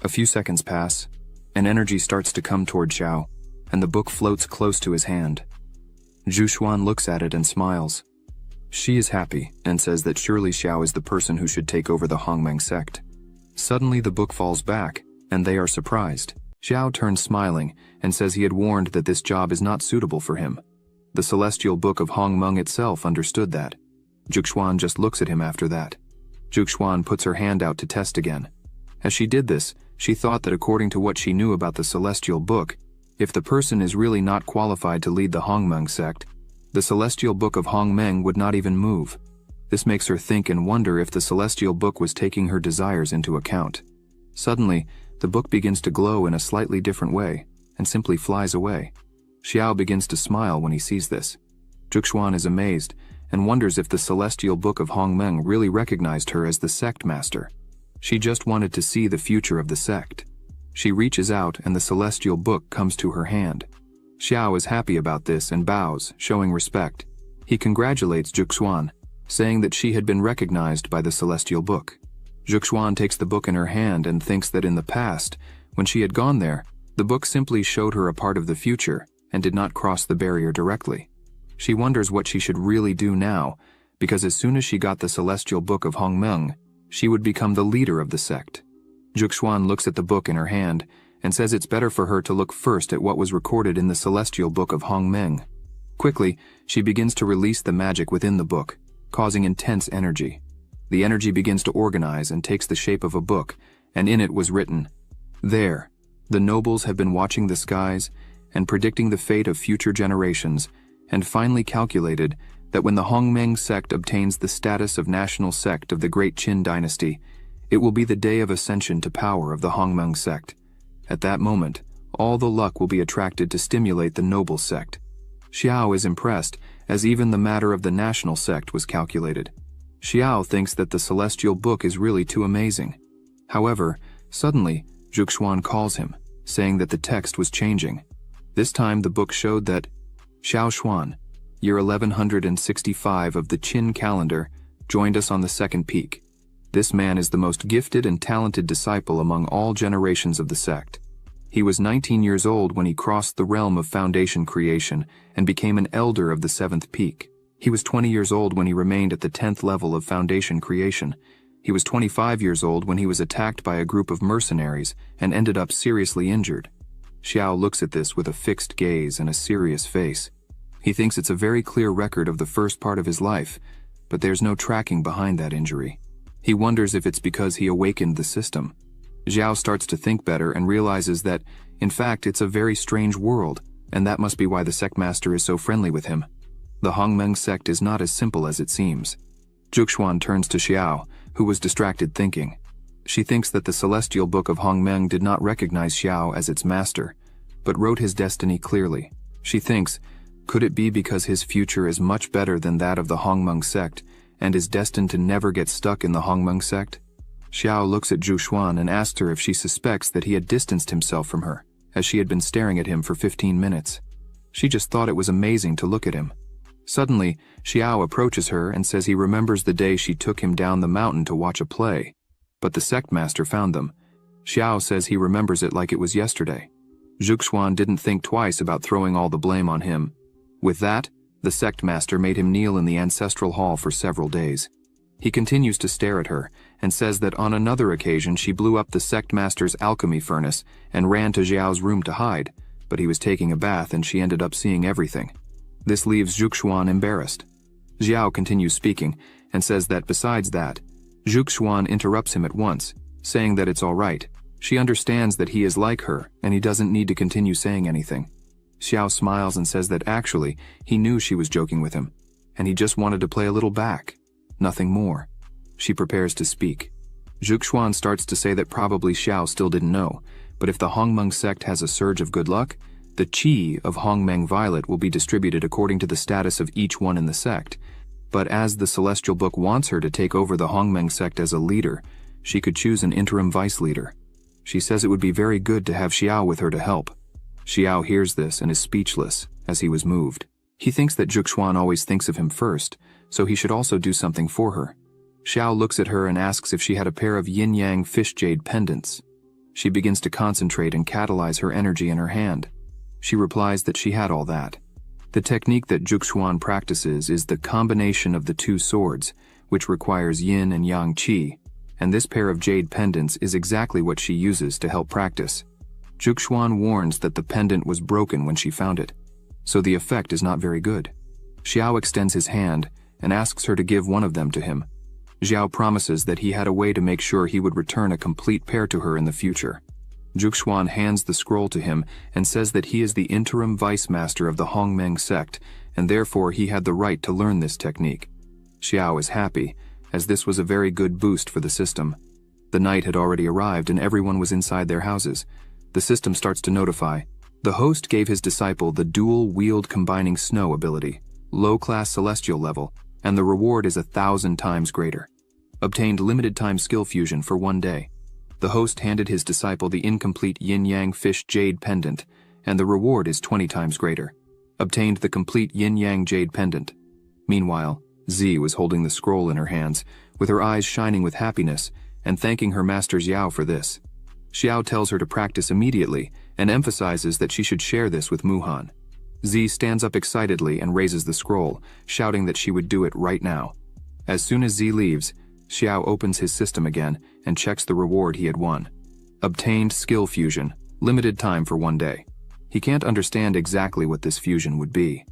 A few seconds pass, and energy starts to come toward Zhao, and the book floats close to his hand. Zhu Xuan looks at it and smiles. She is happy and says that surely Xiao is the person who should take over the Hongmeng sect. Suddenly the book falls back, and they are surprised. Xiao turns smiling and says he had warned that this job is not suitable for him. The celestial book of Hongmeng itself understood that. Zhu Xuan just looks at him after that. Zhu Xuan puts her hand out to test again. As she did this, she thought that according to what she knew about the celestial book, if the person is really not qualified to lead the Hongmeng sect, the celestial book of Hongmeng would not even move. This makes her think and wonder if the celestial book was taking her desires into account. Suddenly, the book begins to glow in a slightly different way, and simply flies away. Xiao begins to smile when he sees this. Zhu Xuan is amazed, and wonders if the celestial book of Hongmeng really recognized her as the sect master. She just wanted to see the future of the sect. She reaches out and the celestial book comes to her hand. Xiao is happy about this and bows, showing respect. He congratulates Zhu Xuan, saying that she had been recognized by the celestial book. Zhu Xuan takes the book in her hand and thinks that in the past, when she had gone there, the book simply showed her a part of the future and did not cross the barrier directly. She wonders what she should really do now, because as soon as she got the celestial book of Hongmeng, she would become the leader of the sect. Zhu Xuan looks at the book in her hand and says it's better for her to look first at what was recorded in the celestial book of Hongmeng. Quickly, she begins to release the magic within the book, causing intense energy. The energy begins to organize and takes the shape of a book, and in it was written, "There, the nobles have been watching the skies and predicting the fate of future generations, and finally calculated that when the Hongmeng sect obtains the status of national sect of the Great Qin dynasty, it will be the day of ascension to power of the Hongmeng sect. At that moment, all the luck will be attracted to stimulate the noble sect." Xiao is impressed, as even the matter of the national sect was calculated. Xiao thinks that the celestial book is really too amazing. However, suddenly, Zhu Xuan calls him, saying that the text was changing. This time the book showed that Xiao Xuan, year 1165 of the Qin calendar, joined us on the second peak. This man is the most gifted and talented disciple among all generations of the sect. He was 19 years old when he crossed the realm of foundation creation and became an elder of the seventh peak. He was 20 years old when he remained at the 10th level of foundation creation. He was 25 years old when he was attacked by a group of mercenaries and ended up seriously injured. Xiao looks at this with a fixed gaze and a serious face. He thinks it's a very clear record of the first part of his life, but there's no tracking behind that injury. He wonders if it's because he awakened the system. Zhao starts to think better and realizes that, in fact, it's a very strange world, and that must be why the sect master is so friendly with him. The Hongmeng sect is not as simple as it seems. Zhu Xuan turns to Xiao, who was distracted thinking. She thinks that the celestial book of Hongmeng did not recognize Xiao as its master, but wrote his destiny clearly. She thinks, could it be because his future is much better than that of the Hongmeng sect, and is destined to never get stuck in the Hongmeng sect? Xiao looks at Zhu Xuan and asks her if she suspects that he had distanced himself from her, as she had been staring at him for 15 minutes. She just thought it was amazing to look at him. Suddenly, Xiao approaches her and says he remembers the day she took him down the mountain to watch a play, but the sect master found them. Xiao says he remembers it like it was yesterday. Zhu Xuan didn't think twice about throwing all the blame on him. With that, the sect master made him kneel in the ancestral hall for several days. He continues to stare at her and says that on another occasion she blew up the sect master's alchemy furnace and ran to Zhao's room to hide, but he was taking a bath and she ended up seeing everything. This leaves Zhu Xuan embarrassed. Zhao continues speaking and says that besides that, Zhu Xuan interrupts him at once, saying that it's all right. She understands that he is like her and he doesn't need to continue saying anything. Xiao smiles and says that actually he knew she was joking with him, and he just wanted to play a little back. Nothing more. She prepares to speak. Zhu Xuan starts to say that probably Xiao still didn't know, but if the Hongmeng sect has a surge of good luck, the qi of Hongmeng Violet will be distributed according to the status of each one in the sect. But as the Celestial Book wants her to take over the Hongmeng sect as a leader, she could choose an interim vice leader. She says it would be very good to have Xiao with her to help. Xiao hears this and is speechless, as he was moved. He thinks that Zhuxuan always thinks of him first, so he should also do something for her. Xiao looks at her and asks if she had a pair of yin-yang fish jade pendants. She begins to concentrate and catalyze her energy in her hand. She replies that she had all that. The technique that Zhuxuan practices is the combination of the two swords, which requires yin and yang qi, and this pair of jade pendants is exactly what she uses to help practice. Zhuxuan warns that the pendant was broken when she found it, so the effect is not very good. Xiao extends his hand and asks her to give one of them to him. Xiao promises that he had a way to make sure he would return a complete pair to her in the future. Zhuxuan hands the scroll to him and says that he is the interim vice master of the Hongmeng sect, and therefore he had the right to learn this technique. Xiao is happy, as this was a very good boost for the system. The night had already arrived and everyone was inside their houses. The system starts to notify. The host gave his disciple the dual-wield combining snow ability, low-class celestial level, and the reward is 1,000 times greater. Obtained limited-time skill fusion for 1 day. The host handed his disciple the incomplete yin-yang fish jade pendant, and the reward is 20 times greater. Obtained the complete yin-yang jade pendant. Meanwhile, Z was holding the scroll in her hands, with her eyes shining with happiness, and thanking her master Xiao for this. Xiao tells her to practice immediately, and emphasizes that she should share this with Muhan. Z stands up excitedly and raises the scroll, shouting that she would do it right now. As soon as Z leaves, Xiao opens his system again and checks the reward he had won. Obtained skill fusion, limited time for 1 day. He can't understand exactly what this fusion would be.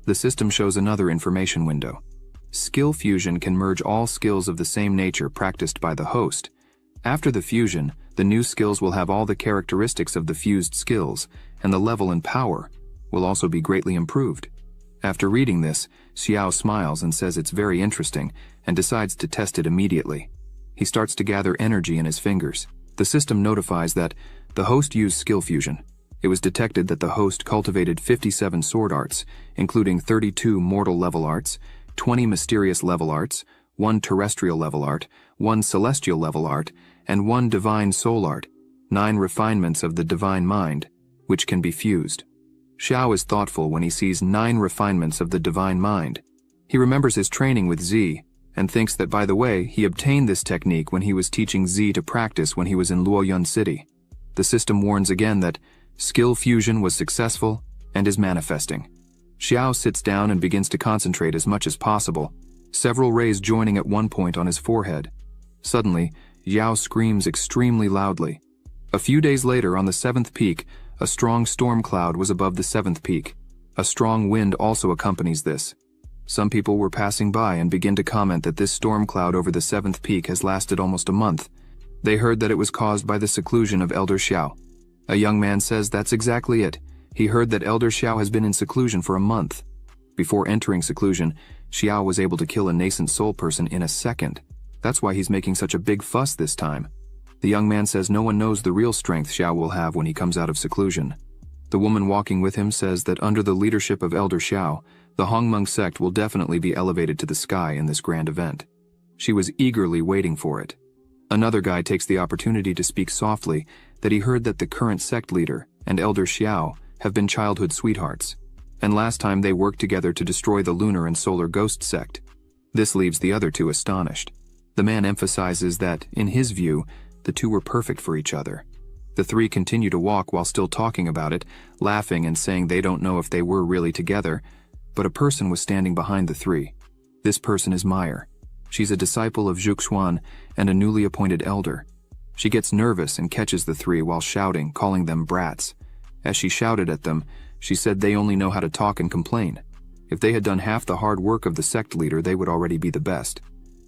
The system shows another information window. Skill fusion can merge all skills of the same nature practiced by the host. After the fusion, the new skills will have all the characteristics of the fused skills, and the level and power will also be greatly improved. After reading this, Xiao smiles and says it's very interesting, and decides to test it immediately. He starts to gather energy in his fingers. The system notifies that the host used skill fusion. It was detected that the host cultivated 57 sword arts, including 32 mortal level arts, 20 mysterious level arts, 1 terrestrial level art, 1 celestial level art, and 1 divine soul art, 9 refinements of the divine mind, which can be fused. Xiao is thoughtful when he sees 9 refinements of the divine mind. He remembers his training with Z, and thinks that, by the way, he obtained this technique when he was teaching Z to practice when he was in Luoyun City. The system warns again that skill fusion was successful and is manifesting. Xiao sits down and begins to concentrate as much as possible, several rays joining at one point on his forehead. Suddenly, Yao screams extremely loudly. A few days later, on the 7th peak, a strong storm cloud was above the 7th peak. A strong wind also accompanies this. Some people were passing by and begin to comment that this storm cloud over the 7th peak has lasted almost a month. They heard that it was caused by the seclusion of Elder Xiao. A young man says that's exactly it. He heard that Elder Xiao has been in seclusion for a month. Before entering seclusion, Xiao was able to kill a nascent soul person in a second. That's why he's making such a big fuss this time. The young man says no one knows the real strength Xiao will have when he comes out of seclusion. The woman walking with him says that under the leadership of Elder Xiao, the Hongmeng sect will definitely be elevated to the sky in this grand event. She was eagerly waiting for it. Another guy takes the opportunity to speak softly that he heard that the current sect leader and Elder Xiao have been childhood sweethearts, and last time they worked together to destroy the lunar and solar ghost sect. This leaves the other two astonished. The man emphasizes that, in his view, the two were perfect for each other. The three continue to walk while still talking about it, laughing and saying they don't know if they were really together, but a person was standing behind the three. This person is Meyer. She's a disciple of Zhuxuan and a newly appointed elder. She gets nervous and catches the three while shouting, calling them brats. As she shouted at them, she said they only know how to talk and complain. If they had done half the hard work of the sect leader, they would already be the best.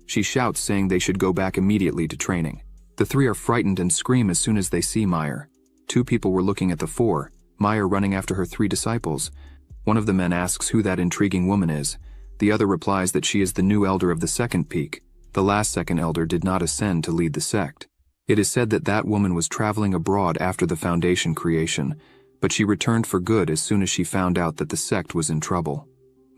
She shouts, saying they should go back immediately to training. The three are frightened and scream as soon as they see Meyer. 2 people were looking at the 4, Meyer running after her 3 disciples. One of the men asks who that intriguing woman is. The other replies that she is the new elder of the 2nd peak. The last second elder did not ascend to lead the sect. It is said that that woman was traveling abroad after the Foundation creation, but she returned for good as soon as she found out that the sect was in trouble.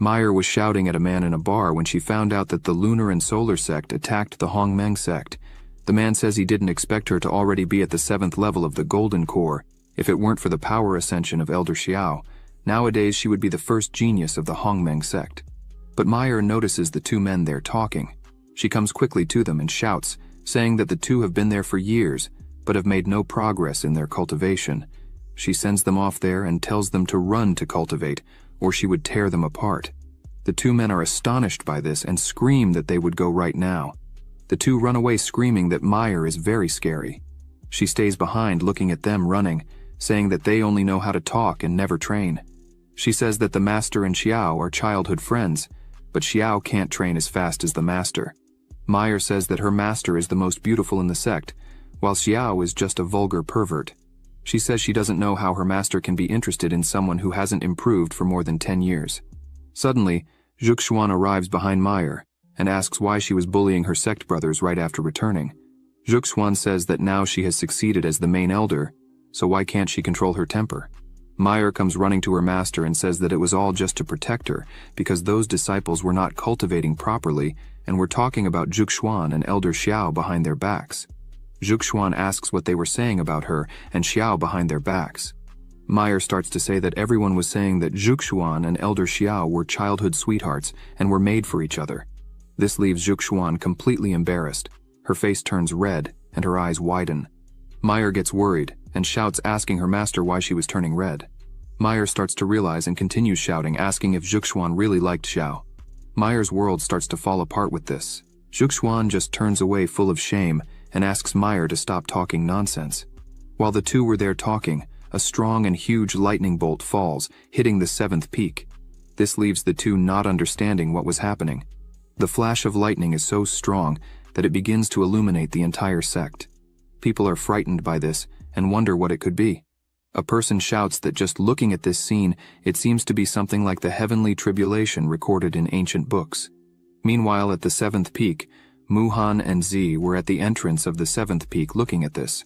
Meyer was shouting at a man in a bar when she found out that the lunar and solar sect attacked the Hongmeng sect. The man says he didn't expect her to already be at the 7th level of the Golden Core if it weren't for the power ascension of Elder Xiao. Nowadays she would be the first genius of the Hongmeng sect. But Meyer notices the two men there talking. She comes quickly to them and shouts, saying that the two have been there for years, but have made no progress in their cultivation. She sends them off there and tells them to run to cultivate, or she would tear them apart. The two men are astonished by this and scream that they would go right now. The two run away screaming that Meyer is very scary. She stays behind looking at them running, saying that they only know how to talk and never train. She says that the master and Xiao are childhood friends, but Xiao can't train as fast as the master. Meyer says that her master is the most beautiful in the sect, while Xiao is just a vulgar pervert. She says she doesn't know how her master can be interested in someone who hasn't improved for more than 10 years. Suddenly, Zhuxuan arrives behind Meyer and asks why she was bullying her sect brothers right after returning. Zhuxuan says that now she has succeeded as the main elder, so why can't she control her temper? Meyer comes running to her master and says that it was all just to protect her because those disciples were not cultivating properly and were talking about Zhuxuan and Elder Xiao behind their backs. Zhuxuan asks what they were saying about her and Xiao behind their backs. Meyer starts to say that everyone was saying that Zhuxuan and Elder Xiao were childhood sweethearts and were made for each other. This leaves Zhuxuan completely embarrassed. Her face turns red and her eyes widen. Meyer gets worried and shouts asking her master why she was turning red. Meyer starts to realize and continues shouting asking if Zhuxuan really liked Xiao. Meyer's world starts to fall apart with this. Zhuxuan just turns away full of shame and asks Meyer to stop talking nonsense. While the two were there talking, a strong and huge lightning bolt falls, hitting the 7th peak. This leaves the two not understanding what was happening. The flash of lightning is so strong that it begins to illuminate the entire sect. People are frightened by this and wonder what it could be. A person shouts that just looking at this scene, it seems to be something like the heavenly tribulation recorded in ancient books. Meanwhile, at the 7th peak, Muhan and Z were at the entrance of the 7th peak looking at this.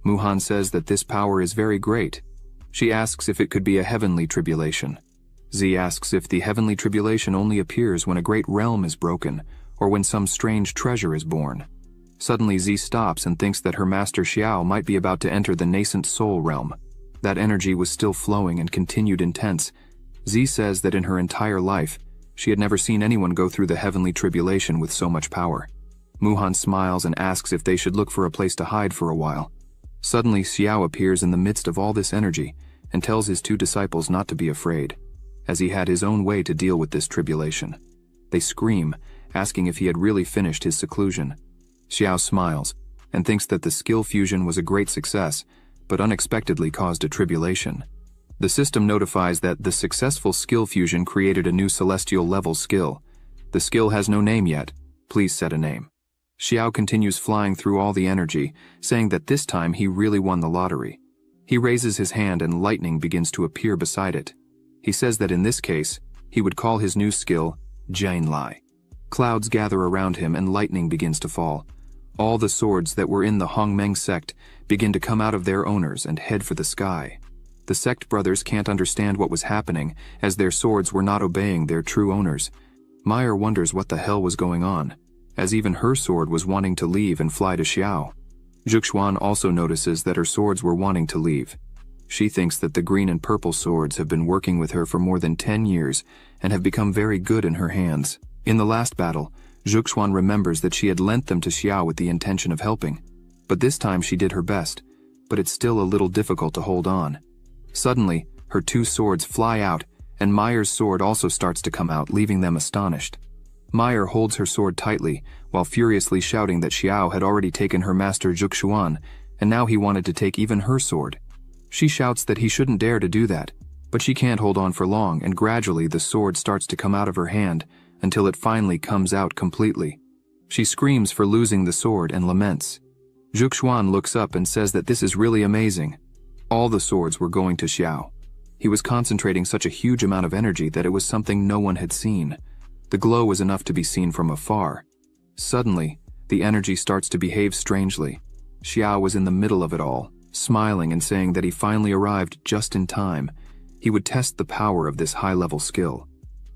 Muhan says that this power is very great. She asks if it could be a heavenly tribulation. Z asks if the heavenly tribulation only appears when a great realm is broken, or when some strange treasure is born. Suddenly Z stops and thinks that her master Xiao might be about to enter the nascent soul realm. That energy was still flowing and continued intense. Z says that in her entire life, she had never seen anyone go through the heavenly tribulation with so much power. Muhan smiles and asks if they should look for a place to hide for a while. Suddenly, Xiao appears in the midst of all this energy and tells his two disciples not to be afraid, as he had his own way to deal with this tribulation. They scream, asking if he had really finished his seclusion. Xiao smiles and thinks that the skill fusion was a great success, but unexpectedly caused a tribulation. The system notifies that the successful skill fusion created a new celestial level skill. The skill has no name yet. Please set a name. Xiao continues flying through all the energy, saying that this time he really won the lottery. He raises his hand and lightning begins to appear beside it. He says that in this case, he would call his new skill Jianlai. Clouds gather around him and lightning begins to fall. All the swords that were in the Hongmeng sect begin to come out of their owners and head for the sky. The sect brothers can't understand what was happening, as their swords were not obeying their true owners. Meyer wonders what the hell was going on, as even her sword was wanting to leave and fly to Xiao. Zhuxuan also notices that her swords were wanting to leave. She thinks that the green and purple swords have been working with her for more than 10 years and have become very good in her hands. In the last battle, Zhuxuan remembers that she had lent them to Xiao with the intention of helping. But this time she did her best, but it's still a little difficult to hold on. Suddenly, her two swords fly out, and Meyer's sword also starts to come out, leaving them astonished. Meyer holds her sword tightly, while furiously shouting that Xiao had already taken her master Zhuxuan, and now he wanted to take even her sword. She shouts that he shouldn't dare to do that, but she can't hold on for long, and gradually the sword starts to come out of her hand, until it finally comes out completely. She screams for losing the sword and laments. Zhuxuan looks up and says that this is really amazing. All the swords were going to Xiao. He was concentrating such a huge amount of energy that it was something no one had seen. The glow was enough to be seen from afar. Suddenly, the energy starts to behave strangely. Xiao was in the middle of it all, smiling and saying that he finally arrived just in time. He would test the power of this high-level skill.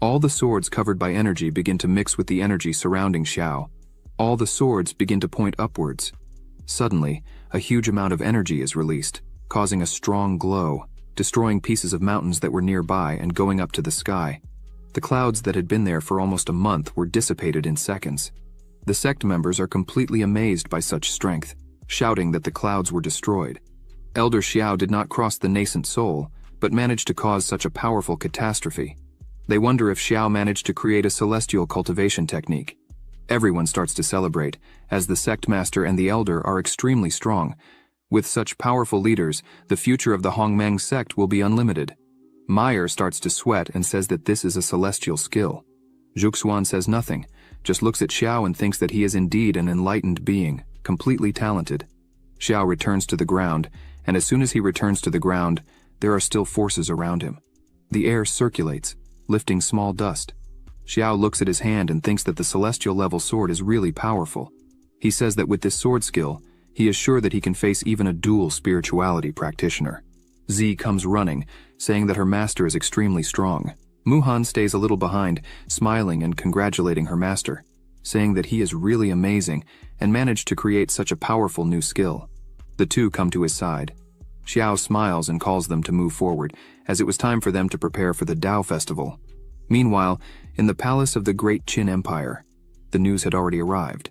All the swords covered by energy begin to mix with the energy surrounding Xiao. All the swords begin to point upwards. Suddenly, a huge amount of energy is released, causing a strong glow, destroying pieces of mountains that were nearby and going up to the sky. The clouds that had been there for almost a month were dissipated in seconds. The sect members are completely amazed by such strength, shouting that the clouds were destroyed. Elder Xiao did not cross the nascent soul, but managed to cause such a powerful catastrophe. They wonder if Xiao managed to create a celestial cultivation technique. Everyone starts to celebrate, as the sect master and the elder are extremely strong. With such powerful leaders, the future of the Hongmeng sect will be unlimited. Meyer starts to sweat and says that this is a celestial skill. Zhuxuan says nothing, just looks at Xiao and thinks that he is indeed an enlightened being, completely talented. Xiao returns to the ground, and as soon as he returns to the ground, there are still forces around him. The air circulates, lifting small dust. Xiao looks at his hand and thinks that the celestial level sword is really powerful. He says that with this sword skill, he is sure that he can face even a dual spirituality practitioner. Z comes running, saying that her master is extremely strong. Muhan stays a little behind, smiling and congratulating her master, saying that he is really amazing and managed to create such a powerful new skill. The two come to his side. Xiao smiles and calls them to move forward, as it was time for them to prepare for the Dao festival. Meanwhile, in the palace of the Great Qin Empire, the news had already arrived.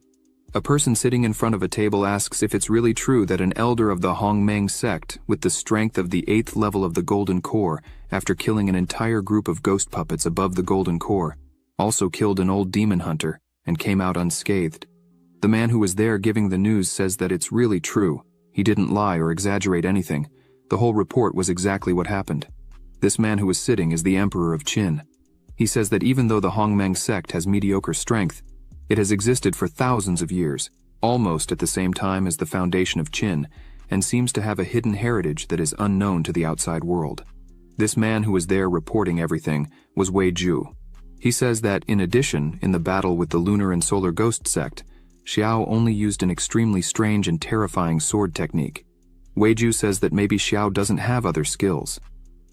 A person sitting in front of a table asks if it's really true that an elder of the Hongmeng sect, with the strength of the 8th level of the Golden Core, after killing an entire group of ghost puppets above the Golden Core, also killed an old demon hunter and came out unscathed. The man who was there giving the news says that it's really true. He didn't lie or exaggerate anything. The whole report was exactly what happened. This man who was sitting is the Emperor of Qin. He says that even though the Hongmeng sect has mediocre strength, it has existed for thousands of years, almost at the same time as the foundation of Qin, and seems to have a hidden heritage that is unknown to the outside world. This man who was there reporting everything was Wei Ju. He says that, in addition, in the battle with the Lunar and Solar Ghost sect, Xiao only used an extremely strange and terrifying sword technique. Wei Ju says that maybe Xiao doesn't have other skills.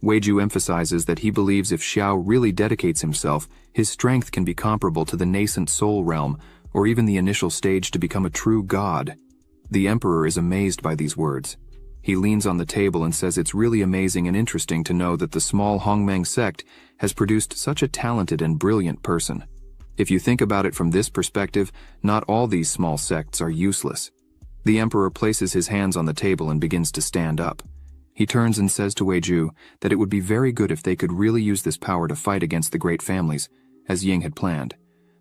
Wei Ju emphasizes that he believes if Xiao really dedicates himself, his strength can be comparable to the nascent soul realm, or even the initial stage to become a true god. The emperor is amazed by these words. He leans on the table and says it's really amazing and interesting to know that the small Hongmeng sect has produced such a talented and brilliant person. If you think about it from this perspective, not all these small sects are useless. The emperor places his hands on the table and begins to stand up. He turns and says to Wei Ju that it would be very good if they could really use this power to fight against the great families, as Ying had planned.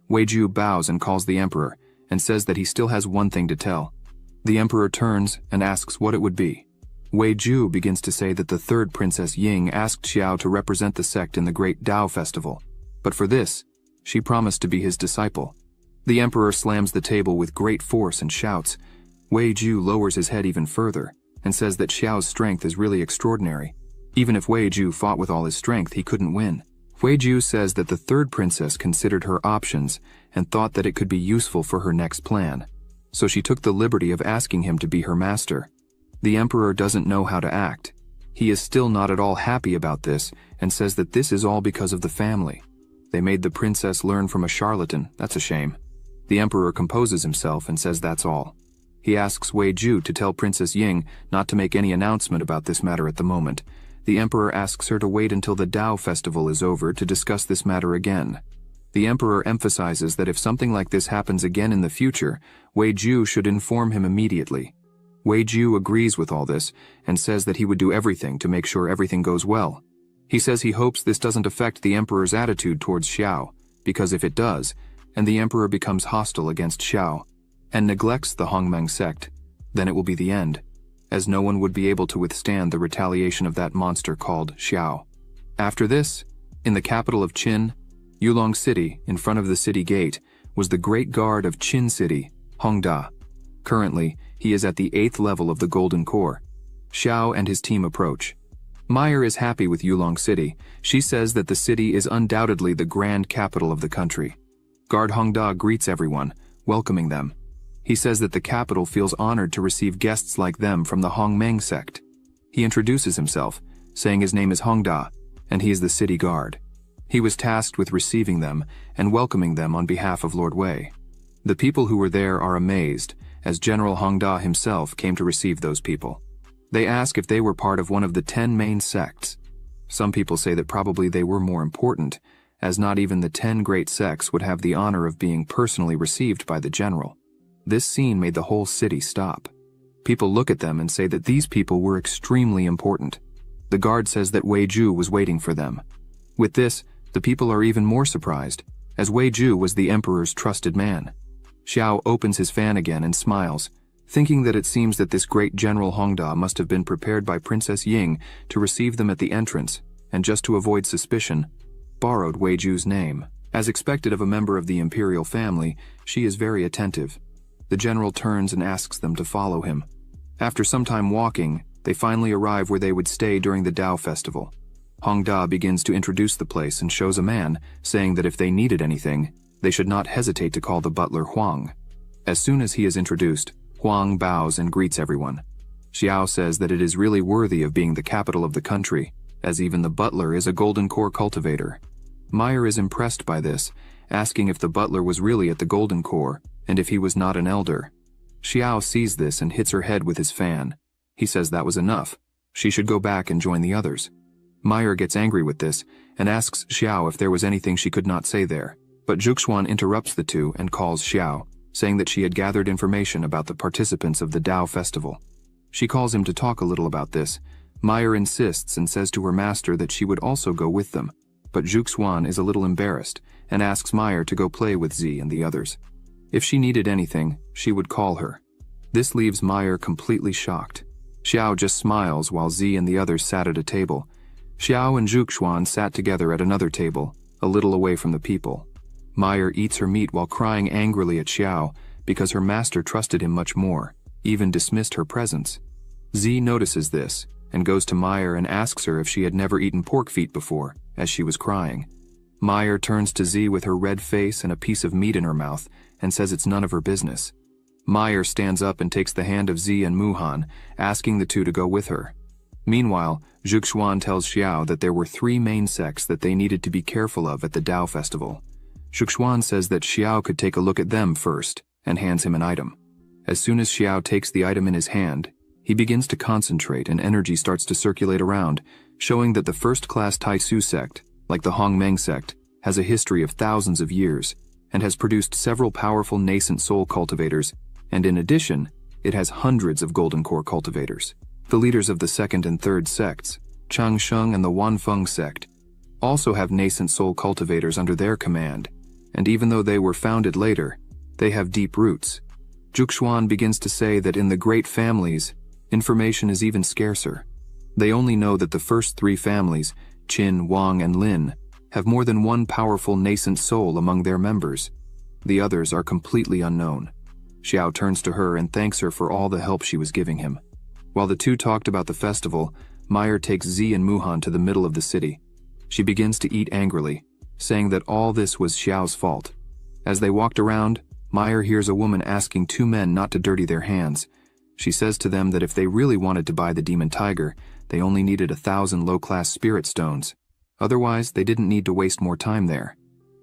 Wei Ju bows and calls the emperor, and says that he still has one thing to tell. The emperor turns and asks what it would be. Wei Ju begins to say that the third Princess Ying asked Xiao to represent the sect in the Great Dao Festival, but for this, she promised to be his disciple. The emperor slams the table with great force and shouts. Wei Ju lowers his head even further, and says that Xiao's strength is really extraordinary. Even if Wei Ju fought with all his strength, he couldn't win. Wei Ju says that the third princess considered her options and thought that it could be useful for her next plan, so she took the liberty of asking him to be her master. The emperor doesn't know how to act. He is still not at all happy about this and says that this is all because of the family. They made the princess learn from a charlatan, that's a shame. The emperor composes himself and says that's all. He asks Wei Ju to tell Princess Ying not to make any announcement about this matter at the moment. The emperor asks her to wait until the Dao festival is over to discuss this matter again. The emperor emphasizes that if something like this happens again in the future, Wei Ju should inform him immediately. Wei Ju agrees with all this and says that he would do everything to make sure everything goes well. He says he hopes this doesn't affect the emperor's attitude towards Xiao, because if it does, and the emperor becomes hostile against Xiao, and neglects the Hongmeng sect, then it will be the end, as no one would be able to withstand the retaliation of that monster called Xiao. After this, in the capital of Qin, Yulong City, in front of the city gate, was the great guard of Qin City, Hongda. Currently, he is at the 8th level of the Golden Core. Xiao and his team approach. Meyer is happy with Yulong City. She says that the city is undoubtedly the grand capital of the country. Guard Hongda greets everyone, welcoming them. He says that the capital feels honored to receive guests like them from the Hongmeng sect. He introduces himself, saying his name is Hongda, and he is the city guard. He was tasked with receiving them and welcoming them on behalf of Lord Wei. The people who were there are amazed, as General Hongda himself came to receive those people. They ask if they were part of one of the 10 main sects. Some people say that probably they were more important, as not even the 10 great sects would have the honor of being personally received by the general. This scene made the whole city stop. People look at them and say that these people were extremely important. The guard says that Wei Ju was waiting for them. With this, the people are even more surprised, as Wei Ju was the emperor's trusted man. Xiao opens his fan again and smiles, thinking that it seems that this great General Hongda must have been prepared by Princess Ying to receive them at the entrance, and just to avoid suspicion, borrowed Wei Ju's name. As expected of a member of the imperial family, she is very attentive. The general turns and asks them to follow him. After some time walking, they finally arrive where they would stay during the Dao festival. Hongda begins to introduce the place and shows a man, saying that if they needed anything, they should not hesitate to call the butler Huang. As soon as he is introduced, Huang bows and greets everyone. Xiao says that it is really worthy of being the capital of the country, as even the butler is a golden core cultivator. Meyer is impressed by this, asking if the butler was really at the golden core, and if he was not an elder. Xiao sees this and hits her head with his fan. He says that was enough. She should go back and join the others. Meyer gets angry with this and asks Xiao if there was anything she could not say there. But Zhuxuan interrupts the two and calls Xiao, saying that she had gathered information about the participants of the Dao festival. She calls him to talk a little about this. Meyer insists and says to her master that she would also go with them, but Zhuxuan is a little embarrassed and asks Meyer to go play with Z and the others. If she needed anything, she would call her. This leaves Meyer completely shocked. Xiao just smiles while Z and the others sat at a table. Xiao and Zhuxuan sat together at another table, a little away from the people. Meyer eats her meat while crying angrily at Xiao because her master trusted him much more, even dismissed her presence. Z notices this and goes to Meyer and asks her if she had never eaten pork feet before, as she was crying. Meyer turns to Z with her red face and a piece of meat in her mouth and says it's none of her business. Meyer stands up and takes the hand of Z and Muhan, asking the two to go with her. Meanwhile, Zhuxuan tells Xiao that there were 3 main sects that they needed to be careful of at the Dao festival. Zhuxuan says that Xiao could take a look at them first, and hands him an item. As soon as Xiao takes the item in his hand, he begins to concentrate and energy starts to circulate around, showing that the first-class Taisu sect, like the Hongmeng sect, has a history of thousands of years, and has produced several powerful nascent soul cultivators, and in addition, it has hundreds of golden core cultivators. The leaders of the second and third sects, Changsheng and the Wanfeng sect, also have nascent soul cultivators under their command, and even though they were founded later, they have deep roots. Zhuxuan begins to say that in the great families, information is even scarcer. They only know that the first 3 families, Qin, Wang, and Lin, have more than one powerful nascent soul among their members. The others are completely unknown. Xiao turns to her and thanks her for all the help she was giving him. While the two talked about the festival, Meyer takes Z and Muhan to the middle of the city. She begins to eat angrily, saying that all this was Xiao's fault. As they walked around, Meyer hears a woman asking 2 men not to dirty their hands. She says to them that if they really wanted to buy the demon tiger, they only needed 1,000 low-class spirit stones. Otherwise, they didn't need to waste more time there.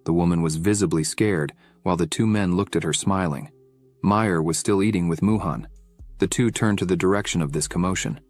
The woman was visibly scared, while the 2 men looked at her smiling. Meyer was still eating with Muhan. The two turned to the direction of this commotion.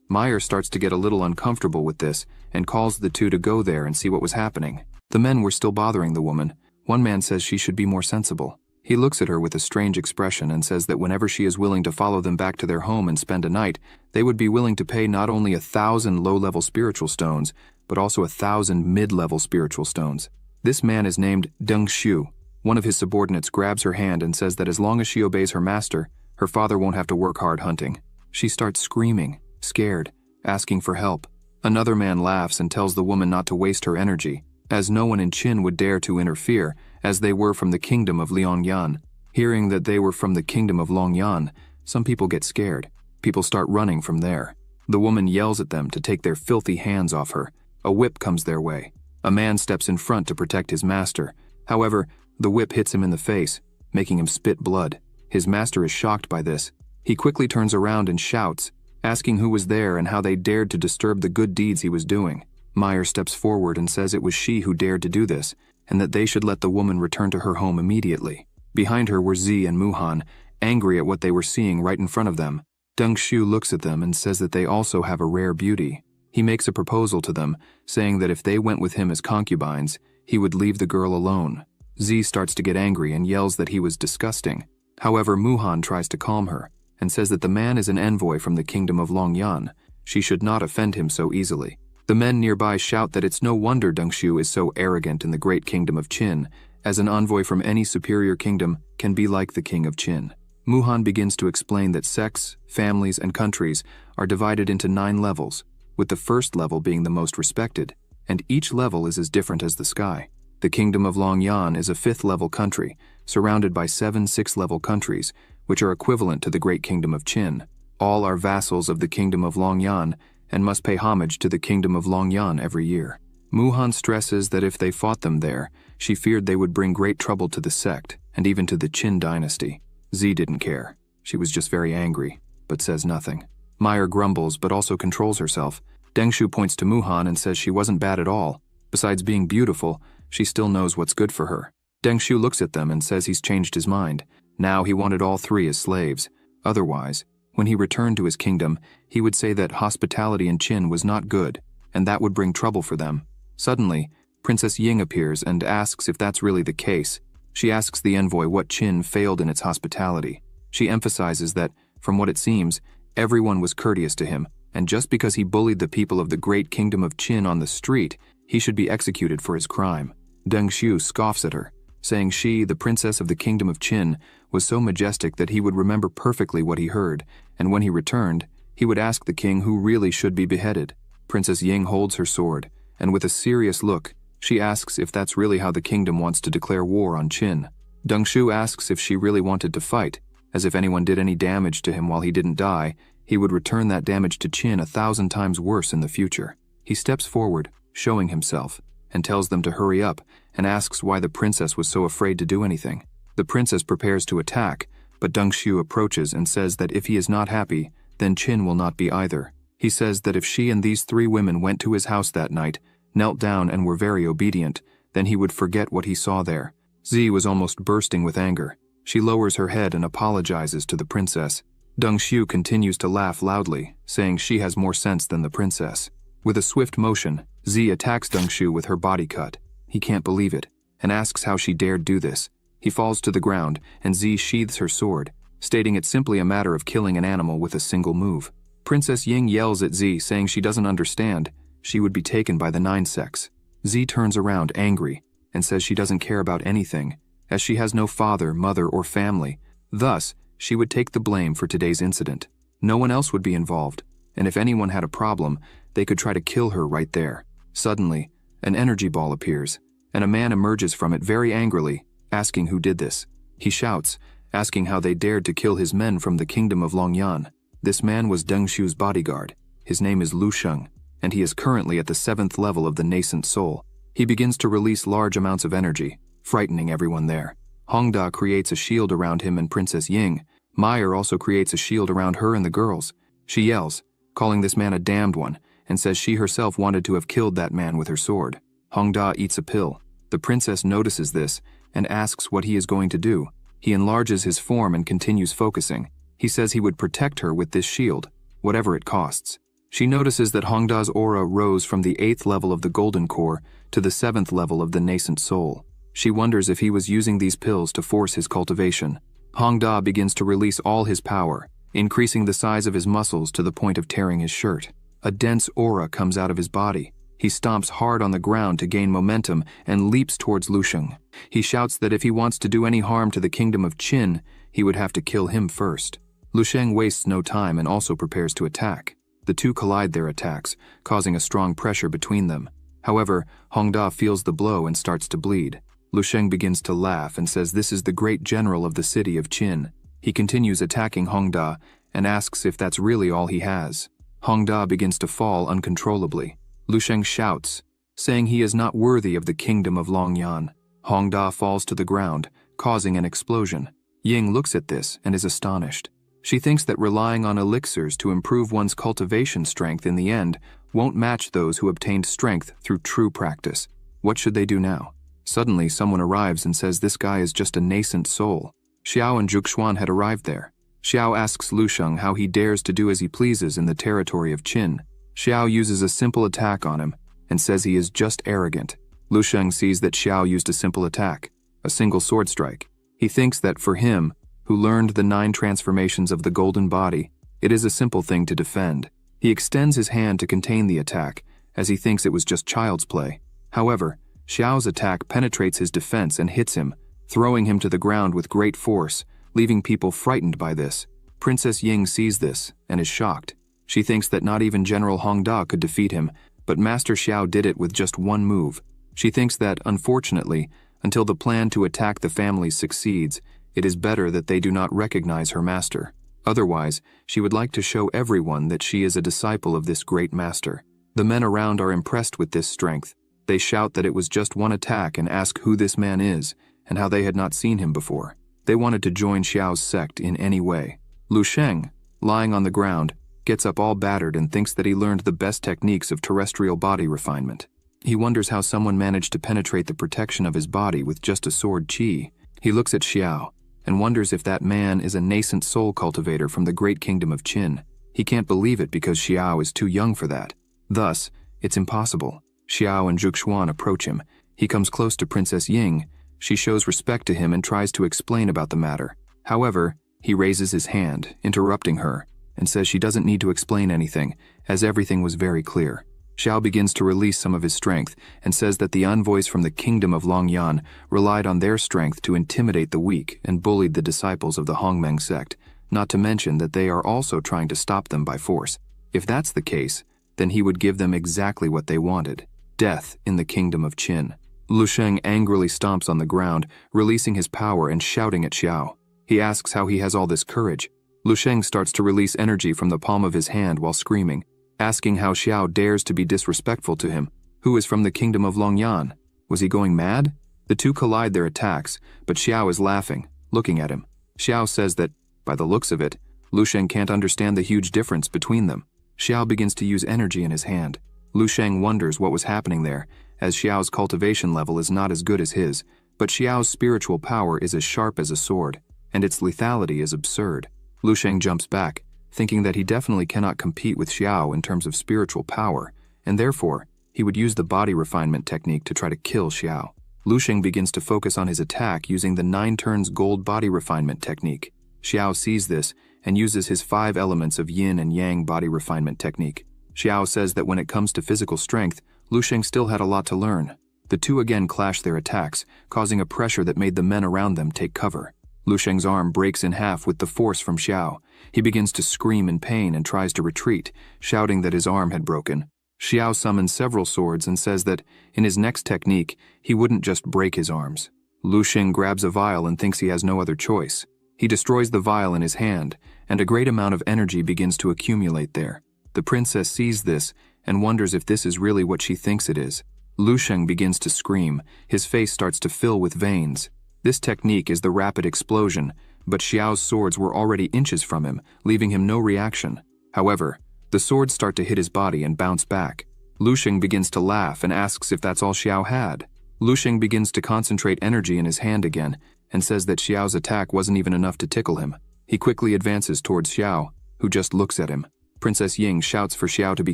Meyer starts to get a little uncomfortable with this and calls the two to go there and see what was happening. The men were still bothering the woman. One man says she should be more sensible. He looks at her with a strange expression and says that whenever she is willing to follow them back to their home and spend a night, they would be willing to pay not only 1,000 low-level spiritual stones, but also 1,000 mid-level spiritual stones. This man is named Deng Xiu. One of his subordinates grabs her hand and says that as long as she obeys her master, her father won't have to work hard hunting. She starts screaming, scared, asking for help. Another man laughs and tells the woman not to waste her energy, as no one in Qin would dare to interfere, as they were from the kingdom of Liangyan. Hearing that they were from the kingdom of Longyan, some people get scared. People start running from there. The woman yells at them to take their filthy hands off her. A whip comes their way. A man steps in front to protect his master. However, the whip hits him in the face, making him spit blood. His master is shocked by this. He quickly turns around and shouts, asking who was there and how they dared to disturb the good deeds he was doing. Meyer steps forward and says it was she who dared to do this, and that they should let the woman return to her home immediately. Behind her were Z and Muhan, angry at what they were seeing right in front of them. Deng-shu looks at them and says that they also have a rare beauty. He makes a proposal to them, saying that if they went with him as concubines, he would leave the girl alone. Z starts to get angry and yells that he was disgusting. However, Muhan tries to calm her, and says that the man is an envoy from the kingdom of Longyan. She should not offend him so easily. The men nearby shout that it's no wonder Deng-shu is so arrogant in the great kingdom of Qin, as an envoy from any superior kingdom can be like the king of Qin. Muhan begins to explain that sects, families, and countries are divided into 9 levels, with the first level being the most respected, and each level is as different as the sky. The kingdom of Longyan is a 5th-level country, surrounded by 7 6th-level countries, which are equivalent to the great kingdom of Qin. All are vassals of the kingdom of Longyan and must pay homage to the kingdom of Longyan every year. Muhan stresses that if they fought them there, she feared they would bring great trouble to the sect and even to the Qin dynasty. Z didn't care. She was just very angry, but says nothing. Meyer grumbles but also controls herself. Deng-shu points to Muhan and says she wasn't bad at all. Besides being beautiful, she still knows what's good for her. Deng-shu looks at them and says he's changed his mind. Now he wanted all 3 as slaves. Otherwise, when he returned to his kingdom, he would say that hospitality in Qin was not good, and that would bring trouble for them. Suddenly, Princess Ying appears and asks if that's really the case. She asks the envoy what Qin failed in its hospitality. She emphasizes that, from what it seems, everyone was courteous to him, and just because he bullied the people of the great kingdom of Qin on the street, he should be executed for his crime. Deng-shu scoffs at her, saying she, the princess of the kingdom of Qin, was so majestic that he would remember perfectly what he heard, and when he returned, he would ask the king who really should be beheaded. Princess Ying holds her sword, and with a serious look, she asks if that's really how the kingdom wants to declare war on Qin. Deng-shu asks if she really wanted to fight, as if anyone did any damage to him while he didn't die, he would return that damage to Qin 1,000 times worse in the future. He steps forward, showing himself, and tells them to hurry up, and asks why the princess was so afraid to do anything. The princess prepares to attack, but Deng-shu approaches and says that if he is not happy, then Qin will not be either. He says that if she and these 3 women went to his house that night, knelt down and were very obedient, then he would forget what he saw there. Z was almost bursting with anger. She lowers her head and apologizes to the princess. Deng-shu continues to laugh loudly, saying she has more sense than the princess. With a swift motion, Z attacks Deng-shu with her body cut. He can't believe it, and asks how she dared do this. He falls to the ground, and Z sheathes her sword, stating it's simply a matter of killing an animal with a single move. Princess Ying yells at Z, saying she doesn't understand. She would be taken by the 9 sects. Z turns around angry, and says she doesn't care about anything, as she has no father, mother, or family. Thus, she would take the blame for today's incident. No one else would be involved, and if anyone had a problem, they could try to kill her right there. Suddenly, an energy ball appears, and a man emerges from it very angrily, asking who did this. He shouts, asking how they dared to kill his men from the kingdom of Longyan. This man was Deng-shu's bodyguard. His name is Lu Sheng, and he is currently at the 7th level of the nascent soul. He begins to release large amounts of energy, frightening everyone there. Hongda creates a shield around him and Princess Ying. Meyer also creates a shield around her and the girls. She yells, calling this man a damned one, and says she herself wanted to have killed that man with her sword. Hongda eats a pill. The princess notices this and asks what he is going to do. He enlarges his form and continues focusing. He says he would protect her with this shield, whatever it costs. She notices that Hongda's aura rose from the 8th level of the golden core to the 7th level of the nascent soul. She wonders if he was using these pills to force his cultivation. Hongda begins to release all his power, increasing the size of his muscles to the point of tearing his shirt. A dense aura comes out of his body. He stomps hard on the ground to gain momentum and leaps towards Lu Sheng. He shouts that if he wants to do any harm to the kingdom of Qin, he would have to kill him first. Lu Sheng wastes no time and also prepares to attack. The two collide their attacks, causing a strong pressure between them. However, Hongda feels the blow and starts to bleed. Lu Sheng begins to laugh and says this is the great general of the city of Qin. He continues attacking Hongda and asks if that's really all he has. Hongda begins to fall uncontrollably. Lu Sheng shouts, saying he is not worthy of the kingdom of Longyan. Hongda falls to the ground, causing an explosion. Ying looks at this and is astonished. She thinks that relying on elixirs to improve one's cultivation strength in the end won't match those who obtained strength through true practice. What should they do now? Suddenly, someone arrives and says this guy is just a nascent soul. Xiao and Zhuxuan had arrived there. Xiao asks Lusheng how he dares to do as he pleases in the territory of Qin. Xiao uses a simple attack on him and says he is just arrogant. Lusheng sees that Xiao used a simple attack, a single sword strike. He thinks that for him, who learned the 9 transformations of the golden body, it is a simple thing to defend. He extends his hand to contain the attack, as he thinks it was just child's play. However, Xiao's attack penetrates his defense and hits him, throwing him to the ground with great force, leaving people frightened by this. Princess Ying sees this and is shocked. She thinks that not even General Hongda could defeat him, but Master Xiao did it with just one move. She thinks that, unfortunately, until the plan to attack the family succeeds, it is better that they do not recognize her master. Otherwise, she would like to show everyone that she is a disciple of this great master. The men around are impressed with this strength. They shout that it was just one attack and ask who this man is and how they had not seen him before. They wanted to join Xiao's sect in any way. Lusheng, lying on the ground, gets up all battered and thinks that he learned the best techniques of terrestrial body refinement. He wonders how someone managed to penetrate the protection of his body with just a sword qi. He looks at Xiao and wonders if that man is a nascent soul cultivator from the great kingdom of Qin. He can't believe it because Xiao is too young for that. Thus, it's impossible. Xiao and Zhuxuan approach him. He comes close to Princess Ying. She shows respect to him and tries to explain about the matter. However, he raises his hand, interrupting her, and says she doesn't need to explain anything, as everything was very clear. Xiao begins to release some of his strength and says that the envoys from the kingdom of Longyan relied on their strength to intimidate the weak and bullied the disciples of the Hongmeng sect, not to mention that they are also trying to stop them by force. If that's the case, then he would give them exactly what they wanted: death in the kingdom of Qin. Lusheng angrily stomps on the ground, releasing his power and shouting at Xiao. He asks how he has all this courage. Lusheng starts to release energy from the palm of his hand while screaming, asking how Xiao dares to be disrespectful to him, who is from the kingdom of Longyan. Was he going mad? The two collide their attacks, but Xiao is laughing, looking at him. Xiao says that, by the looks of it, Lusheng can't understand the huge difference between them. Xiao begins to use energy in his hand. Lusheng wonders what was happening there, as Xiao's cultivation level is not as good as his, but Xiao's spiritual power is as sharp as a sword, and its lethality is absurd. Lusheng jumps back, thinking that he definitely cannot compete with Xiao in terms of spiritual power, and therefore, he would use the body refinement technique to try to kill Xiao. Lusheng begins to focus on his attack using the 9 turns gold body refinement technique. Xiao sees this and uses his 5 elements of yin and yang body refinement technique. Xiao says that when it comes to physical strength, Lusheng still had a lot to learn. The two again clash their attacks, causing a pressure that made the men around them take cover. Lusheng's arm breaks in half with the force from Xiao. He begins to scream in pain and tries to retreat, shouting that his arm had broken. Xiao summons several swords and says that, in his next technique, he wouldn't just break his arms. Lusheng grabs a vial and thinks he has no other choice. He destroys the vial in his hand, and a great amount of energy begins to accumulate there. The princess sees this and wonders if this is really what she thinks it is. Lusheng begins to scream. His face starts to fill with veins. This technique is the rapid explosion, but Xiao's swords were already inches from him, leaving him no reaction. However, the swords start to hit his body and bounce back. Lusheng begins to laugh and asks if that's all Xiao had. Lusheng begins to concentrate energy in his hand again and says that Xiao's attack wasn't even enough to tickle him. He quickly advances towards Xiao, who just looks at him. Princess Ying shouts for Xiao to be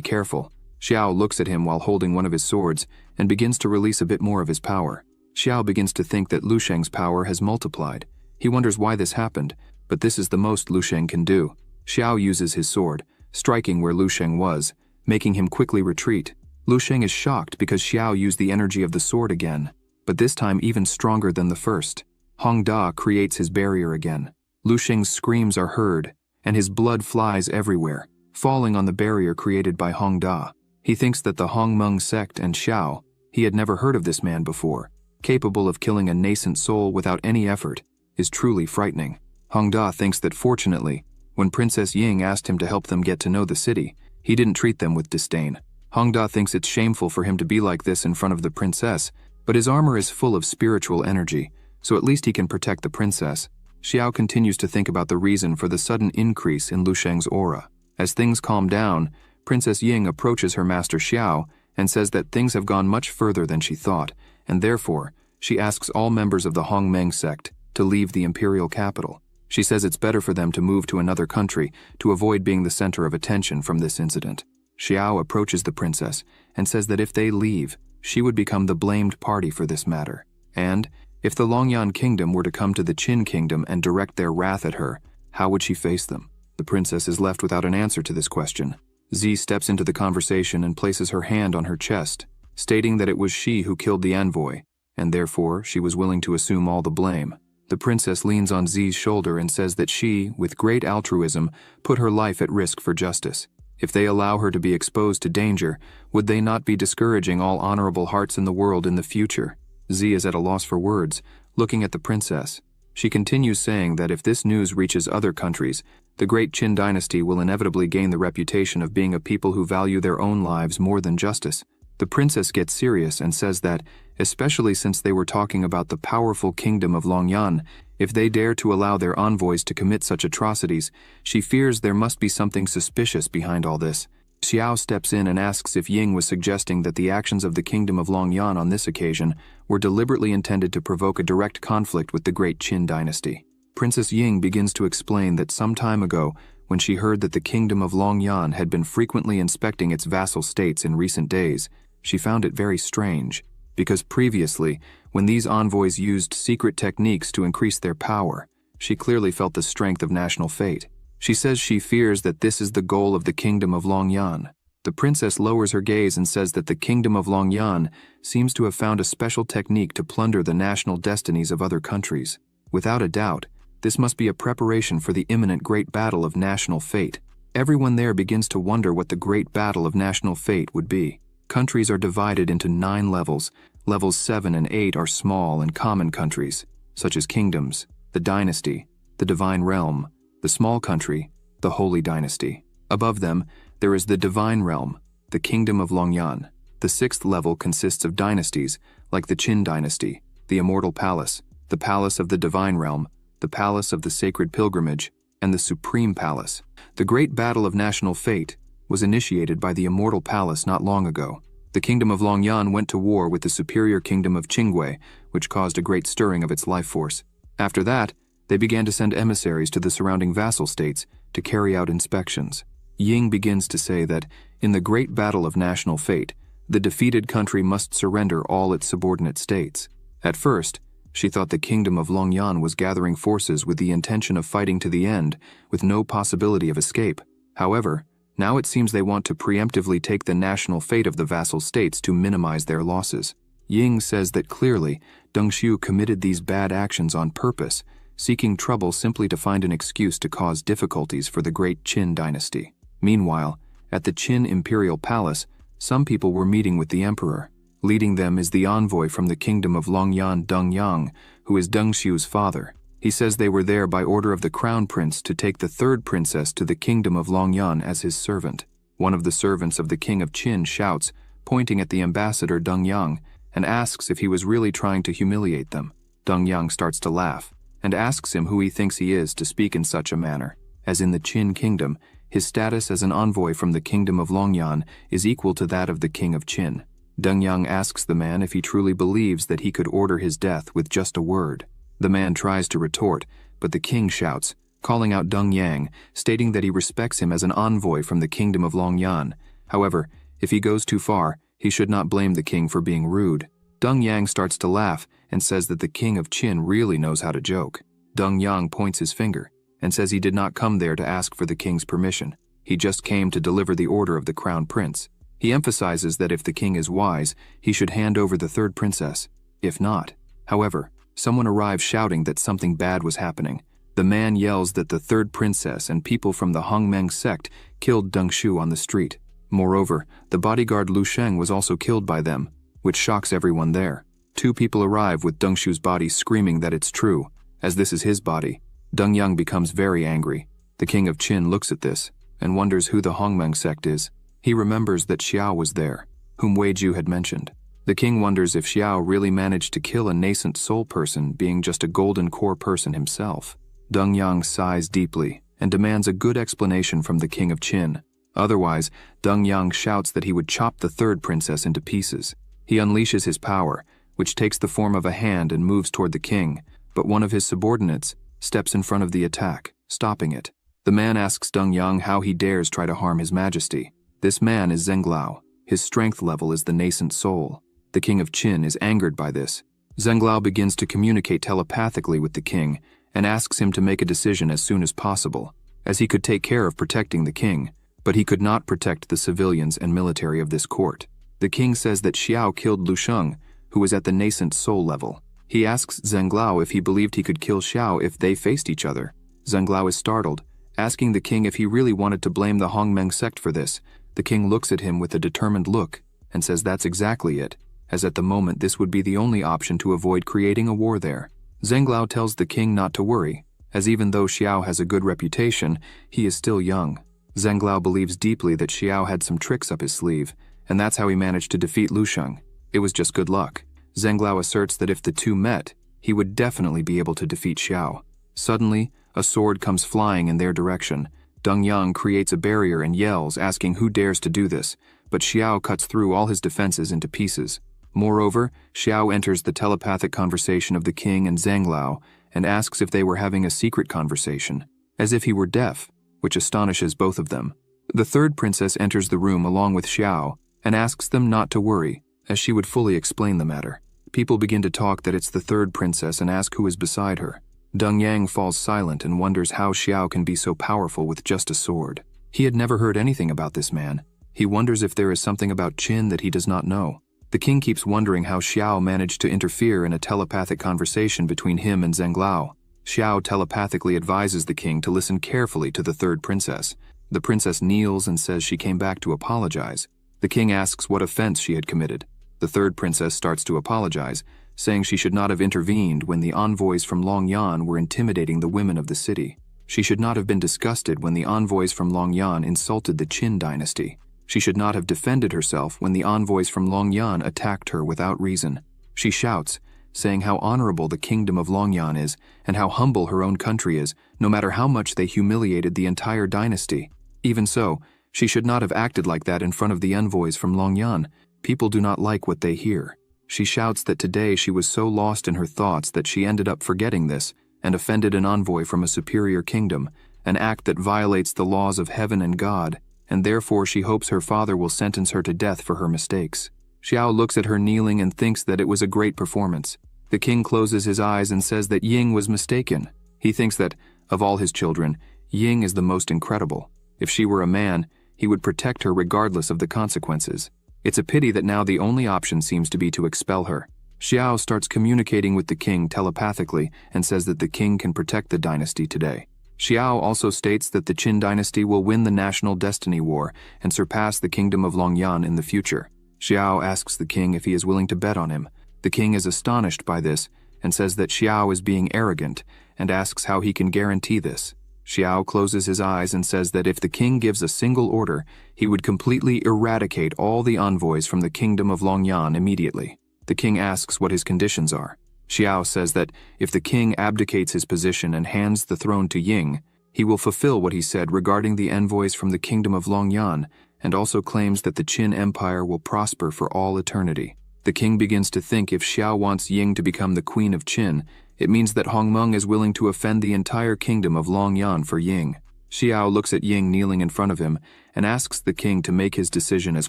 careful. Xiao looks at him while holding one of his swords and begins to release a bit more of his power. Xiao begins to think that Lusheng's power has multiplied. He wonders why this happened, but this is the most Lusheng can do. Xiao uses his sword, striking where Lusheng was, making him quickly retreat. Lusheng is shocked because Xiao used the energy of the sword again, but this time even stronger than the first. Hongda creates his barrier again. Lusheng's screams are heard, and his blood flies everywhere, falling on the barrier created by Hongda. He thinks that the Hongmeng sect and Xiao, he had never heard of this man before, capable of killing a nascent soul without any effort, is truly frightening. Hongda thinks that fortunately, when Princess Ying asked him to help them get to know the city, he didn't treat them with disdain. Hongda thinks it's shameful for him to be like this in front of the princess, but his armor is full of spiritual energy, so at least he can protect the princess. Xiao continues to think about the reason for the sudden increase in Lu Sheng's aura. As things calm down, Princess Ying approaches her master Xiao and says that things have gone much further than she thought, and therefore, she asks all members of the Hongmeng sect to leave the imperial capital. She says it's better for them to move to another country to avoid being the center of attention from this incident. Xiao approaches the princess and says that if they leave, she would become the blamed party for this matter. And, if the Longyan kingdom were to come to the Qin kingdom and direct their wrath at her, how would she face them? The princess is left without an answer to this question. Zi steps into the conversation and places her hand on her chest, stating that it was she who killed the envoy, and therefore she was willing to assume all the blame. The princess leans on Zi's shoulder and says that she, with great altruism, put her life at risk for justice. If they allow her to be exposed to danger, would they not be discouraging all honorable hearts in the world in the future? Zi is at a loss for words, looking at the princess. She continues saying that if this news reaches other countries, the great Qin dynasty will inevitably gain the reputation of being a people who value their own lives more than justice. The princess gets serious and says that, especially since they were talking about the powerful kingdom of Longyan, if they dare to allow their envoys to commit such atrocities, she fears there must be something suspicious behind all this. Xiao steps in and asks if Ying was suggesting that the actions of the kingdom of Longyan on this occasion were deliberately intended to provoke a direct conflict with the great Qin dynasty. Princess Ying begins to explain that some time ago, when she heard that the kingdom of Longyan had been frequently inspecting its vassal states in recent days, she found it very strange, because previously, when these envoys used secret techniques to increase their power, she clearly felt the strength of national fate. She says she fears that this is the goal of the kingdom of Longyan. The princess lowers her gaze and says that the kingdom of Longyan seems to have found a special technique to plunder the national destinies of other countries. Without a doubt, this must be a preparation for the imminent great battle of national fate. Everyone there begins to wonder what the great battle of national fate would be. Countries are divided into 9 levels. Levels 7 and 8 are small and common countries, such as kingdoms, the dynasty, the divine realm, the small country, the holy dynasty. Above them, there is the divine realm, the kingdom of Longyan. The 6th level consists of dynasties, like the Qin dynasty, the immortal palace, the palace of the divine realm, the palace of the sacred pilgrimage, and the supreme palace. The great battle of national fate was initiated by the immortal palace not long ago. The kingdom of Longyan went to war with the superior kingdom of Qingwei, which caused a great stirring of its life force. After that, they began to send emissaries to the surrounding vassal states to carry out inspections. Ying begins to say that, in the great battle of national fate, the defeated country must surrender all its subordinate states. At first, she thought the kingdom of Longyan was gathering forces with the intention of fighting to the end, with no possibility of escape. However, now it seems they want to preemptively take the national fate of the vassal states to minimize their losses. Ying says that clearly, Deng Xiu committed these bad actions on purpose, seeking trouble simply to find an excuse to cause difficulties for the great Qin dynasty. Meanwhile, at the Qin imperial palace, some people were meeting with the emperor. Leading them is the envoy from the kingdom of Longyan, Deng Yang, who is Deng Xiu's father. He says they were there by order of the crown prince to take the 3rd princess to the kingdom of Longyan as his servant. One of the servants of the king of Qin shouts, pointing at the ambassador Deng Yang, and asks if he was really trying to humiliate them. Deng Yang starts to laugh, and asks him who he thinks he is to speak in such a manner. As in the Qin kingdom, his status as an envoy from the kingdom of Longyan is equal to that of the king of Qin. Deng Yang asks the man if he truly believes that he could order his death with just a word. The man tries to retort, but the king shouts, calling out Deng Yang, stating that he respects him as an envoy from the kingdom of Longyan. However, if he goes too far, he should not blame the king for being rude. Deng Yang starts to laugh and says that the king of Qin really knows how to joke. Deng Yang points his finger and says he did not come there to ask for the king's permission. He just came to deliver the order of the crown prince. He emphasizes that if the king is wise, he should hand over the 3rd princess. If not, however, someone arrives shouting that something bad was happening. The man yells that the 3rd princess and people from the Hongmeng sect killed Deng Xiu on the street. Moreover, the bodyguard Lu Sheng was also killed by them, which shocks everyone there. 2 people arrive with Deng Xiu's body screaming that it's true, as this is his body. Deng Yang becomes very angry. The king of Qin looks at this and wonders who the Hongmeng sect is. He remembers that Xiao was there, whom Wei Ju had mentioned. The king wonders if Xiao really managed to kill a nascent soul person being just a golden core person himself. Deng Yang sighs deeply and demands a good explanation from the king of Qin. Otherwise, Deng Yang shouts that he would chop the third princess into pieces. He unleashes his power, which takes the form of a hand and moves toward the king, but one of his subordinates steps in front of the attack, stopping it. The man asks Deng Yang how he dares try to harm his majesty. This man is Zhenglao. His strength level is the nascent soul. The king of Qin is angered by this. Zhenglao begins to communicate telepathically with the king and asks him to make a decision as soon as possible, as he could take care of protecting the king, but he could not protect the civilians and military of this court. The king says that Xiao killed Lu Sheng, who was at the nascent soul level. He asks Zhenglao if he believed he could kill Xiao if they faced each other. Zhenglao is startled, asking the king if he really wanted to blame the Hongmeng sect for this. The king looks at him with a determined look and says that's exactly it, as at the moment this would be the only option to avoid creating a war there. Zhenglao tells the king not to worry, as even though Xiao has a good reputation, he is still young. Zhenglao believes deeply that Xiao had some tricks up his sleeve, and that's how he managed to defeat Lu Sheng. It was just good luck. Zhenglao asserts that if the two met, he would definitely be able to defeat Xiao. Suddenly, a sword comes flying in their direction. Deng Yang creates a barrier and yells, asking who dares to do this, but Xiao cuts through all his defenses into pieces. Moreover, Xiao enters the telepathic conversation of the king and Zhenglao and asks if they were having a secret conversation, as if he were deaf, which astonishes both of them. The third princess enters the room along with Xiao and asks them not to worry, as she would fully explain the matter. People begin to talk that it's the third princess and ask who is beside her. Deng Yang falls silent and wonders how Xiao can be so powerful with just a sword. He had never heard anything about this man. He wonders if there is something about Qin that he does not know. The king keeps wondering how Xiao managed to interfere in a telepathic conversation between him and Zhenglao. Xiao telepathically advises the king to listen carefully to the third princess. The princess kneels and says she came back to apologize. The king asks what offense she had committed. The third princess starts to apologize, saying she should not have intervened when the envoys from Longyan were intimidating the women of the city. She should not have been disgusted when the envoys from Longyan insulted the Qin dynasty. She should not have defended herself when the envoys from Longyan attacked her without reason. She shouts, saying how honorable the kingdom of Longyan is and how humble her own country is, no matter how much they humiliated the entire dynasty. Even so, she should not have acted like that in front of the envoys from Longyan. People do not like what they hear. She shouts that today she was so lost in her thoughts that she ended up forgetting this and offended an envoy from a superior kingdom, an act that violates the laws of heaven and God, and therefore she hopes her father will sentence her to death for her mistakes. Xiao looks at her kneeling and thinks that it was a great performance. The king closes his eyes and says that Ying was mistaken. He thinks that, of all his children, Ying is the most incredible. If she were a man, he would protect her regardless of the consequences. It's a pity that now the only option seems to be to expel her. Xiao starts communicating with the king telepathically and says that the king can protect the dynasty today. Xiao also states that the Qin dynasty will win the national destiny war and surpass the kingdom of Longyan in the future. Xiao asks the king if he is willing to bet on him. The king is astonished by this and says that Xiao is being arrogant and asks how he can guarantee this. Xiao closes his eyes and says that if the king gives a single order, he would completely eradicate all the envoys from the kingdom of Longyan immediately. The king asks what his conditions are. Xiao says that if the king abdicates his position and hands the throne to Ying, he will fulfill what he said regarding the envoys from the kingdom of Longyan, and also claims that the Qin Empire will prosper for all eternity. The king begins to think if Xiao wants Ying to become the queen of Qin, it means that Hongmeng is willing to offend the entire kingdom of Longyan for Ying. Xiao looks at Ying kneeling in front of him and asks the king to make his decision as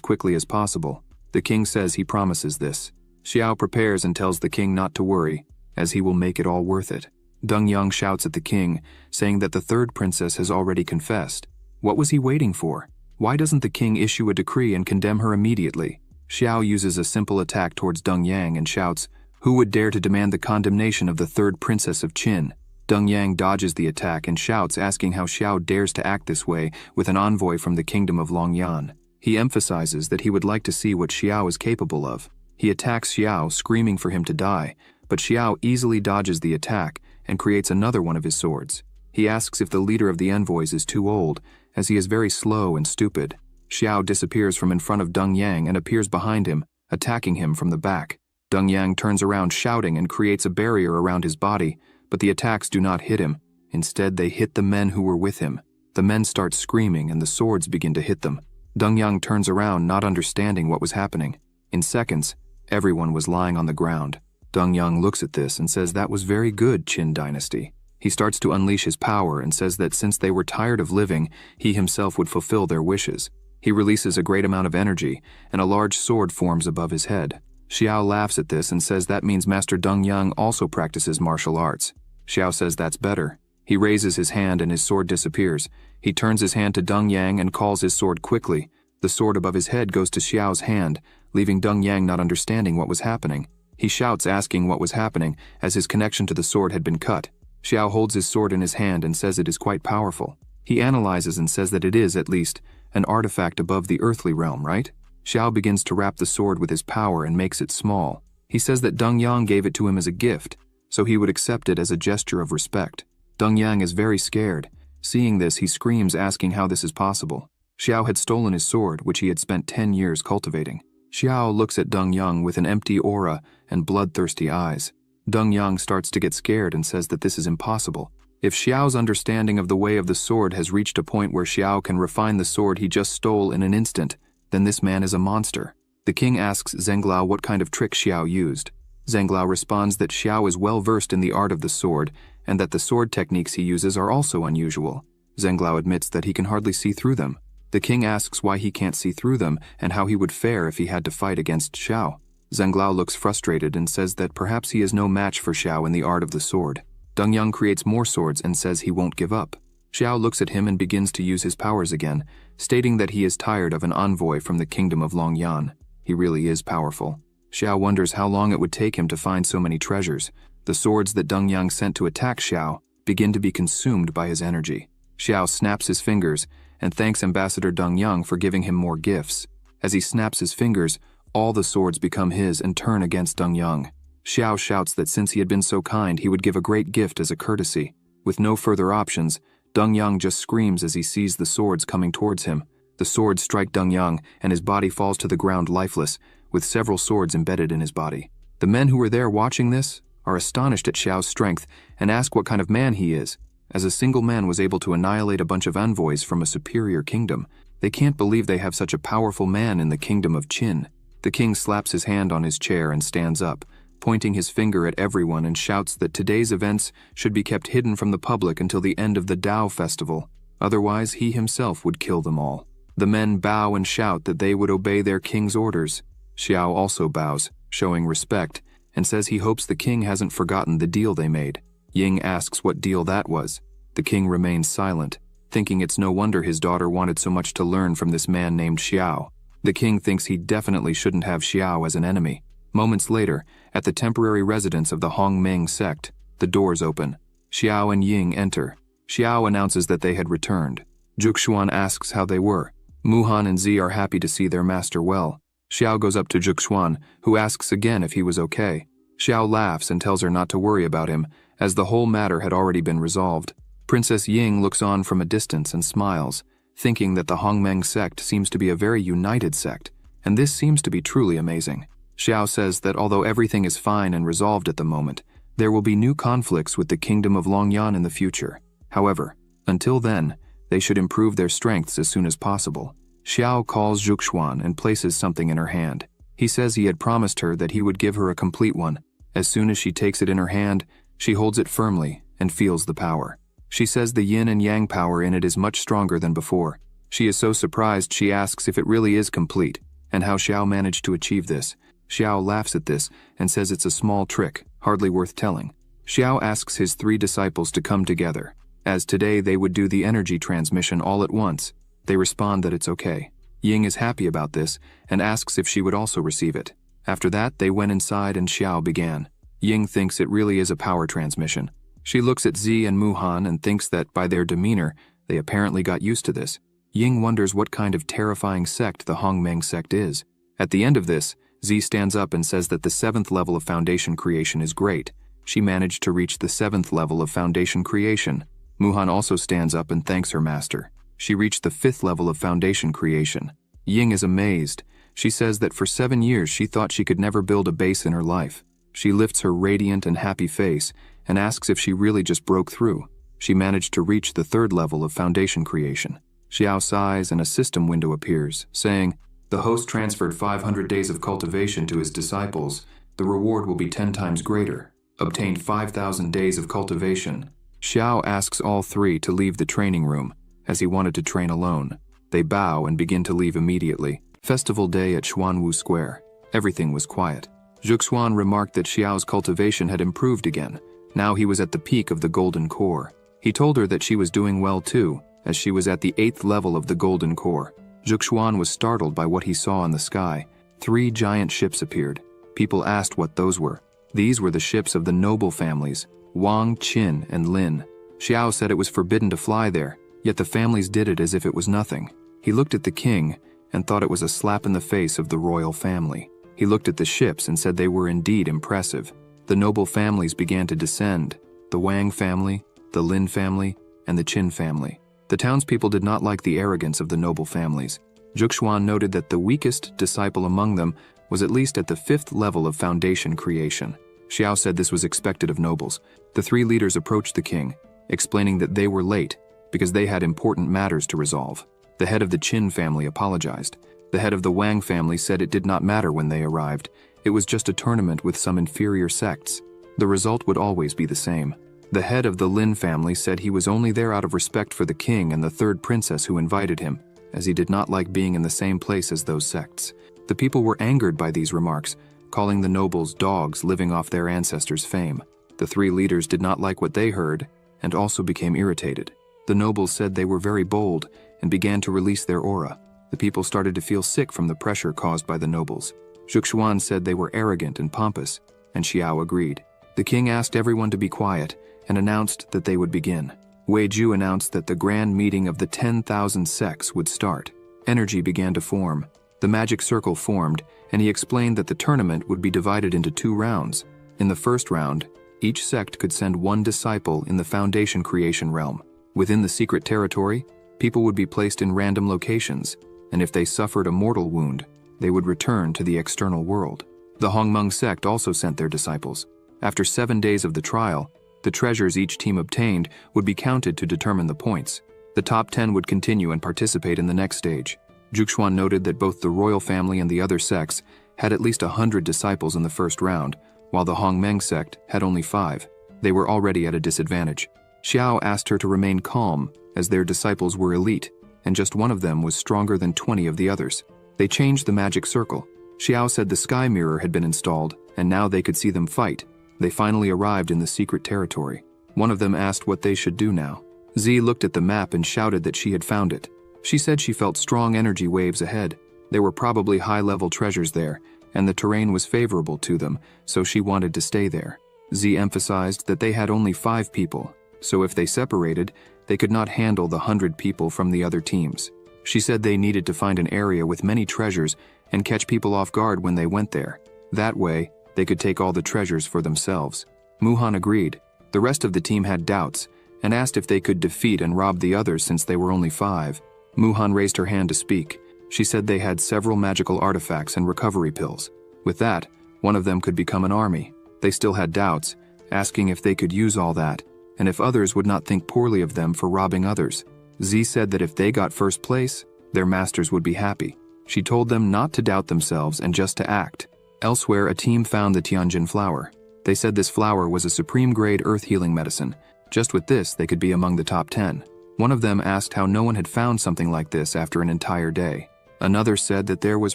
quickly as possible. The king says he promises this. Xiao prepares and tells the king not to worry, as he will make it all worth it. Deng Yang shouts at the king, saying that the third princess has already confessed. What was he waiting for? Why doesn't the king issue a decree and condemn her immediately? Xiao uses a simple attack towards Deng Yang and shouts, "Who would dare to demand the condemnation of the third princess of Qin?" Deng Yang dodges the attack and shouts, asking how Xiao dares to act this way with an envoy from the kingdom of Longyan. He emphasizes that he would like to see what Xiao is capable of. He attacks Xiao, screaming for him to die, but Xiao easily dodges the attack and creates another one of his swords. He asks if the leader of the envoys is too old, as he is very slow and stupid. Xiao disappears from in front of Deng Yang and appears behind him, attacking him from the back. Deng Yang turns around shouting and creates a barrier around his body, but the attacks do not hit him. Instead, they hit the men who were with him. The men start screaming and the swords begin to hit them. Dongyang turns around, not understanding what was happening. In seconds, everyone was lying on the ground. Dongyang looks at this and says that was very good, Qin dynasty. He starts to unleash his power and says that since they were tired of living, he himself would fulfill their wishes. He releases a great amount of energy, and a large sword forms above his head. Xiao laughs at this and says that means Master Dongyang also practices martial arts. Xiao says that's better. He raises his hand and his sword disappears. He turns his hand to Dongyang and calls his sword quickly. The sword above his head goes to Xiao's hand, leaving Dongyang not understanding what was happening. He shouts, asking what was happening, as his connection to the sword had been cut. Xiao holds his sword in his hand and says it is quite powerful. He analyzes and says that it is, at least, an artifact above the earthly realm, right? Xiao begins to wrap the sword with his power and makes it small. He says that Dongyang gave it to him as a gift, so he would accept it as a gesture of respect. Dongyang is very scared. Seeing this, he screams, asking how this is possible. Xiao had stolen his sword, which he had spent 10 years cultivating. Xiao looks at Dongyang with an empty aura and bloodthirsty eyes. Dongyang starts to get scared and says that this is impossible. If Xiao's understanding of the way of the sword has reached a point where Xiao can refine the sword he just stole in an instant, then this man is a monster. The king asks Zhenglao what kind of trick Xiao used. Zhenglao responds that Xiao is well versed in the art of the sword, and that the sword techniques he uses are also unusual. Zhenglao admits that he can hardly see through them. The king asks why he can't see through them and how he would fare if he had to fight against Xiao. Zhenglao looks frustrated and says that perhaps he is no match for Xiao in the art of the sword. Dongyang creates more swords and says he won't give up. Xiao looks at him and begins to use his powers again, stating that he is tired of an envoy from the kingdom of Longyan. He really is powerful. Xiao wonders how long it would take him to find so many treasures. The swords that Dongyang sent to attack Xiao begin to be consumed by his energy. Xiao snaps his fingers and thanks Ambassador Dongyang for giving him more gifts. As he snaps his fingers, all the swords become his and turn against Dongyang. Xiao shouts that since he had been so kind, he would give a great gift as a courtesy. With no further options, Dongyang just screams as he sees the swords coming towards him. The swords strike Dongyang, and his body falls to the ground lifeless, with several swords embedded in his body. The men who were there watching this are astonished at Xiao's strength and ask what kind of man he is. As a single man was able to annihilate a bunch of envoys from a superior kingdom, they can't believe they have such a powerful man in the kingdom of Qin. The king slaps his hand on his chair and stands up, pointing his finger at everyone, and shouts that today's events should be kept hidden from the public until the end of the Tao festival. Otherwise, he himself would kill them all. The men bow and shout that they would obey their king's orders. Xiao also bows, showing respect, and says he hopes the king hasn't forgotten the deal they made. Ying asks what deal that was. The king remains silent, thinking it's no wonder his daughter wanted so much to learn from this man named Xiao. The king thinks he definitely shouldn't have Xiao as an enemy. Moments later, at the temporary residence of the Hongmeng sect, the doors open. Xiao and Ying enter. Xiao announces that they had returned. Juxuan asks how they were. Muhan and Zi are happy to see their master well. Xiao goes up to Juxuan, who asks again if he was okay. Xiao laughs and tells her not to worry about him, as the whole matter had already been resolved. Princess Ying looks on from a distance and smiles, thinking that the Hongmeng sect seems to be a very united sect, and this seems to be truly amazing. Xiao says that although everything is fine and resolved at the moment, there will be new conflicts with the kingdom of Longyan in the future. However, until then, they should improve their strengths as soon as possible. Xiao calls Juxuan and places something in her hand. He says he had promised her that he would give her a complete one. As soon as she takes it in her hand, she holds it firmly and feels the power. She says the yin and yang power in it is much stronger than before. She is so surprised she asks if it really is complete, and how Xiao managed to achieve this. Xiao laughs at this and says it's a small trick, hardly worth telling. Xiao asks his 3 disciples to come together, as today they would do the energy transmission all at once. They respond that it's okay. Ying is happy about this and asks if she would also receive it. After that, they went inside and Xiao began. Ying thinks it really is a power transmission. She looks at Zi and Muhan and thinks that by their demeanor, they apparently got used to this. Ying wonders what kind of terrifying sect the Hongmeng sect is. At the end of this, Zi stands up and says that the 7th level of foundation creation is great. She managed to reach the 7th level of foundation creation. Muhan also stands up and thanks her master. She reached the 5th level of foundation creation. Ying is amazed. She says that for 7 years she thought she could never build a base in her life. She lifts her radiant and happy face and asks if she really just broke through. She managed to reach the third level of foundation creation. Xiao sighs and a system window appears, saying, "The host transferred 500 days of cultivation to his disciples. The reward will be 10 times greater. Obtained 5,000 days of cultivation." Xiao asks all three to leave the training room, as he wanted to train alone. They bow and begin to leave immediately. Festival day at Xuanwu Square. Everything was quiet. Zhuxuan remarked that Xiao's cultivation had improved again. Now he was at the peak of the golden core. He told her that she was doing well too, as she was at the 8th level of the golden core. Zhuxuan was startled by what he saw in the sky. 3 giant ships appeared. People asked what those were. These were the ships of the noble families, Wang, Qin, and Lin. Xiao said it was forbidden to fly there, yet the families did it as if it was nothing. He looked at the king and thought it was a slap in the face of the royal family. He looked at the ships and said they were indeed impressive. The noble families began to descend, the Wang family, the Lin family, and the Qin family. The townspeople did not like the arrogance of the noble families. Zhuxuan noted that the weakest disciple among them was at least at the 5th level of foundation creation. Xiao said this was expected of nobles. The 3 leaders approached the king, explaining that they were late because they had important matters to resolve. The head of the Qin family apologized. The head of the Wang family said it did not matter when they arrived. It was just a tournament with some inferior sects. The result would always be the same. The head of the Lin family said he was only there out of respect for the king and the 3rd princess who invited him, as he did not like being in the same place as those sects. The people were angered by these remarks, calling the nobles dogs living off their ancestors' fame. The 3 leaders did not like what they heard and also became irritated. The nobles said they were very bold and began to release their aura. The people started to feel sick from the pressure caused by the nobles. Zhuxuan said they were arrogant and pompous, and Xiao agreed. The king asked everyone to be quiet and announced that they would begin. Wei Ju announced that the grand meeting of the 10,000 sects would start. Energy began to form. The magic circle formed, and he explained that the tournament would be divided into 2 rounds. In the first round, each sect could send 1 disciple in the foundation creation realm. Within the secret territory, people would be placed in random locations, and if they suffered a mortal wound, they would return to the external world. The Hongmeng sect also sent their disciples. After 7 days of the trial, the treasures each team obtained would be counted to determine the points. The top 10 would continue and participate in the next stage. Zhuxuan noted that both the royal family and the other sects had at least 100 disciples in the first round, while the Hongmeng sect had only 5. They were already at a disadvantage. Xiao asked her to remain calm, as their disciples were elite, and just one of them was stronger than 20 of the others. They changed the magic circle. Xiao said the sky mirror had been installed, and now they could see them fight. They finally arrived in the secret territory. One of them asked what they should do now. Z looked at the map and shouted that she had found it. She said she felt strong energy waves ahead. There were probably high-level treasures there, and the terrain was favorable to them, so she wanted to stay there. Z emphasized that they had only 5 people, so if they separated, they could not handle the 100 people from the other teams. She said they needed to find an area with many treasures and catch people off guard when they went there. That way, they could take all the treasures for themselves. Muhan agreed. The rest of the team had doubts and asked if they could defeat and rob the others since they were only 5. Muhan raised her hand to speak. She said they had several magical artifacts and recovery pills. With that, one of them could become an army. They still had doubts, asking if they could use all that, and if others would not think poorly of them for robbing others. Z said that if they got first place, their masters would be happy. She told them not to doubt themselves and just to act. Elsewhere, a team found the Tianjin flower. They said this flower was a supreme-grade earth-healing medicine. Just with this, they could be among the top 10. One of them asked how no one had found something like this after an entire day. Another said that there was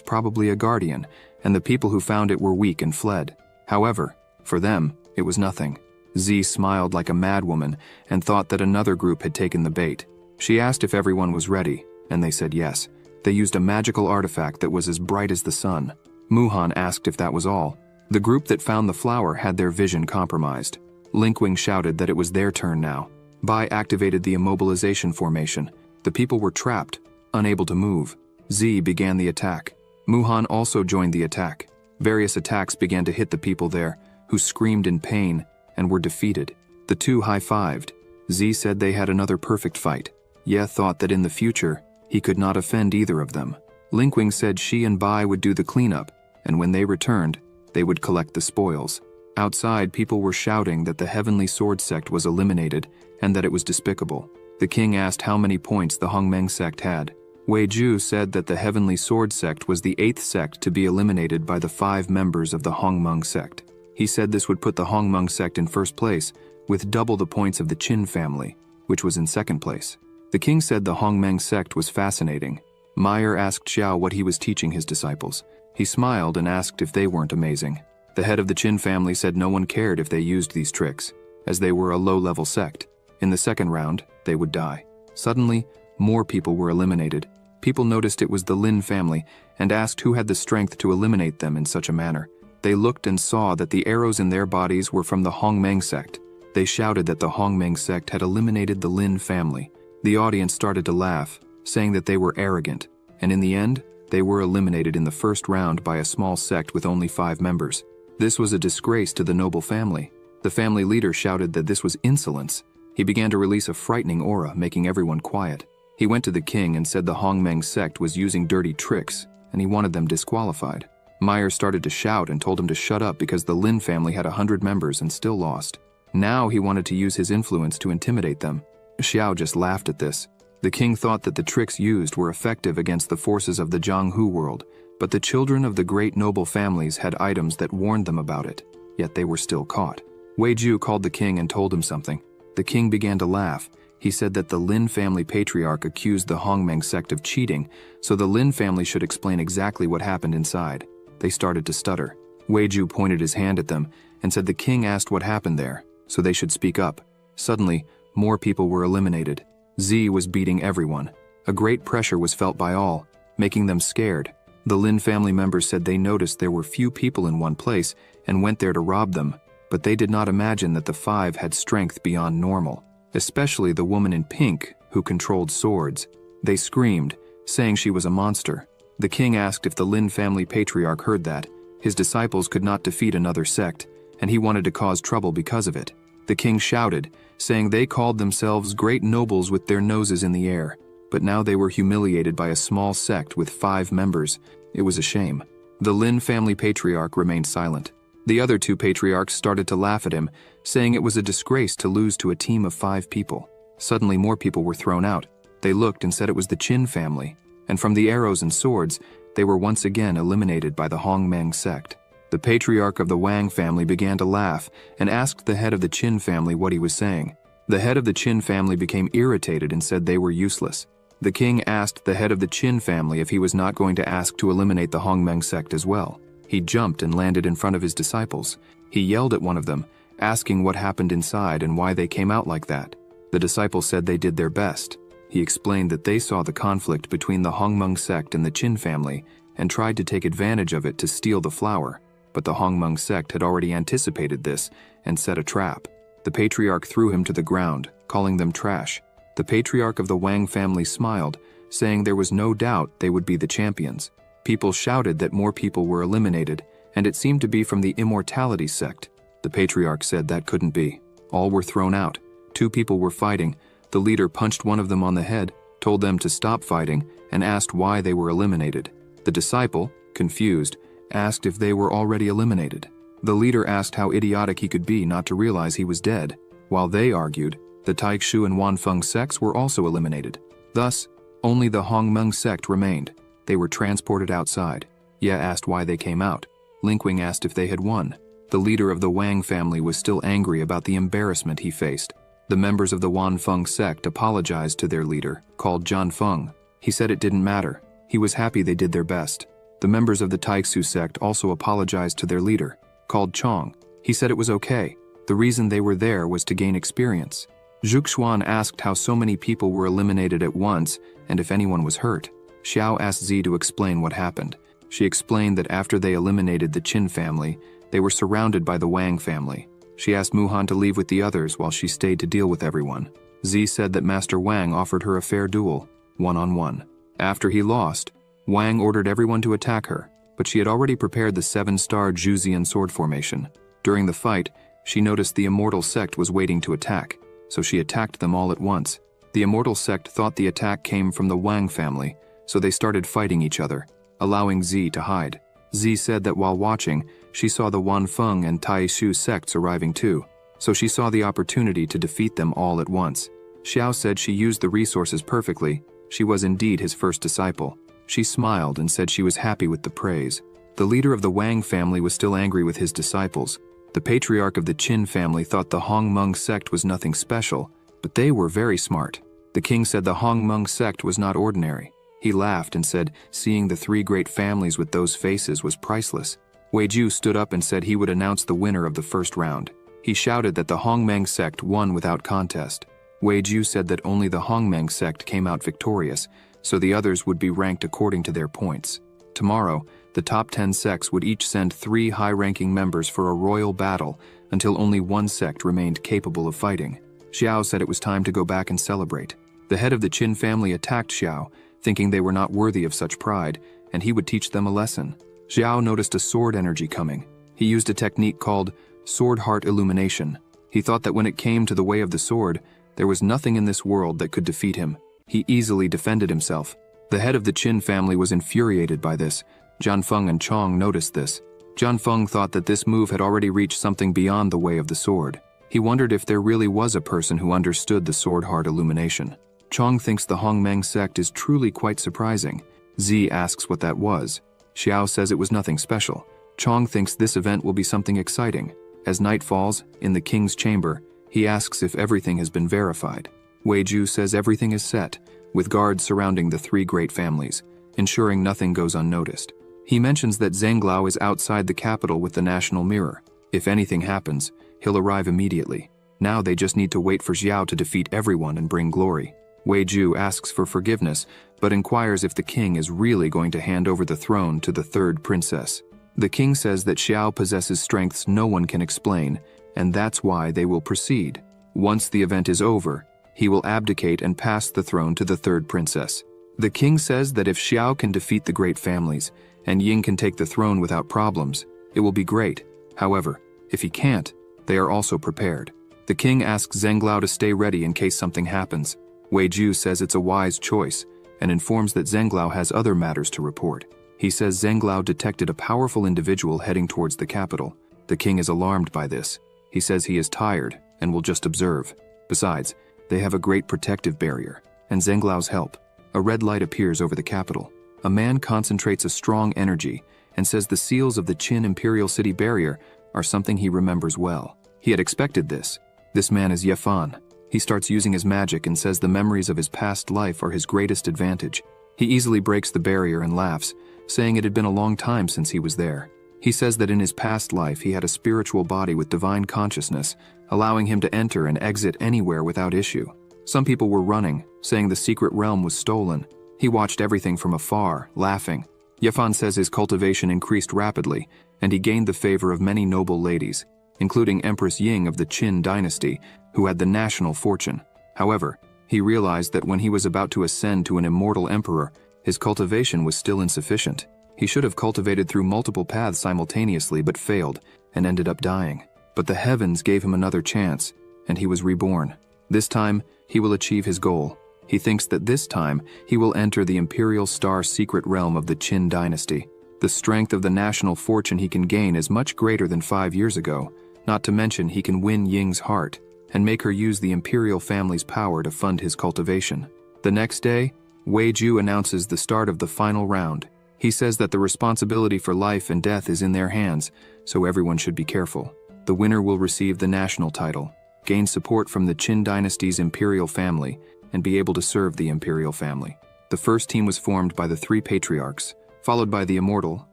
probably a guardian, and the people who found it were weak and fled. However, for them, it was nothing. Z smiled like a madwoman and thought that another group had taken the bait. She asked if everyone was ready, and they said yes. They used a magical artifact that was as bright as the sun. Muhan asked if that was all. The group that found the flower had their vision compromised. Linkwing shouted that it was their turn now. Bai activated the immobilization formation. The people were trapped, unable to move. Z began the attack. Muhan also joined the attack. Various attacks began to hit the people there, who screamed in pain and were defeated. The two high-fived. Z said they had another perfect fight. Ye thought that in the future, he could not offend either of them. Linkwing said she and Bai would do the cleanup, and when they returned, they would collect the spoils. Outside, people were shouting that the Heavenly Sword sect was eliminated and that it was despicable. The king asked how many points the Hongmeng sect had. Wei Ju said that the Heavenly Sword sect was the 8th sect to be eliminated by the 5 members of the Hongmeng sect. He said this would put the Hongmeng sect in first place, with double the points of the Qin family, which was in second place. The king said the Hongmeng sect was fascinating. Meyer asked Xiao what he was teaching his disciples. He smiled and asked if they weren't amazing. The head of the Qin family said no one cared if they used these tricks, as they were a low-level sect. In the second round, they would die. Suddenly, more people were eliminated. People noticed it was the Lin family and asked who had the strength to eliminate them in such a manner. They looked and saw that the arrows in their bodies were from the Hongmeng sect. They shouted that the Hongmeng sect had eliminated the Lin family. The audience started to laugh, saying that they were arrogant, and in the end, they were eliminated in the first round by a small sect with only 5 members. This was a disgrace to the noble family. The family leader shouted that this was insolence. He began to release a frightening aura, making everyone quiet. He went to the king and said the Hongmeng sect was using dirty tricks, and he wanted them disqualified. Meyer started to shout and told him to shut up because the Lin family had 100 members and still lost. Now he wanted to use his influence to intimidate them. Xiao just laughed at this. The king thought that the tricks used were effective against the forces of the Jianghu world, but the children of the great noble families had items that warned them about it, yet they were still caught. Wei Ju called the king and told him something. The king began to laugh. He said that the Lin family patriarch accused the Hongmeng sect of cheating, so the Lin family should explain exactly what happened inside. They started to stutter. Wei Ju pointed his hand at them and said the king asked what happened there, so they should speak up. Suddenly, more people were eliminated. Z was beating everyone. A great pressure was felt by all, making them scared. The Lin family members said they noticed there were few people in one place and went there to rob them, but they did not imagine that the 5 had strength beyond normal, especially the woman in pink who controlled swords. They screamed, saying she was a monster. The king asked if the Lin family patriarch heard that. His disciples could not defeat another sect, and he wanted to cause trouble because of it. The king shouted, saying they called themselves great nobles with their noses in the air, but now they were humiliated by a small sect with 5 members. It was a shame. The Lin family patriarch remained silent. The other 2 patriarchs started to laugh at him, saying it was a disgrace to lose to a team of 5 people. Suddenly more people were thrown out. They looked and said it was the Qin family, and from the arrows and swords, they were once again eliminated by the Hongmeng sect. The patriarch of the Wang family began to laugh and asked the head of the Qin family what he was saying. The head of the Qin family became irritated and said they were useless. The king asked the head of the Qin family if he was not going to ask to eliminate the Hongmeng sect as well. He jumped and landed in front of his disciples. He yelled at one of them, asking what happened inside and why they came out like that. The disciples said they did their best. He explained that they saw the conflict between the Hongmeng sect and the Qin family and tried to take advantage of it to steal the flower, but the Hongmeng sect had already anticipated this and set a trap. The patriarch threw him to the ground, calling them trash. The patriarch of the Wang family smiled, saying there was no doubt they would be the champions. People shouted that more people were eliminated, and it seemed to be from the immortality sect. The patriarch said that couldn't be. All were thrown out. 2 people were fighting. The leader punched one of them on the head, told them to stop fighting, and asked why they were eliminated. The disciple, confused, asked if they were already eliminated. The leader asked how idiotic he could be not to realize he was dead. While they argued, the Taikshu and Wanfeng sects were also eliminated. Thus, only the Hongmeng sect remained. They were transported outside. Ye asked why they came out. Linkwing asked if they had won. The leader of the Wang family was still angry about the embarrassment he faced. The members of the Wanfeng sect apologized to their leader, called Zhan Feng. He said it didn't matter. He was happy they did their best. The members of the Taikshu sect also apologized to their leader, called Chong. He said it was okay. The reason they were there was to gain experience. Zhuxuan asked how so many people were eliminated at once and if anyone was hurt. Xiao asked Zi to explain what happened. She explained that after they eliminated the Qin family, they were surrounded by the Wang family. She asked Muhan to leave with the others while she stayed to deal with everyone. Zi said that Master Wang offered her a fair duel, one-on-one. After he lost, Wang ordered everyone to attack her, but she had already prepared the 7-star Juzian sword formation. During the fight, she noticed the immortal sect was waiting to attack, so she attacked them all at once. The immortal sect thought the attack came from the Wang family, so they started fighting each other, allowing Z to hide. Z said that while watching, she saw the Wanfeng and Taishu sects arriving too, so she saw the opportunity to defeat them all at once. Xiao said she used the resources perfectly. She was indeed his first disciple. She smiled and said she was happy with the praise. The leader of the Wang family was still angry with his disciples. The patriarch of the Qin family thought the Hongmeng sect was nothing special, but they were very smart. The king said the Hongmeng sect was not ordinary. He laughed and said seeing the three great families with those faces was priceless. Weiju stood up and said he would announce the winner of the first round. He shouted that the Hongmeng sect won without contest. Weiju said that only the Hongmeng sect came out victorious, so the others would be ranked according to their points. Tomorrow, the top 10 sects would each send 3 high-ranking members for a royal battle until only one sect remained capable of fighting. Xiao said it was time to go back and celebrate. The head of the Qin family attacked Xiao, thinking they were not worthy of such pride, and he would teach them a lesson. Xiao noticed a sword energy coming. He used a technique called sword heart illumination. He thought that when it came to the way of the sword, there was nothing in this world that could defeat him. He easily defended himself. The head of the Qin family was infuriated by this. Jianfeng and Chong noticed this. Jianfeng thought that this move had already reached something beyond the way of the sword. He wondered if there really was a person who understood the sword heart illumination. Chong thinks the Hongmeng sect is truly quite surprising. Z asks what that was. Xiao says it was nothing special. Chong thinks this event will be something exciting. As night falls, in the king's chamber, he asks if everything has been verified. Weiju says everything is set, with guards surrounding the 3 great families, ensuring nothing goes unnoticed. He mentions that Zhenglao is outside the capital with the national mirror. If anything happens, he'll arrive immediately. Now they just need to wait for Xiao to defeat everyone and bring glory. Weiju asks for forgiveness, but inquires if the king is really going to hand over the throne to the 3rd princess. The king says that Xiao possesses strengths no one can explain, and that's why they will proceed. Once the event is over, he will abdicate and pass the throne to the 3rd princess. The king says that if Xiao can defeat the great families, and Ying can take the throne without problems, it will be great. However, if he can't, they are also prepared. The king asks Zhenglao to stay ready in case something happens. Weiju says it's a wise choice, and informs that Zhenglao has other matters to report. He says Zhenglao detected a powerful individual heading towards the capital. The king is alarmed by this. He says he is tired, and will just observe. Besides, they have a great protective barrier, and Zhenglao's help. A red light appears over the capital. A man concentrates a strong energy, and says the seals of the Qin Imperial City barrier are something he remembers well. He had expected this. This man is Yefan. He starts using his magic and says the memories of his past life are his greatest advantage. He easily breaks the barrier and laughs, saying it had been a long time since he was there. He says that in his past life he had a spiritual body with divine consciousness, allowing him to enter and exit anywhere without issue. Some people were running, saying the secret realm was stolen. He watched everything from afar, laughing. Yefan says his cultivation increased rapidly, and he gained the favor of many noble ladies, including Empress Ying of the Qin dynasty, who had the national fortune. However, he realized that when he was about to ascend to an immortal emperor, his cultivation was still insufficient. He should have cultivated through multiple paths simultaneously but failed, and ended up dying. But the heavens gave him another chance, and he was reborn. This time, he will achieve his goal. He thinks that this time, he will enter the Imperial Star secret realm of the Qin dynasty. The strength of the national fortune he can gain is much greater than 5 years ago, not to mention he can win Ying's heart, and make her use the imperial family's power to fund his cultivation. The next day, Weiju announces the start of the final round. He says that the responsibility for life and death is in their hands, so everyone should be careful. The winner will receive the national title, gain support from the Qin dynasty's imperial family, and be able to serve the imperial family. The first team was formed by the 3 patriarchs, followed by the immortal,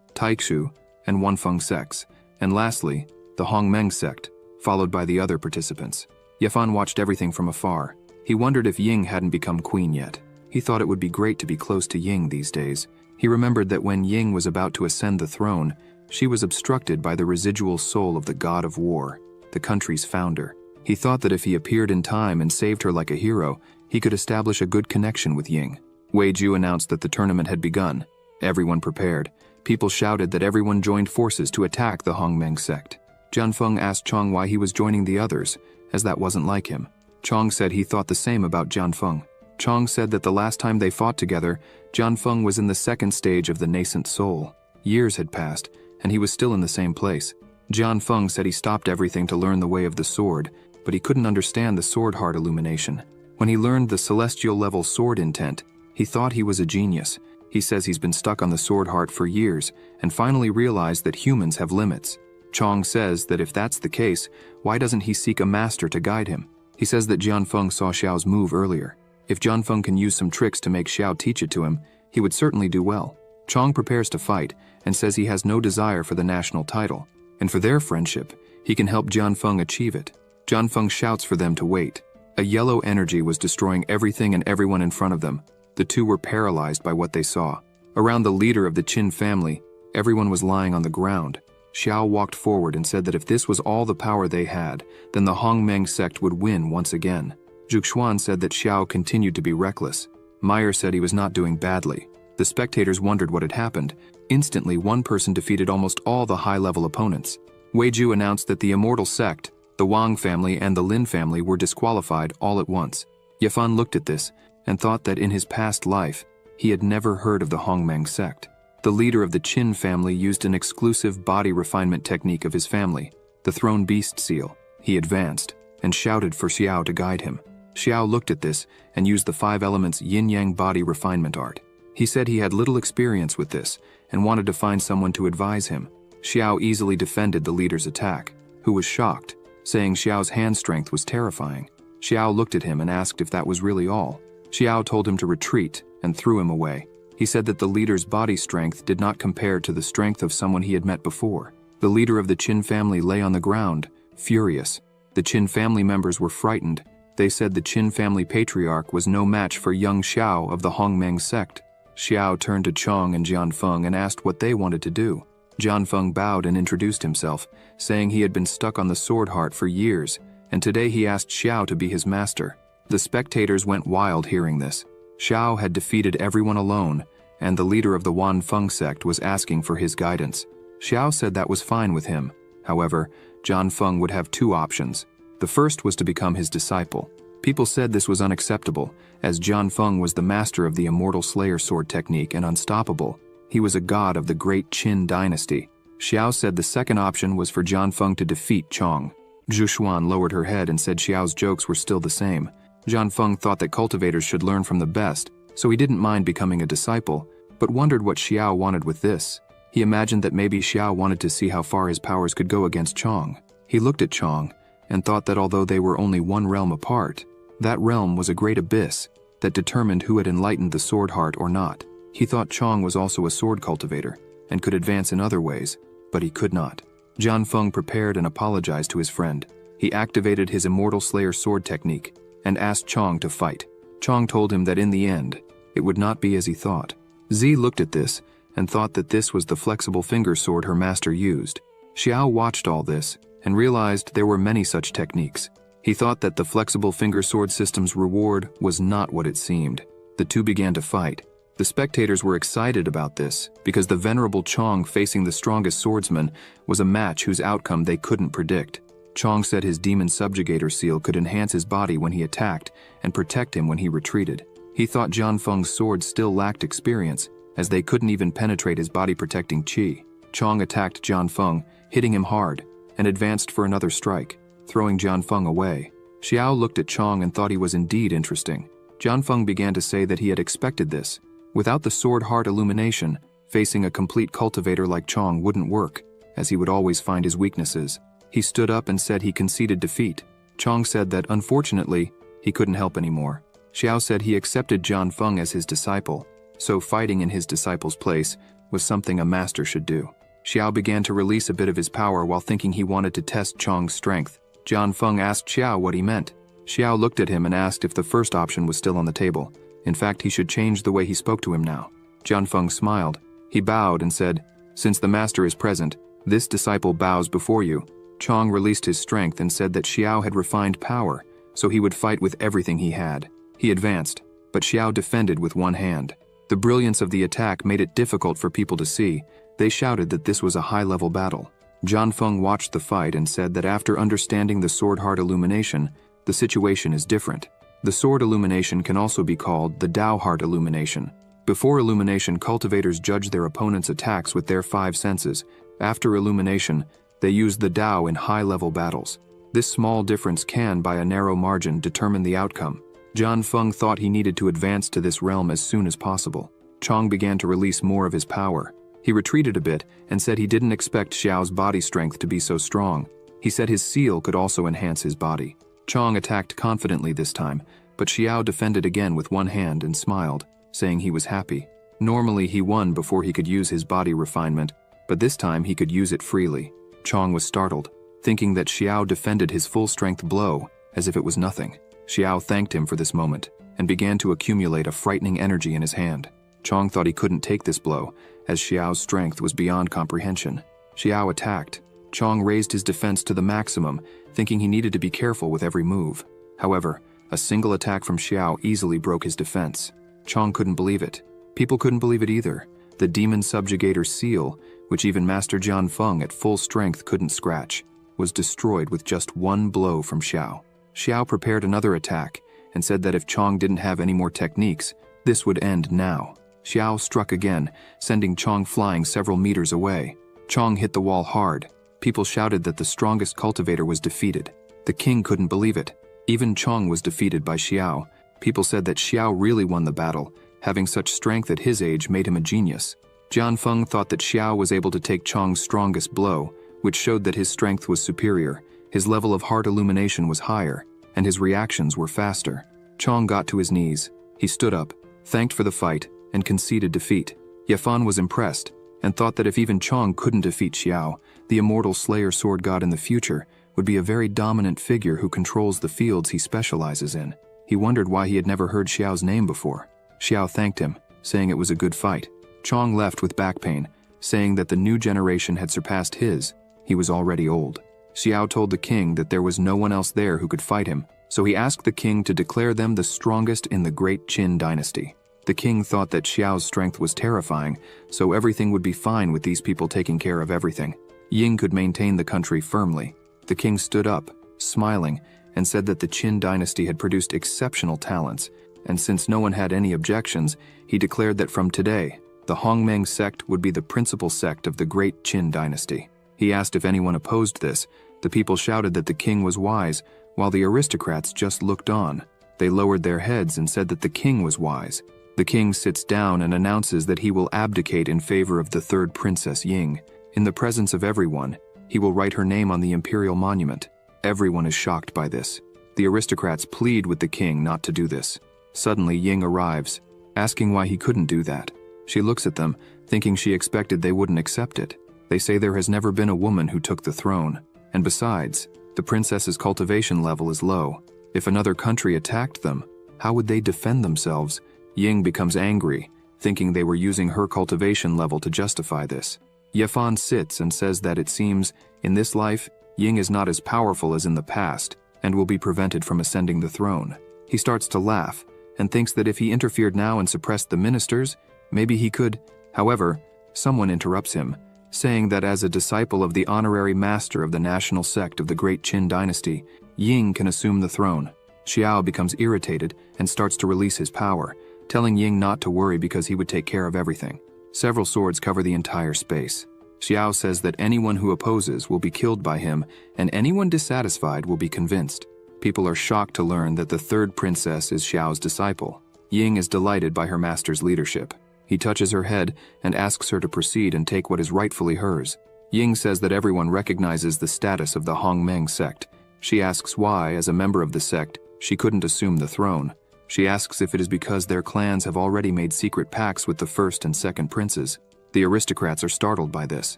Taishu, and Wanfeng sects, and lastly, the Hongmeng sect, followed by the other participants. Yefan watched everything from afar. He wondered if Ying hadn't become queen yet. He thought it would be great to be close to Ying these days. He remembered that when Ying was about to ascend the throne, she was obstructed by the residual soul of the god of war, the country's founder. He thought that if he appeared in time and saved her like a hero, he could establish a good connection with Ying. Weiju announced that the tournament had begun. Everyone prepared. People shouted that everyone joined forces to attack the Hongmeng sect. Jianfeng asked Chong why he was joining the others, as that wasn't like him. Chong said he thought the same about Jianfeng. Chong said that the last time they fought together, Jianfeng was in the 2nd stage of the nascent soul. Years had passed, and he was still in the same place. Jian Feng said he stopped everything to learn the way of the sword, but he couldn't understand the sword heart illumination. When he learned the celestial level sword intent, he thought he was a genius. He says he's been stuck on the sword heart for years and finally realized that humans have limits. Chong says that if that's the case, why doesn't he seek a master to guide him? He says that Jian Feng saw Xiao's move earlier. If Jian Feng can use some tricks to make Xiao teach it to him, he would certainly do well. Chong prepares to fight and says he has no desire for the national title, and for their friendship, he can help Jian Feng achieve it. Jian Feng shouts for them to wait. A yellow energy was destroying everything and everyone in front of them. The two were paralyzed by what they saw. Around the leader of the Qin family, everyone was lying on the ground. Xiao walked forward and said that if this was all the power they had, then the Hongmeng sect would win once again. Zhuxuan said that Xiao continued to be reckless. Meyer said he was not doing badly. The spectators wondered what had happened. Instantly, one person defeated almost all the high-level opponents. Weiju announced that the immortal sect, the Wang family and the Lin family were disqualified all at once. Yafan looked at this and thought that in his past life, he had never heard of the Hongmeng sect. The leader of the Qin family used an exclusive body refinement technique of his family, the Throne Beast Seal. He advanced and shouted for Xiao to guide him. Xiao looked at this and used the 5 elements yin-yang body refinement art. He said he had little experience with this and wanted to find someone to advise him. Xiao easily defended the leader's attack, who was shocked, saying Xiao's hand strength was terrifying. Xiao looked at him and asked if that was really all. Xiao told him to retreat and threw him away. He said that the leader's body strength did not compare to the strength of someone he had met before. The leader of the Qin family lay on the ground, furious. The Qin family members were frightened. They said the Qin family patriarch was no match for young Xiao of the Hongmeng sect. Xiao turned to Chong and Jian Feng and asked what they wanted to do. Jian Feng bowed and introduced himself, saying he had been stuck on the sword heart for years, and today he asked Xiao to be his master. The spectators went wild hearing this. Xiao had defeated everyone alone, and the leader of the Wan Feng sect was asking for his guidance. Xiao said that was fine with him. However, Jian Feng would have 2 options. The first was to become his disciple. People said this was unacceptable, as Jian Feng was the master of the Immortal Slayer sword technique and unstoppable. He was a god of the great Qin dynasty. Xiao said the second option was for Jian Feng to defeat Chong. Zhuxuan lowered her head and said Xiao's jokes were still the same. Jian Feng thought that cultivators should learn from the best, so he didn't mind becoming a disciple, but wondered what Xiao wanted with this. He imagined that maybe Xiao wanted to see how far his powers could go against Chong. He looked at Chong and thought that although they were only one realm apart, that realm was a great abyss that determined who had enlightened the sword heart or not. He thought Chong was also a sword cultivator and could advance in other ways, but he could not. Jian Feng prepared and apologized to his friend. He activated his Immortal Slayer sword technique and asked Chong to fight. Chong told him that in the end, it would not be as he thought. Zi looked at this and thought that this was the flexible finger sword her master used. Xiao watched all this and realized there were many such techniques. He thought that the flexible finger sword system's reward was not what it seemed. The two began to fight. The spectators were excited about this because the venerable Chong facing the strongest swordsman was a match whose outcome they couldn't predict. Chong said his demon subjugator seal could enhance his body when he attacked and protect him when he retreated. He thought Jian Feng's sword still lacked experience, as they couldn't even penetrate his body-protecting qi. Chong attacked Jian Feng, hitting him hard, and advanced for another strike, throwing Jian Feng away. Xiao looked at Chong and thought he was indeed interesting. Jian Feng began to say that he had expected this. Without the sword heart illumination, facing a complete cultivator like Chong wouldn't work, as he would always find his weaknesses. He stood up and said he conceded defeat. Chong said that, unfortunately, he couldn't help anymore. Xiao said he accepted Jian Feng as his disciple, so fighting in his disciple's place was something a master should do. Xiao began to release a bit of his power while thinking he wanted to test Chong's strength. Jian Feng asked Xiao what he meant. Xiao looked at him and asked if the first option was still on the table. In fact, he should change the way he spoke to him now. Jian Feng smiled. He bowed and said, "Since the master is present, this disciple bows before you." Chong released his strength and said that Xiao had refined power, so he would fight with everything he had. He advanced, but Xiao defended with one hand. The brilliance of the attack made it difficult for people to see. They shouted that this was a high-level battle. Jian Feng watched the fight and said that after understanding the sword heart illumination, the situation is different. The sword illumination can also be called the Dao heart illumination. Before illumination, cultivators judge their opponent's attacks with their 5 senses. After illumination, they use the Tao in high-level battles. This small difference can, by a narrow margin, determine the outcome. Jian Feng thought he needed to advance to this realm as soon as possible. Chong began to release more of his power. He retreated a bit and said he didn't expect Xiao's body strength to be so strong. He said his seal could also enhance his body. Chong attacked confidently this time, but Xiao defended again with one hand and smiled, saying he was happy. Normally he won before he could use his body refinement, but this time he could use it freely. Chong was startled, thinking that Xiao defended his full-strength blow as if it was nothing. Xiao thanked him for this moment and began to accumulate a frightening energy in his hand. Chong thought he couldn't take this blow, as Xiao's strength was beyond comprehension. Xiao attacked. Chong raised his defense to the maximum, thinking he needed to be careful with every move. However, a single attack from Xiao easily broke his defense. Chong couldn't believe it. People couldn't believe it either. The demon subjugator seal, which even Master Jian Feng at full strength couldn't scratch, was destroyed with just one blow from Xiao. Xiao prepared another attack and said that if Chong didn't have any more techniques, this would end now. Xiao struck again, sending Chong flying several meters away. Chong hit the wall hard. People shouted that the strongest cultivator was defeated. The king couldn't believe it. Even Chong was defeated by Xiao. People said that Xiao really won the battle. Having such strength at his age made him a genius. Jian Feng thought that Xiao was able to take Chong's strongest blow, which showed that his strength was superior. His level of heart illumination was higher, and his reactions were faster. Chong got to his knees. He stood up, thanked for the fight, and conceded defeat. Yafan was impressed, and thought that if even Chong couldn't defeat Xiao, the immortal Slayer Sword God in the future would be a very dominant figure who controls the fields he specializes in. He wondered why he had never heard Xiao's name before. Xiao thanked him, saying it was a good fight. Chong left with back pain, saying that the new generation had surpassed his. He was already old. Xiao told the king that there was no one else there who could fight him, so he asked the king to declare them the strongest in the great Qin dynasty. The king thought that Xiao's strength was terrifying, so everything would be fine with these people taking care of everything. Ying could maintain the country firmly. The king stood up, smiling, and said that the Qin dynasty had produced exceptional talents, and since no one had any objections, he declared that from today, the Hongmeng sect would be the principal sect of the great Qin dynasty. He asked if anyone opposed this. The people shouted that the king was wise, while the aristocrats just looked on. They lowered their heads and said that the king was wise. The king sits down and announces that he will abdicate in favor of the third princess Ying. In the presence of everyone, he will write her name on the imperial monument. Everyone is shocked by this. The aristocrats plead with the king not to do this. Suddenly, Ying arrives, asking why he couldn't do that. She looks at them, thinking she expected they wouldn't accept it. They say there has never been a woman who took the throne. And besides, the princess's cultivation level is low. If another country attacked them, how would they defend themselves? Ying becomes angry, thinking they were using her cultivation level to justify this. Yafan sits and says that it seems, in this life, Ying is not as powerful as in the past, and will be prevented from ascending the throne. He starts to laugh, and thinks that if he interfered now and suppressed the ministers, maybe he could. However, someone interrupts him, saying that as a disciple of the honorary master of the national sect of the great Qin dynasty, Ying can assume the throne. Xiao becomes irritated and starts to release his power, telling Ying not to worry because he would take care of everything. Several swords cover the entire space. Xiao says that anyone who opposes will be killed by him, and anyone dissatisfied will be convinced. People are shocked to learn that the third princess is Xiao's disciple. Ying is delighted by her master's leadership. He touches her head and asks her to proceed and take what is rightfully hers. Ying says that everyone recognizes the status of the Hongmeng sect. She asks why, as a member of the sect, she couldn't assume the throne. She asks if it is because their clans have already made secret pacts with the first and second princes. The aristocrats are startled by this.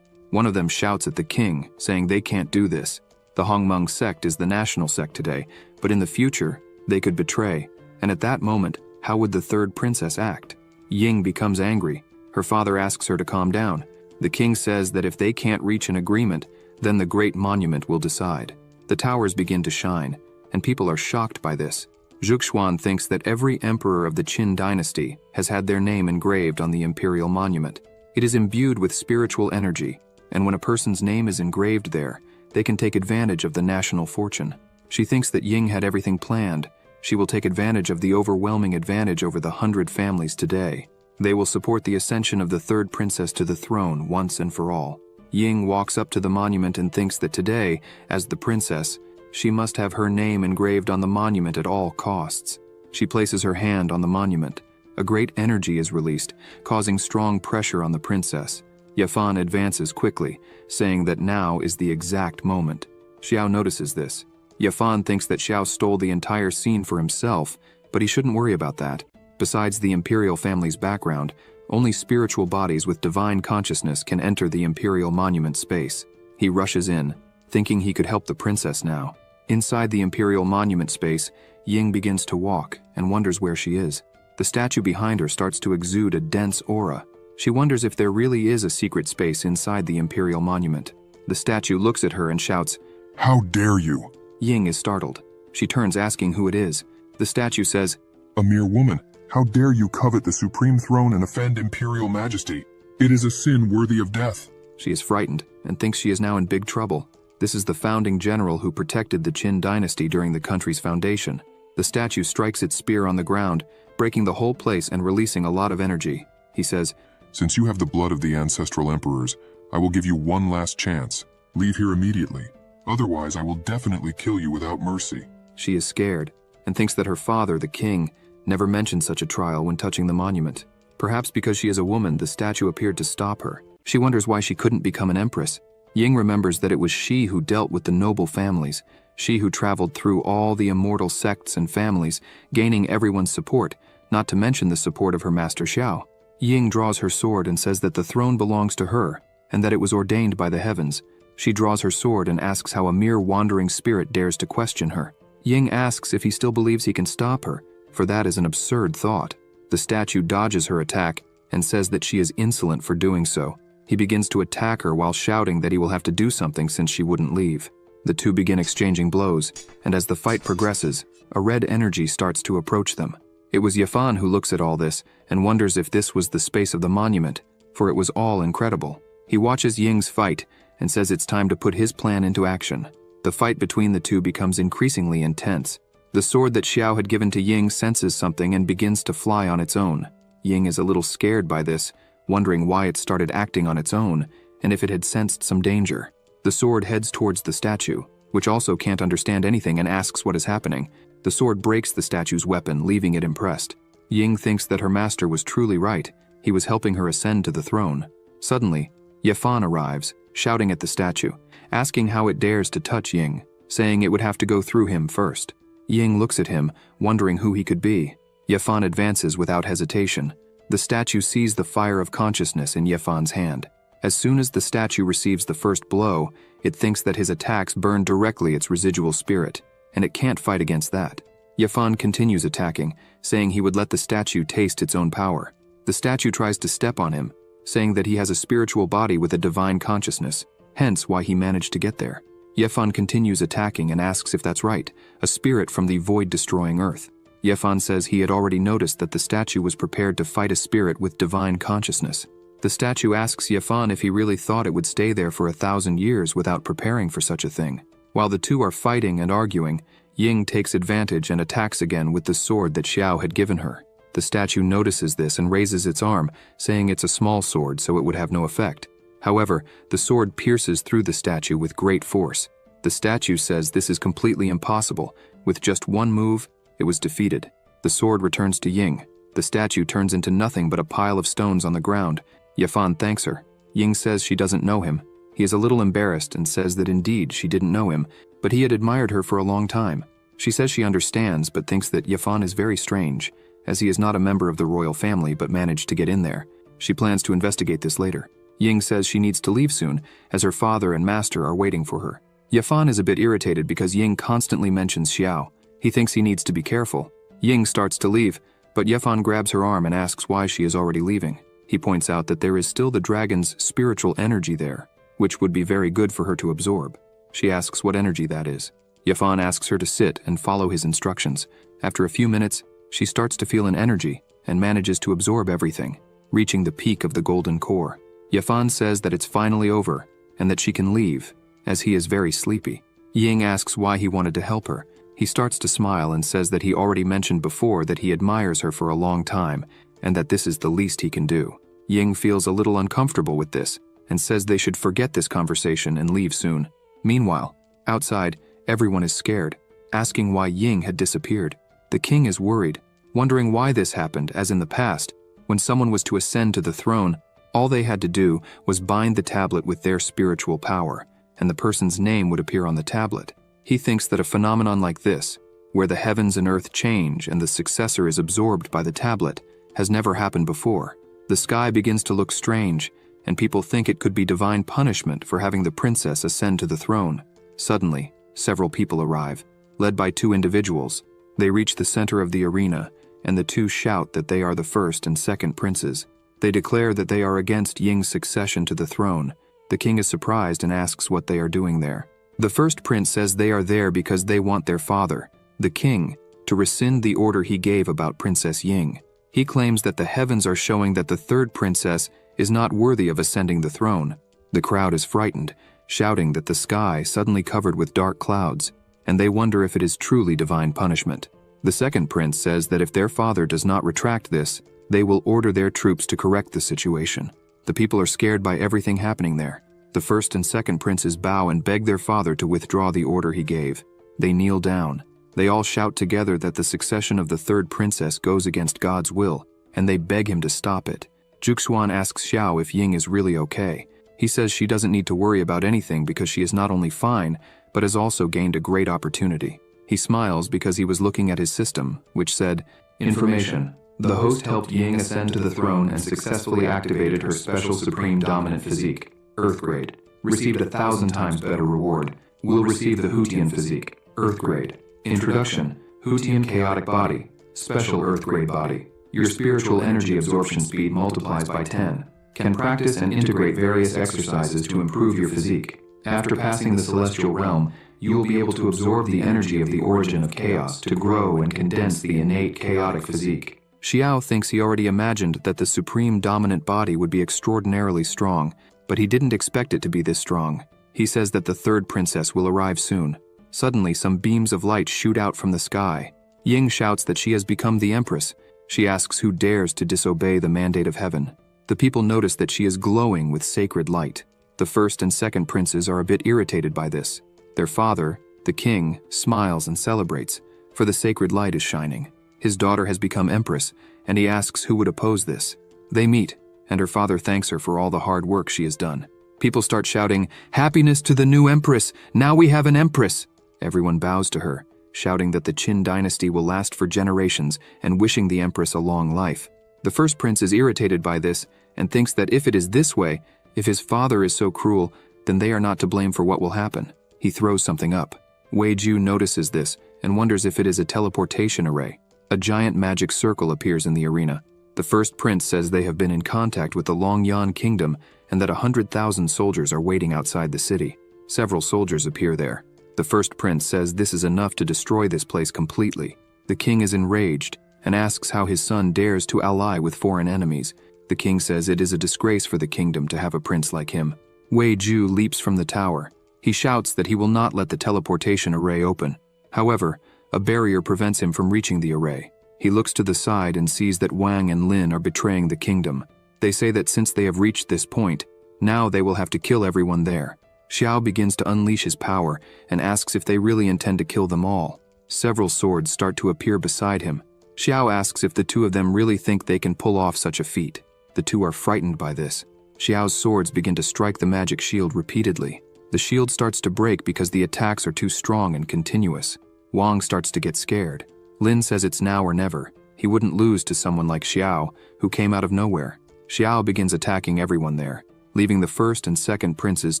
One of them shouts at the king, saying they can't do this. The Hongmeng sect is the national sect today, but in the future, they could betray. And at that moment, how would the third princess act? Ying becomes angry. Her father asks her to calm down. The king says that if they can't reach an agreement, then the great monument will decide. The towers begin to shine, and people are shocked by this. Zhuxuan thinks that every emperor of the Qin dynasty has had their name engraved on the imperial monument. It is imbued with spiritual energy, and when a person's name is engraved there, they can take advantage of the national fortune. She thinks that Ying had everything planned. She will take advantage of the overwhelming advantage over the 100 families today. They will support the ascension of the third princess to the throne once and for all. Ying walks up to the monument and thinks that today, as the princess, she must have her name engraved on the monument at all costs. She places her hand on the monument. A great energy is released, causing strong pressure on the princess. Yafan advances quickly, saying that now is the exact moment. Xiao notices this. Yafan thinks that Xiao stole the entire scene for himself, but he shouldn't worry about that. Besides the imperial family's background, only spiritual bodies with divine consciousness can enter the imperial monument space. He rushes in, thinking he could help the princess now. Inside the imperial monument space, Ying begins to walk and wonders where she is. The statue behind her starts to exude a dense aura. She wonders if there really is a secret space inside the imperial monument. The statue looks at her and shouts, "How dare you!" Ying is startled. She turns asking who it is. The statue says, "A mere woman. How dare you covet the supreme throne and offend imperial majesty? It is a sin worthy of death." She is frightened and thinks she is now in big trouble. This is the founding general who protected the Qin dynasty during the country's foundation. The statue strikes its spear on the ground, breaking the whole place and releasing a lot of energy. He says, "Since you have the blood of the ancestral emperors, I will give you one last chance. Leave here immediately. Otherwise, I will definitely kill you without mercy." She is scared and thinks that her father, the king, never mentioned such a trial when touching the monument. Perhaps because she is a woman, the statue appeared to stop her. She wonders why she couldn't become an empress. Ying remembers that it was she who dealt with the noble families, she who traveled through all the immortal sects and families, gaining everyone's support, not to mention the support of her master Xiao. Ying draws her sword and says that the throne belongs to her, and that it was ordained by the heavens. She draws her sword and asks how a mere wandering spirit dares to question her. Ying asks if he still believes he can stop her, for that is an absurd thought. The statue dodges her attack and says that she is insolent for doing so. He begins to attack her while shouting that he will have to do something since she wouldn't leave. The two begin exchanging blows, and as the fight progresses, a red energy starts to approach them. It was Yafan who looks at all this and wonders if this was the space of the monument, for it was all incredible. He watches Ying's fight and says it's time to put his plan into action. The fight between the two becomes increasingly intense. The sword that Xiao had given to Ying senses something and begins to fly on its own. Ying is a little scared by this, wondering why it started acting on its own, and if it had sensed some danger. The sword heads towards the statue, which also can't understand anything and asks what is happening. The sword breaks the statue's weapon, leaving it impressed. Ying thinks that her master was truly right. He was helping her ascend to the throne. Suddenly, Yafan arrives, shouting at the statue, asking how it dares to touch Ying, saying it would have to go through him first. Ying looks at him, wondering who he could be. Yafan advances without hesitation. The statue sees the fire of consciousness in Yafan's hand. As soon as the statue receives the first blow, it thinks that his attacks burn directly its residual spirit, and it can't fight against that. Yafan continues attacking, saying he would let the statue taste its own power. The statue tries to step on him, saying that he has a spiritual body with a divine consciousness, hence why he managed to get there. Yafan continues attacking and asks if that's right, a spirit from the void-destroying earth. Yafan says he had already noticed that the statue was prepared to fight a spirit with divine consciousness. The statue asks Yafan if he really thought it would stay there for 1,000 years without preparing for such a thing. While the two are fighting and arguing, Ying takes advantage and attacks again with the sword that Xiao had given her. The statue notices this and raises its arm, saying it's a small sword so it would have no effect. However, the sword pierces through the statue with great force. The statue says this is completely impossible. With just one move, it was defeated. The sword returns to Ying. The statue turns into nothing but a pile of stones on the ground. Yafan thanks her. Ying says she doesn't know him. He is a little embarrassed and says that indeed she didn't know him, but he had admired her for a long time. She says she understands but thinks that Yafan is very strange, as he is not a member of the royal family but managed to get in there. She plans to investigate this later. Ying says she needs to leave soon, as her father and master are waiting for her. Yafan is a bit irritated because Ying constantly mentions Xiao. He thinks he needs to be careful. Ying starts to leave, but Yafan grabs her arm and asks why she is already leaving. He points out that there is still the dragon's spiritual energy there, which would be very good for her to absorb. She asks what energy that is. Yafan asks her to sit and follow his instructions. After a few minutes, she starts to feel an energy and manages to absorb everything, reaching the peak of the golden core. Yafan says that it's finally over and that she can leave, as he is very sleepy. Ying asks why he wanted to help her. He starts to smile and says that he already mentioned before that he admires her for a long time, and that this is the least he can do. Ying feels a little uncomfortable with this and says they should forget this conversation and leave soon. Meanwhile, outside, everyone is scared, asking why Ying had disappeared. The king is worried, wondering why this happened, as in the past, when someone was to ascend to the throne, all they had to do was bind the tablet with their spiritual power, and the person's name would appear on the tablet. He thinks that a phenomenon like this, where the heavens and earth change and the successor is absorbed by the tablet, has never happened before. The sky begins to look strange, and people think it could be divine punishment for having the princess ascend to the throne. Suddenly, several people arrive, led by two individuals. They reach the center of the arena, and the two shout that they are the first and second princes. They declare that they are against Ying's succession to the throne. The king is surprised and asks what they are doing there. The first prince says they are there because they want their father, the king, to rescind the order he gave about Princess Ying. He claims that the heavens are showing that the third princess is not worthy of ascending the throne. The crowd is frightened, shouting that the sky suddenly covered with dark clouds, and they wonder if it is truly divine punishment. The second prince says that if their father does not retract this, they will order their troops to correct the situation. The people are scared by everything happening there. The first and second princes bow and beg their father to withdraw the order he gave. They kneel down. They all shout together that the succession of the third princess goes against God's will, and they beg him to stop it. Juxuan asks Xiao if Ying is really okay. He says she doesn't need to worry about anything because she is not only fine, but has also gained a great opportunity. He smiles because he was looking at his system, which said, "Information. The host helped Ying ascend to the throne and successfully activated her special supreme dominant physique, Earth grade. Received 1,000 times better reward. Will receive the Hutian physique, Earth grade. Introduction, Hutian chaotic body, special Earth grade body. Your spiritual energy absorption speed multiplies by 10. Can practice and integrate various exercises to improve your physique. After passing the celestial realm, you will be able to absorb the energy of the origin of chaos to grow and condense the innate chaotic physique." Xiao thinks he already imagined that the supreme dominant body would be extraordinarily strong, but he didn't expect it to be this strong. He says that the third princess will arrive soon. Suddenly, some beams of light shoot out from the sky. Ying shouts that she has become the empress. She asks who dares to disobey the mandate of heaven. The people notice that she is glowing with sacred light. The first and second princes are a bit irritated by this. Their father, the king, smiles and celebrates, for the sacred light is shining. His daughter has become empress, and he asks who would oppose this. They meet, and her father thanks her for all the hard work she has done. People start shouting, "Happiness to the new empress! Now we have an empress!" Everyone bows to her, shouting that the Qin dynasty will last for generations and wishing the empress a long life. The first prince is irritated by this and thinks that if it is this way, if his father is so cruel, then they are not to blame for what will happen. He throws something up. Wei Ju notices this and wonders if it is a teleportation array. A giant magic circle appears in the arena. The first prince says they have been in contact with the Longyan kingdom and that 100,000 soldiers are waiting outside the city. Several soldiers appear there. The first prince says this is enough to destroy this place completely. The king is enraged and asks how his son dares to ally with foreign enemies. The king says it is a disgrace for the kingdom to have a prince like him. Wei Ju leaps from the tower. He shouts that he will not let the teleportation array open. However, a barrier prevents him from reaching the array. He looks to the side and sees that Wang and Lin are betraying the kingdom. They say that since they have reached this point, now they will have to kill everyone there. Xiao begins to unleash his power and asks if they really intend to kill them all. Several swords start to appear beside him. Xiao asks if the two of them really think they can pull off such a feat. The two are frightened by this. Xiao's swords begin to strike the magic shield repeatedly. The shield starts to break because the attacks are too strong and continuous. Wang starts to get scared. Lin says it's now or never. He wouldn't lose to someone like Xiao, who came out of nowhere. Xiao begins attacking everyone there, leaving the first and second princes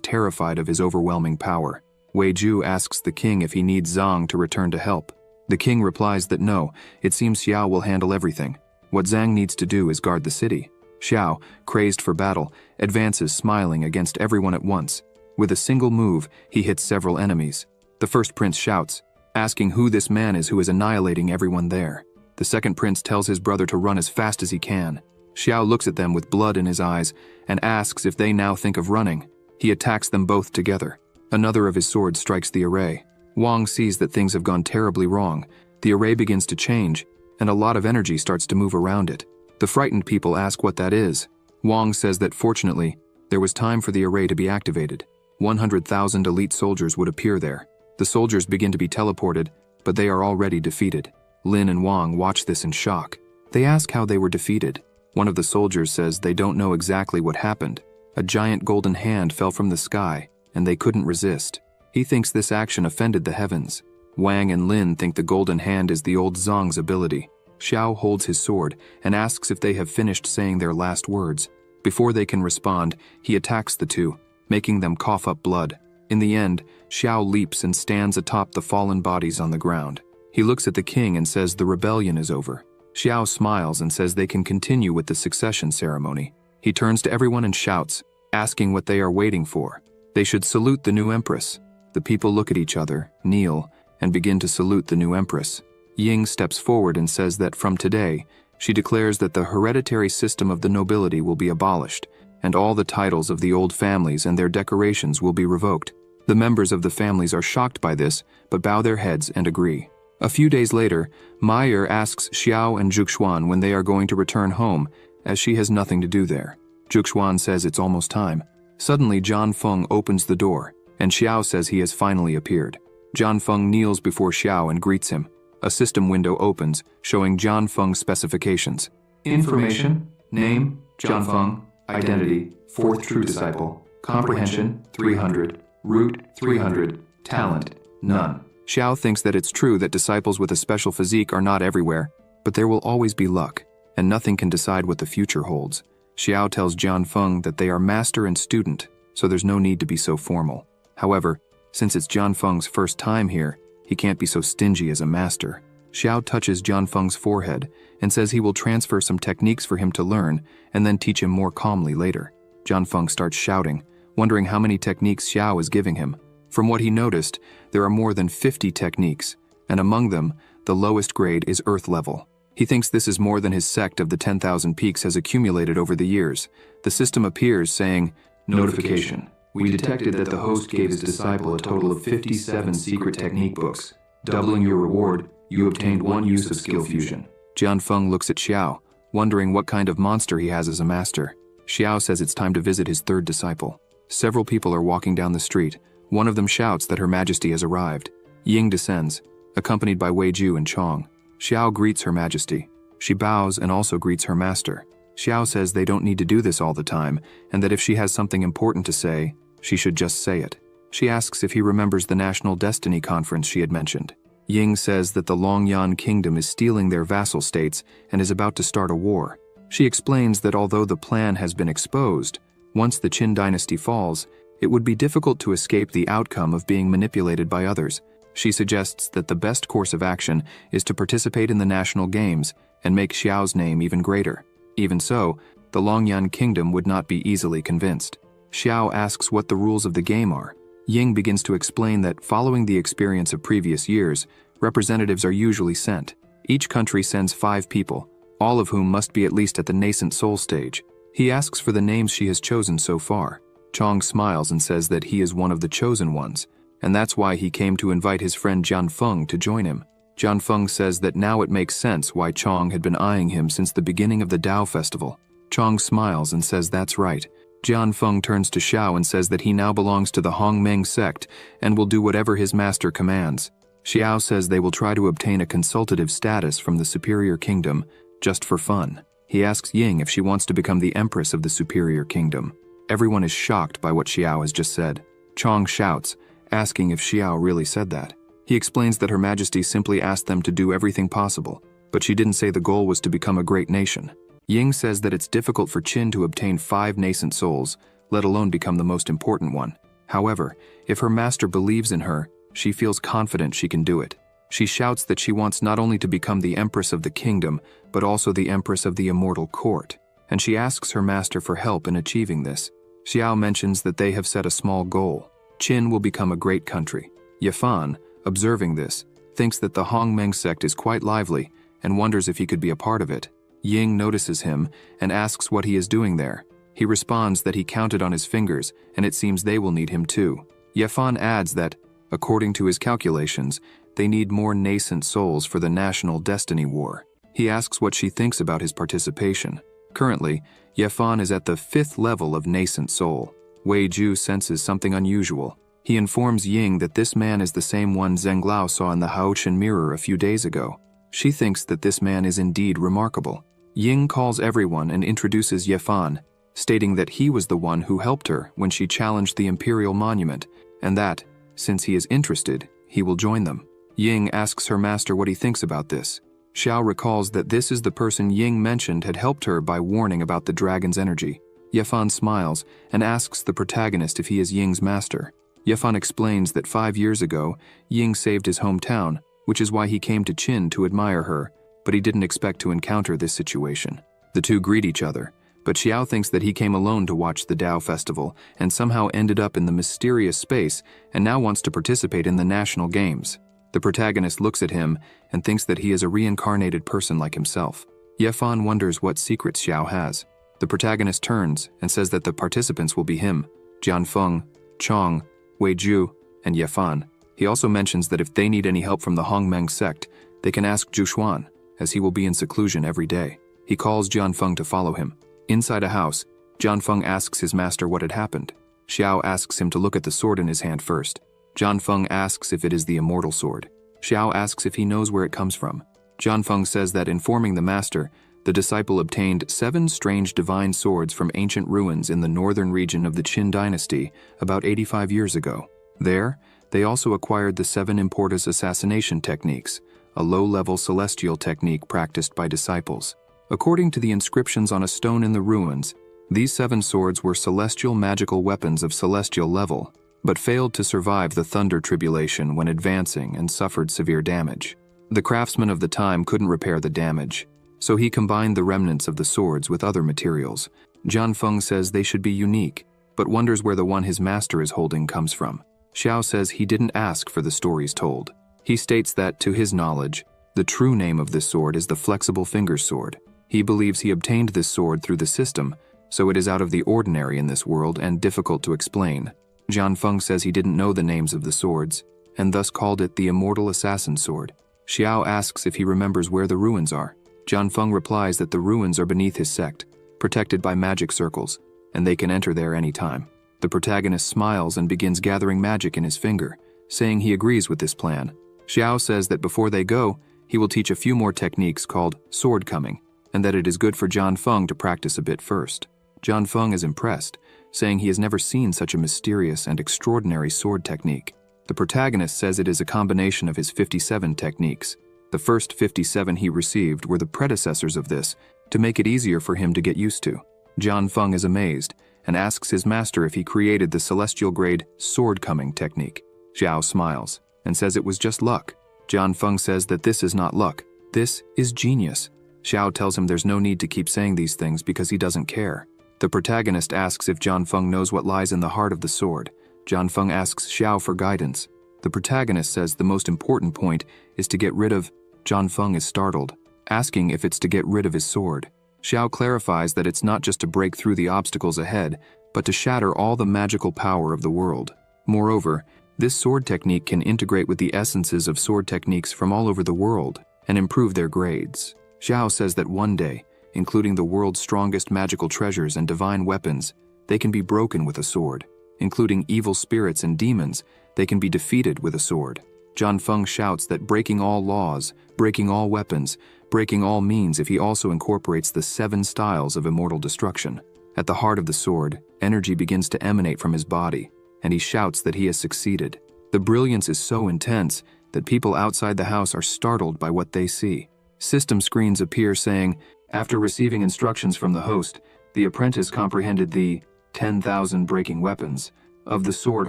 terrified of his overwhelming power. Wei Ju asks the king if he needs Zhang to return to help. The king replies that no, it seems Xiao will handle everything. What Zhang needs to do is guard the city. Xiao, crazed for battle, advances smiling against everyone at once. With a single move, he hits several enemies. The first prince shouts, asking who this man is who is annihilating everyone there. The second prince tells his brother to run as fast as he can. Xiao looks at them with blood in his eyes and asks if they now think of running. He attacks them both together. Another of his swords strikes the array. Wang sees that things have gone terribly wrong. The array begins to change, and a lot of energy starts to move around it. The frightened people ask what that is. Wang says that fortunately, there was time for the array to be activated. 100,000 elite soldiers would appear there. The soldiers begin to be teleported, but they are already defeated. Lin and Wang watch this in shock. They ask how they were defeated. One of the soldiers says they don't know exactly what happened. A giant golden hand fell from the sky, and they couldn't resist. He thinks this action offended the heavens. Wang and Lin think the golden hand is the old Zhang's ability. Xiao holds his sword and asks if they have finished saying their last words. Before they can respond, he attacks the two, making them cough up blood. In the end, Xiao leaps and stands atop the fallen bodies on the ground. He looks at the king and says the rebellion is over. Xiao smiles and says they can continue with the succession ceremony. He turns to everyone and shouts, asking what they are waiting for. They should salute the new empress. The people look at each other, kneel, and begin to salute the new empress. Ying steps forward and says that from today, she declares that the hereditary system of the nobility will be abolished, and all the titles of the old families and their decorations will be revoked. The members of the families are shocked by this, but bow their heads and agree. A few days later, Meyer asks Xiao and Zhuxuan when they are going to return home, as she has nothing to do there. Zhuxuan says it's almost time. Suddenly, Zhan Feng opens the door, and Xiao says he has finally appeared. Zhan Feng kneels before Xiao and greets him. A system window opens, showing Zhan Feng's specifications. Information, name, Zhan Feng, identity, 4th true disciple, comprehension, 300, root, 300, talent, none. Xiao thinks that it's true that disciples with a special physique are not everywhere, but there will always be luck, and nothing can decide what the future holds. Xiao tells Zhan Feng that they are master and student, so there's no need to be so formal. However, since it's Zhan Feng's first time here, he can't be so stingy as a master. Xiao touches Zhan Feng's forehead and says he will transfer some techniques for him to learn and then teach him more calmly later. Zhan Feng starts shouting, wondering how many techniques Xiao is giving him. From what he noticed, there are more than 50 techniques, and among them, the lowest grade is Earth level. He thinks this is more than his sect of the 10,000 peaks has accumulated over the years. The system appears saying, Notification. We detected that the host gave his disciple a total of 57 secret technique books. Doubling your reward, you obtained 1 use of skill fusion. Zhan Feng looks at Xiao, wondering what kind of monster he has as a master. Xiao says it's time to visit his 3rd disciple. Several people are walking down the street. One of them shouts that Her Majesty has arrived. Ying descends, accompanied by Wei Ju and Chong. Xiao greets Her Majesty. She bows and also greets her master. Xiao says they don't need to do this all the time, and that if she has something important to say, she should just say it. She asks if he remembers the National Destiny Conference she had mentioned. Ying says that the Longyan Kingdom is stealing their vassal states and is about to start a war. She explains that although the plan has been exposed, once the Qin dynasty falls, it would be difficult to escape the outcome of being manipulated by others. She suggests that the best course of action is to participate in the national games and make Xiao's name even greater. Even so, the Longyan Kingdom would not be easily convinced. Xiao asks what the rules of the game are. Ying begins to explain that following the experience of previous years, representatives are usually sent. Each country sends 5 people, all of whom must be at least at the nascent soul stage. He asks for the names she has chosen so far. Chong smiles and says that he is one of the chosen ones, and that's why he came to invite his friend Zhan Feng to join him. Zhan Feng says that now it makes sense why Chong had been eyeing him since the beginning of the Dao Festival. Chong smiles and says that's right. Zhan Feng turns to Xiao and says that he now belongs to the Hongmeng sect and will do whatever his master commands. Xiao says they will try to obtain a consultative status from the Superior Kingdom, just for fun. He asks Ying if she wants to become the Empress of the Superior Kingdom. Everyone is shocked by what Xiao has just said. Chong shouts, asking if Xiao really said that. He explains that Her Majesty simply asked them to do everything possible, but she didn't say the goal was to become a great nation. Ying says that it's difficult for Qin to obtain 5 nascent souls, let alone become the most important one. However, if her master believes in her, she feels confident she can do it. She shouts that she wants not only to become the Empress of the Kingdom, but also the Empress of the Immortal Court, and she asks her master for help in achieving this. Xiao mentions that they have set a small goal. Qin will become a great country. Yafan, observing this, thinks that the Hongmeng sect is quite lively and wonders if he could be a part of it. Ying notices him and asks what he is doing there. He responds that he counted on his fingers and it seems they will need him too. Yafan adds that, according to his calculations, they need more nascent souls for the national destiny war. He asks what she thinks about his participation. Currently, Yefan is at the 5th level of nascent soul. Wei Ju senses something unusual. He informs Ying that this man is the same one Zhenglao saw in the Haochen mirror a few days ago. She thinks that this man is indeed remarkable. Ying calls everyone and introduces Yefan, stating that he was the one who helped her when she challenged the Imperial Monument, and that, since he is interested, he will join them. Ying asks her master what he thinks about this. Xiao recalls that this is the person Ying mentioned had helped her by warning about the dragon's energy. Yefan smiles and asks the protagonist if he is Ying's master. Yefan explains that 5 years ago, Ying saved his hometown, which is why he came to Qin to admire her, but he didn't expect to encounter this situation. The two greet each other, but Xiao thinks that he came alone to watch the Dao Festival and somehow ended up in the mysterious space and now wants to participate in the national games. The protagonist looks at him and thinks that he is a reincarnated person like himself. Yefan wonders what secrets Xiao has. The protagonist turns and says that the participants will be him, Jianfeng, Chong, Wei Ju, and Yefan. He also mentions that if they need any help from the Hongmeng sect, they can ask Zhu, as he will be in seclusion every day. He calls Jianfeng to follow him. Inside a house, Jianfeng asks his master what had happened. Xiao asks him to look at the sword in his hand first. Jianfeng asks if it is the immortal sword. Xiao asks if he knows where it comes from. Jianfeng says that informing the master, the disciple obtained 7 strange divine swords from ancient ruins in the northern region of the Qin dynasty about 85 years ago. There, they also acquired the 7 Importus assassination techniques, a low-level celestial technique practiced by disciples. According to the inscriptions on a stone in the ruins, these 7 swords were celestial magical weapons of celestial level, but failed to survive the thunder tribulation when advancing and suffered severe damage. The craftsman of the time couldn't repair the damage, so he combined the remnants of the swords with other materials. Jianfeng says they should be unique, but wonders where the one his master is holding comes from. Xiao says he didn't ask for the stories told. He states that, to his knowledge, the true name of this sword is the Flexible Fingers Sword. He believes he obtained this sword through the system, so it is out of the ordinary in this world and difficult to explain. Jianfeng says he didn't know the names of the swords, and thus called it the Immortal Assassin Sword. Xiao asks if he remembers where the ruins are. Jianfeng replies that the ruins are beneath his sect, protected by magic circles, and they can enter there any time. The protagonist smiles and begins gathering magic in his finger, saying he agrees with this plan. Xiao says that before they go, he will teach a few more techniques called sword coming, and that it is good for Jianfeng to practice a bit first. Jianfeng is impressed, saying he has never seen such a mysterious and extraordinary sword technique. The protagonist says it is a combination of his 57 techniques. The first 57 he received were the predecessors of this, to make it easier for him to get used to. Jianfeng is amazed, and asks his master if he created the celestial-grade sword-coming technique. Xiao smiles, and says it was just luck. Jianfeng says that this is not luck, this is genius. Xiao tells him there's no need to keep saying these things because he doesn't care. The protagonist asks if Jianfeng knows what lies in the heart of the sword. Jianfeng asks Xiao for guidance. The protagonist says the most important point is to get rid of. Jianfeng is startled, asking if it's to get rid of his sword. Xiao clarifies that it's not just to break through the obstacles ahead, but to shatter all the magical power of the world. Moreover, this sword technique can integrate with the essences of sword techniques from all over the world and improve their grades. Xiao says that one day, including the world's strongest magical treasures and divine weapons, they can be broken with a sword. Including evil spirits and demons, they can be defeated with a sword. Jianfeng shouts that breaking all laws, breaking all weapons, breaking all means if he also incorporates the 7 styles of immortal destruction. At the heart of the sword, energy begins to emanate from his body, and he shouts that he has succeeded. The brilliance is so intense that people outside the house are startled by what they see. System screens appear saying, after receiving instructions from the host, the apprentice comprehended the 10,000 breaking weapons of the sword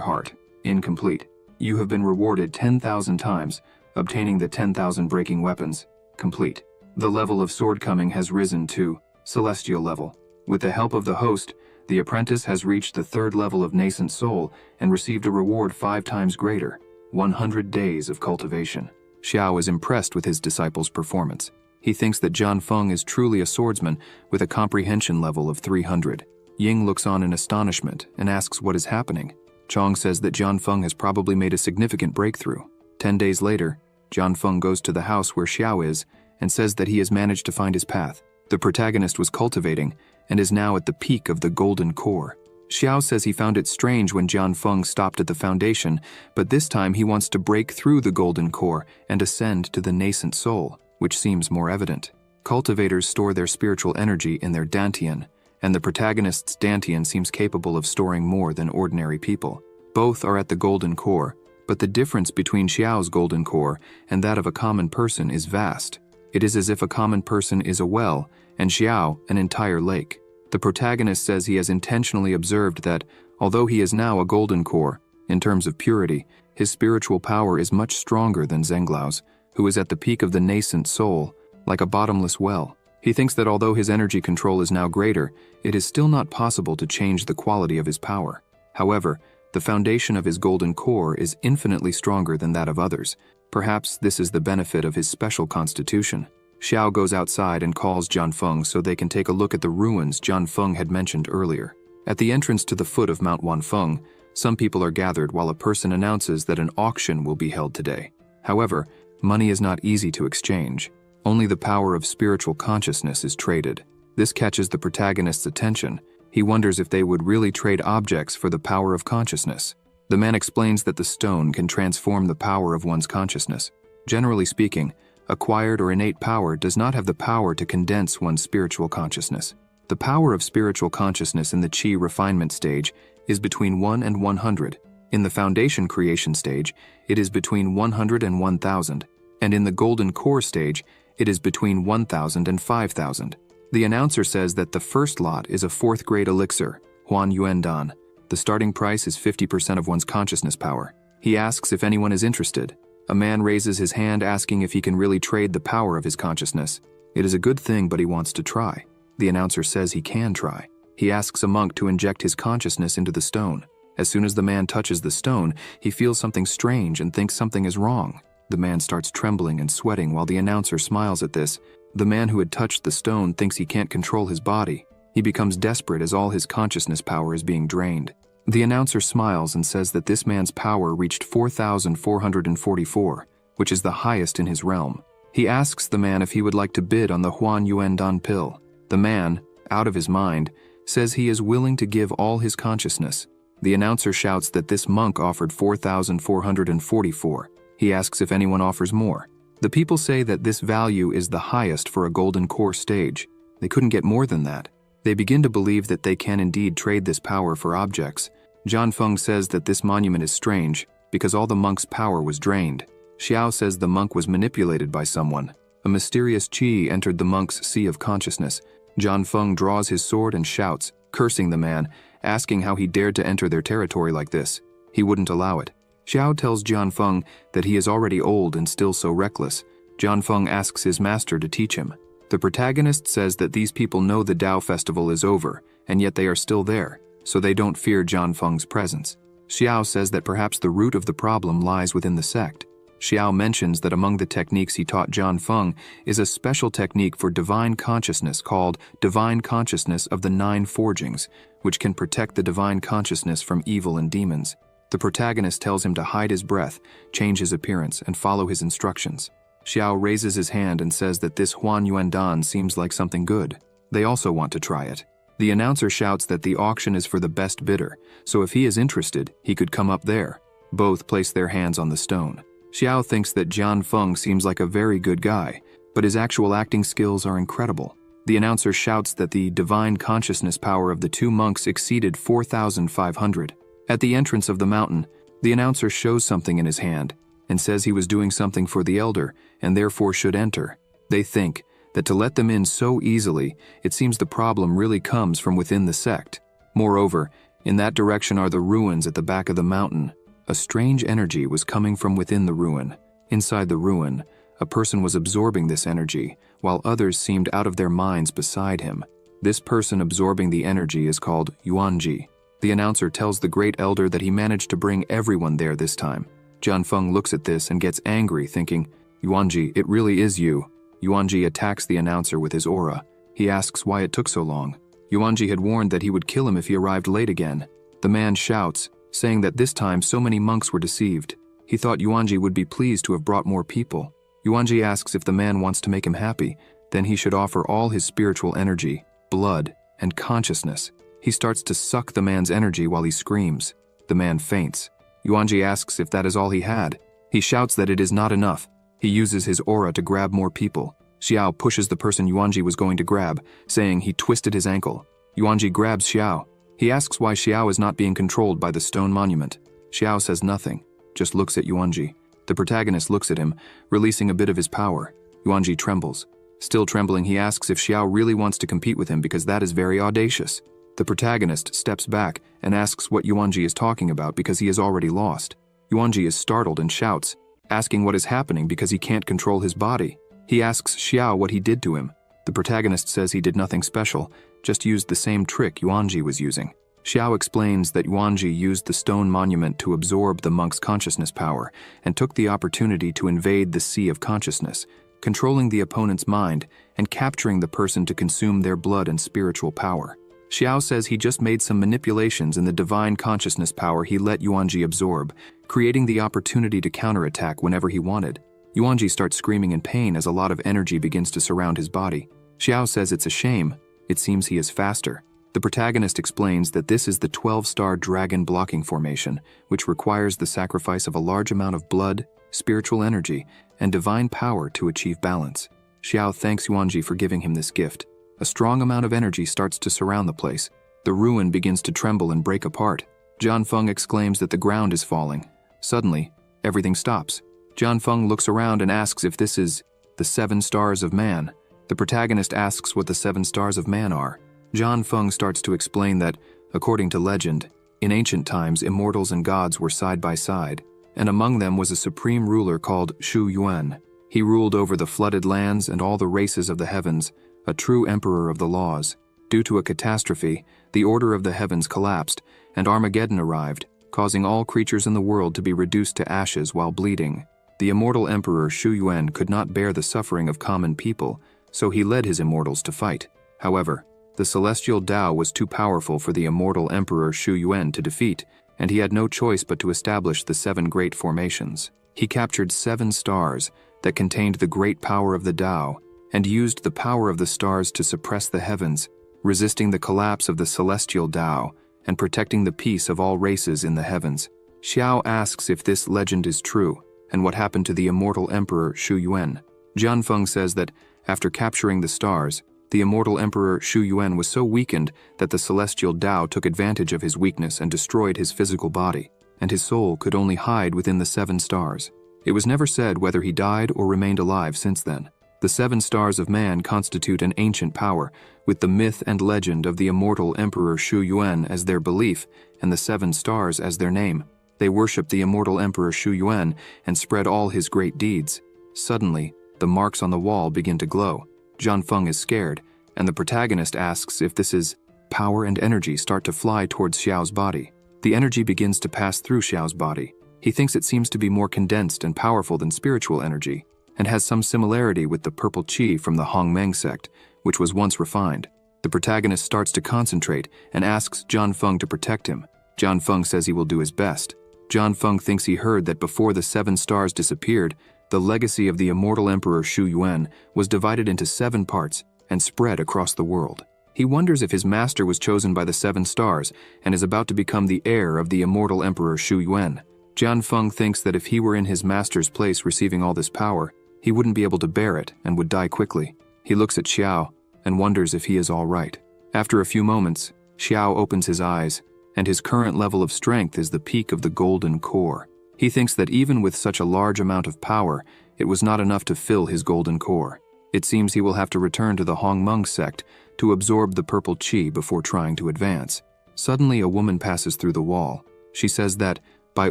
heart, incomplete. You have been rewarded 10,000 times, obtaining the 10,000 breaking weapons, complete. The level of sword coming has risen to celestial level. With the help of the host, the apprentice has reached the 3rd level of nascent soul and received a reward 5 times greater, 100 days of cultivation. Xiao is impressed with his disciple's performance. He thinks that Jianfeng is truly a swordsman with a comprehension level of 300. Ying looks on in astonishment and asks what is happening. Chong says that Jianfeng has probably made a significant breakthrough. 10 days later, Jianfeng goes to the house where Xiao is and says that he has managed to find his path. The protagonist was cultivating and is now at the peak of the golden core. Xiao says he found it strange when Jianfeng stopped at the foundation, but this time he wants to break through the golden core and ascend to the nascent soul, which seems more evident. Cultivators store their spiritual energy in their dantian, and the protagonist's dantian seems capable of storing more than ordinary people. Both are at the golden core, but the difference between Xiao's golden core and that of a common person is vast. It is as if a common person is a well, and Xiao an entire lake. The protagonist says he has intentionally observed that, although he is now a golden core, in terms of purity, his spiritual power is much stronger than Zhenglau's, who is at the peak of the nascent soul, like a bottomless well. He thinks that although his energy control is now greater, it is still not possible to change the quality of his power. However, the foundation of his golden core is infinitely stronger than that of others. Perhaps this is the benefit of his special constitution. Xiao goes outside and calls Jianfeng so they can take a look at the ruins Jianfeng had mentioned earlier. At the entrance to the foot of Mount Wanfeng, some people are gathered while a person announces that an auction will be held today. However, money is not easy to exchange. Only the power of spiritual consciousness is traded. This catches the protagonist's attention. He wonders if they would really trade objects for the power of consciousness. The man explains that the stone can transform the power of one's consciousness. Generally speaking, acquired or innate power does not have the power to condense one's spiritual consciousness. The power of spiritual consciousness in the Qi refinement stage is between 1 and 100. In the foundation creation stage, it is between 100 and 1000. And in the golden core stage, it is between 1000 and 5000. The announcer says that the first lot is a 4th grade elixir, Huan Yuan Dan. The starting price is 50% of one's consciousness power. He asks if anyone is interested. A man raises his hand asking if he can really trade the power of his consciousness. It is a good thing, but he wants to try. The announcer says he can try. He asks a monk to inject his consciousness into the stone. As soon as the man touches the stone, he feels something strange and thinks something is wrong. The man starts trembling and sweating while the announcer smiles at this. The man who had touched the stone thinks he can't control his body. He becomes desperate as all his consciousness power is being drained. The announcer smiles and says that this man's power reached 4,444, which is the highest in his realm. He asks the man if he would like to bid on the Huan Yuan Dan pill. The man, out of his mind, says he is willing to give all his consciousness. The announcer shouts that this monk offered 4,444. He asks if anyone offers more. The people say that this value is the highest for a golden core stage. They couldn't get more than that. They begin to believe that they can indeed trade this power for objects. Jianfeng says that this monument is strange because all the monk's power was drained. Xiao says the monk was manipulated by someone. A mysterious qi entered the monk's sea of consciousness. Jianfeng draws his sword and shouts, cursing the man, asking how he dared to enter their territory like this. He wouldn't allow it. Xiao tells Jianfeng that he is already old and still so reckless. Jianfeng asks his master to teach him. The protagonist says that these people know the Tao festival is over, and yet they are still there, so they don't fear Jianfeng's presence. Xiao says that perhaps the root of the problem lies within the sect. Xiao mentions that among the techniques he taught Jianfeng is a special technique for divine consciousness called Divine Consciousness of the 9 Forgings, which can protect the divine consciousness from evil and demons. The protagonist tells him to hide his breath, change his appearance, and follow his instructions. Xiao raises his hand and says that this Huan Yuan Dan seems like something good. They also want to try it. The announcer shouts that the auction is for the best bidder, so if he is interested, he could come up there. Both place their hands on the stone. Xiao thinks that Jianfeng seems like a very good guy, but his actual acting skills are incredible. The announcer shouts that the divine consciousness power of the 2 monks exceeded 4,500. At the entrance of the mountain, the announcer shows something in his hand and says he was doing something for the elder and therefore should enter. They think that to let them in so easily, it seems the problem really comes from within the sect. Moreover, in that direction are the ruins at the back of the mountain. A strange energy was coming from within the ruin. Inside the ruin, a person was absorbing this energy, while others seemed out of their minds beside him. This person absorbing the energy is called Yuanji. The announcer tells the great elder that he managed to bring everyone there this time. Jianfeng looks at this and gets angry, thinking, Yuanji, it really is you. Yuanji attacks the announcer with his aura. He asks why it took so long. Yuanji had warned that he would kill him if he arrived late again. The man shouts, saying that this time so many monks were deceived. He thought Yuanji would be pleased to have brought more people. Yuanji asks if the man wants to make him happy, then he should offer all his spiritual energy, blood, and consciousness. He starts to suck the man's energy while he screams. The man faints. Yuanji asks if that is all he had. He shouts that it is not enough. He uses his aura to grab more people. Xiao pushes the person Yuanji was going to grab, saying he twisted his ankle. Yuanji grabs Xiao. He asks why Xiao is not being controlled by the stone monument. Xiao says nothing, just looks at Yuanji. The protagonist looks at him, releasing a bit of his power. Yuanji trembles. Still trembling, he asks if Xiao really wants to compete with him because that is very audacious. The protagonist steps back and asks what Yuanji is talking about because he has already lost. Yuanji is startled and shouts, asking what is happening because he can't control his body. He asks Xiao what he did to him. The protagonist says he did nothing special, just used the same trick Yuanji was using. Xiao explains that Yuanji used the stone monument to absorb the monk's consciousness power and took the opportunity to invade the sea of consciousness, controlling the opponent's mind and capturing the person to consume their blood and spiritual power. Xiao says he just made some manipulations in the divine consciousness power he let Yuanji absorb, creating the opportunity to counterattack whenever he wanted. Yuanji starts screaming in pain as a lot of energy begins to surround his body. Xiao says it's a shame. It seems he is faster. The protagonist explains that this is the 12-star dragon blocking formation, which requires the sacrifice of a large amount of blood, spiritual energy, and divine power to achieve balance. Xiao thanks Yuanji for giving him this gift. A strong amount of energy starts to surround the place. The ruin begins to tremble and break apart. John Feng exclaims that the ground is falling. Suddenly, everything stops. John Feng looks around and asks if this is the 7 stars of man. The protagonist asks what the 7 stars of man are. John Feng starts to explain that, according to legend, in ancient times immortals and gods were side by side, and among them was a supreme ruler called Shu Yuan. He ruled over the flooded lands and all the races of the heavens, a true emperor of the laws. Due to a catastrophe, the order of the heavens collapsed, and Armageddon arrived, causing all creatures in the world to be reduced to ashes while bleeding. The immortal emperor Shu Yuan could not bear the suffering of common people, so he led his immortals to fight. However, the celestial Tao was too powerful for the immortal emperor Shu Yuan to defeat, and he had no choice but to establish the 7 great formations. He captured 7 stars that contained the great power of the Tao, and used the power of the stars to suppress the heavens, resisting the collapse of the celestial Tao and protecting the peace of all races in the heavens. Xiao asks if this legend is true and what happened to the immortal emperor Shu Yuan. Jian Feng says that after capturing the stars, the immortal emperor Shu Yuan was so weakened that the celestial Tao took advantage of his weakness and destroyed his physical body, and his soul could only hide within the 7 stars. It was never said whether he died or remained alive since then. The 7 stars of man constitute an ancient power, with the myth and legend of the immortal emperor Shu Yuan as their belief and the 7 stars as their name. They worship the immortal emperor Shu Yuan and spread all his great deeds. Suddenly, the marks on the wall begin to glow. Jian Feng is scared, and the protagonist asks if this is power and energy start to fly towards Xiao's body. The energy begins to pass through Xiao's body. He thinks it seems to be more condensed and powerful than spiritual energy, and has some similarity with the purple qi from the Hongmeng sect, which was once refined. The protagonist starts to concentrate and asks Jian Feng to protect him. Jian Feng says he will do his best. Jian Feng thinks he heard that before the 7 stars disappeared, the legacy of the immortal emperor Shu Yuan was divided into 7 parts and spread across the world. He wonders if his master was chosen by the 7 stars and is about to become the heir of the immortal emperor Shu Yuan. Jian Feng thinks that if he were in his master's place receiving all this power, he wouldn't be able to bear it and would die quickly. He looks at Xiao and wonders if he is all right. After a few moments, Xiao opens his eyes, and his current level of strength is the peak of the golden core. He thinks that even with such a large amount of power, it was not enough to fill his golden core. It seems he will have to return to the Hongmeng sect to absorb the purple qi before trying to advance. Suddenly, a woman passes through the wall. She says that, by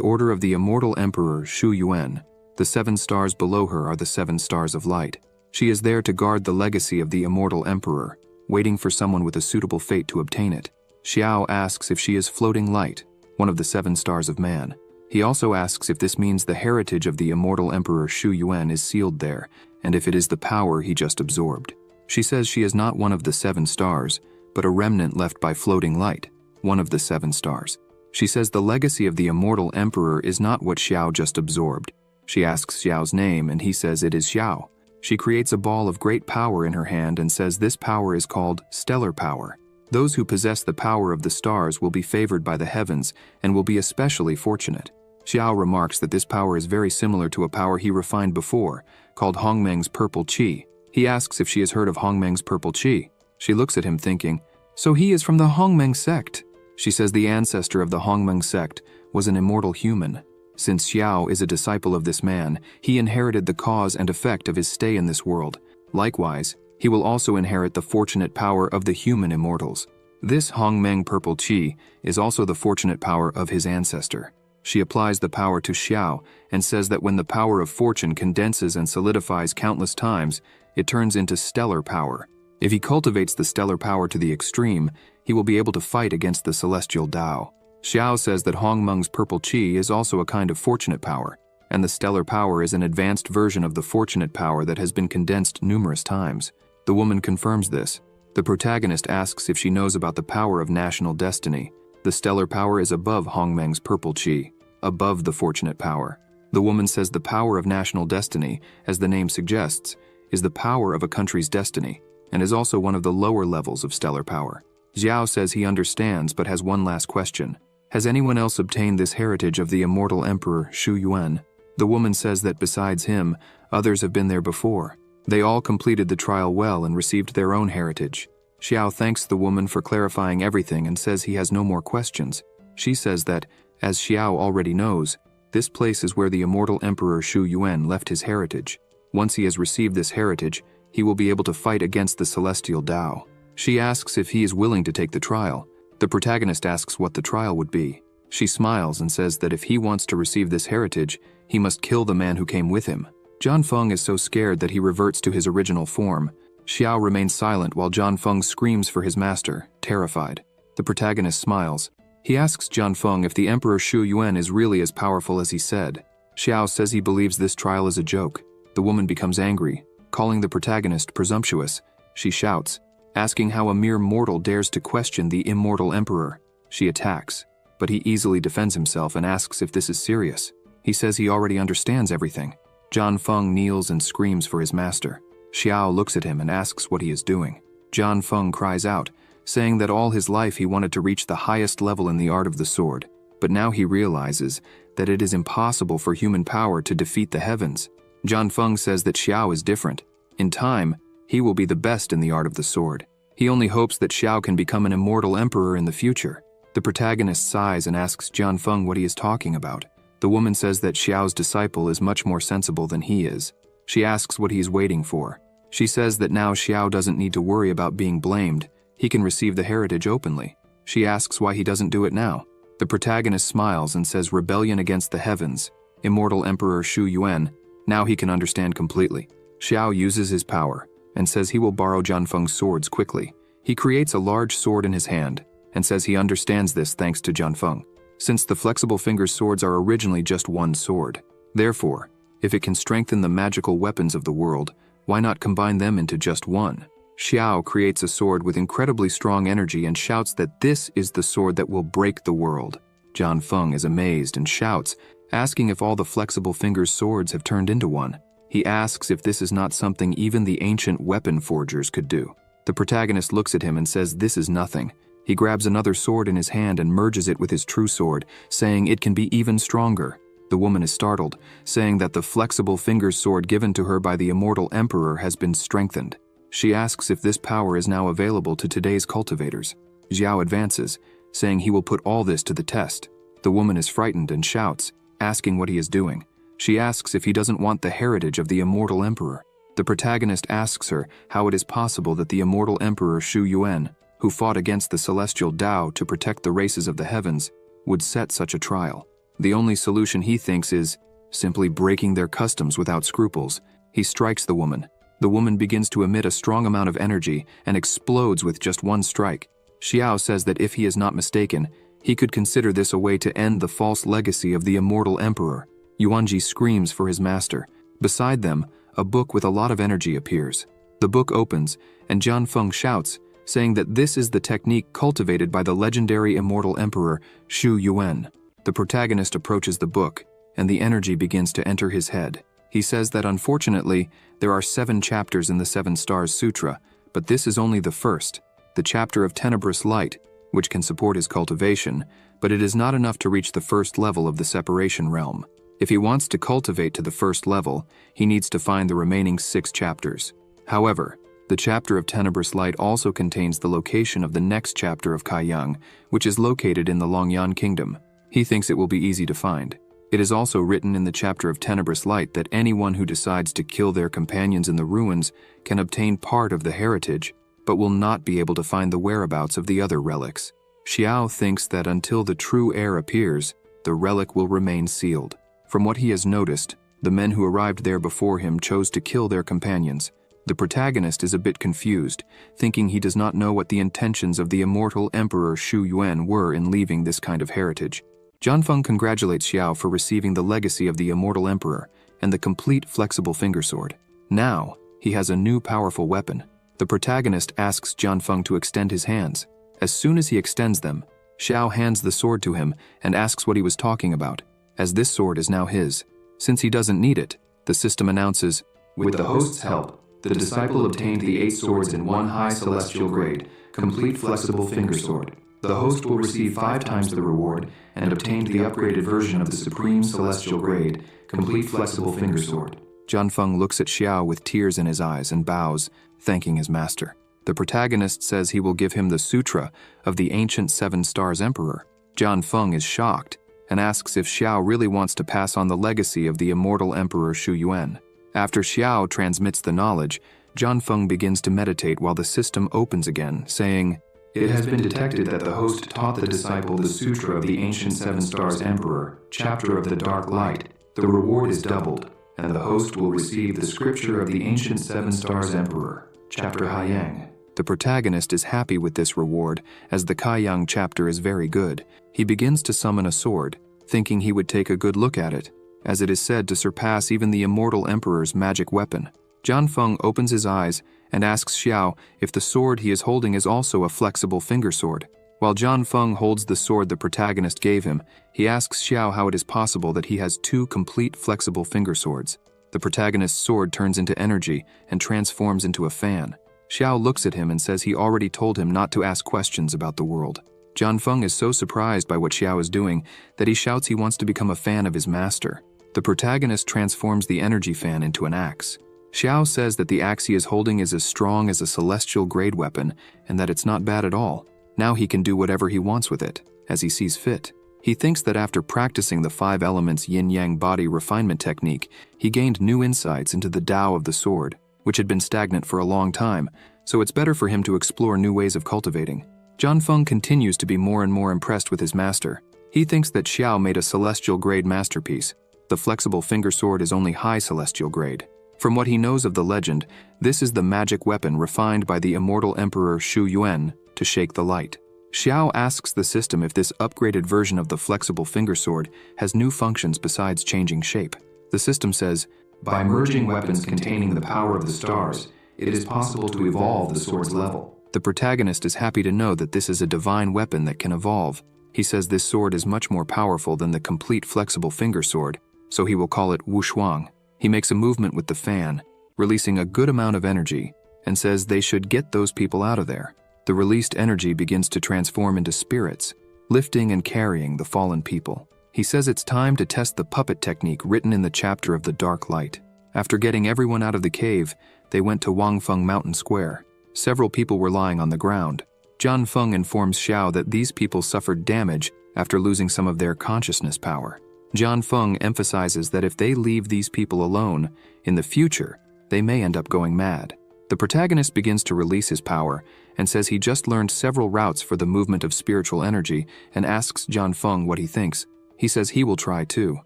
order of the immortal emperor Shu Yuan, the 7 stars below her are the 7 stars of light. She is there to guard the legacy of the immortal emperor, waiting for someone with a suitable fate to obtain it. Xiao asks if she is floating light, one of the 7 stars of man. He also asks if this means the heritage of the immortal emperor Shu Yuan is sealed there, and if it is the power he just absorbed. She says she is not one of the 7 stars, but a remnant left by floating light, one of the 7 stars. She says the legacy of the immortal emperor is not what Xiao just absorbed. She asks Xiao's name and he says it is Xiao. She creates a ball of great power in her hand and says this power is called stellar power. Those who possess the power of the stars will be favored by the heavens and will be especially fortunate. Xiao remarks that this power is very similar to a power he refined before, called Hongmeng's purple qi. He asks if she has heard of Hongmeng's purple qi. She looks at him thinking, so he is from the Hongmeng sect. She says the ancestor of the Hongmeng sect was an immortal human. Since Xiao is a disciple of this man, he inherited the cause and effect of his stay in this world. Likewise, he will also inherit the fortunate power of the human immortals. This Hongmeng purple qi is also the fortunate power of his ancestor. She applies the power to Xiao and says that when the power of fortune condenses and solidifies countless times, it turns into stellar power. If he cultivates the stellar power to the extreme, he will be able to fight against the celestial Tao. Xiao says that Hongmeng's purple qi is also a kind of fortunate power, and the stellar power is an advanced version of the fortunate power that has been condensed numerous times. The woman confirms this. The protagonist asks if she knows about the power of national destiny. The stellar power is above Hongmeng's purple qi, above the fortunate power. The woman says the power of national destiny, as the name suggests, is the power of a country's destiny, and is also one of the lower levels of stellar power. Xiao says he understands but has one last question. Has anyone else obtained this heritage of the immortal emperor Shu Yuan? The woman says that besides him, others have been there before. They all completed the trial well and received their own heritage. Xiao thanks the woman for clarifying everything and says he has no more questions. She says that, as Xiao already knows, this place is where the immortal emperor Shu Yuan left his heritage. Once he has received this heritage, he will be able to fight against the celestial Tao. She asks if he is willing to take the trial. The protagonist asks what the trial would be. She smiles and says that if he wants to receive this heritage, he must kill the man who came with him. John Feng is so scared that he reverts to his original form. Xiao remains silent while John Feng screams for his master, terrified. The protagonist smiles. He asks John Feng if the Emperor Shu Yuan is really as powerful as he said. Xiao says he believes this trial is a joke. The woman becomes angry, calling the protagonist presumptuous. She shouts, asking how a mere mortal dares to question the immortal emperor. She attacks, but he easily defends himself and asks if this is serious. He says he already understands everything. John Feng kneels and screams for his master. Xiao looks at him and asks what he is doing. John Feng cries out, saying that all his life he wanted to reach the highest level in the art of the sword, but now he realizes that it is impossible for human power to defeat the heavens. John Feng says that Xiao is different. In time, he will be the best in the art of the sword. He only hopes that Xiao can become an immortal emperor in the future. The protagonist sighs and asks John Feng what he is talking about. The woman says that Xiao's disciple is much more sensible than he is. She asks what he is waiting for. She says that now Xiao doesn't need to worry about being blamed. He can receive the heritage openly. She asks why he doesn't do it now. The protagonist smiles and says rebellion against the heavens. Immortal Emperor Shu Yuan. Now he can understand completely. Xiao uses his power and says he will borrow John Feng's swords quickly. He creates a large sword in his hand and says he understands this thanks to John Feng, since the flexible fingers swords are originally just one sword. Therefore, if it can strengthen the magical weapons of the world, why not combine them into just one? Xiao creates a sword with incredibly strong energy and shouts that this is the sword that will break the world. John Feng is amazed and shouts, asking if all the flexible fingers swords have turned into one. He asks if this is not something even the ancient weapon forgers could do. The protagonist looks at him and says this is nothing. He grabs another sword in his hand and merges it with his true sword, saying it can be even stronger. The woman is startled, saying that the flexible fingers sword given to her by the immortal emperor has been strengthened. She asks if this power is now available to today's cultivators. Xiao advances, saying he will put all this to the test. The woman is frightened and shouts, asking what he is doing. She asks if he doesn't want the heritage of the immortal emperor. The protagonist asks her how it is possible that the immortal emperor Shu Yuan, who fought against the celestial Tao to protect the races of the heavens, would set such a trial. The only solution he thinks is simply breaking their customs without scruples. He strikes the woman. The woman begins to emit a strong amount of energy and explodes with just one strike. Xiao says that if he is not mistaken, he could consider this a way to end the false legacy of the immortal emperor. Yuanji screams for his master. Beside them, a book with a lot of energy appears. The book opens, and John Feng shouts, saying that this is the technique cultivated by the legendary immortal emperor Shu Yuan. The protagonist approaches the book and the energy begins to enter his head. He says that unfortunately, there are 7 chapters in the 7 Stars Sutra, but this is only the first, the chapter of tenebrous light, which can support his cultivation, but it is not enough to reach the first level of the separation realm. If he wants to cultivate to the first level, he needs to find the remaining 6 chapters. However, the chapter of tenebrous light also contains the location of the next chapter of Kaiyang, which is located in the Longyan Kingdom. He thinks it will be easy to find. It is also written in the chapter of tenebrous light that anyone who decides to kill their companions in the ruins can obtain part of the heritage, but will not be able to find the whereabouts of the other relics. Xiao thinks that until the true heir appears, the relic will remain sealed. From what he has noticed, the men who arrived there before him chose to kill their companions. The protagonist is a bit confused, thinking he does not know what the intentions of the immortal Emperor Shu Yuan were in leaving this kind of heritage. Jianfeng congratulates Xiao for receiving the legacy of the immortal emperor and the complete flexible finger sword. Now, he has a new powerful weapon. The protagonist asks Jianfeng to extend his hands. As soon as he extends them, Xiao hands the sword to him and asks what he was talking about, as this sword is now his. Since he doesn't need it, the system announces, With the host's help, the disciple obtained the 8 swords in 1 high celestial grade, complete flexible finger sword. The host will receive 5 times the reward and obtained the upgraded version of the supreme celestial grade, complete flexible finger sword. Jianfeng looks at Xiao with tears in his eyes and bows, thanking his master. The protagonist says he will give him the Sutra of the ancient 7 Stars Emperor. Jianfeng is shocked and asks if Xiao really wants to pass on the legacy of the immortal Emperor Shu Yuan. After Xiao transmits the knowledge, Jianfeng begins to meditate while the system opens again, saying, It has been detected that the host taught the disciple the Sutra of the ancient 7 Stars Emperor, chapter of the Dark Light. The reward is doubled, and the host will receive the scripture of the ancient 7 Stars Emperor, chapter Haiyang. The protagonist is happy with this reward, as the Kaiyang chapter is very good. He begins to summon a sword, thinking he would take a good look at it, as it is said to surpass even the immortal emperor's magic weapon. Jianfeng opens his eyes and asks Xiao if the sword he is holding is also a flexible finger sword. While Jianfeng holds the sword the protagonist gave him, he asks Xiao how it is possible that he has 2 complete flexible finger swords. The protagonist's sword turns into energy and transforms into a fan. Xiao looks at him and says he already told him not to ask questions about the world. Jianfeng is so surprised by what Xiao is doing that he shouts he wants to become a fan of his master. The protagonist transforms the energy fan into an axe. Xiao says that the axe he is holding is as strong as a celestial grade weapon and that it's not bad at all. Now he can do whatever he wants with it, as he sees fit. He thinks that after practicing the 5 elements yin-yang body refinement technique, he gained new insights into the Tao of the sword, which had been stagnant for a long time, so it's better for him to explore new ways of cultivating. Jianfeng continues to be more and more impressed with his master. He thinks that Xiao made a celestial grade masterpiece. The flexible finger sword is only high celestial grade. From what he knows of the legend, this is the magic weapon refined by the immortal Emperor Shu Yuan to shake the light. Xiao asks the system if this upgraded version of the flexible finger sword has new functions besides changing shape. The system says, By merging weapons containing the power of the stars, it is possible to evolve the sword's level. The protagonist is happy to know that this is a divine weapon that can evolve. He says this sword is much more powerful than the complete flexible finger sword, so he will call it Wushuang. He makes a movement with the fan, releasing a good amount of energy, and says they should get those people out of there. The released energy begins to transform into spirits, lifting and carrying the fallen people. He says it's time to test the puppet technique written in the chapter of the Dark Light. After getting everyone out of the cave, they went to Wangfeng Mountain Square. Several people were lying on the ground. Jianfeng informs Xiao that these people suffered damage after losing some of their consciousness power. Jianfeng emphasizes that if they leave these people alone, in the future, they may end up going mad. The protagonist begins to release his power and says he just learned several routes for the movement of spiritual energy and asks Jianfeng what he thinks. He says he will try too.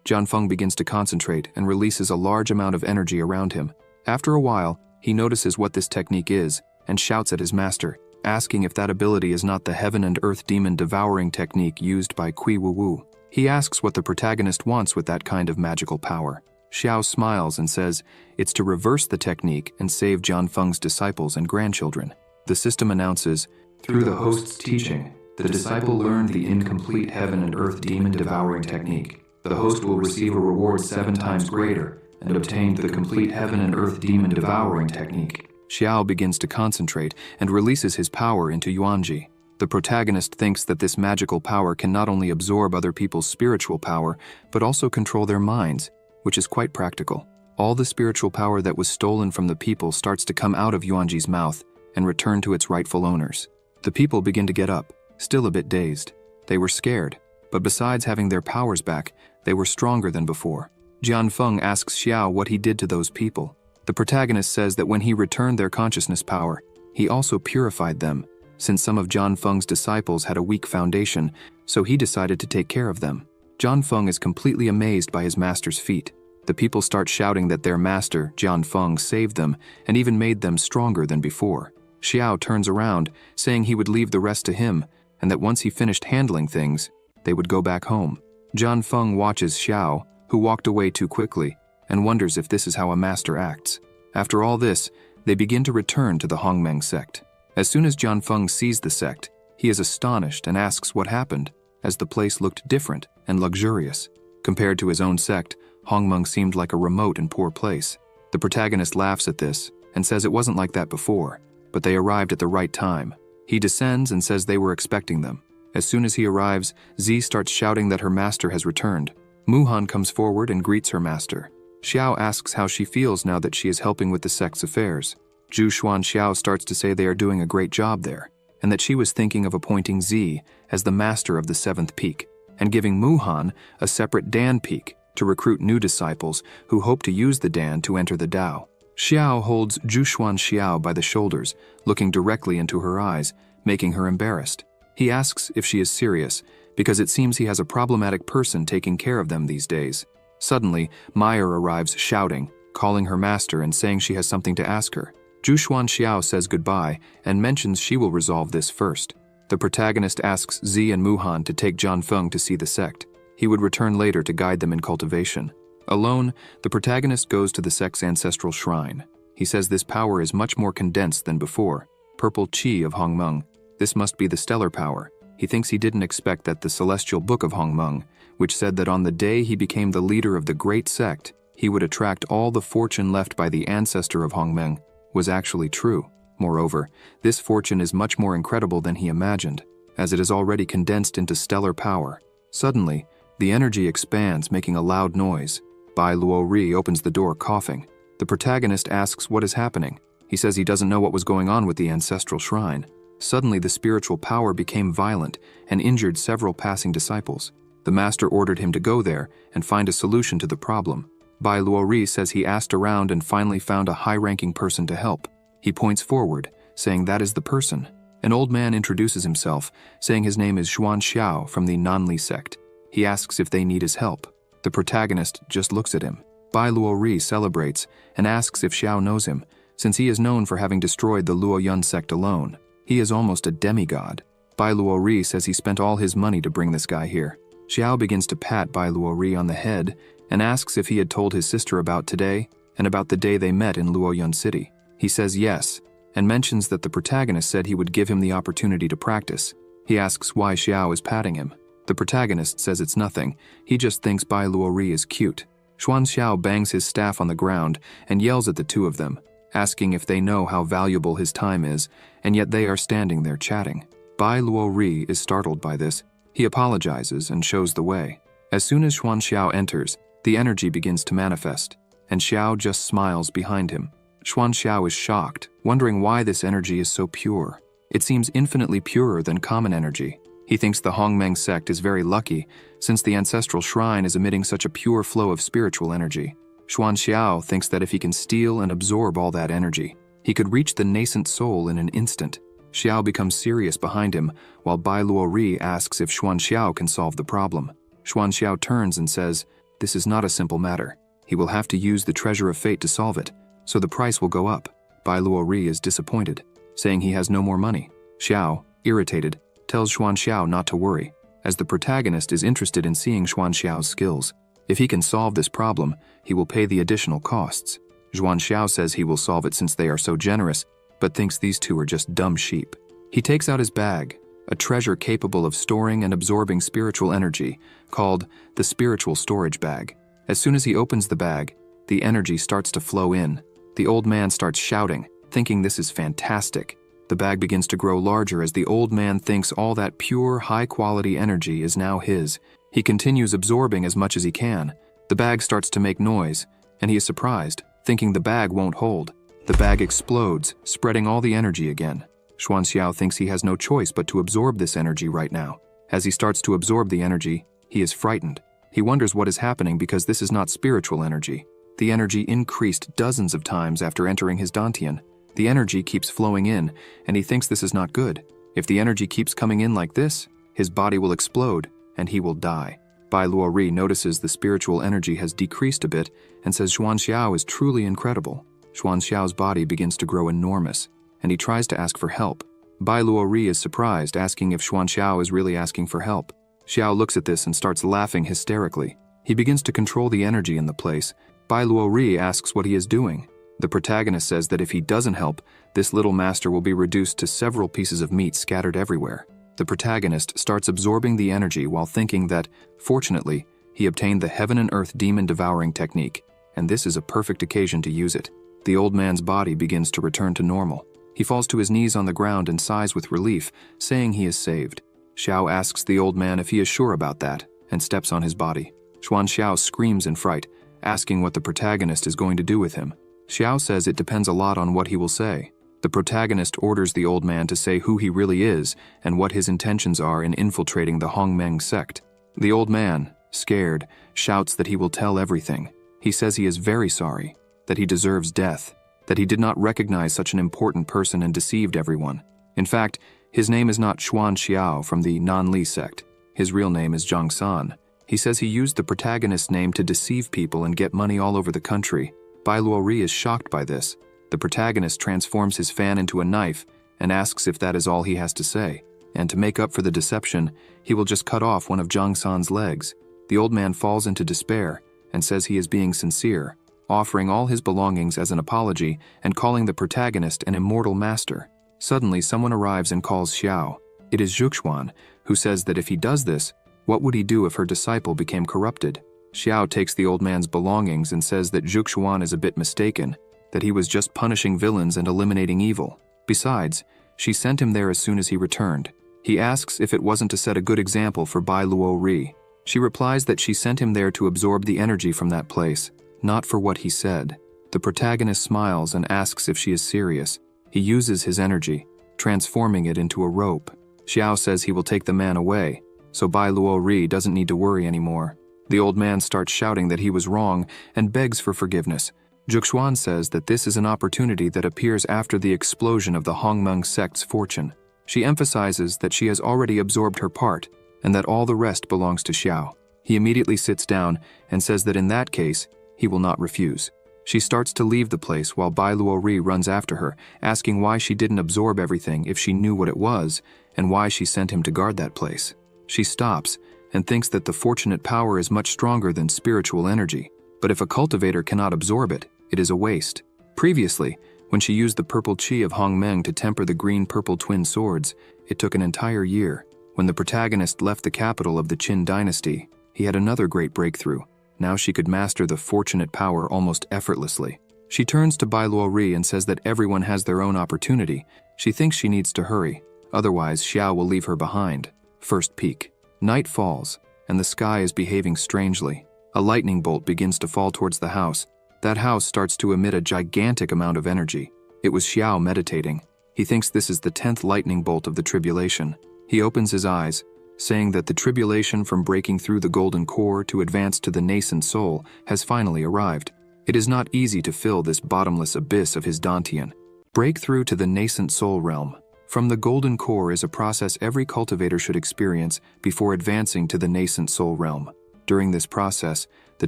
Jianfeng begins to concentrate and releases a large amount of energy around him. After a while, he notices what this technique is and shouts at his master, asking if that ability is not the heaven and earth demon devouring technique used by Kui Wu Wu. He asks what the protagonist wants with that kind of magical power. Xiao smiles and says it's to reverse the technique and save Jianfeng's disciples and grandchildren. The system announces, Through the host's teaching, the disciple learned the incomplete heaven and earth demon devouring technique. the host will receive a reward 7 times greater and obtain the complete heaven and earth demon devouring technique. Xiao begins to concentrate and releases his power into Yuanji. The protagonist thinks that this magical power can not only absorb other people's spiritual power, but also control their minds, which is quite practical. All the spiritual power that was stolen from the people starts to come out of Yuanji's mouth and return to its rightful owners. The people begin to get up, still a bit dazed. They were scared, but besides having their powers back, they were stronger than before. Jianfeng asks Xiao what he did to those people. The protagonist says that when he returned their consciousness power, he also purified them, since some of Jianfeng's disciples had a weak foundation, so he decided to take care of them. Jianfeng is completely amazed by his master's feat. The people start shouting that their master, Jianfeng, saved them and even made them stronger than before. Xiao turns around, saying he would leave the rest to him, and that once he finished handling things, they would go back home. Jianfeng watches Xiao, who walked away too quickly, and wonders if this is how a master acts. After all this, they begin to return to the Hongmeng sect. As soon as Jianfeng sees the sect, he is astonished and asks what happened, as the place looked different and luxurious. Compared to his own sect, Hongmeng seemed like a remote and poor place. The protagonist laughs at this and says it wasn't like that before, but they arrived at the right time. He descends and says they were expecting them. As soon as he arrives, Z starts shouting that her master has returned. Muhan comes forward and greets her master. Xiao asks how she feels now that she is helping with the sect's affairs. Zhu Xuan Xiao starts to say they are doing a great job there, and that she was thinking of appointing Z as the master of the 7th peak, and giving Muhan a separate Dan peak to recruit new disciples who hope to use the Dan to enter the Dao. Xiao holds Zhu Xuan Xiao by the shoulders, looking directly into her eyes, making her embarrassed. He asks if she is serious, because it seems he has a problematic person taking care of them these days. Suddenly, Meyer arrives shouting, calling her master and saying she has something to ask her. Zhu Xuan Xiao says goodbye and mentions she will resolve this first. The protagonist asks Z and Muhan to take Jianfeng to see the sect. He would return later to guide them in cultivation. Alone, the protagonist goes to the sect's ancestral shrine. He says this power is much more condensed than before. Purple Qi of Hongmeng. This must be the stellar power. He thinks he didn't expect that the celestial book of Hongmeng, which said that on the day he became the leader of the great sect, he would attract all the fortune left by the ancestor of Hongmeng, was actually true. Moreover, this fortune is much more incredible than he imagined, as it is already condensed into stellar power. Suddenly, the energy expands, making a loud noise. Bai Luo-ri opens the door coughing. The protagonist asks what is happening. He says he doesn't know what was going on with the ancestral shrine. Suddenly, the spiritual power became violent and injured several passing disciples. The master ordered him to go there and find a solution to the problem. Bai Luo-ri says he asked around and finally found a high-ranking person to help. He points forward, saying that is the person. An old man introduces himself, saying his name is Xuan Xiao from the Nanli sect. He asks if they need his help. The protagonist just looks at him. Bai Luo-ri celebrates and asks if Xiao knows him, since he is known for having destroyed the Luoyun sect alone. He is almost a demigod. Bai Luo-ri says he spent all his money to bring this guy here. Xiao begins to pat Bai Luo-ri on the head and asks if he had told his sister about today and about the day they met in Luoyun City. He says yes, and mentions that the protagonist said he would give him the opportunity to practice. He asks why Xiao is patting him. The protagonist says it's nothing, he just thinks Bai Luo-ri is cute. Xuan Xiao bangs his staff on the ground and yells at the two of them, asking if they know how valuable his time is, and yet they are standing there chatting. Bai Luo-ri is startled by this. He apologizes and shows the way. As soon as Xuan Xiao enters, the energy begins to manifest, and Xiao just smiles behind him. Xuan Xiao is shocked, wondering why this energy is so pure. It seems infinitely purer than common energy. He thinks the Hongmeng sect is very lucky, since the ancestral shrine is emitting such a pure flow of spiritual energy. Xuan Xiao thinks that if he can steal and absorb all that energy, he could reach the nascent soul in an instant. Xiao becomes serious behind him, while Bai Luo-ri asks if Xuan Xiao can solve the problem. Xuan Xiao turns and says, "This is not a simple matter. He will have to use the treasure of fate to solve it, so the price will go up." Bai Luo-ri is disappointed, saying he has no more money. Xiao, irritated, tells Xuan Xiao not to worry, as the protagonist is interested in seeing Xuan Xiao's skills. If he can solve this problem, he will pay the additional costs. Xuan Xiao says he will solve it since they are so generous, but thinks these two are just dumb sheep. He takes out his bag, a treasure capable of storing and absorbing spiritual energy, called the spiritual storage bag. As soon as he opens the bag, the energy starts to flow in. The old man starts shouting, thinking this is fantastic. The bag begins to grow larger as the old man thinks all that pure, high-quality energy is now his. He continues absorbing as much as he can. The bag starts to make noise, and he is surprised, thinking the bag won't hold. The bag explodes, spreading all the energy again. Xuanxiao thinks he has no choice but to absorb this energy right now. As he starts to absorb the energy, he is frightened. He wonders what is happening because this is not spiritual energy. The energy increased dozens of times after entering his dantian. The energy keeps flowing in, and he thinks this is not good. If the energy keeps coming in like this, his body will explode, and he will die. Bai Luori notices the spiritual energy has decreased a bit and says Xuanxiao is truly incredible. Xuanxiao's body begins to grow enormous, and he tries to ask for help. Bai Luori is surprised, asking if Xuanxiao is really asking for help. Xiao looks at this and starts laughing hysterically. He begins to control the energy in the place. Bai Luori asks what he is doing. The protagonist says that if he doesn't help, this little master will be reduced to several pieces of meat scattered everywhere. The protagonist starts absorbing the energy while thinking that, fortunately, he obtained the heaven and earth demon devouring technique, and this is a perfect occasion to use it. The old man's body begins to return to normal. He falls to his knees on the ground and sighs with relief, saying he is saved. Xiao asks the old man if he is sure about that, and steps on his body. Xuanxiao screams in fright, asking what the protagonist is going to do with him. Xiao says it depends a lot on what he will say. The protagonist orders the old man to say who he really is and what his intentions are in infiltrating the Hongmeng sect. The old man, scared, shouts that he will tell everything. He says he is very sorry, that he deserves death, that he did not recognize such an important person and deceived everyone. In fact, his name is not Xuanxiao from the Nanli sect. His real name is Zhang San. He says he used the protagonist's name to deceive people and get money all over the country. Bai Luori is shocked by this. The protagonist transforms his fan into a knife and asks if that is all he has to say. And to make up for the deception, he will just cut off one of Zhang San's legs. The old man falls into despair and says he is being sincere, offering all his belongings as an apology and calling the protagonist an immortal master. Suddenly, someone arrives and calls Xiao. It is Zhuxuan, who says that if he does this, what would he do if her disciple became corrupted? Xiao takes the old man's belongings and says that Zhuxuan is a bit mistaken, that he was just punishing villains and eliminating evil. Besides, she sent him there as soon as he returned. He asks if it wasn't to set a good example for Bai Luori. She replies that she sent him there to absorb the energy from that place, not for what he said. The protagonist smiles and asks if she is serious. He uses his energy, transforming it into a rope. Xiao says he will take the man away, so Bai Luori doesn't need to worry anymore. The old man starts shouting that he was wrong and begs for forgiveness. Zhuxuan says that this is an opportunity that appears after the explosion of the Hongmeng sect's fortune. She emphasizes that she has already absorbed her part and that all the rest belongs to Xiao. He immediately sits down and says that in that case, he will not refuse. She starts to leave the place while Bai Luori runs after her, asking why she didn't absorb everything if she knew what it was and why she sent him to guard that place. She stops and thinks that the fortunate power is much stronger than spiritual energy, but if a cultivator cannot absorb it, it is a waste. Previously, when she used the purple chi of Hongmeng to temper the green-purple twin swords, it took an entire year. When the protagonist left the capital of the Qin dynasty, he had another great breakthrough. Now she could master the fortunate power almost effortlessly. She turns to Bai Luori and says that everyone has their own opportunity. She thinks she needs to hurry, otherwise Xiao will leave her behind. First peek. Night falls, and the sky is behaving strangely. A lightning bolt begins to fall towards the house. That house starts to emit a gigantic amount of energy. It was Xiao meditating. He thinks this is the 10th lightning bolt of the tribulation. He opens his eyes, saying that the tribulation from breaking through the golden core to advance to the nascent soul has finally arrived. It is not easy to fill this bottomless abyss of his dantian. Breakthrough to the nascent soul realm. From the golden core is a process every cultivator should experience before advancing to the nascent soul realm. During this process, the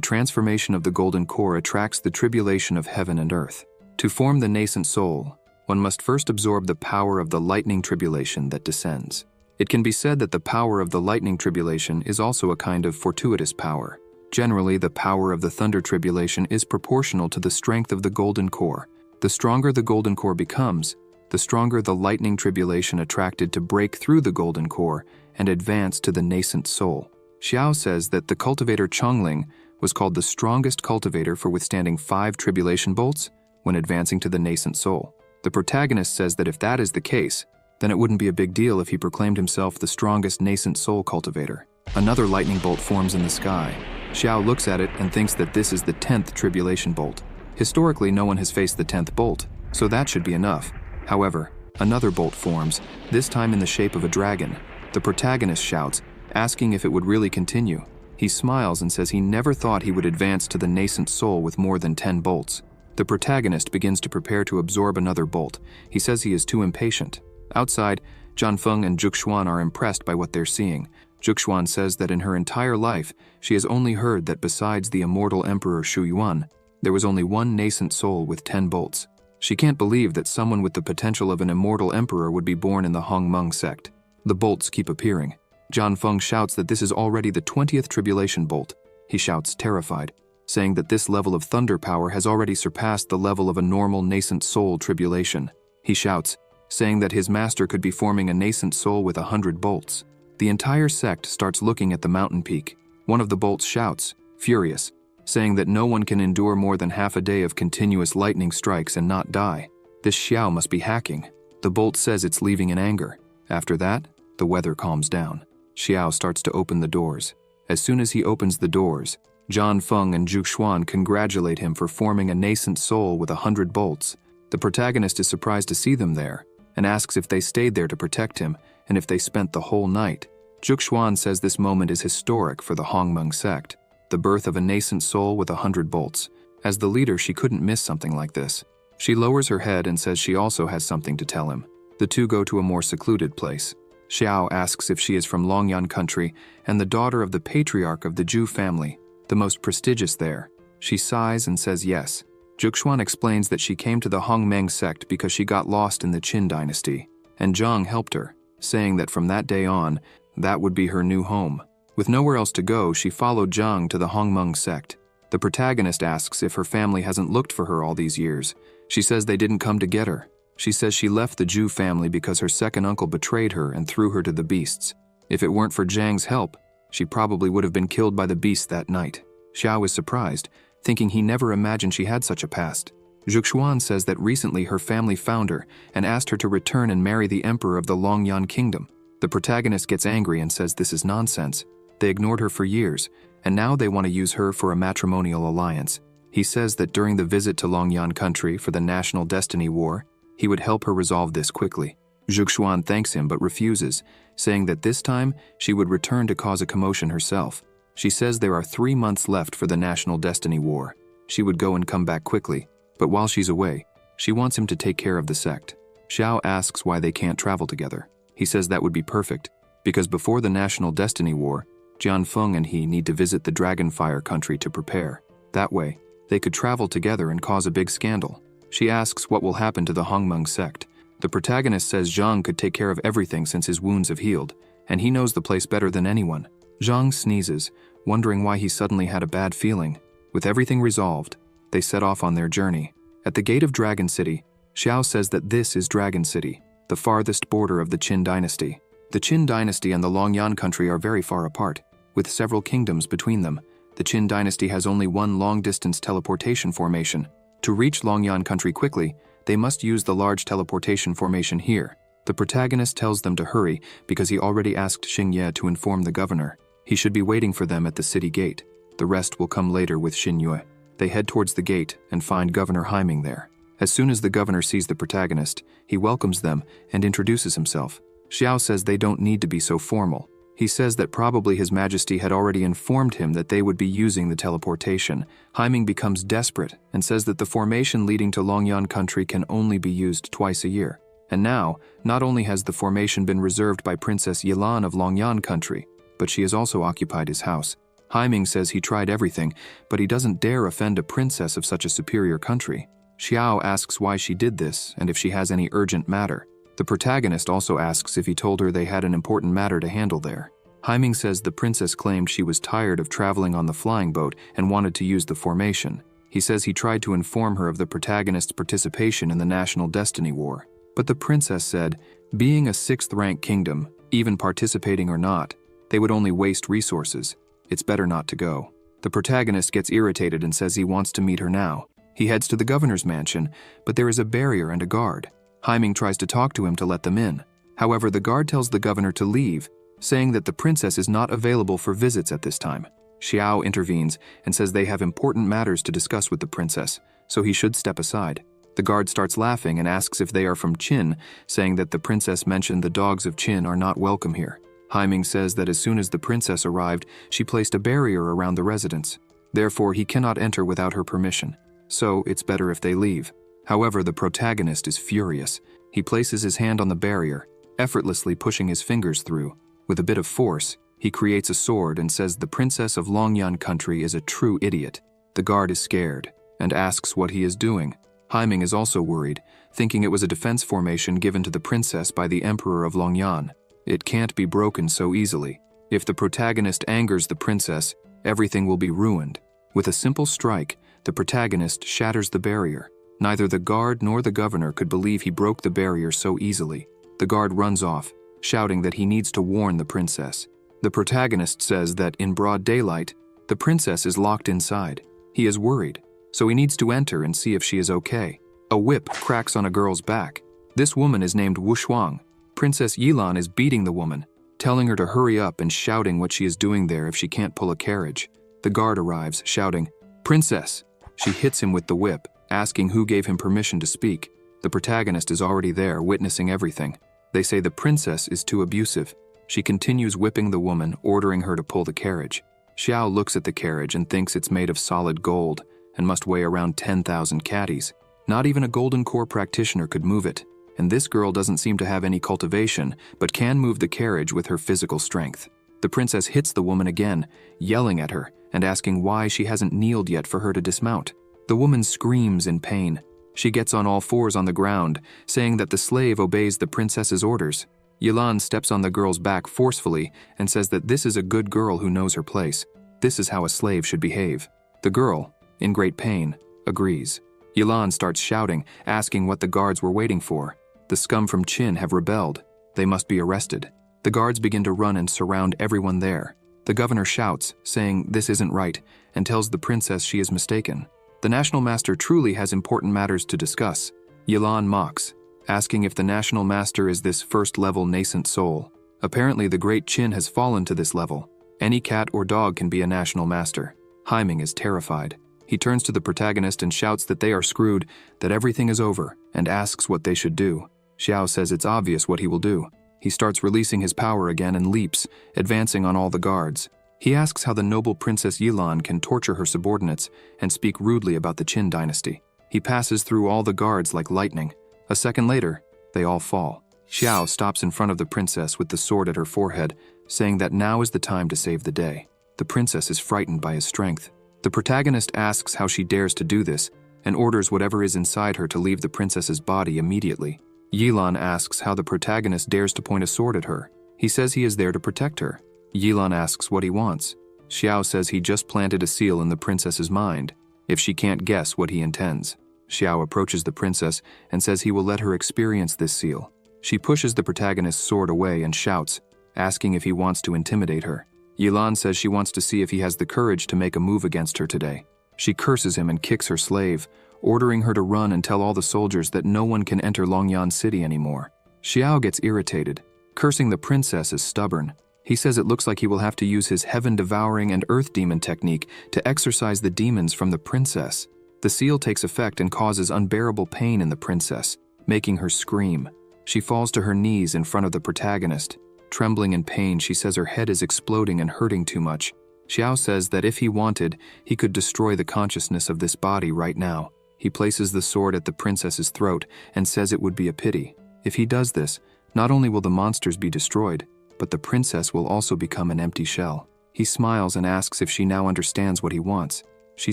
transformation of the golden core attracts the tribulation of heaven and earth. To form the nascent soul, one must first absorb the power of the lightning tribulation that descends. It can be said that the power of the lightning tribulation is also a kind of fortuitous power. Generally, the power of the thunder tribulation is proportional to the strength of the golden core. The stronger the golden core becomes, the stronger the lightning tribulation attracted to break through the golden core and advance to the nascent soul. Xiao says that the cultivator Chongling was called the strongest cultivator for withstanding 5 tribulation bolts when advancing to the nascent soul. The protagonist says that if that is the case, then it wouldn't be a big deal if he proclaimed himself the strongest nascent soul cultivator. Another lightning bolt forms in the sky. Xiao looks at it and thinks that this is the 10th tribulation bolt. Historically, no one has faced the 10th bolt, so that should be enough. However, another bolt forms, this time in the shape of a dragon. The protagonist shouts, asking if it would really continue. He smiles and says he never thought he would advance to the nascent soul with more than 10 bolts. The protagonist begins to prepare to absorb another bolt. He says he is too impatient. Outside, Jianfeng and Zhuxuan are impressed by what they're seeing. Zhuxuan says that in her entire life, she has only heard that besides the immortal Emperor Shu Yuan, there was only one nascent soul with 10 bolts. She can't believe that someone with the potential of an immortal emperor would be born in the Hongmeng sect. The bolts keep appearing. Jianfeng shouts that this is already the 20th tribulation bolt. He shouts, terrified, saying that this level of thunder power has already surpassed the level of a normal nascent soul tribulation. He shouts, saying that his master could be forming a nascent soul with 100 bolts. The entire sect starts looking at the mountain peak. One of the bolts shouts, furious, saying that no one can endure more than half a day of continuous lightning strikes and not die. This Xiao must be hacking. The bolt says it's leaving in anger. After that, the weather calms down. Xiao starts to open the doors. As soon as he opens the doors, Jianfeng and Zhuxuan congratulate him for forming a nascent soul with 100 bolts. The protagonist is surprised to see them there and asks if they stayed there to protect him and if they spent the whole night. Zhuxuan says this moment is historic for the Hongmeng sect, the birth of a nascent soul with 100 bolts. As the leader, she couldn't miss something like this. She lowers her head and says she also has something to tell him. The two go to a more secluded place. Xiao asks if she is from Longyan country and the daughter of the patriarch of the Zhu family, the most prestigious there. She sighs and says yes. Zhuxuan explains that she came to the Hongmeng sect because she got lost in the Qin dynasty, and Zhang helped her, saying that from that day on, that would be her new home. With nowhere else to go, she followed Zhang to the Hongmeng sect. The protagonist asks if her family hasn't looked for her all these years. She says they didn't come to get her. She says she left the Zhu family because her second uncle betrayed her and threw her to the beasts. If it weren't for Zhang's help, she probably would have been killed by the beasts that night. Xiao is surprised, thinking he never imagined she had such a past. Zhuxuan says that recently her family found her and asked her to return and marry the emperor of the Longyan kingdom. The protagonist gets angry and says this is nonsense. They ignored her for years, and now they want to use her for a matrimonial alliance. He says that during the visit to Longyan country for the National Destiny War, he would help her resolve this quickly. Zhuxuan thanks him but refuses, saying that this time she would return to cause a commotion herself. She says there are 3 months left for the National Destiny War. She would go and come back quickly, but while she's away, she wants him to take care of the sect. Xiao asks why they can't travel together. He says that would be perfect, because before the National Destiny War, Jianfeng and he need to visit the Dragonfire country to prepare. That way, they could travel together and cause a big scandal. She asks what will happen to the Hongmeng sect. The protagonist says Zhang could take care of everything since his wounds have healed, and he knows the place better than anyone. Zhang sneezes, wondering why he suddenly had a bad feeling. With everything resolved, they set off on their journey. At the gate of Dragon City, Xiao says that this is Dragon City, the farthest border of the Qin dynasty. The Qin dynasty and the Longyan country are very far apart, with several kingdoms between them. The Qin dynasty has only one long-distance teleportation formation. To reach Longyan country quickly, they must use the large teleportation formation here. The protagonist tells them to hurry because he already asked Xingye to inform the governor. He should be waiting for them at the city gate. The rest will come later with Xinye. They head towards the gate and find Governor Haiming there. As soon as the governor sees the protagonist, he welcomes them and introduces himself. Xiao says they don't need to be so formal. He says that probably His Majesty had already informed him that they would be using the teleportation. Haiming becomes desperate and says that the formation leading to Longyan country can only be used twice a year. And now, not only has the formation been reserved by Princess Yilan of Longyan country, but she has also occupied his house. Haiming says he tried everything, but he doesn't dare offend a princess of such a superior country. Xiao asks why she did this and if she has any urgent matter. The protagonist also asks if he told her they had an important matter to handle there. Haiming says the princess claimed she was tired of traveling on the flying boat and wanted to use the formation. He says he tried to inform her of the protagonist's participation in the National Destiny War, But the princess said, being a 6th-rank kingdom, even participating or not, they would only waste resources. It's better not to go. The protagonist gets irritated and says he wants to meet her now. He heads to the governor's mansion, but there is a barrier and a guard. Haiming tries to talk to him to let them in. However, the guard tells the governor to leave, saying that the princess is not available for visits at this time. Xiao intervenes and says they have important matters to discuss with the princess, so he should step aside. The guard starts laughing and asks if they are from Qin, saying that the princess mentioned the dogs of Qin are not welcome here. Haiming says that as soon as the princess arrived, she placed a barrier around the residence. Therefore, he cannot enter without her permission. So, it's better if they leave. However, the protagonist is furious. He places his hand on the barrier, effortlessly pushing his fingers through. With a bit of force, he creates a sword and says the princess of Longyan country is a true idiot. The guard is scared and asks what he is doing. Haiming is also worried, thinking it was a defense formation given to the princess by the emperor of Longyan. It can't be broken so easily. If the protagonist angers the princess, everything will be ruined. With a simple strike, the protagonist shatters the barrier. Neither the guard nor the governor could believe he broke the barrier so easily. The guard runs off, shouting that he needs to warn the princess. The protagonist says that in broad daylight, the princess is locked inside. He is worried, so he needs to enter and see if she is okay. A whip cracks on a girl's back. This woman is named Wu Shuang. Princess Yilan is beating the woman, telling her to hurry up and shouting what she is doing there if she can't pull a carriage. The guard arrives, shouting, "Princess!" She hits him with the whip, asking who gave him permission to speak. The protagonist is already there, witnessing everything. They say the princess is too abusive. She continues whipping the woman, ordering her to pull the carriage. Xiao looks at the carriage and thinks it's made of solid gold and must weigh around 10,000 catties. Not even a golden core practitioner could move it, and this girl doesn't seem to have any cultivation, but can move the carriage with her physical strength. The princess hits the woman again, yelling at her and asking why she hasn't kneeled yet for her to dismount. The woman screams in pain. She gets on all fours on the ground, saying that the slave obeys the princess's orders. Yilan steps on the girl's back forcefully and says that this is a good girl who knows her place. This is how a slave should behave. The girl, in great pain, agrees. Yilan starts shouting, asking what the guards were waiting for. The scum from Qin have rebelled. They must be arrested. The guards begin to run and surround everyone there. The governor shouts, saying this isn't right, and tells the princess she is mistaken. The national master truly has important matters to discuss. Yilan mocks, asking if the national master is this first-level nascent soul. Apparently the great Qin has fallen to this level. Any cat or dog can be a national master. Haiming is terrified. He turns to the protagonist and shouts that they are screwed, that everything is over, and asks what they should do. Xiao says it's obvious what he will do. He starts releasing his power again and leaps, advancing on all the guards. He asks how the noble Princess Yilan can torture her subordinates and speak rudely about the Qin dynasty. He passes through all the guards like lightning. A second later, they all fall. Xiao stops in front of the princess with the sword at her forehead, saying that now is the time to save the day. The princess is frightened by his strength. The protagonist asks how she dares to do this and orders whatever is inside her to leave the princess's body immediately. Yilan asks how the protagonist dares to point a sword at her. He says he is there to protect her. Yilan asks what he wants. Xiao says he just planted a seal in the princess's mind, if she can't guess what he intends. Xiao approaches the princess and says he will let her experience this seal. She pushes the protagonist's sword away and shouts, asking if he wants to intimidate her. Yilan says she wants to see if he has the courage to make a move against her today. She curses him and kicks her slave, ordering her to run and tell all the soldiers that no one can enter Longyan City anymore. Xiao gets irritated, cursing the princess as stubborn. He says it looks like he will have to use his heaven-devouring and earth demon technique to exorcise the demons from the princess. The seal takes effect and causes unbearable pain in the princess, making her scream. She falls to her knees in front of the protagonist. Trembling in pain, she says her head is exploding and hurting too much. Xiao says that if he wanted, he could destroy the consciousness of this body right now. He places the sword at the princess's throat and says it would be a pity. If he does this, not only will the monsters be destroyed, but the princess will also become an empty shell. He smiles and asks if she now understands what he wants. She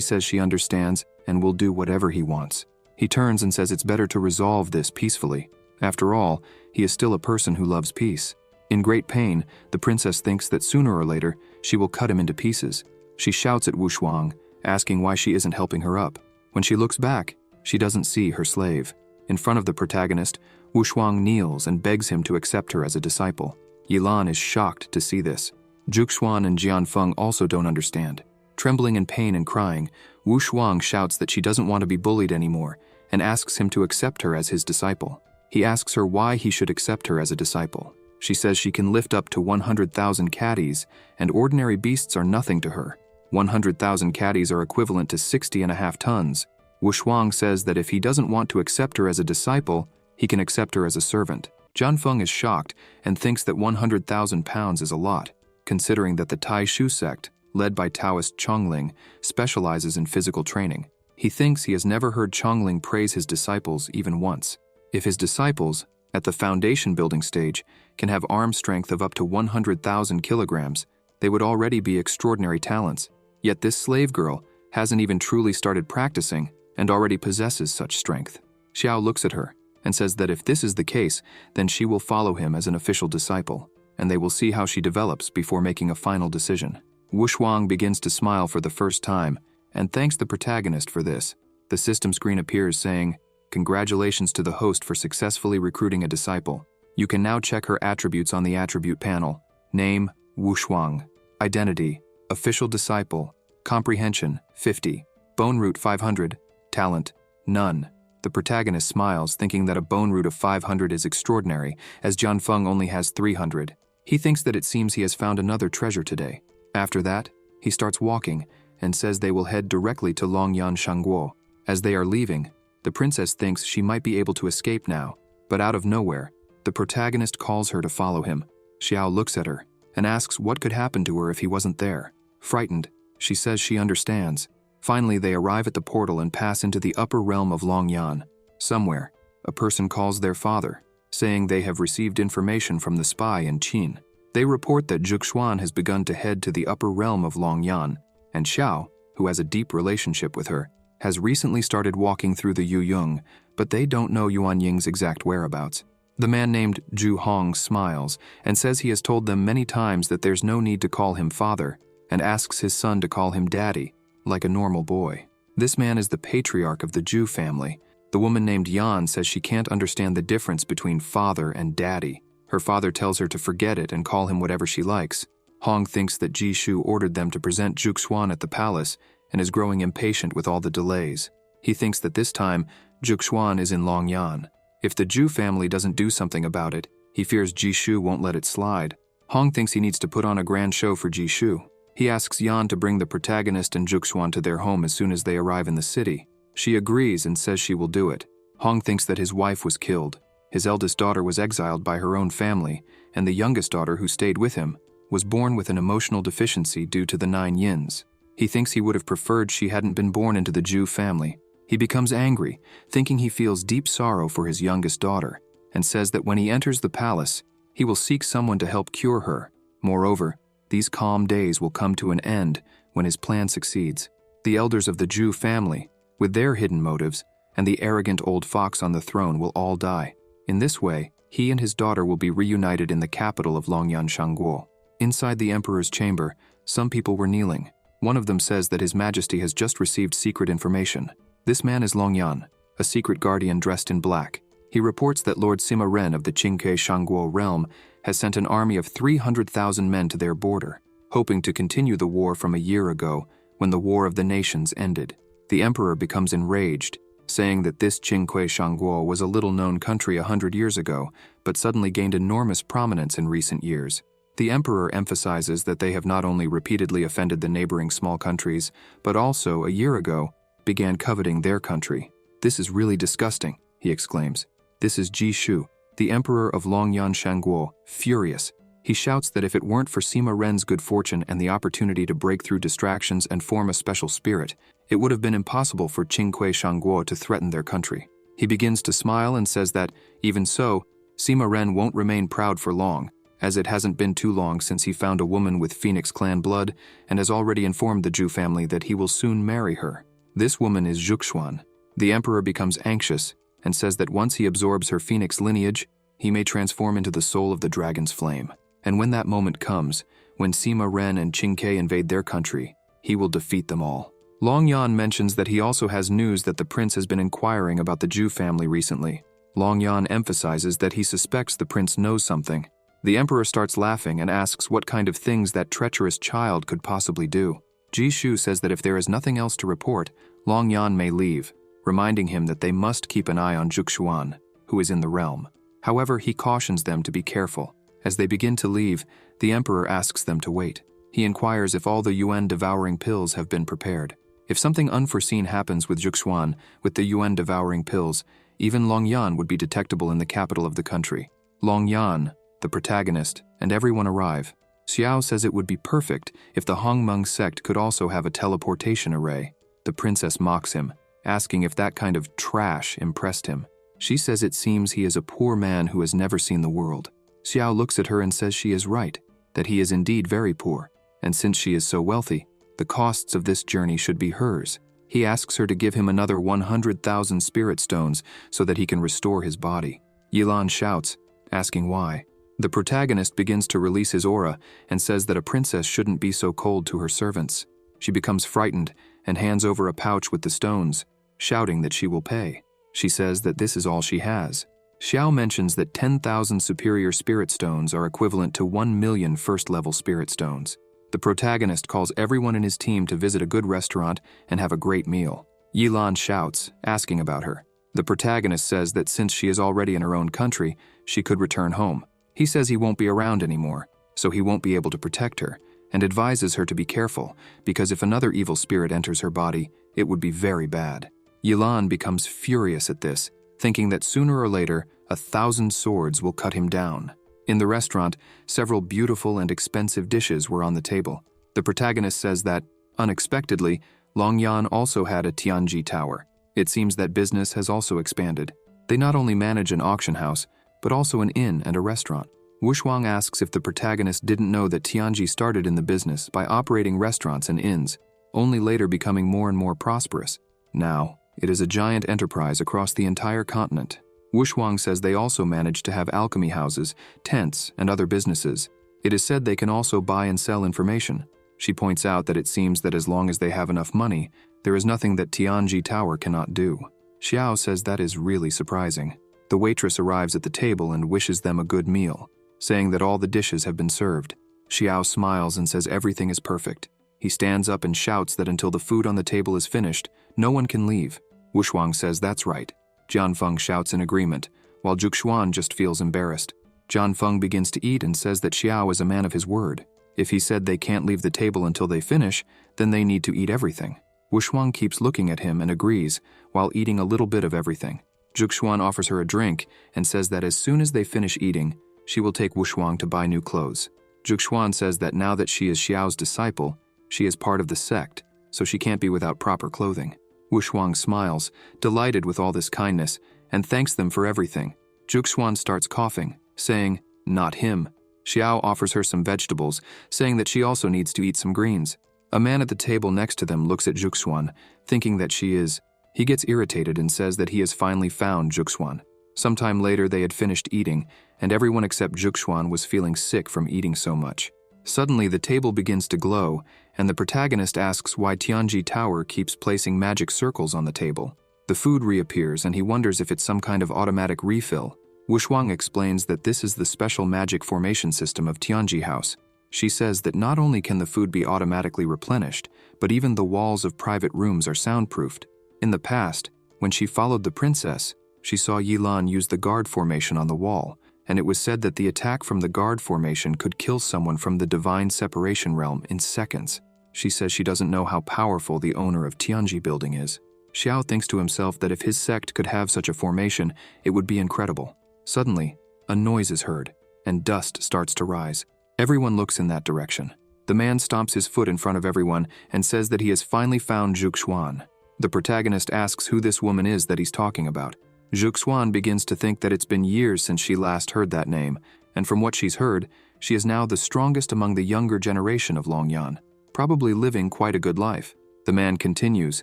says she understands and will do whatever he wants. He turns and says it's better to resolve this peacefully. After all, he is still a person who loves peace. In great pain, the princess thinks that sooner or later, she will cut him into pieces. She shouts at Wu Shuang, asking why she isn't helping her up. When she looks back, she doesn't see her slave. In front of the protagonist, Wu Shuang kneels and begs him to accept her as a disciple. Yilan is shocked to see this. Zhuxuan and Jianfeng also don't understand. Trembling in pain and crying, Wu Shuang shouts that she doesn't want to be bullied anymore and asks him to accept her as his disciple. He asks her why he should accept her as a disciple. She says she can lift up to 100,000 caddies, and ordinary beasts are nothing to her. 100,000 caddies are equivalent to 60.5 tons. Wu Shuang says that if he doesn't want to accept her as a disciple, he can accept her as a servant. Jianfeng is shocked and thinks that 100,000 pounds is a lot, considering that the Tai Shu sect, led by Taoist Chongling, specializes in physical training. He thinks he has never heard Chongling praise his disciples even once. If his disciples, at the foundation building stage, can have arm strength of up to 100,000 kilograms, they would already be extraordinary talents. Yet this slave girl hasn't even truly started practicing and already possesses such strength. Xiao looks at her and says that if this is the case, then she will follow him as an official disciple, and they will see how she develops before making a final decision. Wu Shuang begins to smile for the first time and thanks the protagonist for this. The system screen appears saying, "Congratulations to the host for successfully recruiting a disciple. You can now check her attributes on the attribute panel. Name, Wu Shuang. Identity, official disciple. Comprehension, 50. Bone root 500. Talent, none." The protagonist smiles, thinking that a bone root of 500 is extraordinary, as Jianfeng only has 300. He thinks that it seems he has found another treasure today. After that, he starts walking and says they will head directly to Longyan Shangguo. As they are leaving, the princess thinks she might be able to escape now, but out of nowhere, the protagonist calls her to follow him. Xiao looks at her and asks what could happen to her if he wasn't there. Frightened, she says she understands. Finally, they arrive at the portal and pass into the upper realm of Longyan. Somewhere, a person calls their father, saying they have received information from the spy in Qin. They report that Zhuxuan has begun to head to the upper realm of Longyan, and Xiao, who has a deep relationship with her, has recently started walking through the Yuyong, but they don't know Yuan Ying's exact whereabouts. The man named Zhu Hong smiles and says he has told them many times that there's no need to call him father, and asks his son to call him daddy, like a normal boy. This man is the patriarch of the Zhu family. The woman named Yan says she can't understand the difference between father and daddy. Her father tells her to forget it and call him whatever she likes. Hong thinks that Ji Shu ordered them to present Zhuxuan at the palace and is growing impatient with all the delays. He thinks that this time, Zhuxuan is in Longyan. If the Zhu family doesn't do something about it, he fears Ji Shu won't let it slide. Hong thinks he needs to put on a grand show for Ji Shu. He asks Yan to bring the protagonist and Zhuxuan to their home as soon as they arrive in the city. She agrees and says she will do it. Hong thinks that his wife was killed. His eldest daughter was exiled by her own family, and the youngest daughter, who stayed with him, was born with an emotional deficiency due to the 9 yins. He thinks he would have preferred she hadn't been born into the Zhu family. He becomes angry, thinking he feels deep sorrow for his youngest daughter, and says that when he enters the palace, he will seek someone to help cure her. Moreover, these calm days will come to an end when his plan succeeds. The elders of the Zhu family, with their hidden motives, and the arrogant old fox on the throne will all die. In this way, he and his daughter will be reunited in the capital of Longyan Shangguo. Inside the emperor's chamber, some people were kneeling. One of them says that His Majesty has just received secret information. This man is Longyan, a secret guardian dressed in black. He reports that Lord Sima Ren of the Qingke Shangguo realm has sent an army of 300,000 men to their border, hoping to continue the war from a year ago when the War of the Nations ended. The emperor becomes enraged, saying that this Qingke Shangguo was a little-known country 100 years ago, but suddenly gained enormous prominence in recent years. The emperor emphasizes that they have not only repeatedly offended the neighboring small countries, but also, a year ago, began coveting their country. "This is really disgusting," he exclaims. This is Ji Shu, the emperor of Longyan Shangguo, furious. He shouts that if it weren't for Sima Ren's good fortune and the opportunity to break through distractions and form a special spirit, it would have been impossible for Qingque Shangguo to threaten their country. He begins to smile and says that, even so, Sima Ren won't remain proud for long, as it hasn't been too long since he found a woman with Phoenix clan blood and has already informed the Zhu family that he will soon marry her. This woman is Zhuxuan. The emperor becomes anxious and says that once he absorbs her Phoenix lineage, he may transform into the soul of the dragon's flame. And when that moment comes, when Sima Ren and Qingke invade their country, he will defeat them all. Longyan mentions that he also has news that the prince has been inquiring about the Zhu family recently. Long Yan emphasizes that he suspects the prince knows something. The emperor starts laughing and asks what kind of things that treacherous child could possibly do. Ji Shu says that if there is nothing else to report, Long Yan may leave, reminding him that they must keep an eye on Zhuxuan, who is in the realm. However, he cautions them to be careful. As they begin to leave, the emperor asks them to wait. He inquires if all the yuan-devouring pills have been prepared. If something unforeseen happens with Zhuxuan with the yuan-devouring pills, even Long Yan would be detectable in the capital of the country. Long Yan, the protagonist, and everyone arrive. Xiao says it would be perfect if the Hongmeng sect could also have a teleportation array. The princess mocks him, asking if that kind of trash impressed him. She says it seems he is a poor man who has never seen the world. Xiao looks at her and says she is right, that he is indeed very poor, and since she is so wealthy, the costs of this journey should be hers. He asks her to give him another 100,000 spirit stones so that he can restore his body. Yilan shouts, asking why. The protagonist begins to release his aura and says that a princess shouldn't be so cold to her servants. She becomes frightened and hands over a pouch with the stones, shouting that she will pay. She says that this is all she has. Xiao mentions that 10,000 superior spirit stones are equivalent to 1 million first-level spirit stones. The protagonist calls everyone in his team to visit a good restaurant and have a great meal. Yilan shouts, asking about her. The protagonist says that since she is already in her own country, she could return home. He says he won't be around anymore, so he won't be able to protect her, and advises her to be careful, because if another evil spirit enters her body, it would be very bad. Yilan becomes furious at this, thinking that sooner or later, 1,000 swords will cut him down. In the restaurant, several beautiful and expensive dishes were on the table. The protagonist says that, unexpectedly, Long Yan also had a Tianji tower. It seems that business has also expanded. They not only manage an auction house, but also an inn and a restaurant. Wushuang asks if the protagonist didn't know that Tianji started in the business by operating restaurants and inns, only later becoming more and more prosperous. Now, it is a giant enterprise across the entire continent. Wushuang says they also manage to have alchemy houses, tents, and other businesses. It is said they can also buy and sell information. She points out that it seems that as long as they have enough money, there is nothing that Tianji Tower cannot do. Xiao says that is really surprising. The waitress arrives at the table and wishes them a good meal, saying that all the dishes have been served. Xiao smiles and says everything is perfect. He stands up and shouts that until the food on the table is finished, no one can leave. Wushuang says that's right. Jianfeng shouts in agreement, while Zhuxuan just feels embarrassed. Jianfeng begins to eat and says that Xiao is a man of his word. If he said they can't leave the table until they finish, then they need to eat everything. Wushuang keeps looking at him and agrees, while eating a little bit of everything. Zhuxuan offers her a drink and says that as soon as they finish eating, she will take Wushuang to buy new clothes. Zhuxuan says that now that she is Xiao's disciple, she is part of the sect, so she can't be without proper clothing. Wushuang smiles, delighted with all this kindness, and thanks them for everything. Zhuxuan starts coughing, saying, "Not him." Xiao offers her some vegetables, saying that she also needs to eat some greens. A man at the table next to them looks at Zhuxuan, thinking that she is. He gets irritated and says that he has finally found Zhuxuan. Sometime later they had finished eating, and everyone except Zhuxuan was feeling sick from eating so much. Suddenly the table begins to glow, and the protagonist asks why Tianji Tower keeps placing magic circles on the table. The food reappears and he wonders if it's some kind of automatic refill. Wushuang explains that this is the special magic formation system of Tianji House. She says that not only can the food be automatically replenished, but even the walls of private rooms are soundproofed. In the past, when she followed the princess, she saw Yilan use the guard formation on the wall, and it was said that the attack from the guard formation could kill someone from the divine separation realm in seconds. She says she doesn't know how powerful the owner of Tianji building is. Xiao thinks to himself that if his sect could have such a formation, it would be incredible. Suddenly, a noise is heard, and dust starts to rise. Everyone looks in that direction. The man stomps his foot in front of everyone and says that he has finally found Zhuxuan. The protagonist asks who this woman is that he's talking about. Zhuxuan begins to think that it's been years since she last heard that name, and from what she's heard, she is now the strongest among the younger generation of Long Yan, probably living quite a good life. The man continues,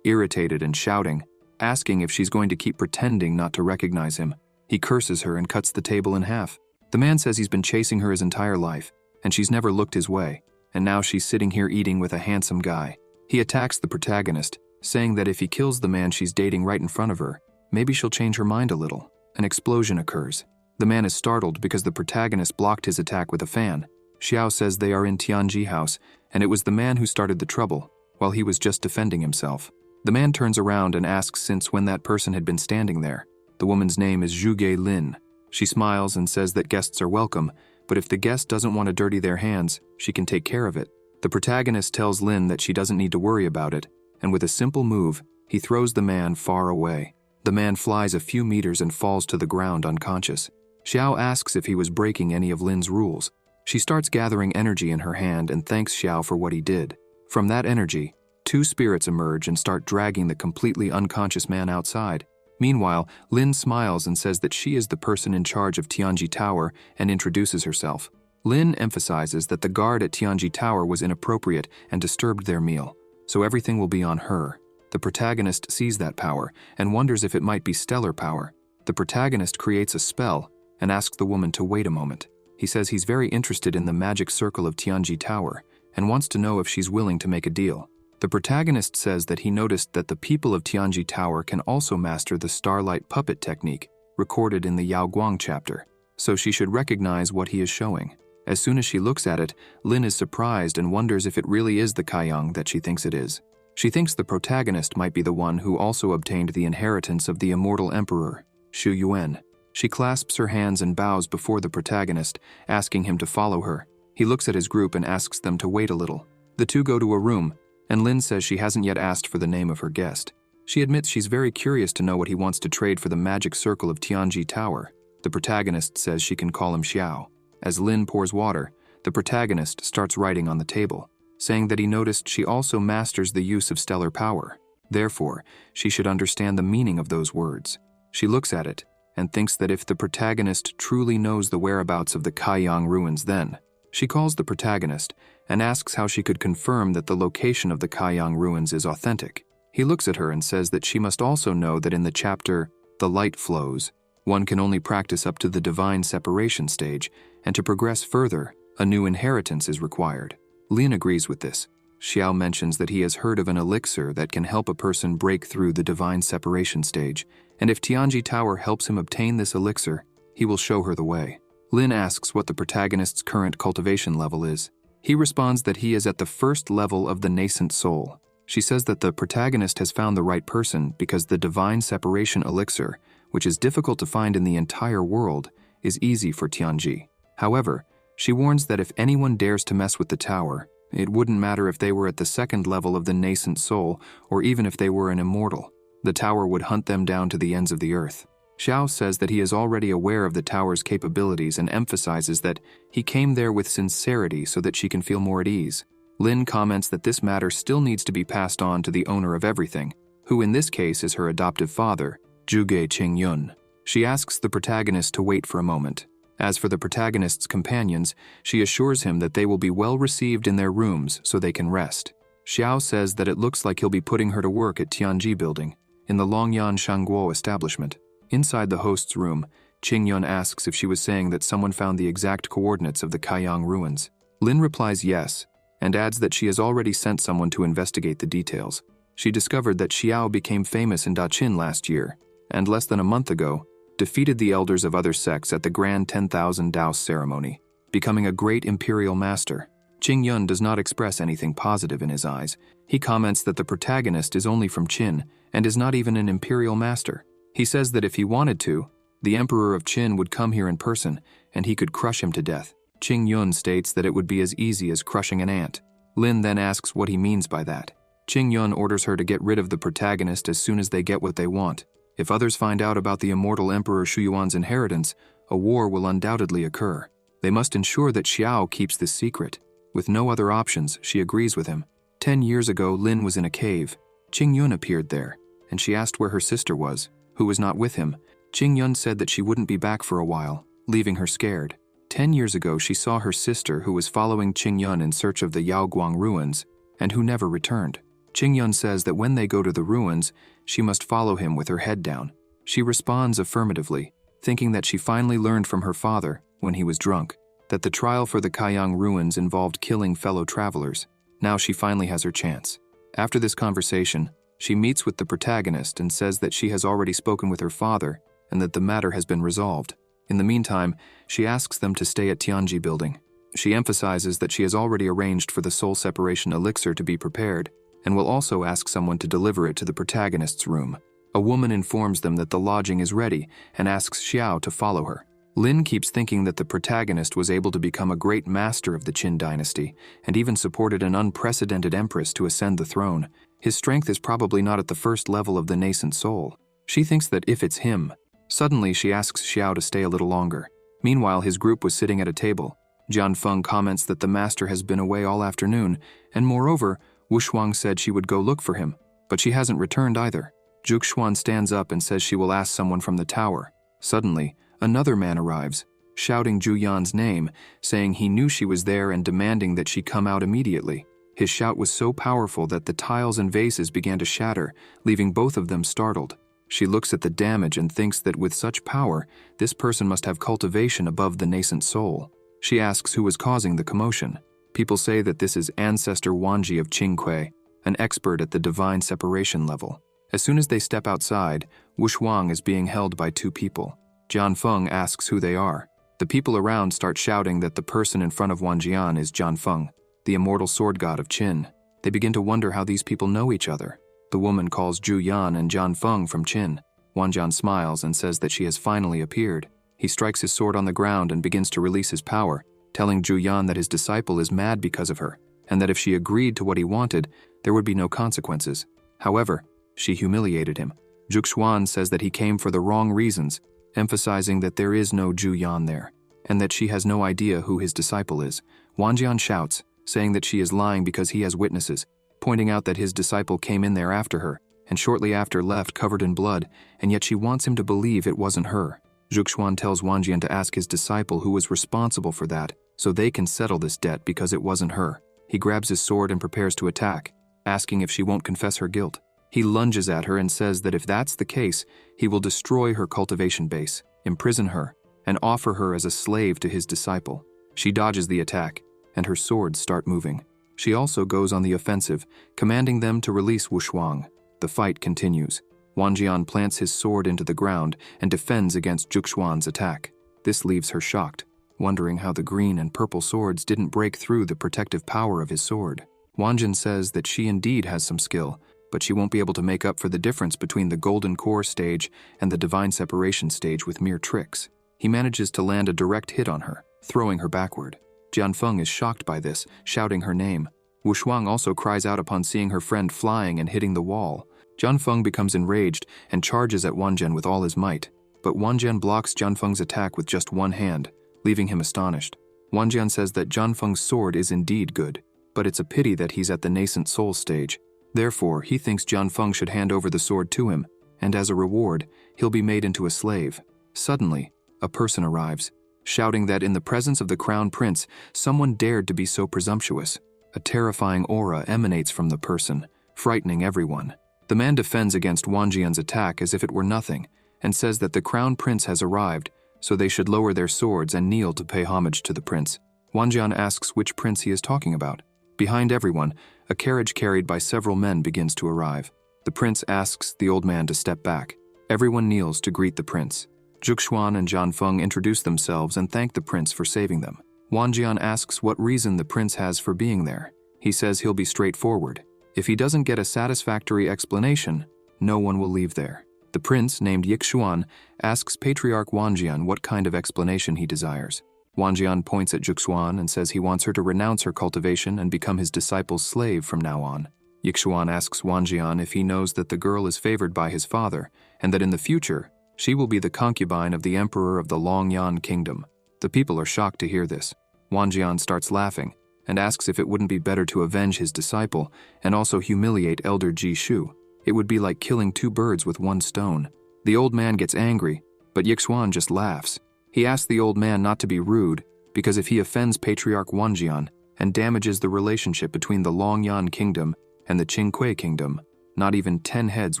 irritated and shouting, asking if she's going to keep pretending not to recognize him. He curses her and cuts the table in half. The man says he's been chasing her his entire life, and she's never looked his way, and now she's sitting here eating with a handsome guy. He attacks the protagonist, saying that if he kills the man she's dating right in front of her, maybe she'll change her mind a little. An explosion occurs. The man is startled because the protagonist blocked his attack with a fan. Xiao says they are in Tianji House, and it was the man who started the trouble, while he was just defending himself. The man turns around and asks since when that person had been standing there. The woman's name is Zhuge Lin. She smiles and says that guests are welcome, but if the guest doesn't want to dirty their hands, she can take care of it. The protagonist tells Lin that she doesn't need to worry about it, and with a simple move, he throws the man far away. The man flies a few meters and falls to the ground unconscious. Xiao asks if he was breaking any of Lin's rules. She starts gathering energy in her hand and thanks Xiao for what he did. From that energy, two spirits emerge and start dragging the completely unconscious man outside. Meanwhile, Lin smiles and says that she is the person in charge of Tianji Tower and introduces herself. Lin emphasizes that the guard at Tianji Tower was inappropriate and disturbed their meal, so everything will be on her. The protagonist sees that power and wonders if it might be stellar power. The protagonist creates a spell and asks the woman to wait a moment. He says he's very interested in the magic circle of Tianji Tower and wants to know if she's willing to make a deal. The protagonist says that he noticed that the people of Tianji Tower can also master the starlight puppet technique, recorded in the Yao Guang chapter, so she should recognize what he is showing. As soon as she looks at it, Lin is surprised and wonders if it really is the Kaiyang that she thinks it is. She thinks the protagonist might be the one who also obtained the inheritance of the immortal emperor, Xu Yuan. She clasps her hands and bows before the protagonist, asking him to follow her. He looks at his group and asks them to wait a little. The two go to a room, and Lin says she hasn't yet asked for the name of her guest. She admits she's very curious to know what he wants to trade for the magic circle of Tianji Tower. The protagonist says she can call him Xiao. As Lin pours water, the protagonist starts writing on the table, saying that he noticed she also masters the use of stellar power. Therefore, she should understand the meaning of those words. She looks at it and thinks that if the protagonist truly knows the whereabouts of the Kaiyang ruins, then she calls the protagonist and asks how she could confirm that the location of the Kaiyang ruins is authentic. He looks at her and says that she must also know that in the chapter, The Light Flows, one can only practice up to the divine separation stage, and to progress further, a new inheritance is required. Lin agrees with this. Xiao mentions that he has heard of an elixir that can help a person break through the divine separation stage, and if Tianji Tower helps him obtain this elixir, he will show her the way. Lin asks what the protagonist's current cultivation level is. He responds that he is at the first level of the nascent soul. She says that the protagonist has found the right person because the divine separation elixir, which is difficult to find in the entire world, is easy for Tianji. However, she warns that if anyone dares to mess with the tower, it wouldn't matter if they were at the second level of the nascent soul or even if they were an immortal. The tower would hunt them down to the ends of the earth. Xiao says that he is already aware of the tower's capabilities and emphasizes that he came there with sincerity so that she can feel more at ease. Lin comments that this matter still needs to be passed on to the owner of everything, who in this case is her adoptive father, Zhuge Qingyun. She asks the protagonist to wait for a moment. As for the protagonist's companions, she assures him that they will be well received in their rooms so they can rest. Xiao says that it looks like he'll be putting her to work at Tianji Building, in the Longyan Shangguo establishment. Inside the host's room, Qingyun asks if she was saying that someone found the exact coordinates of the Kaiyang ruins. Lin replies yes, and adds that she has already sent someone to investigate the details. She discovered that Xiao became famous in Daqin last year, and less than a month ago, defeated the elders of other sects at the Grand 10,000 Daos ceremony, becoming a great imperial master. Qingyun does not express anything positive in his eyes. He comments that the protagonist is only from Qin and is not even an imperial master. He says that if he wanted to, the emperor of Qin would come here in person and he could crush him to death. Qingyun states that it would be as easy as crushing an ant. Lin then asks what he means by that. Qingyun orders her to get rid of the protagonist as soon as they get what they want. If others find out about the immortal Emperor Shuyuan's inheritance, a war will undoubtedly occur. They must ensure that Xiao keeps this secret. With no other options, she agrees with him. 10 years ago, Lin was in a cave. Qingyun appeared there, and she asked where her sister was, who was not with him. Qingyun said that she wouldn't be back for a while, leaving her scared. 10 years ago, she saw her sister who was following Qingyun in search of the Yaoguang ruins, and who never returned. Qingyun says that when they go to the ruins, she must follow him with her head down. She responds affirmatively, thinking that she finally learned from her father, when he was drunk, that the trial for the Kaiyang ruins involved killing fellow travelers. Now she finally has her chance. After this conversation, she meets with the protagonist and says that she has already spoken with her father and that the matter has been resolved. In the meantime, she asks them to stay at Tianji Building. She emphasizes that she has already arranged for the soul separation elixir to be prepared, and will also ask someone to deliver it to the protagonist's room. A woman informs them that the lodging is ready and asks Xiao to follow her. Lin keeps thinking that the protagonist was able to become a great master of the Qin dynasty and even supported an unprecedented empress to ascend the throne. His strength is probably not at the first level of the nascent soul. She thinks that if it's him. Suddenly, she asks Xiao to stay a little longer. Meanwhile, his group was sitting at a table. Jian Feng comments that the master has been away all afternoon, and moreover, Wu Shuang said she would go look for him, but she hasn't returned either. Zhuge Xuan stands up and says she will ask someone from the tower. Suddenly, another man arrives, shouting Zhu Yan's name, saying he knew she was there and demanding that she come out immediately. His shout was so powerful that the tiles and vases began to shatter, leaving both of them startled. She looks at the damage and thinks that with such power, this person must have cultivation above the nascent soul. She asks who is causing the commotion. People say that this is Ancestor Wanji of Qingque, an expert at the divine separation level. As soon as they step outside, Wu Shuang is being held by two people. Jian Feng asks who they are. The people around start shouting that the person in front of Wanjian is Jian Feng, the immortal sword god of Qin. They begin to wonder how these people know each other. The woman calls Zhu Yan and Jian Feng from Qin. Wanjian smiles and says that she has finally appeared. He strikes his sword on the ground and begins to release his power, telling Zhu Yan that his disciple is mad because of her, and that if she agreed to what he wanted, there would be no consequences. However, she humiliated him. Zhuge Xuan says that he came for the wrong reasons, emphasizing that there is no Zhu Yan there, and that she has no idea who his disciple is. Wanjian shouts, saying that she is lying because he has witnesses, pointing out that his disciple came in there after her, and shortly after left covered in blood, and yet she wants him to believe it wasn't her. Zhuge Xuan tells Wanjian to ask his disciple who was responsible for that, so they can settle this debt because it wasn't her. He grabs his sword and prepares to attack, asking if she won't confess her guilt. He lunges at her and says that if that's the case, he will destroy her cultivation base, imprison her, and offer her as a slave to his disciple. She dodges the attack, and her swords start moving. She also goes on the offensive, commanding them to release Wu Shuang. The fight continues. Wanjian plants his sword into the ground and defends against Zhuge Xuan's attack. This leaves her shocked, wondering how the green and purple swords didn't break through the protective power of his sword. Wanjian says that she indeed has some skill, but she won't be able to make up for the difference between the Golden Core stage and the Divine Separation stage with mere tricks. He manages to land a direct hit on her, throwing her backward. Jian Feng is shocked by this, shouting her name. Wu Shuang also cries out upon seeing her friend flying and hitting the wall. Jian Feng becomes enraged and charges at Wanjian with all his might, but Wanjian blocks Jian Feng's attack with just one hand, leaving him astonished. Wanjian says that Jian Feng's sword is indeed good, but it's a pity that he's at the nascent soul stage. Therefore, he thinks Jian Feng should hand over the sword to him, and as a reward, he'll be made into a slave. Suddenly, a person arrives, shouting that in the presence of the crown prince, someone dared to be so presumptuous. A terrifying aura emanates from the person, frightening everyone. The man defends against Wanjian's attack as if it were nothing, and says that the crown prince has arrived, so they should lower their swords and kneel to pay homage to the prince. Wanjian asks which prince he is talking about. Behind everyone, a carriage carried by several men begins to arrive. The prince asks the old man to step back. Everyone kneels to greet the prince. Zhuge Xuan and Jian Feng introduce themselves and thank the prince for saving them. Wanjian asks what reason the prince has for being there. He says he'll be straightforward. If he doesn't get a satisfactory explanation, no one will leave there. The prince, named Yixuan, asks Patriarch Wanjian what kind of explanation he desires. Wanjian points at Zhuge Xuan and says he wants her to renounce her cultivation and become his disciple's slave from now on. Yixuan asks Wanjian if he knows that the girl is favored by his father, and that in the future, she will be the concubine of the emperor of the Longyan kingdom. The people are shocked to hear this. Wanjian starts laughing, and asks if it wouldn't be better to avenge his disciple and also humiliate Elder Ji Shu. It would be like killing two birds with one stone. The old man gets angry, but Yixuan just laughs. He asks the old man not to be rude, because if he offends Patriarch Wanjian and damages the relationship between the Longyan kingdom and the Qingque kingdom, not even 10 heads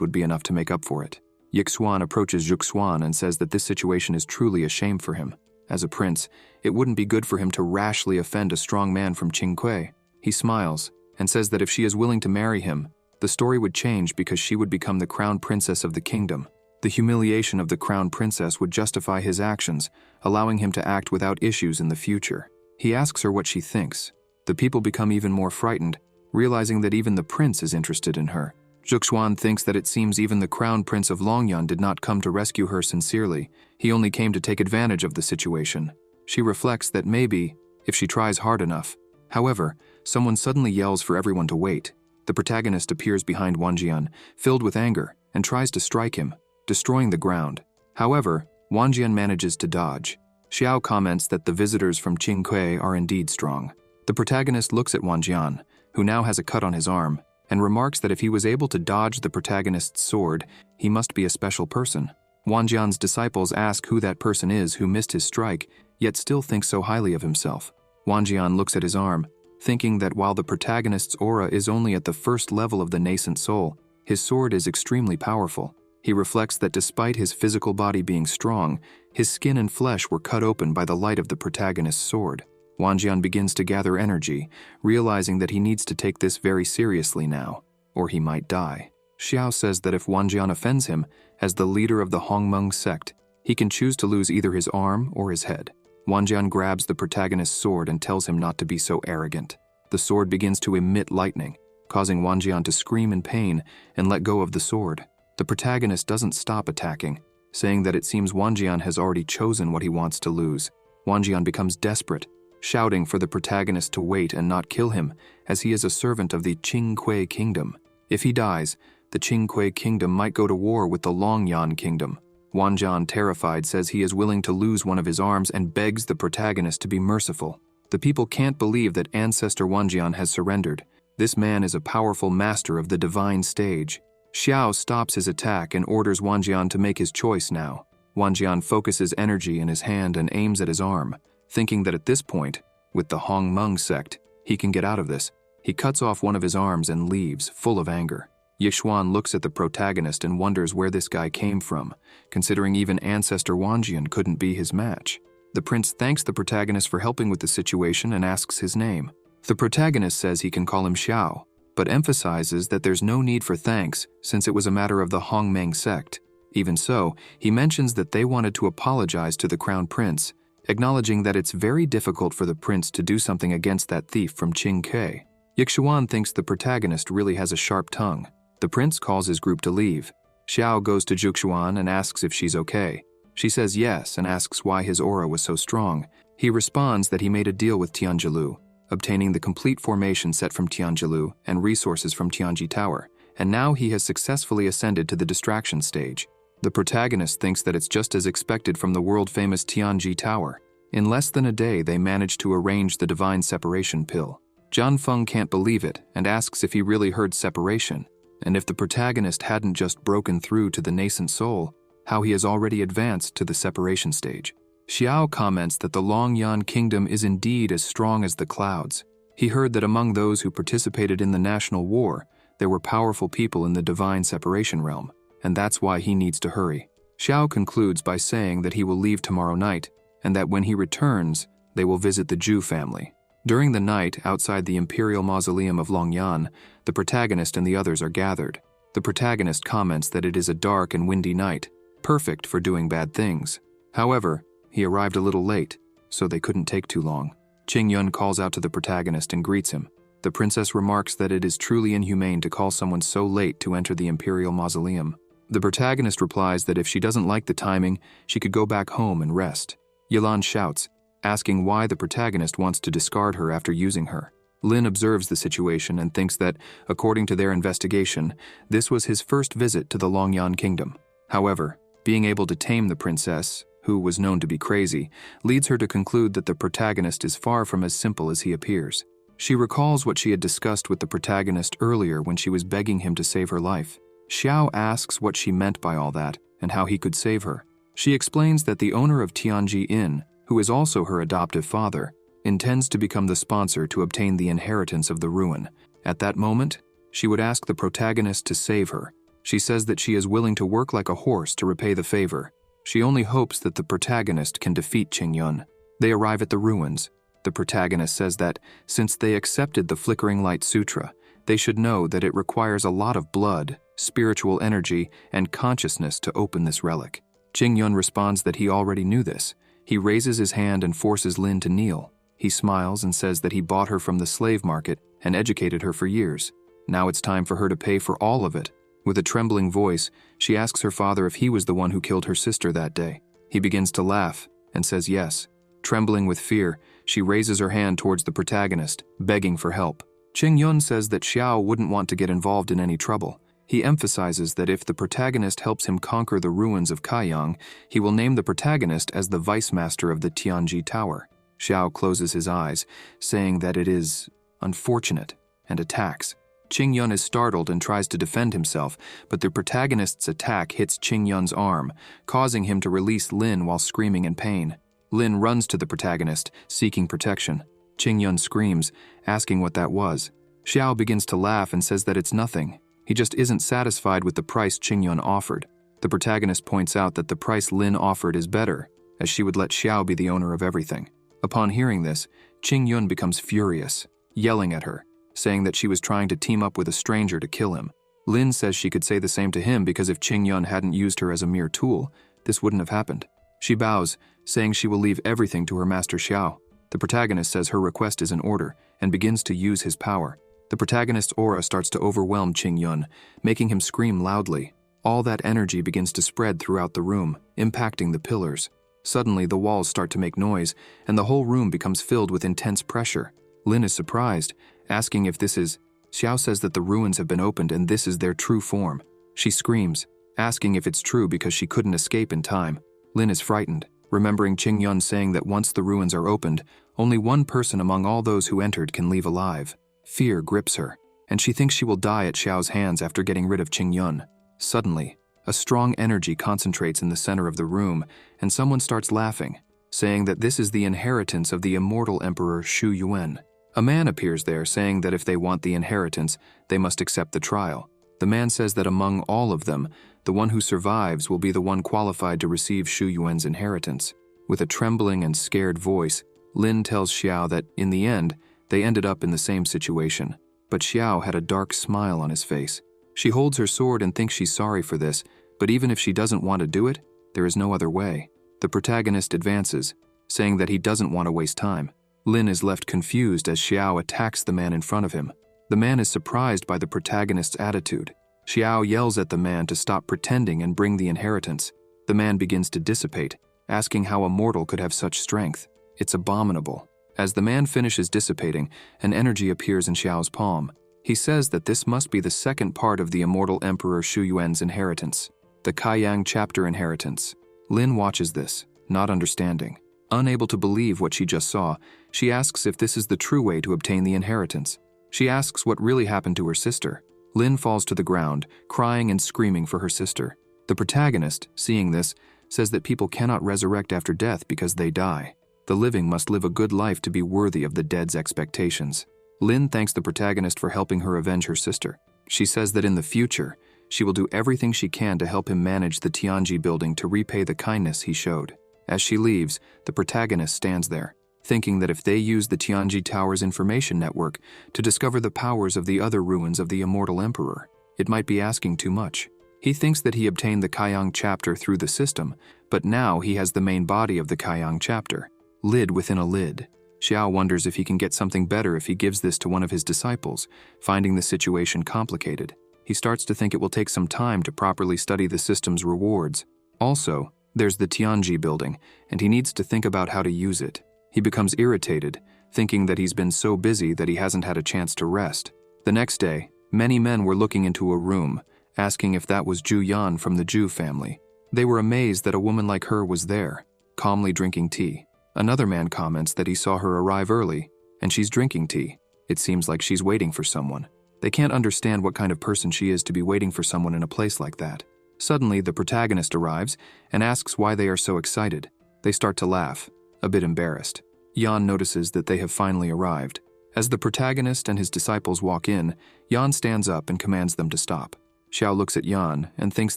would be enough to make up for it. Yixuan approaches Zhuge Xuan and says that this situation is truly a shame for him. As a prince, it wouldn't be good for him to rashly offend a strong man from Qingque. He smiles and says that if she is willing to marry him, the story would change because she would become the crown princess of the kingdom. The humiliation of the crown princess would justify his actions, allowing him to act without issues in the future. He asks her what she thinks. The people become even more frightened, realizing that even the prince is interested in her. Zhuxuan thinks that it seems even the crown prince of Longyan did not come to rescue her sincerely. He only came to take advantage of the situation. She reflects that maybe, if she tries hard enough. However, someone suddenly yells for everyone to wait. The protagonist appears behind Wanjian, filled with anger, and tries to strike him, destroying the ground. However, Wanjian manages to dodge. Xiao comments that the visitors from Qingque are indeed strong. The protagonist looks at Wanjian, who now has a cut on his arm, and remarks that if he was able to dodge the protagonist's sword, he must be a special person. Wanjian's disciples ask who that person is who missed his strike, yet still thinks so highly of himself. Wanjian looks at his arm, thinking that while the protagonist's aura is only at the first level of the nascent soul, his sword is extremely powerful. He reflects that despite his physical body being strong, his skin and flesh were cut open by the light of the protagonist's sword. Wanjian begins to gather energy, realizing that he needs to take this very seriously now, or he might die. Xiao says that if Wanjian offends him, as the leader of the Hongmeng sect, he can choose to lose either his arm or his head. Wanjian grabs the protagonist's sword and tells him not to be so arrogant. The sword begins to emit lightning, causing Wanjian to scream in pain and let go of the sword. The protagonist doesn't stop attacking, saying that it seems Wanjian has already chosen what he wants to lose. Wanjian becomes desperate, shouting for the protagonist to wait and not kill him, as he is a servant of the Qingque kingdom. If he dies, the Qingque kingdom might go to war with the Longyan kingdom. Wanjian, terrified, says he is willing to lose one of his arms and begs the protagonist to be merciful. The people can't believe that Ancestor Wanjian has surrendered. This man is a powerful master of the divine stage. Xiao stops his attack and orders Wanjian to make his choice now. Wanjian focuses energy in his hand and aims at his arm, thinking that at this point, with the Hongmeng sect, he can get out of this. He cuts off one of his arms and leaves, full of anger. Yixuan looks at the protagonist and wonders where this guy came from, considering even Ancestor Wanjian couldn't be his match. The prince thanks the protagonist for helping with the situation and asks his name. The protagonist says he can call him Xiao, but emphasizes that there's no need for thanks since it was a matter of the Hongmeng sect. Even so, he mentions that they wanted to apologize to the crown prince, acknowledging that it's very difficult for the prince to do something against that thief from Qingque. Yixuan thinks the protagonist really has a sharp tongue. The prince calls his group to leave. Xiao goes to Zhuxuan and asks if she's okay. She says yes and asks why his aura was so strong. He responds that he made a deal with Tianjilu, obtaining the complete formation set from Tianjilu and resources from Tianji Tower, and now he has successfully ascended to the distraction stage. The protagonist thinks that it's just as expected from the world-famous Tianji Tower. In less than a day, they managed to arrange the divine separation pill. Zhan Feng can't believe it and asks if he really heard separation, and if the protagonist hadn't just broken through to the nascent soul, how he has already advanced to the separation stage. Xiao comments that the Longyan kingdom is indeed as strong as the clouds. He heard that among those who participated in the national war, there were powerful people in the divine separation realm, and that's why he needs to hurry. Xiao concludes by saying that he will leave tomorrow night, and that when he returns, they will visit the Zhu family. During the night, outside the imperial mausoleum of Longyan, the protagonist and the others are gathered. The protagonist comments that it is a dark and windy night, perfect for doing bad things. However, he arrived a little late, so they couldn't take too long. Qingyun calls out to the protagonist and greets him. The princess remarks that it is truly inhumane to call someone so late to enter the imperial mausoleum. The protagonist replies that if she doesn't like the timing, she could go back home and rest. Yilan shouts, asking why the protagonist wants to discard her after using her. Lin observes the situation and thinks that, according to their investigation, this was his first visit to the Longyan kingdom. However, being able to tame the princess, who was known to be crazy, leads her to conclude that the protagonist is far from as simple as he appears. She recalls what she had discussed with the protagonist earlier when she was begging him to save her life. Xiao asks what she meant by all that and how he could save her. She explains that the owner of Tianji Inn, who is also her adoptive father, intends to become the sponsor to obtain the inheritance of the ruin. At that moment, she would ask the protagonist to save her. She says that she is willing to work like a horse to repay the favor. She only hopes that the protagonist can defeat Qingyun. They arrive at the ruins. The protagonist says that, since they accepted the Flickering Light Sutra, they should know that it requires a lot of blood, spiritual energy, and consciousness to open this relic. Qingyun responds that he already knew this. He raises his hand and forces Lin to kneel. He smiles and says that he bought her from the slave market and educated her for years. Now it's time for her to pay for all of it. With a trembling voice, she asks her father if he was the one who killed her sister that day. He begins to laugh and says yes. Trembling with fear, she raises her hand towards the protagonist, begging for help. Qingyun says that Xiao wouldn't want to get involved in any trouble. He emphasizes that if the protagonist helps him conquer the ruins of Kaiyang, he will name the protagonist as the vice master of the Tianji Tower. Xiao closes his eyes, saying that it is unfortunate, and attacks. Qingyun is startled and tries to defend himself, but the protagonist's attack hits Qingyun's arm, causing him to release Lin while screaming in pain. Lin runs to the protagonist, seeking protection. Qingyun screams, asking what that was. Xiao begins to laugh and says that it's nothing. He just isn't satisfied with the price Qingyun offered. The protagonist points out that the price Lin offered is better, as she would let Xiao be the owner of everything. Upon hearing this, Qingyun becomes furious, yelling at her, saying that she was trying to team up with a stranger to kill him. Lin says she could say the same to him because if Qingyun hadn't used her as a mere tool, this wouldn't have happened. She bows, saying she will leave everything to her master Xiao. The protagonist says her request is in order and begins to use his power. The protagonist's aura starts to overwhelm Qingyun, making him scream loudly. All that energy begins to spread throughout the room, impacting the pillars. Suddenly, the walls start to make noise, and the whole room becomes filled with intense pressure. Lin is surprised, asking if this is... Xiao says that the ruins have been opened and this is their true form. She screams, asking if it's true because she couldn't escape in time. Lin is frightened, remembering Qingyun saying that once the ruins are opened, only one person among all those who entered can leave alive. Fear grips her, and she thinks she will die at Xiao's hands after getting rid of Qingyun. Suddenly, a strong energy concentrates in the center of the room, and someone starts laughing, saying that this is the inheritance of the immortal Emperor Shu Yuan. A man appears there saying that if they want the inheritance, they must accept the trial. The man says that among all of them, the one who survives will be the one qualified to receive Shu Yuan's inheritance. With a trembling and scared voice, Lin tells Xiao that, in the end, they ended up in the same situation. But Xiao had a dark smile on his face. She holds her sword and thinks she's sorry for this, but even if she doesn't want to do it, there is no other way. The protagonist advances, saying that he doesn't want to waste time. Lin is left confused as Xiao attacks the man in front of him. The man is surprised by the protagonist's attitude. Xiao yells at the man to stop pretending and bring the inheritance. The man begins to dissipate, asking how a mortal could have such strength. It's abominable. As the man finishes dissipating, an energy appears in Xiao's palm. He says that this must be the second part of the immortal Emperor Shu Yuan's inheritance, the Kaiyang chapter inheritance. Lin watches this, not understanding. Unable to believe what she just saw, she asks if this is the true way to obtain the inheritance. She asks what really happened to her sister. Lin falls to the ground, crying and screaming for her sister. The protagonist, seeing this, says that people cannot resurrect after death because they die. The living must live a good life to be worthy of the dead's expectations. Lin thanks the protagonist for helping her avenge her sister. She says that in the future, she will do everything she can to help him manage the Tianji building to repay the kindness he showed. As she leaves, the protagonist stands there, thinking that if they use the Tianji Tower's information network to discover the powers of the other ruins of the immortal emperor, it might be asking too much. He thinks that he obtained the Kaiyang chapter through the system, but now he has the main body of the Kaiyang chapter, lid within a lid. Xiao wonders if he can get something better if he gives this to one of his disciples, finding the situation complicated. He starts to think it will take some time to properly study the system's rewards. Also, there's the Tianji building, and he needs to think about how to use it. He becomes irritated, thinking that he's been so busy that he hasn't had a chance to rest. The next day, many men were looking into a room, asking if that was Ju Yan from the Ju family. They were amazed that a woman like her was there, calmly drinking tea. Another man comments that he saw her arrive early, and she's drinking tea. It seems like she's waiting for someone. They can't understand what kind of person she is to be waiting for someone in a place like that. Suddenly, the protagonist arrives and asks why they are so excited. They start to laugh, a bit embarrassed. Yan notices that they have finally arrived. As the protagonist and his disciples walk in, Yan stands up and commands them to stop. Xiao looks at Yan and thinks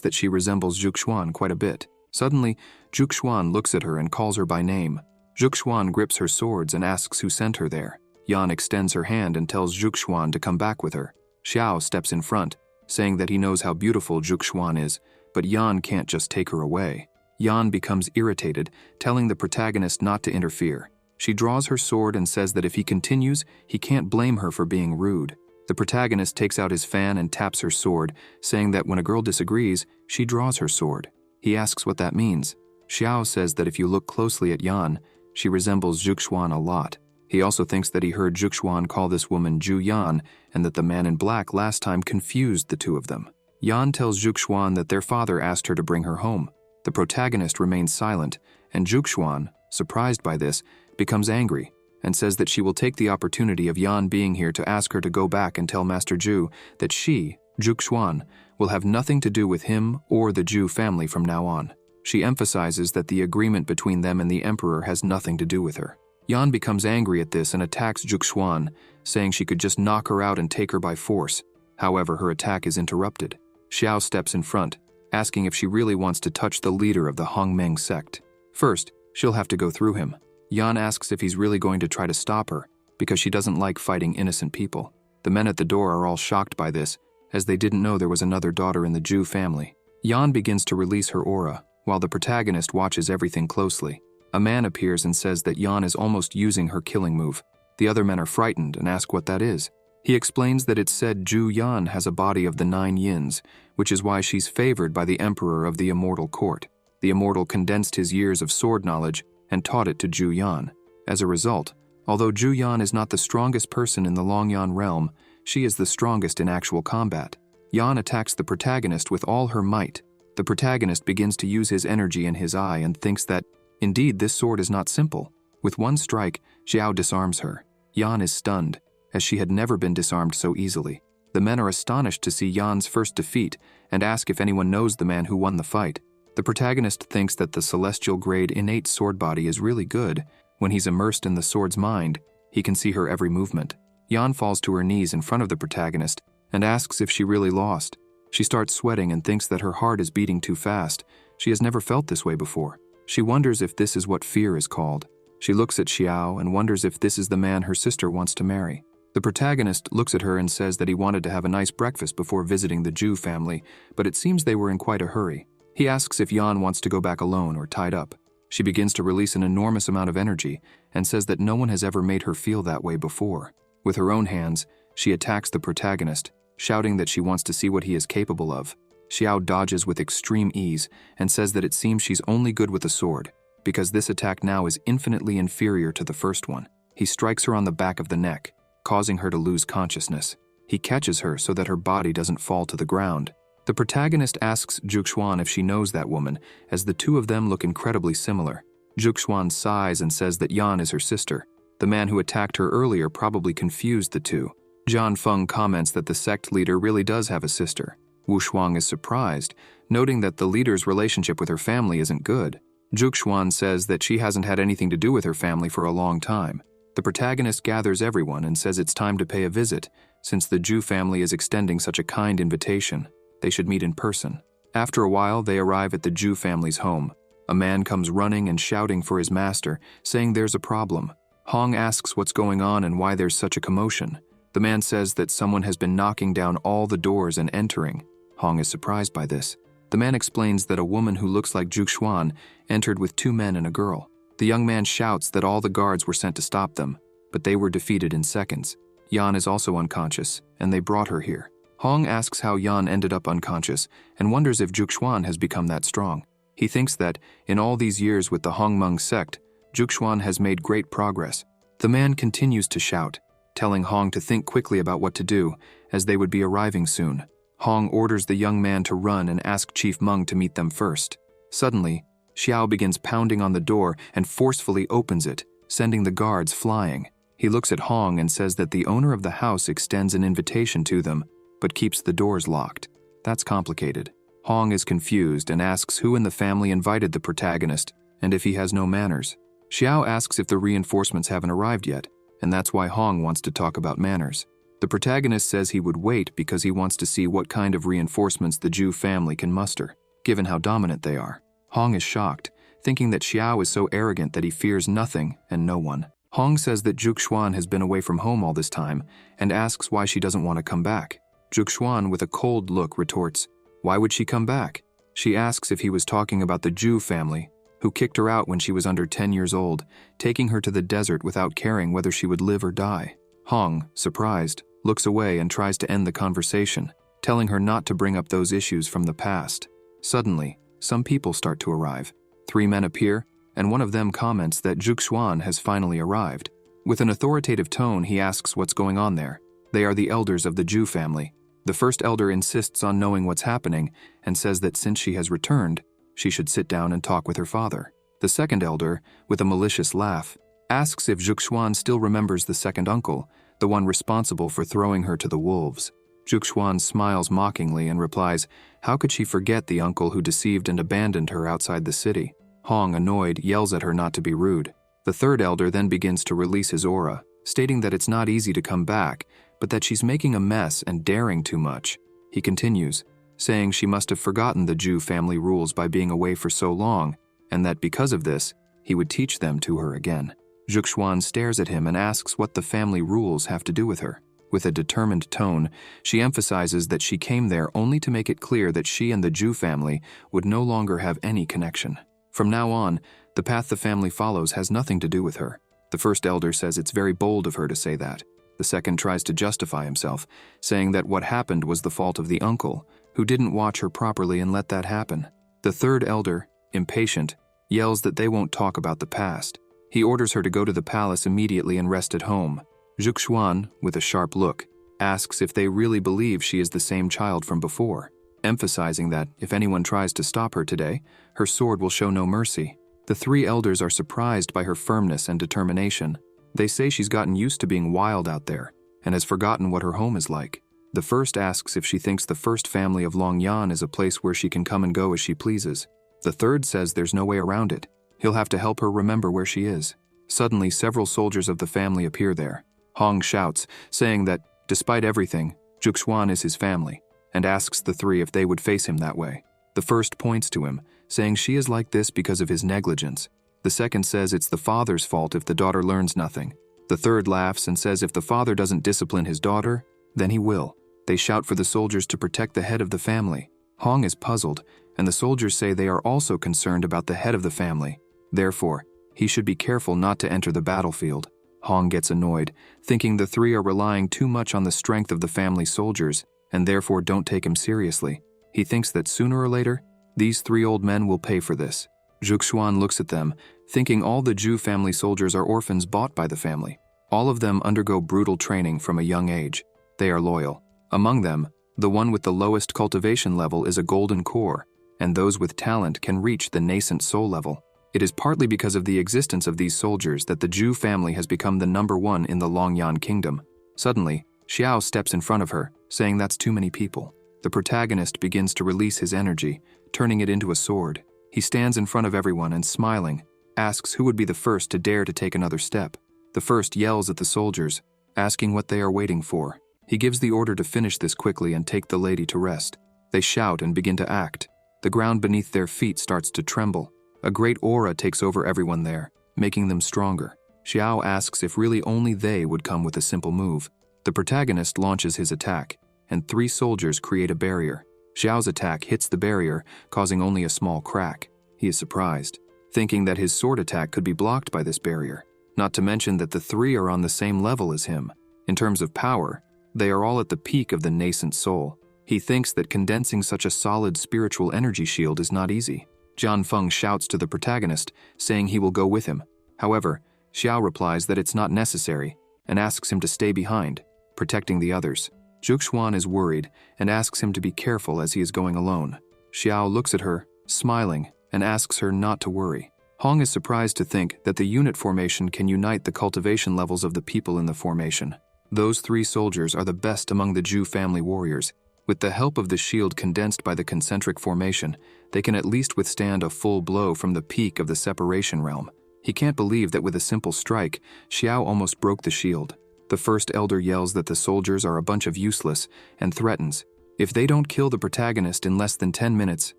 that she resembles Zhuxuan quite a bit. Suddenly, Zhuxuan looks at her and calls her by name. Zhuxuan grips her swords and asks who sent her there. Yan extends her hand and tells Zhuxuan to come back with her. Xiao steps in front, saying that he knows how beautiful Juxuan is, but Yan can't just take her away. Yan becomes irritated, telling the protagonist not to interfere. She draws her sword and says that if he continues, he can't blame her for being rude. The protagonist takes out his fan and taps her sword, saying that when a girl disagrees, she draws her sword. He asks what that means. Xiao says that if you look closely at Yan, she resembles Juxuan a lot. He also thinks that he heard Juxuan call this woman Ju Yan, and that the man in black last time confused the two of them. Yan tells Juxuan that their father asked her to bring her home. The protagonist remains silent, and Juxuan, surprised by this, becomes angry and says that she will take the opportunity of Yan being here to ask her to go back and tell Master Ju that she, Juxuan, will have nothing to do with him or the Ju family from now on. She emphasizes that the agreement between them and the emperor has nothing to do with her. Yan becomes angry at this and attacks Juxuan, saying she could just knock her out and take her by force. However, her attack is interrupted. Xiao steps in front, asking if she really wants to touch the leader of the Hongmeng sect. First, she'll have to go through him. Yan asks if he's really going to try to stop her, because she doesn't like fighting innocent people. The men at the door are all shocked by this, as they didn't know there was another daughter in the Ju family. Yan begins to release her aura, while the protagonist watches everything closely. A man appears and says that Yan is almost using her killing move. The other men are frightened and ask what that is. He explains that it's said Ju Yan has a body of the 9 yins, which is why she's favored by the emperor of the immortal court. The immortal condensed his years of sword knowledge and taught it to Ju Yan. As a result, although Ju Yan is not the strongest person in the Longyan realm, she is the strongest in actual combat. Yan attacks the protagonist with all her might. The protagonist begins to use his energy in his eye and thinks that, indeed, this sword is not simple. With one strike, Xiao disarms her. Yan is stunned, as she had never been disarmed so easily. The men are astonished to see Yan's first defeat and ask if anyone knows the man who won the fight. The protagonist thinks that the celestial grade innate sword body is really good. When he's immersed in the sword's mind, he can see her every movement. Yan falls to her knees in front of the protagonist and asks if she really lost. She starts sweating and thinks that her heart is beating too fast. She has never felt this way before. She wonders if this is what fear is called. She looks at Xiao and wonders if this is the man her sister wants to marry. The protagonist looks at her and says that he wanted to have a nice breakfast before visiting the Ju family, but it seems they were in quite a hurry. He asks if Yan wants to go back alone or tied up. She begins to release an enormous amount of energy and says that no one has ever made her feel that way before. With her own hands, she attacks the protagonist, shouting that she wants to see what he is capable of. Xiao dodges with extreme ease and says that it seems she's only good with a sword, because this attack now is infinitely inferior to the first one. He strikes her on the back of the neck, causing her to lose consciousness. He catches her so that her body doesn't fall to the ground. The protagonist asks Juxuan if she knows that woman, as the two of them look incredibly similar. Juxuan sighs and says that Yan is her sister. The man who attacked her earlier probably confused the two. Zhan Feng comments that the sect leader really does have a sister. Wu Shuang is surprised, noting that the leader's relationship with her family isn't good. Juxuan says that she hasn't had anything to do with her family for a long time. The protagonist gathers everyone and says it's time to pay a visit, since the Ju family is extending such a kind invitation. They should meet in person. After a while, they arrive at the Ju family's home. A man comes running and shouting for his master, saying there's a problem. Hong asks what's going on and why there's such a commotion. The man says that someone has been knocking down all the doors and entering. Hong is surprised by this. The man explains that a woman who looks like Juxuan entered with 2 men and a girl. The young man shouts that all the guards were sent to stop them, but they were defeated in seconds. Yan is also unconscious, and they brought her here. Hong asks how Yan ended up unconscious and wonders if Juxuan has become that strong. He thinks that, in all these years with the Hongmeng sect, Juxuan has made great progress. The man continues to shout, telling Hong to think quickly about what to do, as they would be arriving soon. Hong orders the young man to run and ask Chief Meng to meet them first. Suddenly, Xiao begins pounding on the door and forcefully opens it, sending the guards flying. He looks at Hong and says that the owner of the house extends an invitation to them, but keeps the doors locked. That's complicated. Hong is confused and asks who in the family invited the protagonist and if he has no manners. Xiao asks if the reinforcements haven't arrived yet, and that's why Hong wants to talk about manners. The protagonist says he would wait because he wants to see what kind of reinforcements the Ju family can muster, given how dominant they are. Hong is shocked, thinking that Xiao is so arrogant that he fears nothing and no one. Hong says that Juxuan has been away from home all this time and asks why she doesn't want to come back. Zhuxuan, with a cold look, retorts, "Why would she come back?" She asks if he was talking about the Zhu family, who kicked her out when she was under 10 years old, taking her to the desert without caring whether she would live or die. Hong, surprised, looks away and tries to end the conversation, telling her not to bring up those issues from the past. Suddenly, some people start to arrive. 3 men appear, and one of them comments that Zhuxuan has finally arrived. With an authoritative tone, he asks what's going on there. They are the elders of the Zhu family. The first elder insists on knowing what's happening and says that since she has returned, she should sit down and talk with her father. The second elder, with a malicious laugh, asks if Zhuxuan still remembers the second uncle, the one responsible for throwing her to the wolves. Zhuxuan smiles mockingly and replies, how could she forget the uncle who deceived and abandoned her outside the city? Hong, annoyed, yells at her not to be rude. The third elder then begins to release his aura, stating that it's not easy to come back, but that she's making a mess and daring too much. He continues, saying she must have forgotten the Zhu family rules by being away for so long, and that because of this, he would teach them to her again. Zhuxuan stares at him and asks what the family rules have to do with her. With a determined tone, she emphasizes that she came there only to make it clear that she and the Zhu family would no longer have any connection. From now on, the path the family follows has nothing to do with her. The first elder says it's very bold of her to say that. The second tries to justify himself, saying that what happened was the fault of the uncle, who didn't watch her properly and let that happen. The third elder, impatient, yells that they won't talk about the past. He orders her to go to the palace immediately and rest at home. Zhuxuan, with a sharp look, asks if they really believe she is the same child from before, emphasizing that if anyone tries to stop her today, her sword will show no mercy. The 3 elders are surprised by her firmness and determination. They say she's gotten used to being wild out there and has forgotten what her home is like. The first asks if she thinks the first family of Longyan is a place where she can come and go as she pleases. The third says there's no way around it. He'll have to help her remember where she is. Suddenly, several soldiers of the family appear there. Hong shouts, saying that, despite everything, Zhuxuan is his family, and asks the 3 if they would face him that way. The first points to him, saying she is like this because of his negligence. The second says it's the father's fault if the daughter learns nothing. The third laughs and says if the father doesn't discipline his daughter, then he will. They shout for the soldiers to protect the head of the family. Hong is puzzled, and the soldiers say they are also concerned about the head of the family. Therefore, he should be careful not to enter the battlefield. Hong gets annoyed, thinking the 3 are relying too much on the strength of the family soldiers, and therefore don't take him seriously. He thinks that sooner or later, these 3 old men will pay for this. Zhuxuan looks at them, thinking all the Zhu family soldiers are orphans bought by the family. All of them undergo brutal training from a young age. They are loyal. Among them, the one with the lowest cultivation level is a golden core, and those with talent can reach the nascent soul level. It is partly because of the existence of these soldiers that the Zhu family has become the number 1 in the Longyan kingdom. Suddenly, Xiao steps in front of her, saying that's too many people. The protagonist begins to release his energy, turning it into a sword. He stands in front of everyone and, smiling, asks who would be the first to dare to take another step. The first yells at the soldiers, asking what they are waiting for. He gives the order to finish this quickly and take the lady to rest. They shout and begin to act. The ground beneath their feet starts to tremble. A great aura takes over everyone there, making them stronger. Xiao asks if really only they would come with a simple move. The protagonist launches his attack, and 3 soldiers create a barrier. Xiao's attack hits the barrier, causing only a small crack. He is surprised, thinking that his sword attack could be blocked by this barrier. Not to mention that the 3 are on the same level as him. In terms of power, they are all at the peak of the nascent soul. He thinks that condensing such a solid spiritual energy shield is not easy. Jian Feng shouts to the protagonist, saying he will go with him. However, Xiao replies that it's not necessary, and asks him to stay behind, protecting the others. Zhuxuan is worried, and asks him to be careful as he is going alone. Xiao looks at her, smiling, and asks her not to worry. Hong is surprised to think that the unit formation can unite the cultivation levels of the people in the formation. Those 3 soldiers are the best among the Zhu family warriors. With the help of the shield condensed by the concentric formation, they can at least withstand a full blow from the peak of the separation realm. He can't believe that with a simple strike, Xiao almost broke the shield. The first elder yells that the soldiers are a bunch of useless and threatens, if they don't kill the protagonist in less than 10 minutes,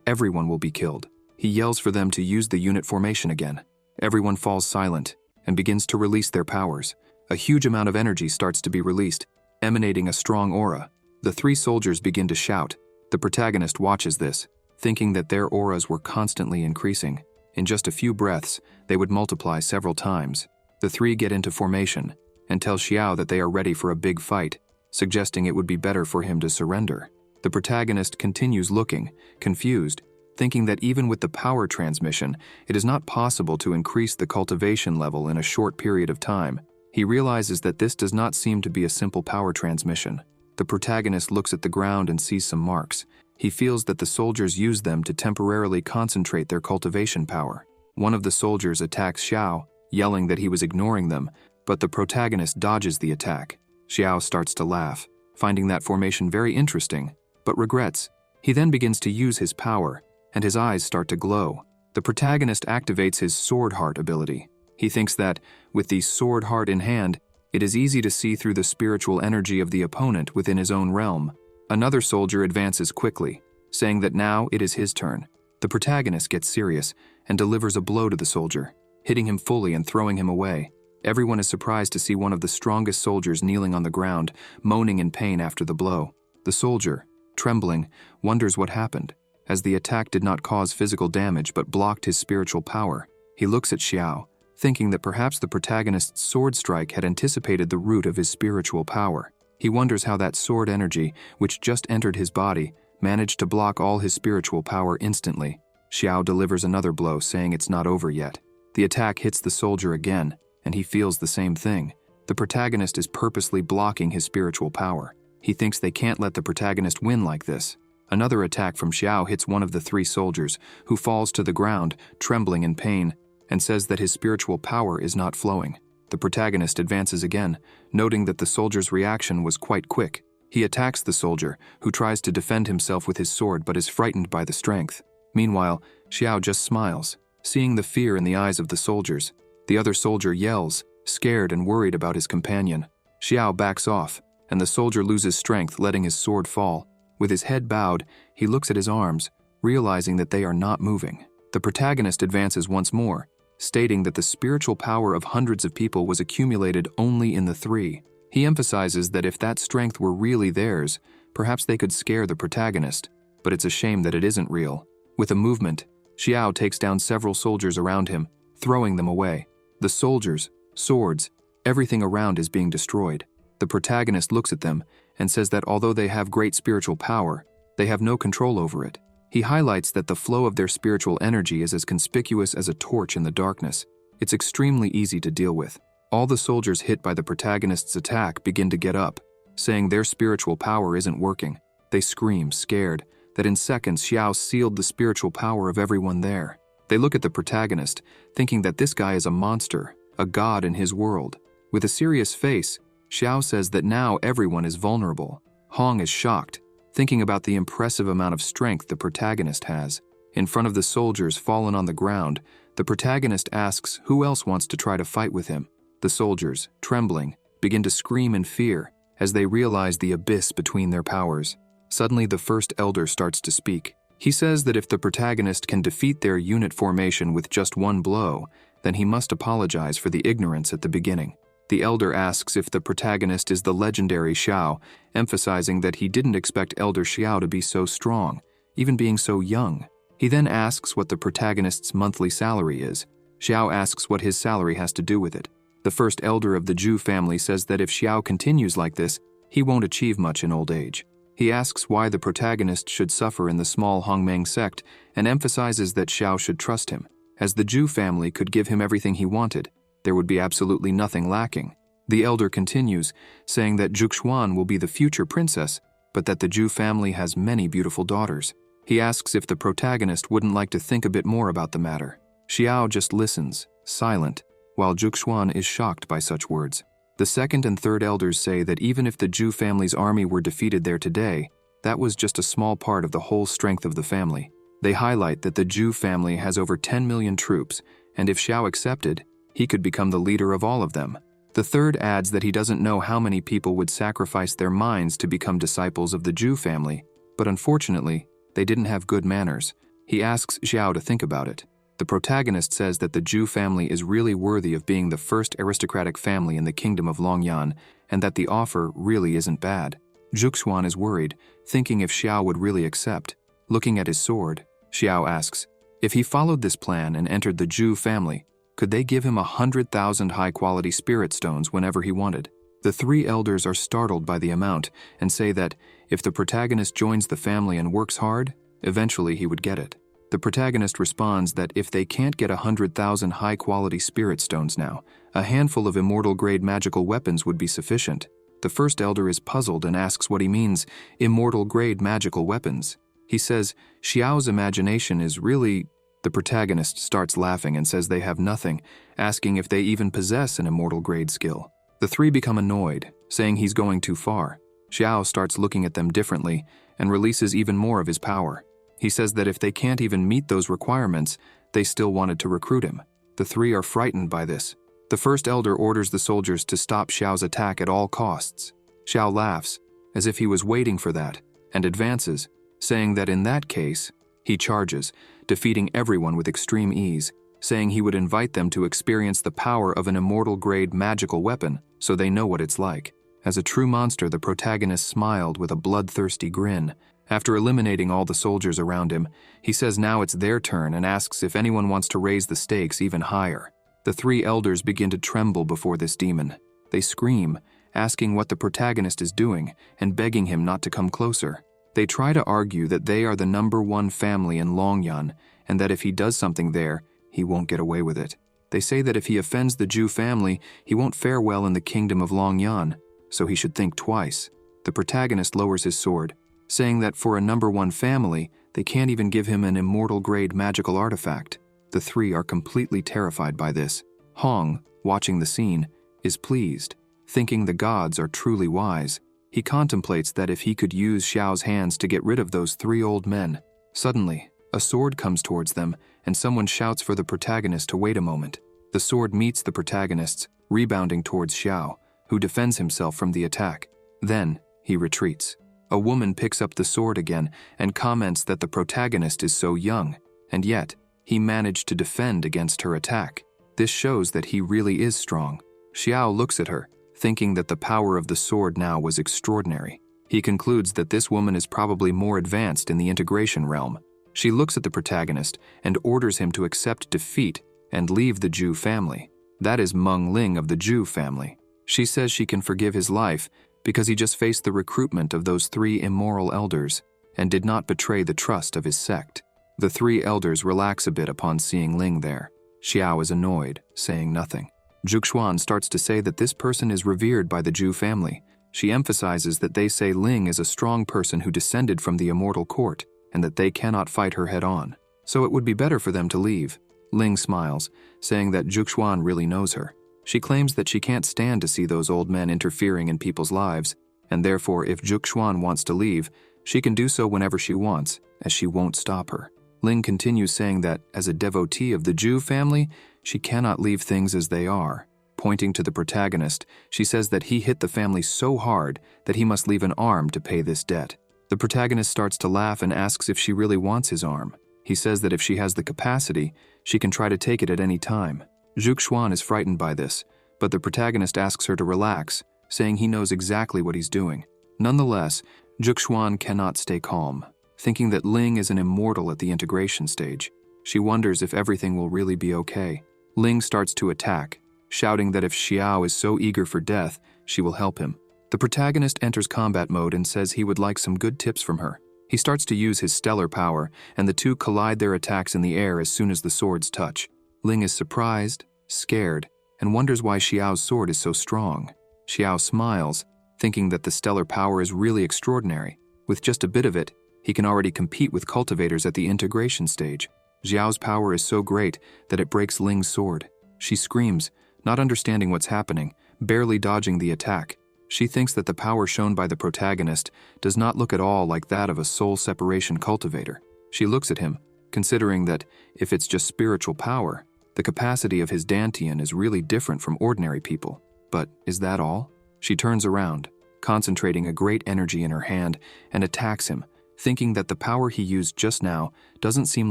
everyone will be killed. He yells for them to use the unit formation again. Everyone falls silent and begins to release their powers. A huge amount of energy starts to be released, emanating a strong aura. The three soldiers begin to shout. The protagonist watches this, thinking that their auras were constantly increasing. In just a few breaths, they would multiply several times. The three get into formation and tell Xiao that they are ready for a big fight, suggesting it would be better for him to surrender. The protagonist continues looking, confused, thinking that even with the power transmission, it is not possible to increase the cultivation level in a short period of time. He realizes that this does not seem to be a simple power transmission. The protagonist looks at the ground and sees some marks. He feels that the soldiers use them to temporarily concentrate their cultivation power. One of the soldiers attacks Xiao, yelling that he was ignoring them, but the protagonist dodges the attack. Xiao starts to laugh, finding that formation very interesting, but regrets. He then begins to use his power, and his eyes start to glow. The protagonist activates his Sword Heart ability. He thinks that, with the Sword Heart in hand, it is easy to see through the spiritual energy of the opponent within his own realm. Another soldier advances quickly, saying that now it is his turn. The protagonist gets serious and delivers a blow to the soldier, hitting him fully and throwing him away. Everyone is surprised to see one of the strongest soldiers kneeling on the ground, moaning in pain after the blow. The soldier, trembling, wonders what happened, as the attack did not cause physical damage but blocked his spiritual power. He looks at Xiao, thinking that perhaps the protagonist's sword strike had anticipated the root of his spiritual power. He wonders how that sword energy, which just entered his body, managed to block all his spiritual power instantly. Xiao delivers another blow, saying it's not over yet. The attack hits the soldier again, and he feels the same thing. The protagonist is purposely blocking his spiritual power. He thinks they can't let the protagonist win like this. Another attack from Xiao hits one of the three soldiers, who falls to the ground, trembling in pain, and says that his spiritual power is not flowing. The protagonist advances again, noting that the soldier's reaction was quite quick. He attacks the soldier, who tries to defend himself with his sword but is frightened by the strength. Meanwhile, Xiao just smiles, seeing the fear in the eyes of the soldiers. The other soldier yells, scared and worried about his companion. Xiao backs off, and the soldier loses strength, letting his sword fall. With his head bowed, he looks at his arms, realizing that they are not moving. The protagonist advances once more, stating that the spiritual power of hundreds of people was accumulated only in the three. He emphasizes that if that strength were really theirs, perhaps they could scare the protagonist, but it's a shame that it isn't real. With a movement, Xiao takes down several soldiers around him, throwing them away. The soldiers, swords, everything around is being destroyed. The protagonist looks at them and says that although they have great spiritual power, they have no control over it. He highlights that the flow of their spiritual energy is as conspicuous as a torch in the darkness. It's extremely easy to deal with. All the soldiers hit by the protagonist's attack begin to get up, saying their spiritual power isn't working. They scream, scared, that in seconds Xiao sealed the spiritual power of everyone there. They look at the protagonist, thinking that this guy is a monster, a god in his world. With a serious face, Xiao says that now everyone is vulnerable. Hong is shocked, thinking about the impressive amount of strength the protagonist has. In front of the soldiers fallen on the ground, the protagonist asks who else wants to try to fight with him. The soldiers, trembling, begin to scream in fear as they realize the abyss between their powers. Suddenly, the first elder starts to speak. He says that if the protagonist can defeat their unit formation with just one blow, then he must apologize for the ignorance at the beginning. The elder asks if the protagonist is the legendary Xiao, emphasizing that he didn't expect Elder Xiao to be so strong, even being so young. He then asks what the protagonist's monthly salary is. Xiao asks what his salary has to do with it. The first elder of the Zhu family says that if Xiao continues like this, he won't achieve much in old age. He asks why the protagonist should suffer in the small Hongmeng sect and emphasizes that Xiao should trust him, as the Zhu family could give him everything he wanted. There would be absolutely nothing lacking. The elder continues, saying that Zhuxuan will be the future princess, but that the Zhu family has many beautiful daughters. He asks if the protagonist wouldn't like to think a bit more about the matter. Xiao just listens, silent, while Zhuxuan is shocked by such words. The second and third elders say that even if the Zhu family's army were defeated there today, that was just a small part of the whole strength of the family. They highlight that the Zhu family has over 10 million troops, and if Xiao accepted, he could become the leader of all of them. The third adds that he doesn't know how many people would sacrifice their minds to become disciples of the Zhu family, but unfortunately, they didn't have good manners. He asks Xiao to think about it. The protagonist says that the Zhu family is really worthy of being the first aristocratic family in the kingdom of Longyan, and that the offer really isn't bad. Zhuxuan is worried, thinking if Xiao would really accept. Looking at his sword, Xiao asks, if he followed this plan and entered the Zhu family, could they give him 100,000 high-quality spirit stones whenever he wanted? The three elders are startled by the amount and say that if the protagonist joins the family and works hard, eventually he would get it. The protagonist responds that if they can't get 100,000 high-quality spirit stones now, a handful of immortal-grade magical weapons would be sufficient. The first elder is puzzled and asks what he means, immortal-grade magical weapons. He says Xiao's imagination is really... The protagonist starts laughing and says they have nothing, asking if they even possess an immortal-grade skill. The three become annoyed, saying he's going too far. Xiao starts looking at them differently and releases even more of his power. He says that if they can't even meet those requirements, they still wanted to recruit him. The three are frightened by this. The first elder orders the soldiers to stop Xiao's attack at all costs. Xiao laughs, as if he was waiting for that, and advances, saying that in that case, he charges, defeating everyone with extreme ease, saying he would invite them to experience the power of an immortal-grade magical weapon so they know what it's like. As a true monster, the protagonist smiled with a bloodthirsty grin. After eliminating all the soldiers around him, he says now it's their turn and asks if anyone wants to raise the stakes even higher. The three elders begin to tremble before this demon. They scream, asking what the protagonist is doing and begging him not to come closer. They try to argue that they are the #1 family in Longyan and that if he does something there, he won't get away with it. They say that if he offends the Zhu family, he won't fare well in the kingdom of Longyan, so he should think twice. The protagonist lowers his sword, saying that for a #1 family, they can't even give him an immortal-grade magical artifact. The three are completely terrified by this. Hong, watching the scene, is pleased, thinking the gods are truly wise. He contemplates that if he could use Xiao's hands to get rid of those three old men. Suddenly, a sword comes towards them, and someone shouts for the protagonist to wait a moment. The sword meets the protagonist's, rebounding towards Xiao, who defends himself from the attack. Then, he retreats. A woman picks up the sword again and comments that the protagonist is so young, and yet, he managed to defend against her attack. This shows that he really is strong. Xiao looks at her, thinking that the power of the sword now was extraordinary. He concludes that this woman is probably more advanced in the integration realm. She looks at the protagonist and orders him to accept defeat and leave the Zhu family. That is Meng Ling of the Zhu family. She says she can forgive his life because he just faced the recruitment of those three immoral elders and did not betray the trust of his sect. The three elders relax a bit upon seeing Ling there. Xiao is annoyed, saying nothing. Zhuxuan starts to say that this person is revered by the Zhu family. She emphasizes that they say Ling is a strong person who descended from the immortal court and that they cannot fight her head-on. So it would be better for them to leave. Ling smiles, saying that Zhuxuan really knows her. She claims that she can't stand to see those old men interfering in people's lives, and therefore if Zhuxuan wants to leave, she can do so whenever she wants, as she won't stop her. Ling continues saying that, as a devotee of the Zhu family, she cannot leave things as they are. Pointing to the protagonist, she says that he hit the family so hard that he must leave an arm to pay this debt. The protagonist starts to laugh and asks if she really wants his arm. He says that if she has the capacity, she can try to take it at any time. Zhuxuan is frightened by this, but the protagonist asks her to relax, saying he knows exactly what he's doing. Nonetheless, Zhuxuan cannot stay calm, thinking that Ling is an immortal at the integration stage. She wonders if everything will really be okay. Ling starts to attack, shouting that if Xiao is so eager for death, she will help him. The protagonist enters combat mode and says he would like some good tips from her. He starts to use his stellar power, and the two collide their attacks in the air as soon as the swords touch. Ling is surprised, scared, and wonders why Xiao's sword is so strong. Xiao smiles, thinking that the stellar power is really extraordinary. With just a bit of it, he can already compete with cultivators at the integration stage. Xiao's power is so great that it breaks Ling's sword. She screams, not understanding what's happening, barely dodging the attack. She thinks that the power shown by the protagonist does not look at all like that of a soul separation cultivator. She looks at him, considering that if it's just spiritual power, the capacity of his Dantian is really different from ordinary people. But is that all? She turns around, concentrating a great energy in her hand, and attacks him, thinking that the power he used just now doesn't seem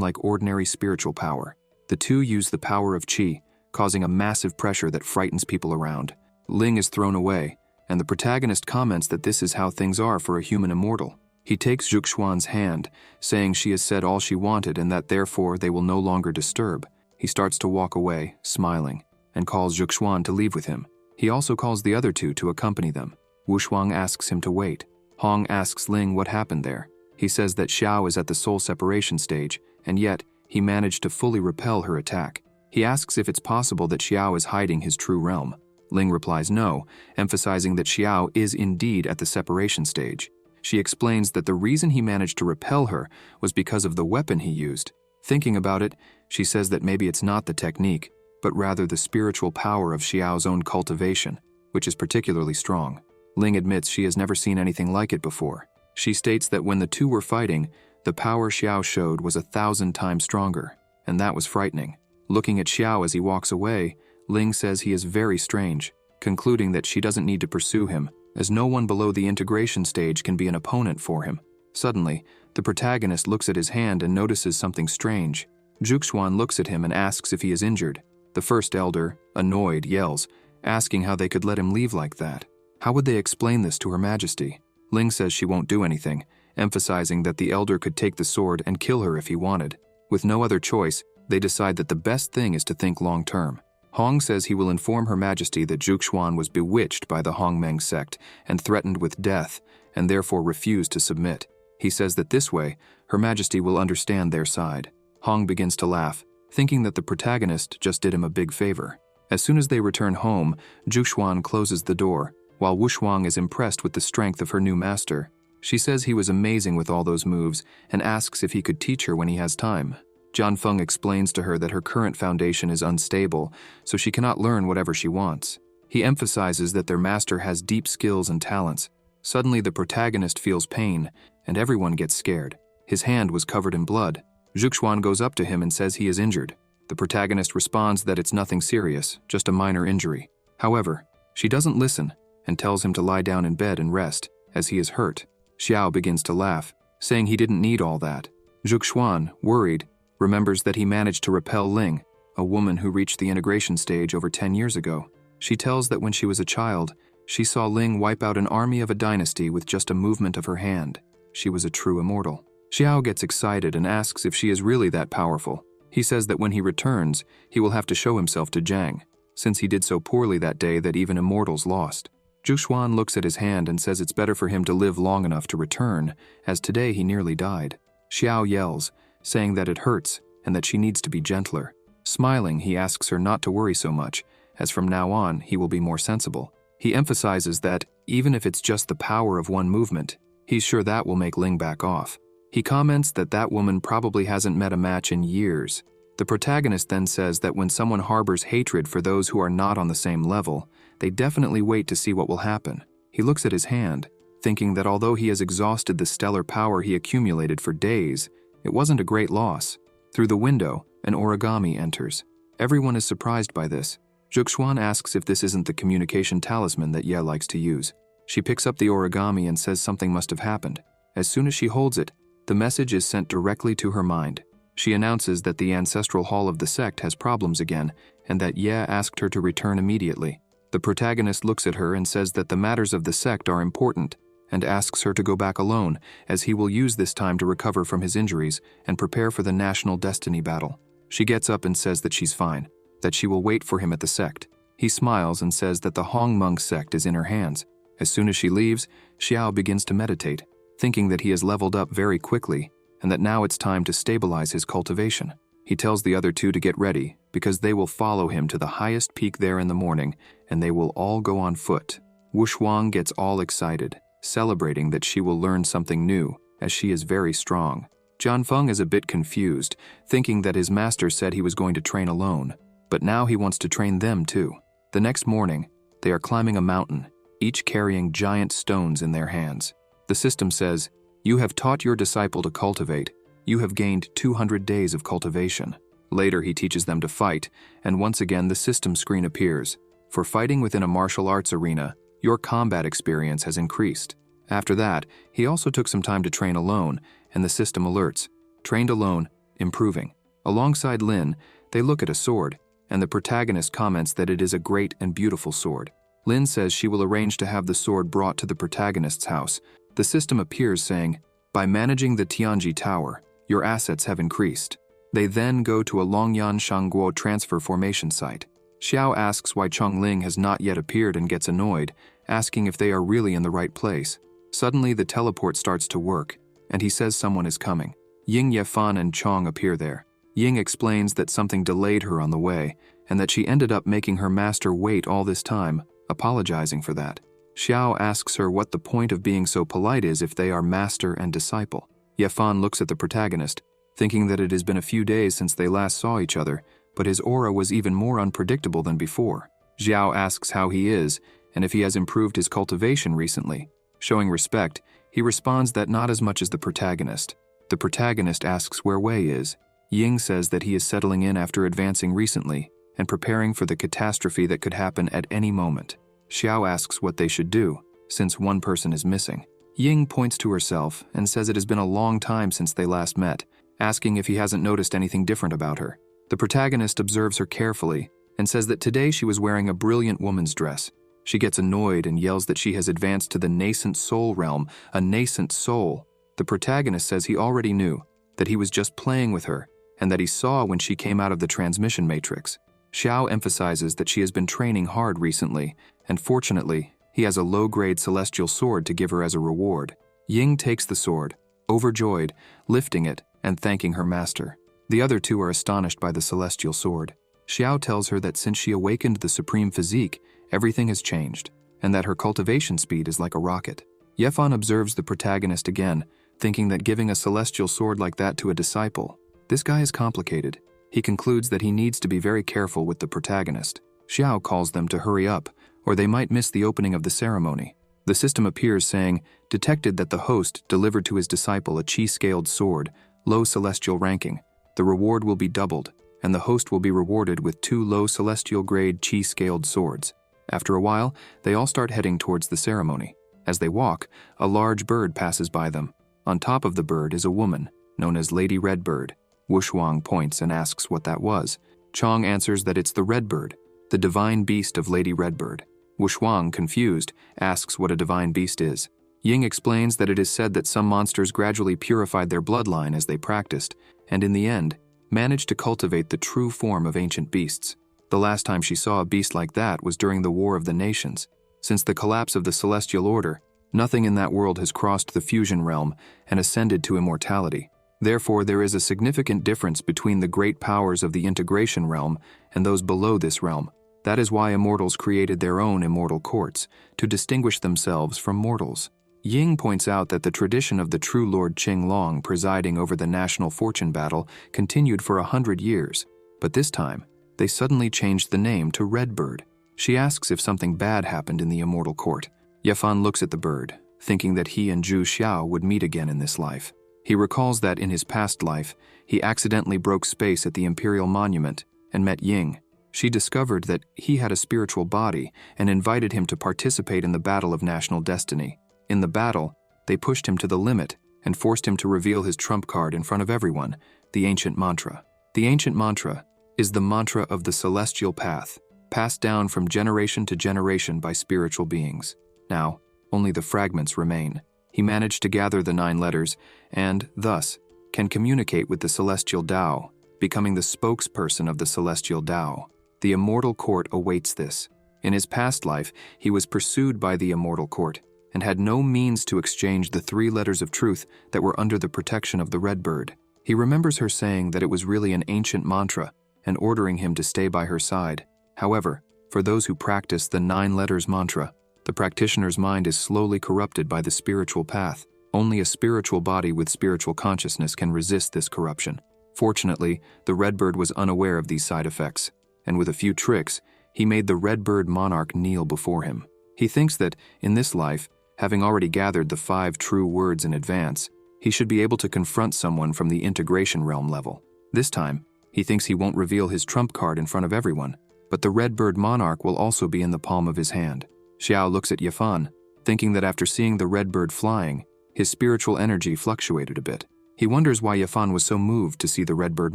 like ordinary spiritual power. The two use the power of qi, causing a massive pressure that frightens people around. Ling is thrown away, and the protagonist comments that this is how things are for a human immortal. He takes Zhuxuan's hand, saying she has said all she wanted and that therefore they will no longer disturb. He starts to walk away, smiling, and calls Zhuxuan to leave with him. He also calls the other two to accompany them. Wushuang asks him to wait. Hong asks Ling what happened there. He says that Xiao is at the soul separation stage, and yet he managed to fully repel her attack. He asks if it's possible that Xiao is hiding his true realm. Ling replies no, emphasizing that Xiao is indeed at the separation stage. She explains that the reason he managed to repel her was because of the weapon he used. Thinking about it, she says that maybe it's not the technique, but rather the spiritual power of Xiao's own cultivation, which is particularly strong. Ling admits she has never seen anything like it before. She states that when the two were fighting, the power Xiao showed was 1,000 times stronger, and that was frightening. Looking at Xiao as he walks away, Ling says he is very strange, concluding that she doesn't need to pursue him, as no one below the integration stage can be an opponent for him. Suddenly, the protagonist looks at his hand and notices something strange. Zhuxuan looks at him and asks if he is injured. The first elder, annoyed, yells, asking how they could let him leave like that. How would they explain this to Her Majesty? Ling says she won't do anything, emphasizing that the elder could take the sword and kill her if he wanted. With no other choice, they decide that the best thing is to think long-term. Hong says he will inform Her Majesty that Zhuxuan was bewitched by the Hongmeng sect and threatened with death, and therefore refused to submit. He says that this way, Her Majesty will understand their side. Hong begins to laugh, thinking that the protagonist just did him a big favor. As soon as they return home, Zhuxuan closes the door, while Wushuang is impressed with the strength of her new master. She says he was amazing with all those moves and asks if he could teach her when he has time. Jianfeng explains to her that her current foundation is unstable, so she cannot learn whatever she wants. He emphasizes that their master has deep skills and talents. Suddenly the protagonist feels pain, and everyone gets scared. His hand was covered in blood. Zhuxuan goes up to him and says he is injured. The protagonist responds that it's nothing serious, just a minor injury. However, she doesn't listen and tells him to lie down in bed and rest, as he is hurt. Xiao begins to laugh, saying he didn't need all that. Zhuxuan, worried, remembers that he managed to repel Ling, a woman who reached the integration stage over 10 years ago. She tells that when she was a child, she saw Ling wipe out an army of a dynasty with just a movement of her hand. She was a true immortal. Xiao gets excited and asks if she is really that powerful. He says that when he returns, he will have to show himself to Zhang, since he did so poorly that day that even immortals lost. Zhuxuan looks at his hand and says it's better for him to live long enough to return, as today he nearly died. Xiao yells, saying that it hurts and that she needs to be gentler. Smiling, he asks her not to worry so much, as from now on he will be more sensible. He emphasizes that, even if it's just the power of one movement, he's sure that will make Ling back off. He comments that that woman probably hasn't met a match in years. The protagonist then says that when someone harbors hatred for those who are not on the same level, they definitely wait to see what will happen. He looks at his hand, thinking that although he has exhausted the stellar power he accumulated for days, it wasn't a great loss. Through the window, an origami enters. Everyone is surprised by this. Zhuxuan asks if this isn't the communication talisman that Ye likes to use. She picks up the origami and says something must have happened. As soon as she holds it, the message is sent directly to her mind. She announces that the ancestral hall of the sect has problems again, and that Ye asked her to return immediately. The protagonist looks at her and says that the matters of the sect are important, and asks her to go back alone, as he will use this time to recover from his injuries and prepare for the national destiny battle. She gets up and says that she's fine, that she will wait for him at the sect. He smiles and says that the Hongmeng sect is in her hands. As soon as she leaves, Xiao begins to meditate, thinking that he has leveled up very quickly, and that now it's time to stabilize his cultivation. He tells the other two to get ready, because they will follow him to the highest peak there in the morning, and they will all go on foot. Wushuang gets all excited, celebrating that she will learn something new, as she is very strong. Jianfeng is a bit confused, thinking that his master said he was going to train alone, but now he wants to train them too. The next morning, they are climbing a mountain, each carrying giant stones in their hands. The system says, "You have taught your disciple to cultivate. You have gained 200 days of cultivation." Later he teaches them to fight, and once again the system screen appears. For fighting within a martial arts arena, your combat experience has increased. After that, he also took some time to train alone, and the system alerts. Trained alone, improving. Alongside Lin, they look at a sword, and the protagonist comments that it is a great and beautiful sword. Lin says she will arrange to have the sword brought to the protagonist's house. The system appears saying, "By managing the Tianji Tower, your assets have increased." They then go to a Longyan Shangguo transfer formation site. Xiao asks why Chongling has not yet appeared and gets annoyed, asking if they are really in the right place. Suddenly, the teleport starts to work, and he says someone is coming. Ying, Yefan, and Chong appear there. Ying explains that something delayed her on the way, and that she ended up making her master wait all this time, apologizing for that. Xiao asks her what the point of being so polite is if they are master and disciple. Yefan looks at the protagonist, thinking that it has been a few days since they last saw each other, but his aura was even more unpredictable than before. Xiao asks how he is, and if he has improved his cultivation recently. Showing respect, he responds that not as much as the protagonist. The protagonist asks where Wei is. Ying says that he is settling in after advancing recently, and preparing for the catastrophe that could happen at any moment. Xiao asks what they should do, since one person is missing. Ying points to herself and says it has been a long time since they last met, asking if he hasn't noticed anything different about her. The protagonist observes her carefully and says that today she was wearing a brilliant woman's dress. She gets annoyed and yells that she has advanced to the nascent soul realm, a nascent soul. The protagonist says he already knew, that he was just playing with her, and that he saw when she came out of the transmission matrix. Xiao emphasizes that she has been training hard recently, and fortunately, he has a low-grade celestial sword to give her as a reward. Ying takes the sword, overjoyed, lifting it and thanking her master. The other two are astonished by the celestial sword. Xiao tells her that since she awakened the supreme physique, everything has changed, and that her cultivation speed is like a rocket. Yefan observes the protagonist again, thinking that giving a celestial sword like that to a disciple, this guy is complicated. He concludes that he needs to be very careful with the protagonist. Xiao calls them to hurry up, or they might miss the opening of the ceremony. The system appears saying, detected that the host delivered to his disciple a chi-scaled sword, low celestial ranking. The reward will be doubled, and the host will be rewarded with 2 low celestial grade chi-scaled swords. After a while, they all start heading towards the ceremony. As they walk, a large bird passes by them. On top of the bird is a woman, known as Lady Redbird. Wushuang points and asks what that was. Chong answers that it's the Redbird, the divine beast of Lady Redbird. Wushuang, confused, asks what a divine beast is. Ying explains that it is said that some monsters gradually purified their bloodline as they practiced, and in the end, managed to cultivate the true form of ancient beasts. The last time she saw a beast like that was during the War of the Nations. Since the collapse of the Celestial Order, nothing in that world has crossed the fusion realm and ascended to immortality. Therefore, there is a significant difference between the great powers of the integration realm and those below this realm. That is why immortals created their own immortal courts, to distinguish themselves from mortals. Ying points out that the tradition of the true Lord Qinglong presiding over the national fortune battle continued for 100 years, but this time, they suddenly changed the name to Redbird. She asks if something bad happened in the immortal court. Yefan looks at the bird, thinking that he and Zhu Xiao would meet again in this life. He recalls that in his past life, he accidentally broke space at the Imperial Monument and met Ying. She discovered that he had a spiritual body and invited him to participate in the battle of national destiny. In the battle, they pushed him to the limit and forced him to reveal his trump card in front of everyone, the ancient mantra. The ancient mantra is the mantra of the celestial path, passed down from generation to generation by spiritual beings. Now, only the fragments remain. He managed to gather the 9 letters and, thus, can communicate with the celestial Tao, becoming the spokesperson of the celestial Tao. The immortal court awaits this. In his past life, he was pursued by the immortal court and had no means to exchange the 3 letters of truth that were under the protection of the Redbird. He remembers her saying that it was really an ancient mantra and ordering him to stay by her side. However, for those who practice the 9 letters mantra, the practitioner's mind is slowly corrupted by the spiritual path. Only a spiritual body with spiritual consciousness can resist this corruption. Fortunately, the Redbird was unaware of these side effects, and with a few tricks, he made the Redbird monarch kneel before him. He thinks that, in this life, having already gathered the 5 true words in advance, he should be able to confront someone from the integration realm level. This time, he thinks he won't reveal his trump card in front of everyone, but the Redbird monarch will also be in the palm of his hand. Xiao looks at Yefan, thinking that after seeing the Redbird flying, his spiritual energy fluctuated a bit. He wonders why Yefan was so moved to see the Redbird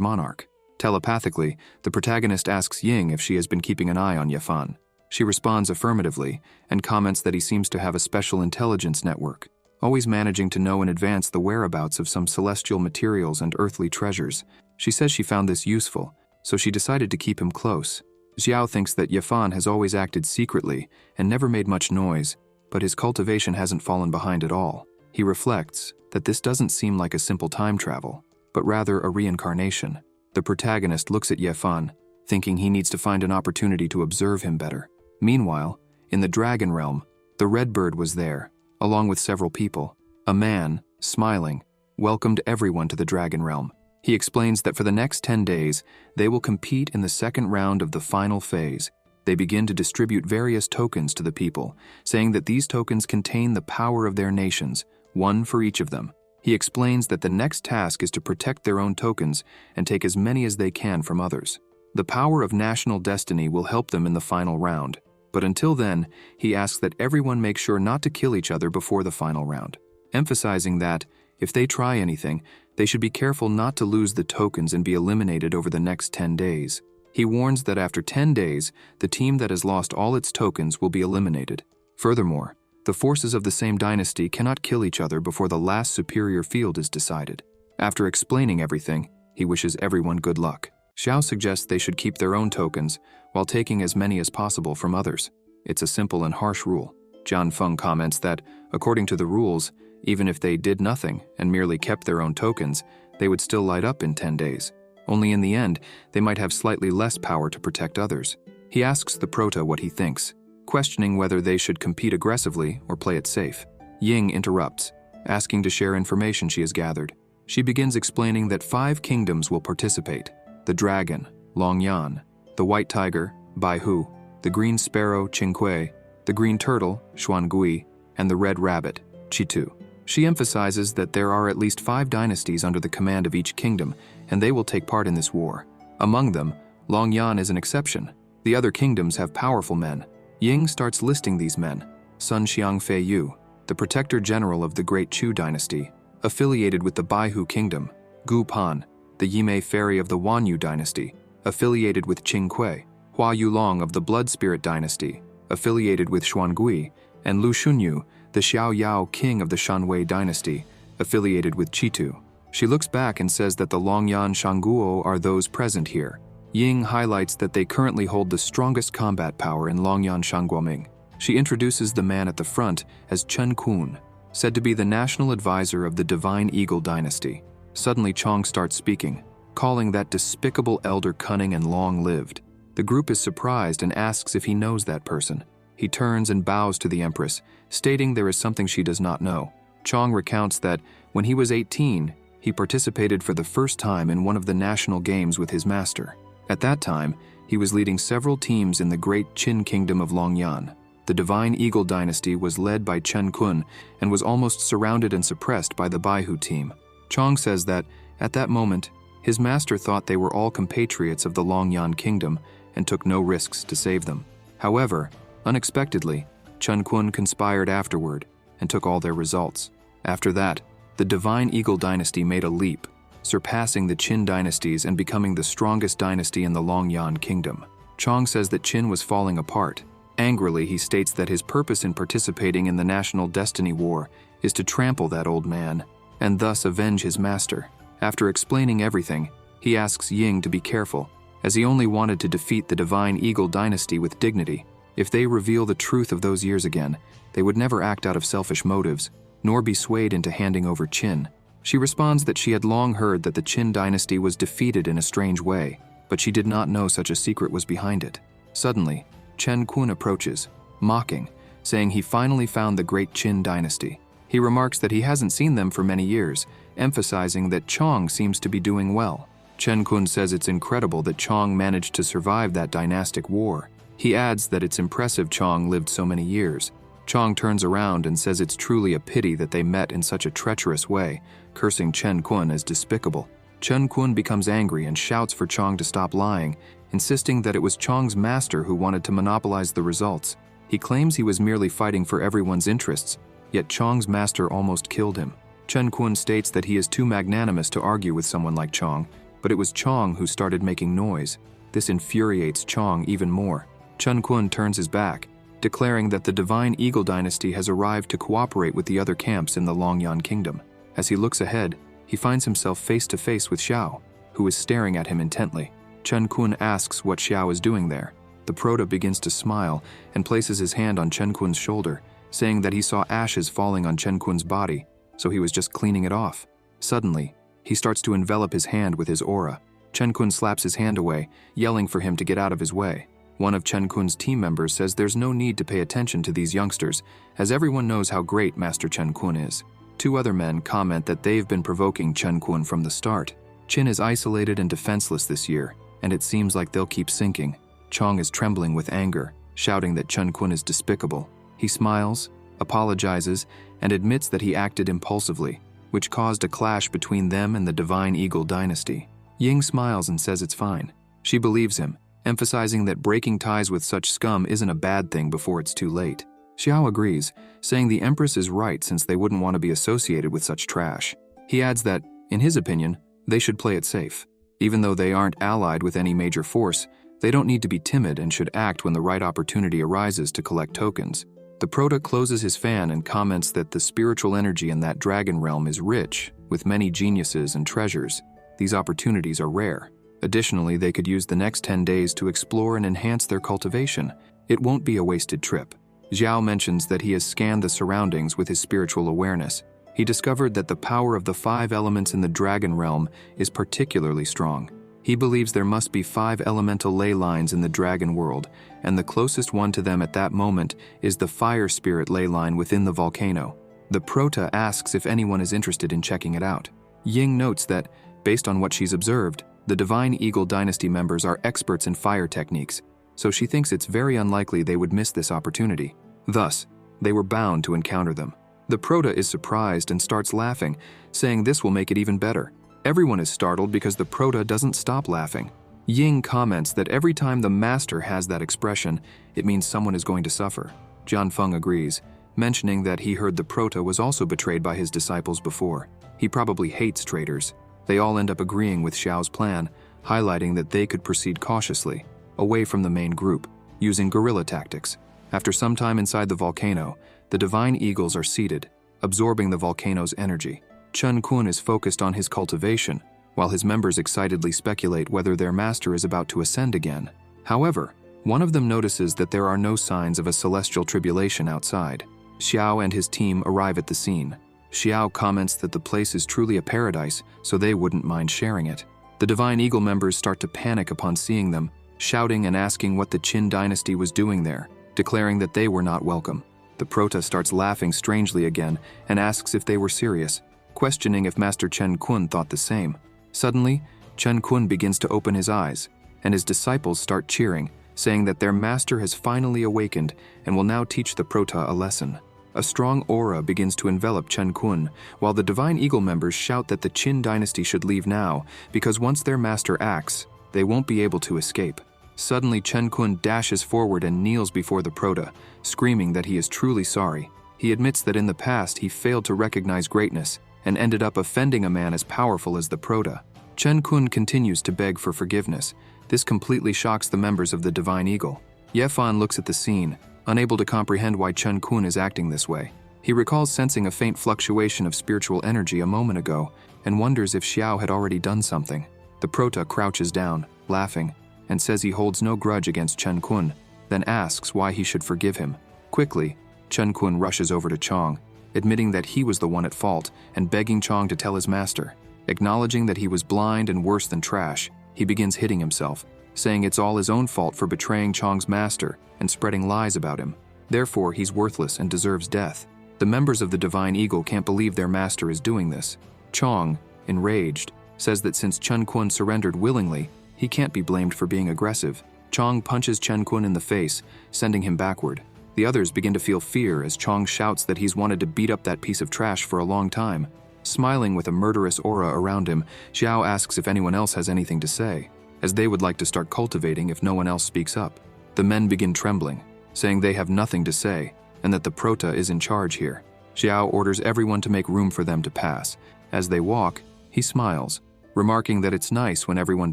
monarch. Telepathically, the protagonist asks Ying if she has been keeping an eye on Yefan. She responds affirmatively and comments that he seems to have a special intelligence network, always managing to know in advance the whereabouts of some celestial materials and earthly treasures. She says she found this useful, so she decided to keep him close. Xiao thinks that Yafan has always acted secretly and never made much noise, but his cultivation hasn't fallen behind at all. He reflects that this doesn't seem like a simple time travel, but rather a reincarnation. The protagonist looks at Yafan, thinking he needs to find an opportunity to observe him better. Meanwhile, in the Dragon Realm, the Red Bird was there, along with several people. A man, smiling, welcomed everyone to the Dragon Realm. He explains that for the next 10 days, they will compete in the second round of the final phase. They begin to distribute various tokens to the people, saying that these tokens contain the power of their nations, one for each of them. He explains that the next task is to protect their own tokens and take as many as they can from others. The power of national destiny will help them in the final round, but until then, he asks that everyone make sure not to kill each other before the final round, emphasizing that, if they try anything, they should be careful not to lose the tokens and be eliminated over the next 10 days. He warns that after 10 days, the team that has lost all its tokens will be eliminated. Furthermore, the forces of the same dynasty cannot kill each other before the last superior field is decided. After explaining everything, he wishes everyone good luck. Xiao suggests they should keep their own tokens while taking as many as possible from others. It's a simple and harsh rule. Jian Feng comments that, according to the rules, even if they did nothing and merely kept their own tokens, they would still light up in 10 days. Only in the end, they might have slightly less power to protect others. He asks the Prota what he thinks, questioning whether they should compete aggressively or play it safe. Ying interrupts, asking to share information she has gathered. She begins explaining that 5 kingdoms will participate: the dragon, Longyan, the white tiger, Baihu, the green sparrow, Qingque, the green turtle, Xuangui, and the red rabbit, Chitu. She emphasizes that there are at least 5 dynasties under the command of each kingdom, and they will take part in this war. Among them, Longyan is an exception. The other kingdoms have powerful men. Ying starts listing these men: Sun Xiang Fei Yu, the protector general of the Great Chu dynasty, affiliated with the Baihu kingdom; Gu Pan, the Yimei fairy of the Wanyu dynasty, affiliated with Qingque; Hua Yulong of the Blood Spirit dynasty, affiliated with Xuangui; and Lu Shunyu, the Xiao Yao king of the Shanwei dynasty, affiliated with Chitu. She looks back and says that the Longyan Shangguo are those present here. Ying highlights that they currently hold the strongest combat power in Longyan Shangguoming. She introduces the man at the front as Chen Kun, said to be the national advisor of the Divine Eagle dynasty. Suddenly Chong starts speaking, calling that despicable elder cunning and long-lived. The group is surprised and asks if he knows that person. He turns and bows to the Empress, stating there is something she does not know. Chong recounts that when he was 18, he participated for the first time in one of the national games with his master. At that time, he was leading several teams in the great Qin kingdom of Longyan. The Divine Eagle dynasty was led by Chen Kun and was almost surrounded and suppressed by the Baihu team. Chong says that, at that moment, his master thought they were all compatriots of the Longyan kingdom and took no risks to save them. However, unexpectedly, Chen Kun conspired afterward and took all their results. After that, the Divine Eagle dynasty made a leap, surpassing the Qin dynasties and becoming the strongest dynasty in the Longyan kingdom. Chong says that Qin was falling apart. Angrily, he states that his purpose in participating in the National Destiny War is to trample that old man, and thus avenge his master. After explaining everything, he asks Ying to be careful, as he only wanted to defeat the Divine Eagle dynasty with dignity. If they reveal the truth of those years again, they would never act out of selfish motives, nor be swayed into handing over Qin. She responds that she had long heard that the Qin dynasty was defeated in a strange way, but she did not know such a secret was behind it. Suddenly, Chen Kun approaches, mocking, saying he finally found the great Qin dynasty. He remarks that he hasn't seen them for many years, emphasizing that Chong seems to be doing well. Chen Kun says it's incredible that Chong managed to survive that dynastic war. He adds that it's impressive Chong lived so many years. Chong turns around and says it's truly a pity that they met in such a treacherous way, cursing Chen Kun as despicable. Chen Kun becomes angry and shouts for Chong to stop lying, insisting that it was Chong's master who wanted to monopolize the results. He claims he was merely fighting for everyone's interests, yet Chong's master almost killed him. Chen Kun states that he is too magnanimous to argue with someone like Chong, but it was Chong who started making noise. This infuriates Chong even more. Chen Kun turns his back, declaring that the Divine Eagle dynasty has arrived to cooperate with the other camps in the Longyan Kingdom. As he looks ahead, he finds himself face to face with Xiao, who is staring at him intently. Chen Kun asks what Xiao is doing there. The Prota begins to smile and places his hand on Chen Kun's shoulder, saying that he saw ashes falling on Chen Kun's body, so he was just cleaning it off. Suddenly, he starts to envelop his hand with his aura. Chen Kun slaps his hand away, yelling for him to get out of his way. One of Chen Kun's team members says there's no need to pay attention to these youngsters, as everyone knows how great Master Chen Kun is. Two other men comment that they've been provoking Chen Kun from the start. Qin is isolated and defenseless this year, and it seems like they'll keep sinking. Chong is trembling with anger, shouting that Chen Kun is despicable. He smiles, apologizes, and admits that he acted impulsively, which caused a clash between them and the Divine Eagle dynasty. Ying smiles and says it's fine. She believes him, emphasizing that breaking ties with such scum isn't a bad thing before it's too late. Xiao agrees, saying the Empress is right since they wouldn't want to be associated with such trash. He adds that, in his opinion, they should play it safe. Even though they aren't allied with any major force, they don't need to be timid and should act when the right opportunity arises to collect tokens. The Prota closes his fan and comments that the spiritual energy in that dragon realm is rich, with many geniuses and treasures. These opportunities are rare. Additionally, they could use the next 10 days to explore and enhance their cultivation. It won't be a wasted trip. Zhao mentions that he has scanned the surroundings with his spiritual awareness. He discovered that the power of the 5 elements in the dragon realm is particularly strong. He believes there must be 5 elemental ley lines in the dragon world, and the closest one to them at that moment is the fire spirit ley line within the volcano. The Prota asks if anyone is interested in checking it out. Ying notes that, based on what she's observed, the Divine Eagle dynasty members are experts in fire techniques, so she thinks it's very unlikely they would miss this opportunity. Thus, they were bound to encounter them. The Prota is surprised and starts laughing, saying this will make it even better. Everyone is startled because the Prota doesn't stop laughing. Ying comments that every time the Master has that expression, it means someone is going to suffer. Jianfeng agrees, mentioning that he heard the Prota was also betrayed by his disciples before. He probably hates traitors. They all end up agreeing with Xiao's plan, highlighting that they could proceed cautiously, away from the main group, using guerrilla tactics. After some time inside the volcano, the Divine Eagles are seated, absorbing the volcano's energy. Chen Kun is focused on his cultivation, while his members excitedly speculate whether their master is about to ascend again. However, one of them notices that there are no signs of a celestial tribulation outside. Xiao and his team arrive at the scene. Xiao comments that the place is truly a paradise, so they wouldn't mind sharing it. The Divine Eagle members start to panic upon seeing them, shouting and asking what the Qin dynasty was doing there, declaring that they were not welcome. The Prota starts laughing strangely again and asks if they were serious, questioning if Master Chen Kun thought the same. Suddenly, Chen Kun begins to open his eyes, and his disciples start cheering, saying that their master has finally awakened and will now teach the Prota a lesson. A strong aura begins to envelop Chen Kun, while the Divine Eagle members shout that the Qin dynasty should leave now, because once their master acts, they won't be able to escape. Suddenly, Chen Kun dashes forward and kneels before the Prota, screaming that he is truly sorry. He admits that in the past he failed to recognize greatness and ended up offending a man as powerful as the Prota. Chen Kun continues to beg for forgiveness. This completely shocks the members of the Divine Eagle. Yefan looks at the scene, unable to comprehend why Chen Kun is acting this way. He recalls sensing a faint fluctuation of spiritual energy a moment ago and wonders if Xiao had already done something. The Prota crouches down, laughing, and says he holds no grudge against Chen Kun, then asks why he should forgive him. Quickly, Chen Kun rushes over to Chong, admitting that he was the one at fault and begging Chong to tell his master. Acknowledging that he was blind and worse than trash, he begins hitting himself, saying it's all his own fault for betraying Chong's master and spreading lies about him. Therefore, he's worthless and deserves death. The members of the Divine Eagle can't believe their master is doing this. Chong, enraged, says that since Chen Kun surrendered willingly, he can't be blamed for being aggressive. Chong punches Chen Kun in the face, sending him backward. The others begin to feel fear as Chong shouts that he's wanted to beat up that piece of trash for a long time. Smiling with a murderous aura around him, Xiao asks if anyone else has anything to say, as they would like to start cultivating if no one else speaks up. The men begin trembling, saying they have nothing to say, and that the Prota is in charge here. Xiao orders everyone to make room for them to pass. As they walk, he smiles, remarking that it's nice when everyone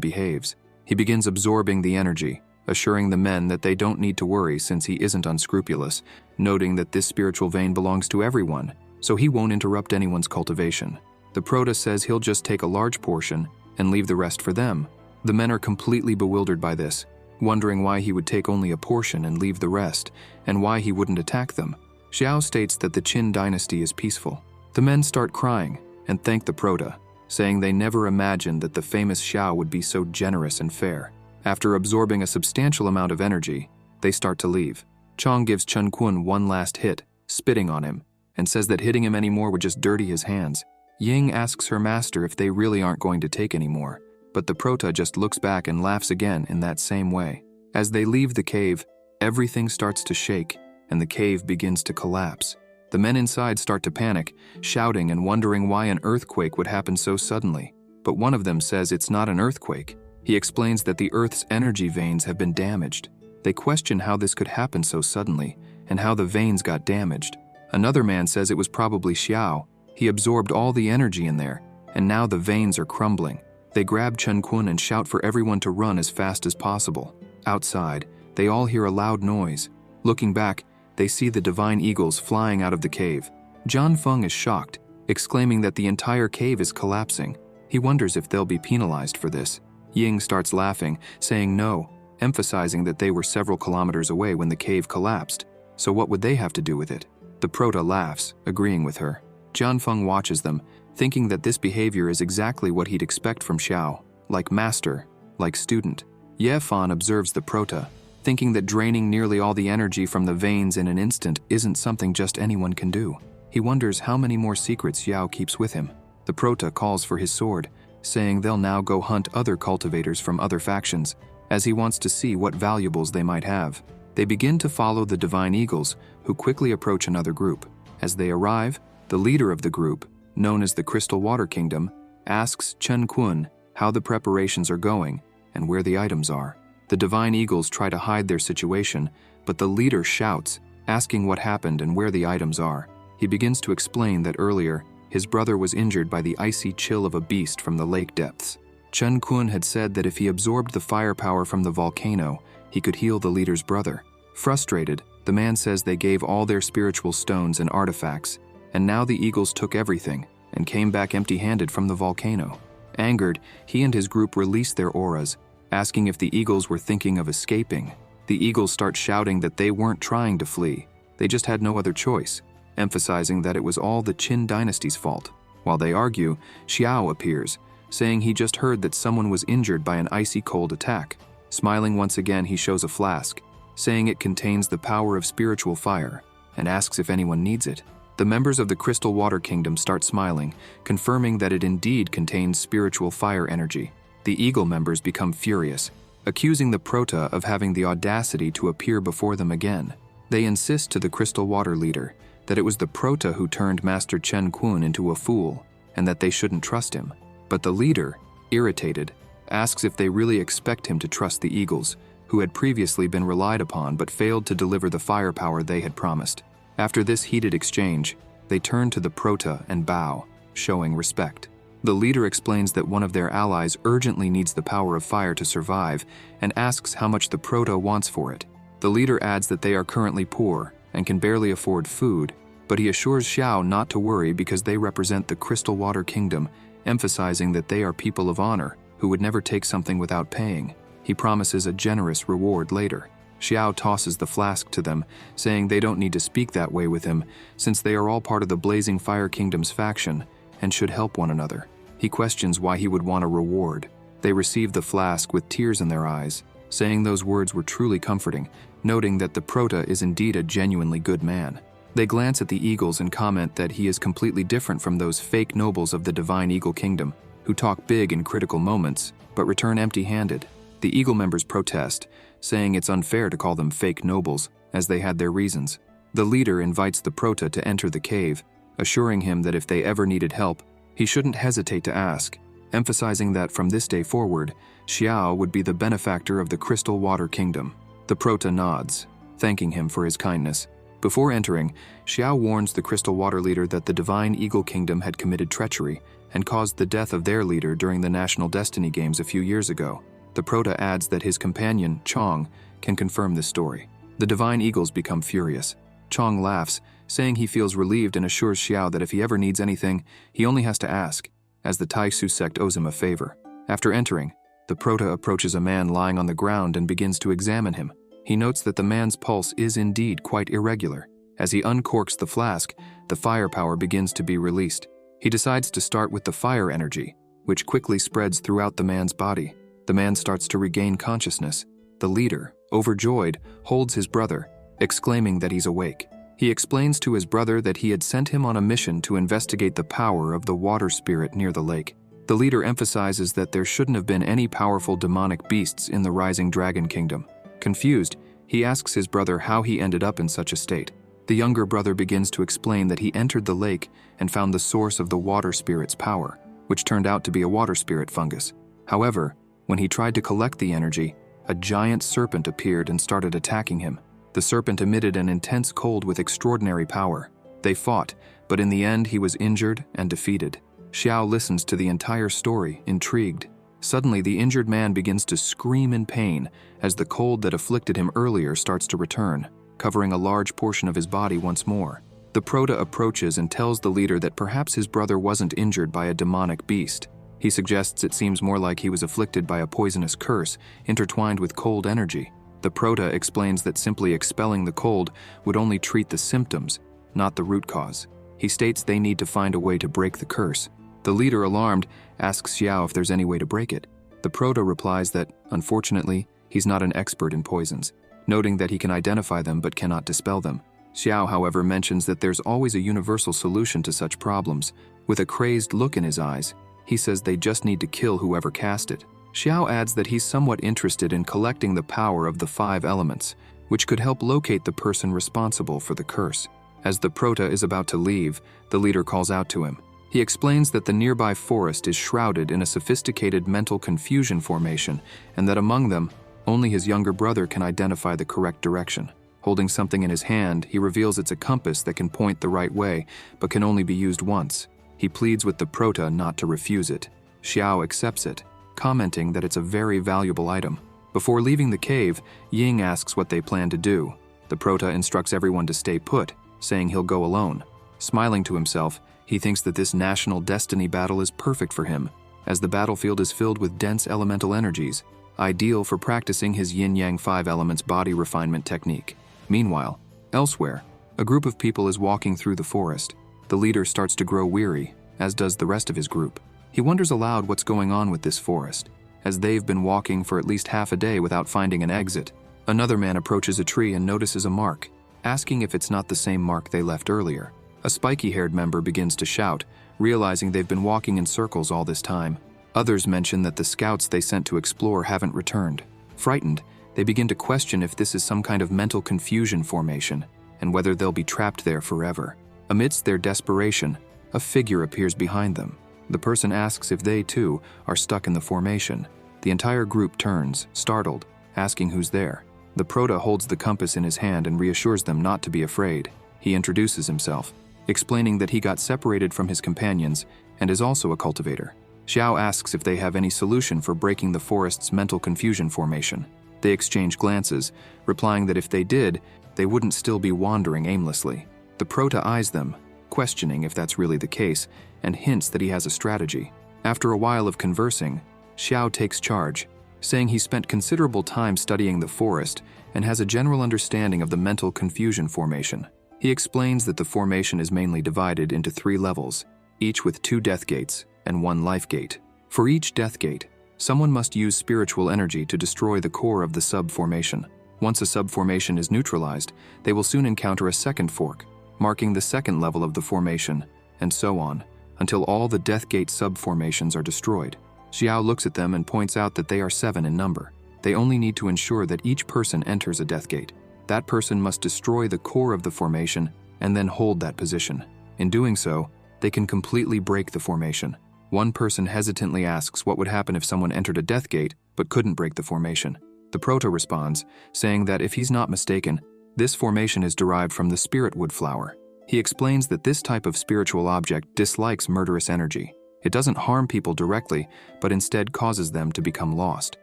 behaves. He begins absorbing the energy, assuring the men that they don't need to worry since he isn't unscrupulous, noting that this spiritual vein belongs to everyone, so he won't interrupt anyone's cultivation. The Prota says he'll just take a large portion and leave the rest for them. The men are completely bewildered by this, wondering why he would take only a portion and leave the rest, and why he wouldn't attack them. Xiao states that the Qin dynasty is peaceful. The men start crying and thank the Prota, saying they never imagined that the famous Xiao would be so generous and fair. After absorbing a substantial amount of energy, they start to leave. Chong gives Chen Kun one last hit, spitting on him, and says that hitting him anymore would just dirty his hands. Ying asks her master if they really aren't going to take any more, but the Prota just looks back and laughs again in that same way. As they leave the cave, everything starts to shake, and the cave begins to collapse. The men inside start to panic, shouting and wondering why an earthquake would happen so suddenly. But one of them says it's not an earthquake. He explains that the Earth's energy veins have been damaged. They question how this could happen so suddenly, and how the veins got damaged. Another man says it was probably Xiao. He absorbed all the energy in there, and now the veins are crumbling. They grab Chen Kun and shout for everyone to run as fast as possible. Outside, they all hear a loud noise. Looking back, they see the divine eagles flying out of the cave. Zhan Feng is shocked, exclaiming that the entire cave is collapsing. He wonders if they'll be penalized for this. Ying starts laughing, saying no, emphasizing that they were several kilometers away when the cave collapsed, so what would they have to do with it? The Prota laughs, agreeing with her. Zhan Feng watches them, thinking that this behavior is exactly what he'd expect from Xiao, like master, like student. Ye Fan observes the Prota, thinking that draining nearly all the energy from the veins in an instant isn't something just anyone can do. He wonders how many more secrets Xiao keeps with him. The Prota calls for his sword, saying they'll now go hunt other cultivators from other factions, as he wants to see what valuables they might have. They begin to follow the divine eagles, who quickly approach another group. As they arrive, the leader of the group, known as the Crystal Water Kingdom, asks Chen Kun how the preparations are going and where the items are. The divine eagles try to hide their situation, but the leader shouts, asking what happened and where the items are. He begins to explain that earlier, his brother was injured by the icy chill of a beast from the lake depths. Chen Kun had said that if he absorbed the firepower from the volcano, he could heal the leader's brother. Frustrated, the man says they gave all their spiritual stones and artifacts, and now the eagles took everything and came back empty-handed from the volcano. Angered, he and his group released their auras, asking if the eagles were thinking of escaping. The eagles start shouting that they weren't trying to flee, they just had no other choice, emphasizing that it was all the Qin dynasty's fault. While they argue, Xiao appears, saying he just heard that someone was injured by an icy cold attack. Smiling once again, he shows a flask, saying it contains the power of spiritual fire, and asks if anyone needs it. The members of the Crystal Water Kingdom start smiling, confirming that it indeed contains spiritual fire energy. The Eagle members become furious, accusing the Prota of having the audacity to appear before them again. They insist to the Crystal Water leader that it was the Prota who turned Master Chen Kun into a fool, and that they shouldn't trust him. But the leader, irritated, asks if they really expect him to trust the Eagles, who had previously been relied upon but failed to deliver the firepower they had promised. After this heated exchange, they turn to the Prota and bow, showing respect. The leader explains that one of their allies urgently needs the power of fire to survive and asks how much the Prota wants for it. The leader adds that they are currently poor and can barely afford food, but he assures Xiao not to worry because they represent the Crystal Water Kingdom, emphasizing that they are people of honor who would never take something without paying. He promises a generous reward later. Xiao tosses the flask to them, saying they don't need to speak that way with him since they are all part of the Blazing Fire Kingdom's faction and should help one another. He questions why he would want a reward. They receive the flask with tears in their eyes, saying those words were truly comforting, noting that the Prota is indeed a genuinely good man. They glance at the eagles and comment that he is completely different from those fake nobles of the Divine Eagle Kingdom, who talk big in critical moments, but return empty-handed. The eagle members protest, saying it's unfair to call them fake nobles, as they had their reasons. The leader invites the Prota to enter the cave, assuring him that if they ever needed help, he shouldn't hesitate to ask, emphasizing that from this day forward, Xiao would be the benefactor of the Crystal Water Kingdom. The Prota nods, thanking him for his kindness. Before entering, Xiao warns the Crystal Water leader that the Divine Eagle Kingdom had committed treachery and caused the death of their leader during the National Destiny Games a few years ago. The Prota adds that his companion, Chong, can confirm this story. The Divine Eagles become furious. Chong laughs, saying he feels relieved and assures Xiao that if he ever needs anything, he only has to ask, as the Taisu sect owes him a favor. After entering, the Prota approaches a man lying on the ground and begins to examine him. He notes that the man's pulse is indeed quite irregular. As he uncorks the flask, the firepower begins to be released. He decides to start with the fire energy, which quickly spreads throughout the man's body. The man starts to regain consciousness. The leader, overjoyed, holds his brother, exclaiming that he's awake. He explains to his brother that he had sent him on a mission to investigate the power of the water spirit near the lake. The leader emphasizes that there shouldn't have been any powerful demonic beasts in the rising dragon kingdom. Confused, he asks his brother how he ended up in such a state. The younger brother begins to explain that he entered the lake and found the source of the water spirit's power, which turned out to be a water spirit fungus. However, when he tried to collect the energy, a giant serpent appeared and started attacking him. The serpent emitted an intense cold with extraordinary power. They fought, but in the end he was injured and defeated. Xiao listens to the entire story, intrigued. Suddenly, the injured man begins to scream in pain as the cold that afflicted him earlier starts to return, covering a large portion of his body once more. The Prota approaches and tells the leader that perhaps his brother wasn't injured by a demonic beast. He suggests it seems more like he was afflicted by a poisonous curse intertwined with cold energy. The Prota explains that simply expelling the cold would only treat the symptoms, not the root cause. He states they need to find a way to break the curse. The leader, alarmed, asks Xiao if there's any way to break it. The Prota replies that, unfortunately, he's not an expert in poisons, noting that he can identify them but cannot dispel them. Xiao, however, mentions that there's always a universal solution to such problems. With a crazed look in his eyes, he says they just need to kill whoever cast it. Xiao adds that he's somewhat interested in collecting the power of the 5 elements, which could help locate the person responsible for the curse. As the Prota is about to leave, the leader calls out to him. He explains that the nearby forest is shrouded in a sophisticated mental confusion formation, and that among them, only his younger brother can identify the correct direction. Holding something in his hand, he reveals it's a compass that can point the right way, but can only be used once. He pleads with the Prota not to refuse it. Xiao accepts it, commenting that it's a very valuable item. Before leaving the cave, Ying asks what they plan to do. The Prota instructs everyone to stay put, saying he'll go alone. Smiling to himself, he thinks that this national destiny battle is perfect for him, as the battlefield is filled with dense elemental energies, ideal for practicing his yin-yang 5 elements body refinement technique. Meanwhile, elsewhere, a group of people is walking through the forest. The leader starts to grow weary, as does the rest of his group. He wonders aloud what's going on with this forest, as they've been walking for at least half a day without finding an exit. Another man approaches a tree and notices a mark, asking if it's not the same mark they left earlier. A spiky-haired member begins to shout, realizing they've been walking in circles all this time. Others mention that the scouts they sent to explore haven't returned. Frightened, they begin to question if this is some kind of mental confusion formation, and whether they'll be trapped there forever. Amidst their desperation, a figure appears behind them. The person asks if they, too, are stuck in the formation. The entire group turns, startled, asking who's there. The Prota holds the compass in his hand and reassures them not to be afraid. He introduces himself, explaining that he got separated from his companions and is also a cultivator. Xiao asks if they have any solution for breaking the forest's mental confusion formation. They exchange glances, replying that if they did, they wouldn't still be wandering aimlessly. The Prota eyes them, questioning if that's really the case, and hints that he has a strategy. After a while of conversing, Xiao takes charge, saying he spent considerable time studying the forest and has a general understanding of the mental confusion formation. He explains that the formation is mainly divided into 3 levels, each with 2 death gates and 1 life gate. For each death gate, someone must use spiritual energy to destroy the core of the sub-formation. Once a sub-formation is neutralized, they will soon encounter a second fork, marking the 2nd level of the formation, and so on, until all the death gate sub-formations are destroyed. Xiao looks at them and points out that they are 7 in number. They only need to ensure that each person enters a death gate. That person must destroy the core of the formation and then hold that position. In doing so, they can completely break the formation. One person hesitantly asks what would happen if someone entered a death gate but couldn't break the formation. The Prota responds, saying that if he's not mistaken, this formation is derived from the spirit wood flower. He explains that this type of spiritual object dislikes murderous energy. It doesn't harm people directly, but instead causes them to become lost.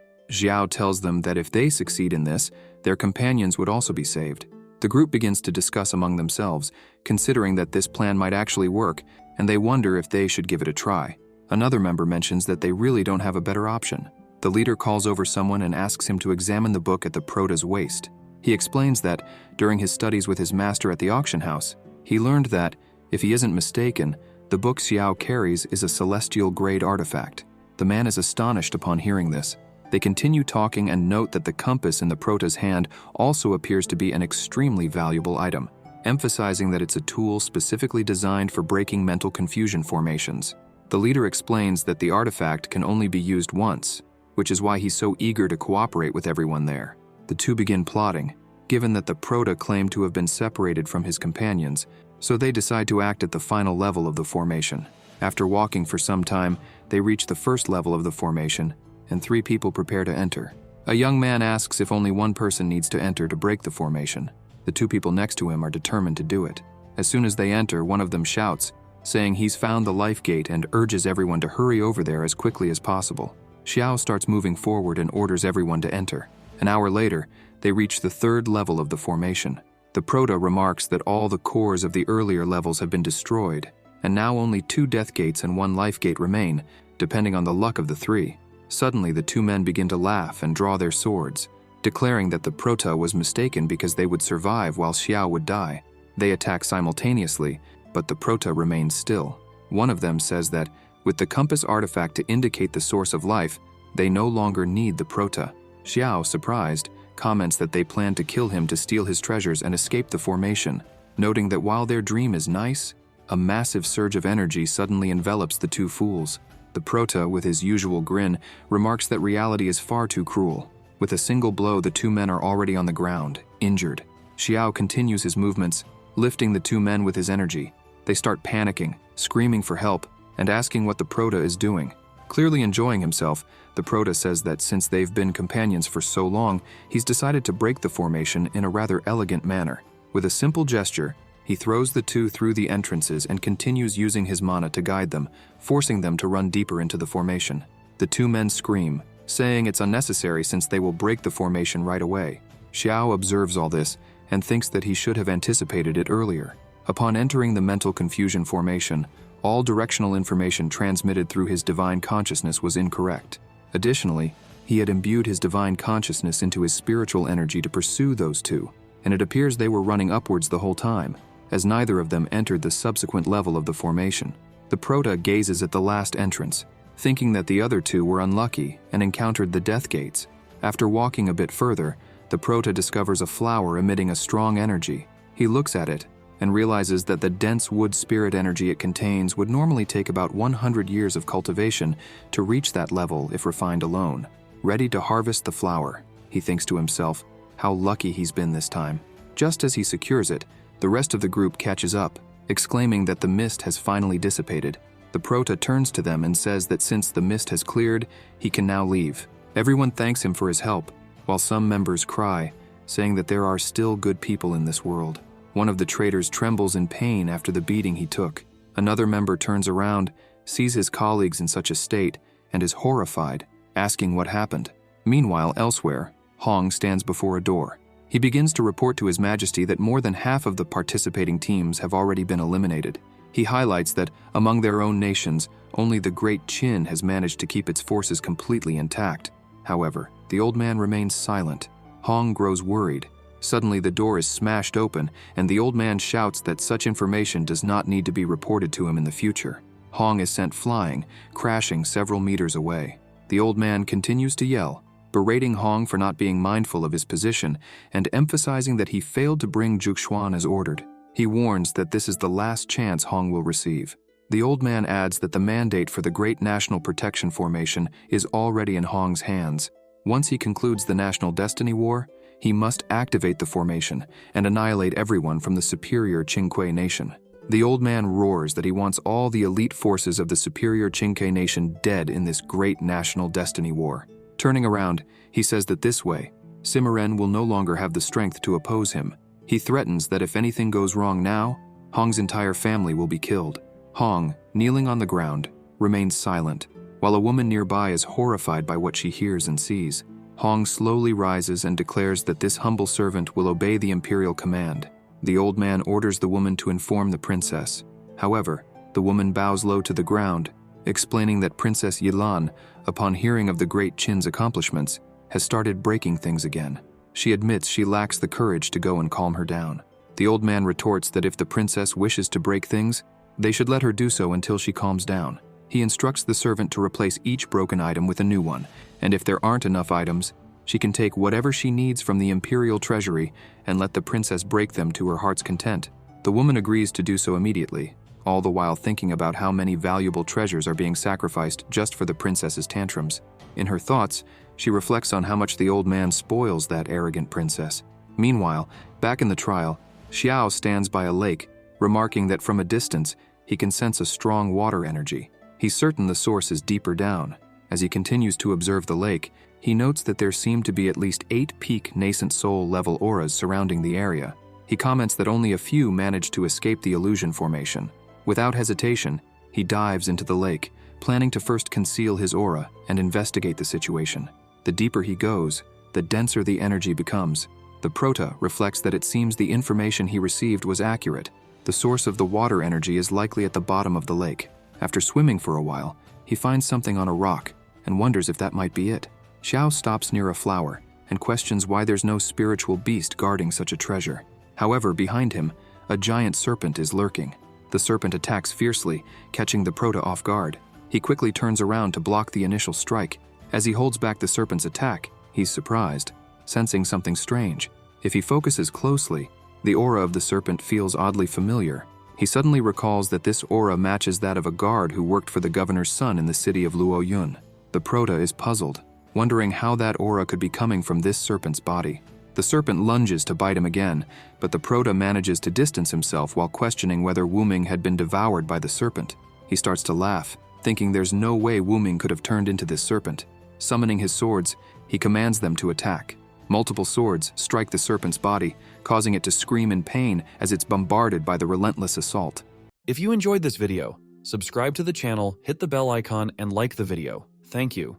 Xiao tells them that if they succeed in this, their companions would also be saved. The group begins to discuss among themselves, considering that this plan might actually work, and they wonder if they should give it a try. Another member mentions that they really don't have a better option. The leader calls over someone and asks him to examine the book at the prota's waist. He explains that, during his studies with his master at the auction house, he learned that, if he isn't mistaken, the book Xiao carries is a celestial-grade artifact. The man is astonished upon hearing this. They continue talking and note that the compass in the prota's hand also appears to be an extremely valuable item, emphasizing that it's a tool specifically designed for breaking mental confusion formations. The leader explains that the artifact can only be used once, which is why he's so eager to cooperate with everyone there. The two begin plotting, given that the prota claimed to have been separated from his companions, so they decide to act at the final level of the formation. After walking for some time, they reach the first level of the formation, and 3 people prepare to enter. A young man asks if only one person needs to enter to break the formation. The 2 people next to him are determined to do it. As soon as they enter, one of them shouts, saying he's found the life gate and urges everyone to hurry over there as quickly as possible. Xiao starts moving forward and orders everyone to enter. An hour later, they reach the 3rd level of the formation. The prota remarks that all the cores of the earlier levels have been destroyed, and now only 2 death gates and 1 life gate remain, depending on the luck of the 3. Suddenly, the 2 men begin to laugh and draw their swords, declaring that the prota was mistaken because they would survive while Xiao would die. They attack simultaneously, but the prota remains still. One of them says that, with the compass artifact to indicate the source of life, they no longer need the prota. Xiao, surprised, comments that they plan to kill him to steal his treasures and escape the formation, noting that while their dream is nice, a massive surge of energy suddenly envelops the 2 fools. The prota, with his usual grin, remarks that reality is far too cruel. With a single blow, the 2 men are already on the ground, injured. Xiao continues his movements, lifting the 2 men with his energy. They start panicking, screaming for help, and asking what the prota is doing. Clearly enjoying himself, the prota says that since they've been companions for so long, he's decided to break the formation in a rather elegant manner. With a simple gesture, he throws the 2 through the entrances and continues using his mana to guide them, forcing them to run deeper into the formation. The 2 men scream, saying it's unnecessary since they will break the formation right away. Xiao observes all this and thinks that he should have anticipated it earlier. Upon entering the mental confusion formation, all directional information transmitted through his divine consciousness was incorrect. Additionally, he had imbued his divine consciousness into his spiritual energy to pursue those 2, and it appears they were running upwards the whole time, as neither of them entered the subsequent level of the formation. The prota gazes at the last entrance, thinking that the other 2 were unlucky and encountered the death gates. After walking a bit further, the prota discovers a flower emitting a strong energy. He looks at it and realizes that the dense wood spirit energy it contains would normally take about 100 years of cultivation to reach that level if refined alone. Ready to harvest the flower, he thinks to himself, how lucky he's been this time. Just as he secures it, the rest of the group catches up, exclaiming that the mist has finally dissipated. The prota turns to them and says that since the mist has cleared, he can now leave. Everyone thanks him for his help, while some members cry, saying that there are still good people in this world. One of the traders trembles in pain after the beating he took. Another member turns around, sees his colleagues in such a state, and is horrified, asking what happened. Meanwhile, elsewhere, Hong stands before a door. He begins to report to His Majesty that more than half of the participating teams have already been eliminated. He highlights that, among their own nations, only the Great Qin has managed to keep its forces completely intact. However, the old man remains silent. Hong grows worried. Suddenly, the door is smashed open, and the old man shouts that such information does not need to be reported to him in the future. Hong is sent flying, crashing several meters away. The old man continues to yell, berating Hong for not being mindful of his position and emphasizing that he failed to bring Juxuan as ordered. He warns that this is the last chance Hong will receive. The old man adds that the mandate for the Great National Protection Formation is already in Hong's hands. Once he concludes the National Destiny War, he must activate the formation and annihilate everyone from the superior Qingque nation. The old man roars that he wants all the elite forces of the superior Qingque nation dead in this great national destiny war. Turning around, he says that this way, Simeren will no longer have the strength to oppose him. He threatens that if anything goes wrong now, Hong's entire family will be killed. Hong, kneeling on the ground, remains silent, while a woman nearby is horrified by what she hears and sees. Hong slowly rises and declares that this humble servant will obey the imperial command. The old man orders the woman to inform the princess. However, the woman bows low to the ground, explaining that Princess Yilan, upon hearing of the great Qin's accomplishments, has started breaking things again. She admits she lacks the courage to go and calm her down. The old man retorts that if the princess wishes to break things, they should let her do so until she calms down. He instructs the servant to replace each broken item with a new one, and if there aren't enough items, she can take whatever she needs from the imperial treasury and let the princess break them to her heart's content. The woman agrees to do so immediately, all the while thinking about how many valuable treasures are being sacrificed just for the princess's tantrums. In her thoughts, she reflects on how much the old man spoils that arrogant princess. Meanwhile, back in the trial, Xiao stands by a lake, remarking that from a distance, he can sense a strong water energy. He's certain the source is deeper down. As he continues to observe the lake, he notes that there seem to be at least 8 peak nascent soul level auras surrounding the area. He comments that only a few manage to escape the illusion formation. Without hesitation, he dives into the lake, planning to first conceal his aura and investigate the situation. The deeper he goes, the denser the energy becomes. The prota reflects that it seems the information he received was accurate. The source of the water energy is likely at the bottom of the lake. After swimming for a while, he finds something on a rock and wonders if that might be it. Xiao stops near a flower and questions why there's no spiritual beast guarding such a treasure. However, behind him, a giant serpent is lurking. The serpent attacks fiercely, catching the prota off guard. He quickly turns around to block the initial strike. As he holds back the serpent's attack, he's surprised, sensing something strange. If he focuses closely, the aura of the serpent feels oddly familiar. He suddenly recalls that this aura matches that of a guard who worked for the governor's son in the city of Luoyun. The prota is puzzled, wondering how that aura could be coming from this serpent's body. The serpent lunges to bite him again, but the prota manages to distance himself while questioning whether Wu Ming had been devoured by the serpent. He starts to laugh, thinking there's no way Wu Ming could have turned into this serpent. Summoning his swords, he commands them to attack. Multiple swords strike the serpent's body, causing it to scream in pain as it's bombarded by the relentless assault. If you enjoyed this video, subscribe to the channel, hit the bell icon, and like the video. Thank you.